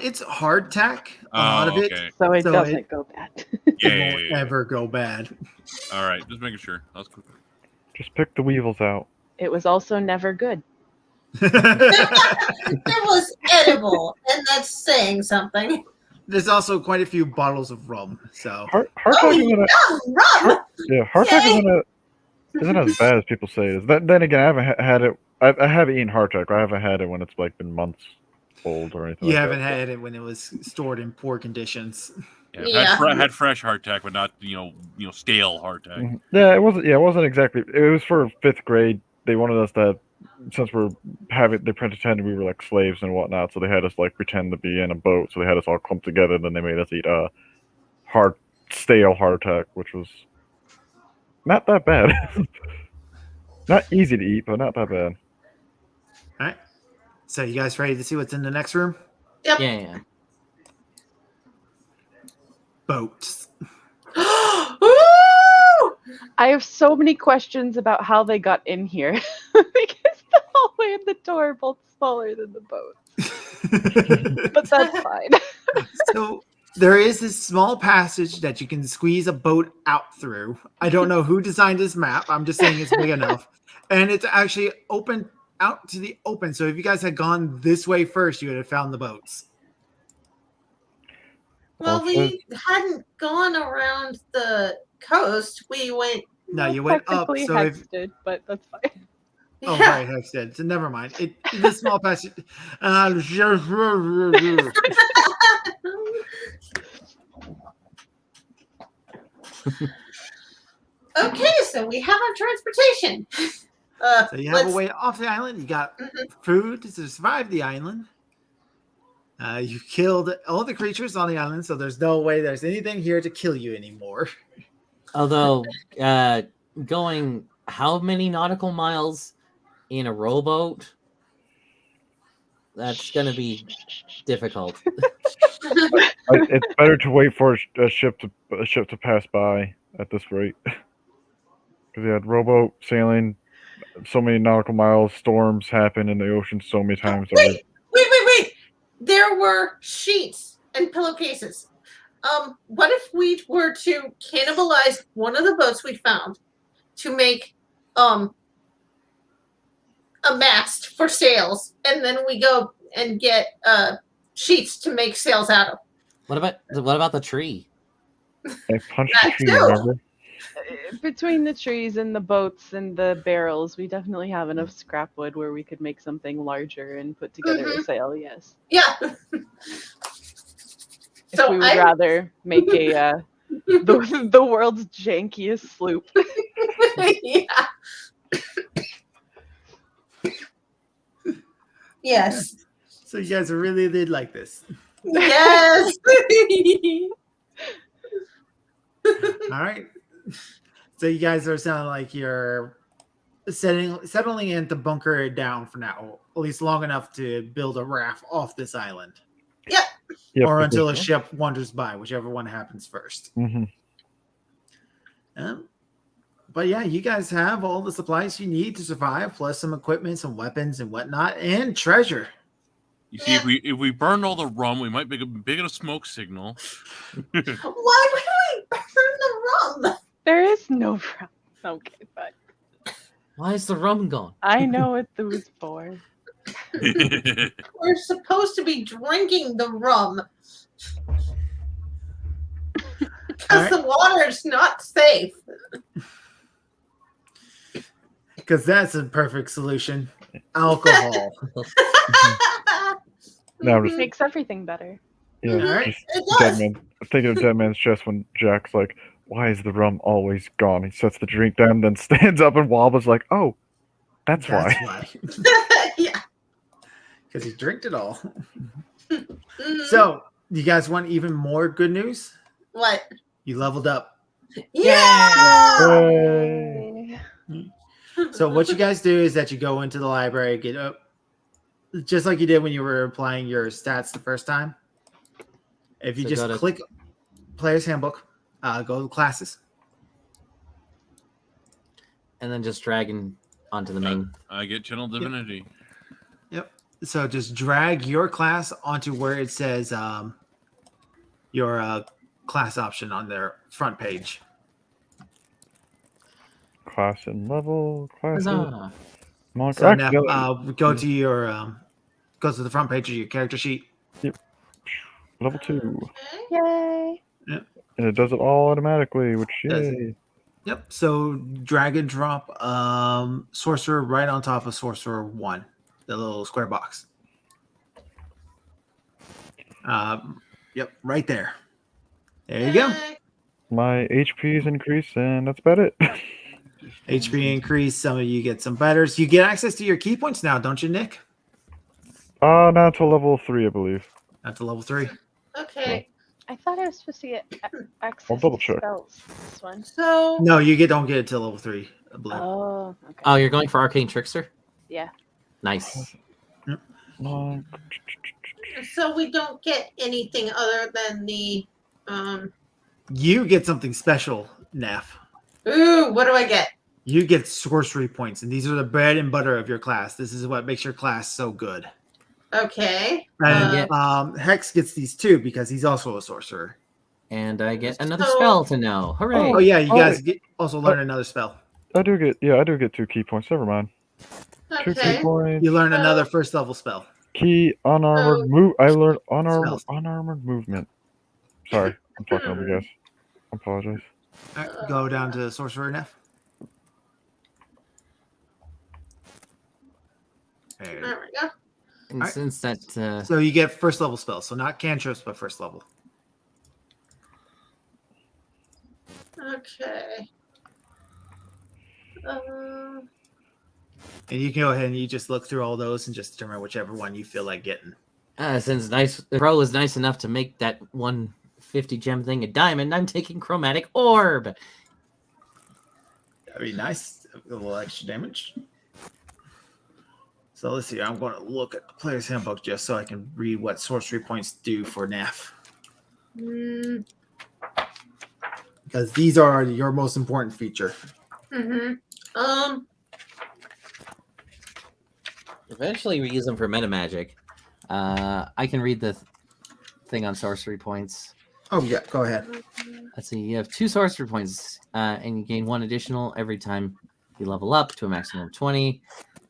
C: It's hardtack. A lot of it
F: okay.
E: So it
C: So
E: doesn't
C: it-
E: go bad.
F: Yeah.
C: won't ever go bad.
F: All right, just making sure. That's cool.
H: Just pick the weevils out.
E: It was also never good.
G: It was edible, and that's saying something.
C: There's also quite a few bottles of rum. So
H: Hardtack isn't
G: Rum!
H: hardtack
G: Yay!
H: isn't as bad as people say it is. Then again, I haven't had it. I have eaten hardtack. I haven't had it when it's like been months old or anything.
C: you
H: like
C: haven't
H: that.
C: had it when it was stored in poor conditions.
F: Yeah,
G: Yeah.
F: had fresh hardtack, but not stale hardtack.
H: Mhm. Yeah, it wasn't. Yeah, it wasn't exactly. It was for 5th grade. They wanted us to, since they pretended we were like slaves and whatnot. So they had us like pretend to be in a boat. So they had us all clumped together. Then they made us eat stale hardtack, which was not that bad. Not easy to eat, but not that bad.
C: All right. So you guys ready to see what's in the next room?
G: Yep.
D: Yeah.
C: Boats.
G: Ooh!
E: I have so many questions about how they got in here because the hallway and the door are both smaller than the boat. But that's fine.
C: So there is this small passage that you can squeeze a boat out through. I don't know who designed this map. I'm just saying it's big enough. And it's actually open out to the open. So if you guys had gone this way first, you would have found the boats.
G: Well, we hadn't gone around the coast. We went.
C: No, you went up.
E: Technically,
C: So
E: Hex
C: if
E: did, but that's fine.
C: oh
G: Yeah.
C: right, Hex did. So never mind. The small passage.
G: Okay, so we have our transportation.
C: So you have a way off the island. You got food to survive the island. You killed all the creatures on the island, so there's no way there's anything here to kill you anymore.
D: Although, going how many nautical miles in a rowboat? That's gonna be difficult.
H: It's better to wait for a ship to pass by at this rate. Because you had rowboat sailing so many nautical miles, storms happen in the ocean so many times.
G: Wait! There were sheets and pillowcases. What if we were to cannibalize one of the boats we found to make a mast for sails, and then we go and get sheets to make sails out of?
D: What about the tree?
H: I punched
G: That
H: the tree,
G: too.
H: remember?
E: Between the trees and the boats and the barrels, we definitely have enough scrap wood where we could make something larger and put together a sail. Yes.
G: Yeah.
E: If we would rather make a the world's jankiest sloop.
G: Yeah. Yes.
C: So you guys really did like this.
G: Yes.
C: All right. So you guys are sounding like you're settling in to bunker it down for now, at least long enough to build a raft off this island.
G: Yep.
C: Or until a ship wanders by, whichever one happens first.
H: Mm-hmm.
C: But yeah, you guys have all the supplies you need to survive, plus some equipment, some weapons and whatnot, and treasure.
F: You see, if we burn all the rum, we might make a big smoke signal.
G: Why would I burn the rum?
E: There is no rum. Okay, but
D: Why is the rum gone?
E: I know what it was for.
G: We're supposed to be drinking the rum. Because the water's not safe.
C: Because that's a perfect solution. Alcohol.
H: Now
E: It makes everything better.
H: Yeah,
C: All right.
H: just
G: It does.
H: Dead Man. I'm thinking of Dead Man's Chest when Jack's like, "Why is the rum always gone?" He sets the drink down, then stands up and wobbles like, "Oh, that's why."
G: Yeah.
C: Because he drank it all.
G: Mhm.
C: So, you guys want even more good news?
G: What?
C: You leveled up.
G: Yeah.
H: Yay.
C: So what you guys do is that you go into the library, get up, just like you did when you were applying your stats the first time. If you
D: So
C: just
D: go to-
C: click Player's Handbook, go to Classes.
D: And then just dragging onto the main.
F: I get Channel Divinity.
C: Yep. So just drag your class onto where it says your class option on their front page.
H: Class and level. Class.
D: Huzzah.
H: Monk.
C: So
H: Actually,
C: now go to your go to the front page of your character sheet.
H: level 2.
E: Yay!
H: And it does it all automatically, which
C: Does
H: yay.
C: Yep. So drag and drop sorcerer right on top of sorcerer 1, the little square box. Yep, right there. There you go.
H: My HP is increased, and that's about it.
C: HP increase. Some of you get some batters. You get access to your key points now, don't you, Nick?
H: Not until level 3, I believe.
C: Not to level 3.
G: Okay.
E: I thought I was supposed to get access
H: I'll double
E: to
H: check.
E: spells. This one.
G: So
C: No, you don't get it till level 3. I believe.
E: Oh, okay.
D: Oh, you're going for Arcane Trickster?
E: Yeah.
D: Nice.
H: Monk.
G: so we don't get anything other than the
C: You get something special, Neph.
G: ooh, what do I get?
C: You get sorcery points, and these are the bread and butter of your class. This is what makes your class so good.
G: Okay.
C: And Hex gets these too because he's also a sorcerer.
D: And I get another
G: So-
D: spell to know. Hooray!
C: Oh yeah, you
H: Oh,
C: guys also learn another spell.
H: I do get 2 key points. Never mind. 2 key
G: Okay.
H: points.
C: You learn another first level spell.
H: Key unarmored move. I learned
C: Spells.
H: unarmored movement. Sorry, I'm talking over you guys. I apologize.
C: All right, go down to sorcerer Neph. There.
G: There we go.
D: And
C: Alright.
D: since that
C: So you get first level spells, so not cantrips, but first level.
G: Okay.
C: And you can go ahead and you just look through all those and just determine whichever one you feel like getting.
D: since Pro was nice enough to make that 150 gem thing a diamond, I'm taking Chromatic Orb.
C: That'd be nice. A little extra damage. So let's see. I'm going to look at the player's handbook just so I can read what sorcery points do for Neph. Because these are your most important feature.
D: Eventually, we use them for meta magic. I can read the thing on sorcery points.
C: Oh yeah, go ahead.
D: Let's see. You have 2 sorcery points, and you gain 1 additional every time you level up to a maximum of 20.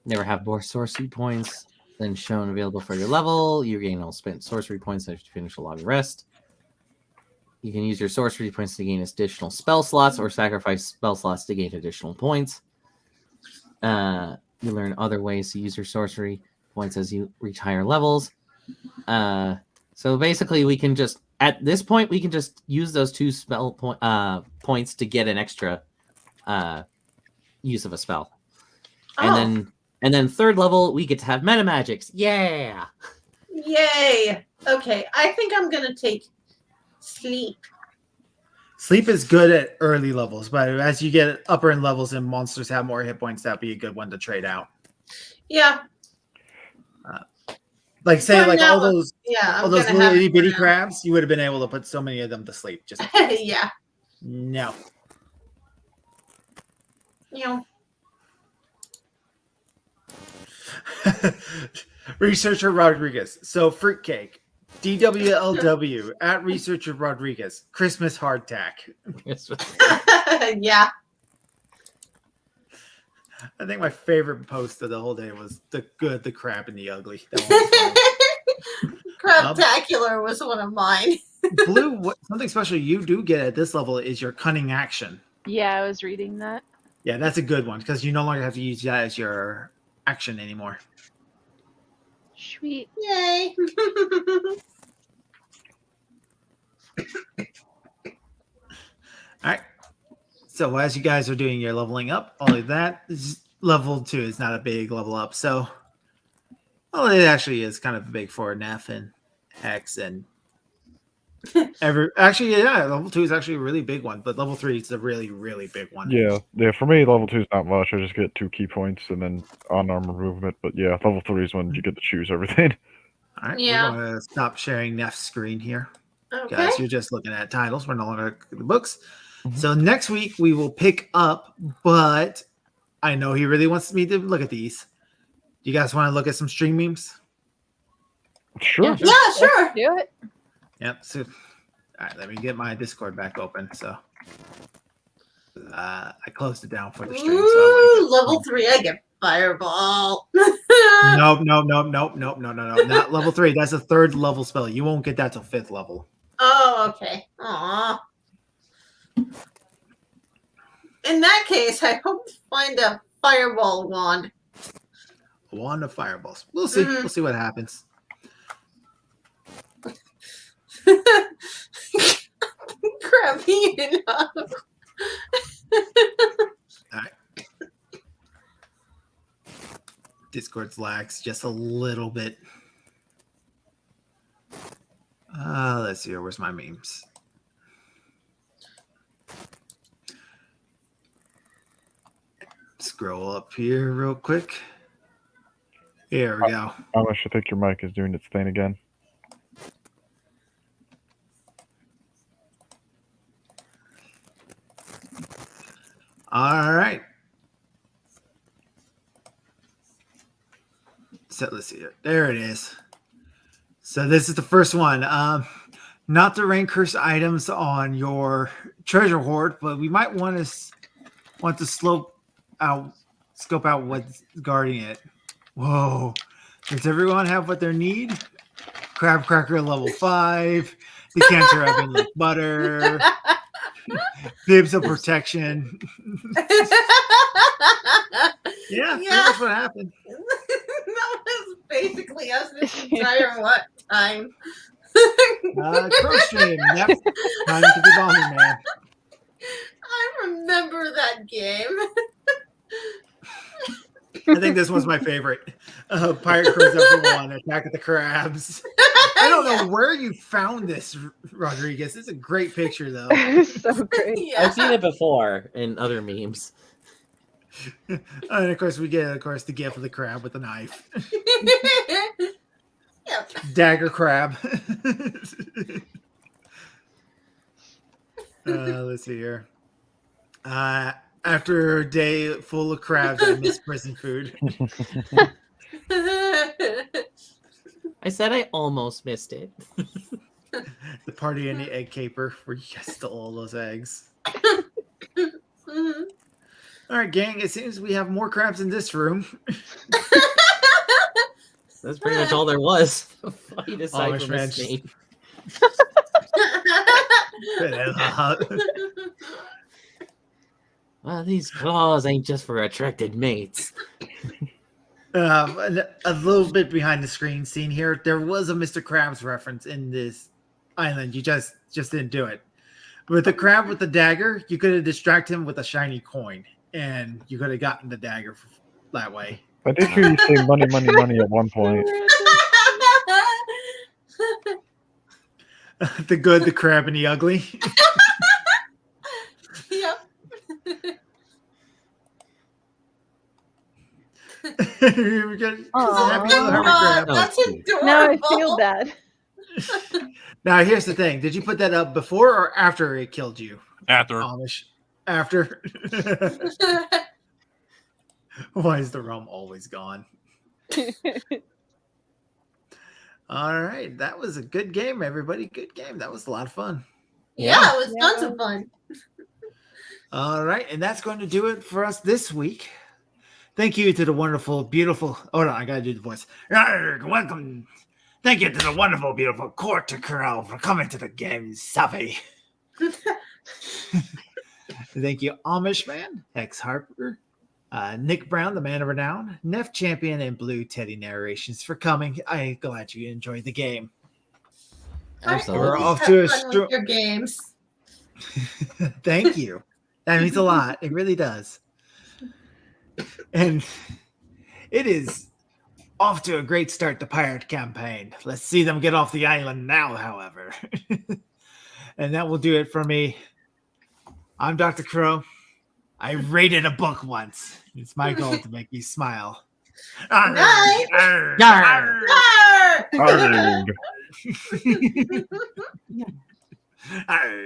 D: Never have more sorcery points than shown available for your level. You gain all spent sorcery points after you finish a long rest. You can use your sorcery points to gain additional spell slots or sacrifice spell slots to gain additional points. You learn other ways to use your sorcery points as you reach higher levels. So basically, we can just, at this point, we can just use those 2 spell points to get an extra use of a spell. And then 3rd level, we get to have meta magics. Yeah!
G: Yay! Okay, I think I'm going to take sleep.
C: Sleep is good at early levels, but as you get upper end levels and monsters have more hit points, that'd be a good one to trade out.
G: Yeah.
C: Like say,
G: For
C: like
G: now,
C: all those little itty bitty crabs, you would have been able to put so many of them to sleep. Just
G: yeah.
C: no. Researcher Rodriguez. So fruitcake. DWLW at Researcher Rodriguez. Christmas hardtack.
G: Yeah.
C: I think my favorite post of the whole day was the good, the crab, and the ugly.
G: Crabtacular was one of mine.
C: Blue, something special you do get at this level is your cunning action.
E: Yeah, I was reading that.
C: Yeah, that's a good one because you no longer have to use that as your action anymore.
E: Sweet.
G: Yay.
C: All right. So as you guys are doing your leveling up, all of that is level 2 is not a big level up. So, well, it actually is kind of big for Neph and Hex and actually, yeah, level 2 is actually a really big one, but level 3 is a really, really big one.
H: Yeah. For me, level 2 is not much. I just get 2 key points and then on armor movement. But yeah, level 3 is when you get to choose everything.
C: All right,
G: Yeah.
C: we're going to stop sharing Neff's screen here.
G: Okay.
C: Guys, you're just looking at titles. We're no longer looking at the books. So next week we will pick up, but I know he really wants me to look at these. Do you guys want to look at some stream memes?
H: Sure.
G: Yeah, sure.
E: Do it.
C: Yep. So, all right, let me get my Discord back open. So, I closed it down for the stream.
G: Ooh, level 3, I get fireball.
C: Nope. Not level 3. That's a 3rd level spell. You won't get that till 5th level.
G: Oh, okay. Aw. In that case, I hope to find a fireball wand.
C: A wand of fireballs. We'll see. We'll see what happens.
G: Crappy enough.
C: All right. Discord's lags just a little bit. Let's see here. Where's my memes? Scroll up here real quick. Here we go.
H: I should think your mic is doing its thing again.
C: All right. So let's see here. There it is. So this is the first one. Not to rank curse items on your treasure hoard, but we might want to scope out what's guarding it. Whoa. Does everyone have what they need? Crab cracker level 5. Decanter of endless butter. Bibs of protection. Yeah, that's what happened.
G: That was basically us this entire time.
C: Crow stream. Yep. Time to be bombing, man.
G: I remember that game.
C: I think this was my favorite. Pirate Crows Everyone, Attack of the Crabs. I don't know where you found this, Rodriguez. It's a great picture, though.
E: So great.
G: Yeah.
D: I've seen it before in other memes.
C: And of course, we get, the gift of the crab with the knife.
G: Yep.
C: Dagger crab. Let's see here. After a day full of crabs, I miss prison food.
D: I said I almost missed it.
C: The party in the egg caper where you guys stole all those eggs.
G: Mhm.
C: All right, gang. It seems we have more crabs in this room.
D: That's pretty much all there was. Fight aside
C: Amish
D: from
C: man
D: a
C: just-
D: snake. Well, these claws ain't just for attracted mates.
C: A little bit behind the screen scene here. There was a Mr. Krabs reference in this island. You just didn't do it. With the crab with the dagger, you could have distracted him with a shiny coin, and you could have gotten the dagger that way.
H: I did hear you say money, money, money at one point.
C: The good, the crab, and the ugly.
G: Yep.
C: We're good. Happy little hermit
G: Oh,
C: crab.
G: that's
D: Oh,
G: adorable.
E: Now I feel bad.
C: Now, here's the thing. Did you put that up before or after it killed you,
F: After.
C: Amish? After? Why is the rum always gone? All right. That was a good game, everybody. Good game. That was a lot of fun.
G: Yeah, it was
E: Yeah.
G: tons of fun.
C: All right. And that's going to do it for us this week. Thank you to the wonderful, beautiful. Hold on. I got to do the voice. Welcome. Thank you to the wonderful, beautiful Court to Corral for coming to the game, Savvy. Thank you, Amish Man, Hex Harper, Nick Brown, the man of renown, Neph Champion, and Blue Teddy Narrations for coming. I'm glad you enjoyed the game.
D: Absolutely.
C: We're off
G: Have
C: to a
G: fun with your games.
C: Thank you. That means a lot. It really does. And it is off to a great start, the pirate campaign. Let's see them get off the island now, however. And that will do it for me. I'm Dr. Crow. I rated a book once. It's my goal to make you smile.
G: Night.
C: Arr,
D: Yarr.
C: arr,
G: Arr!
H: Arrgh.
C: arr.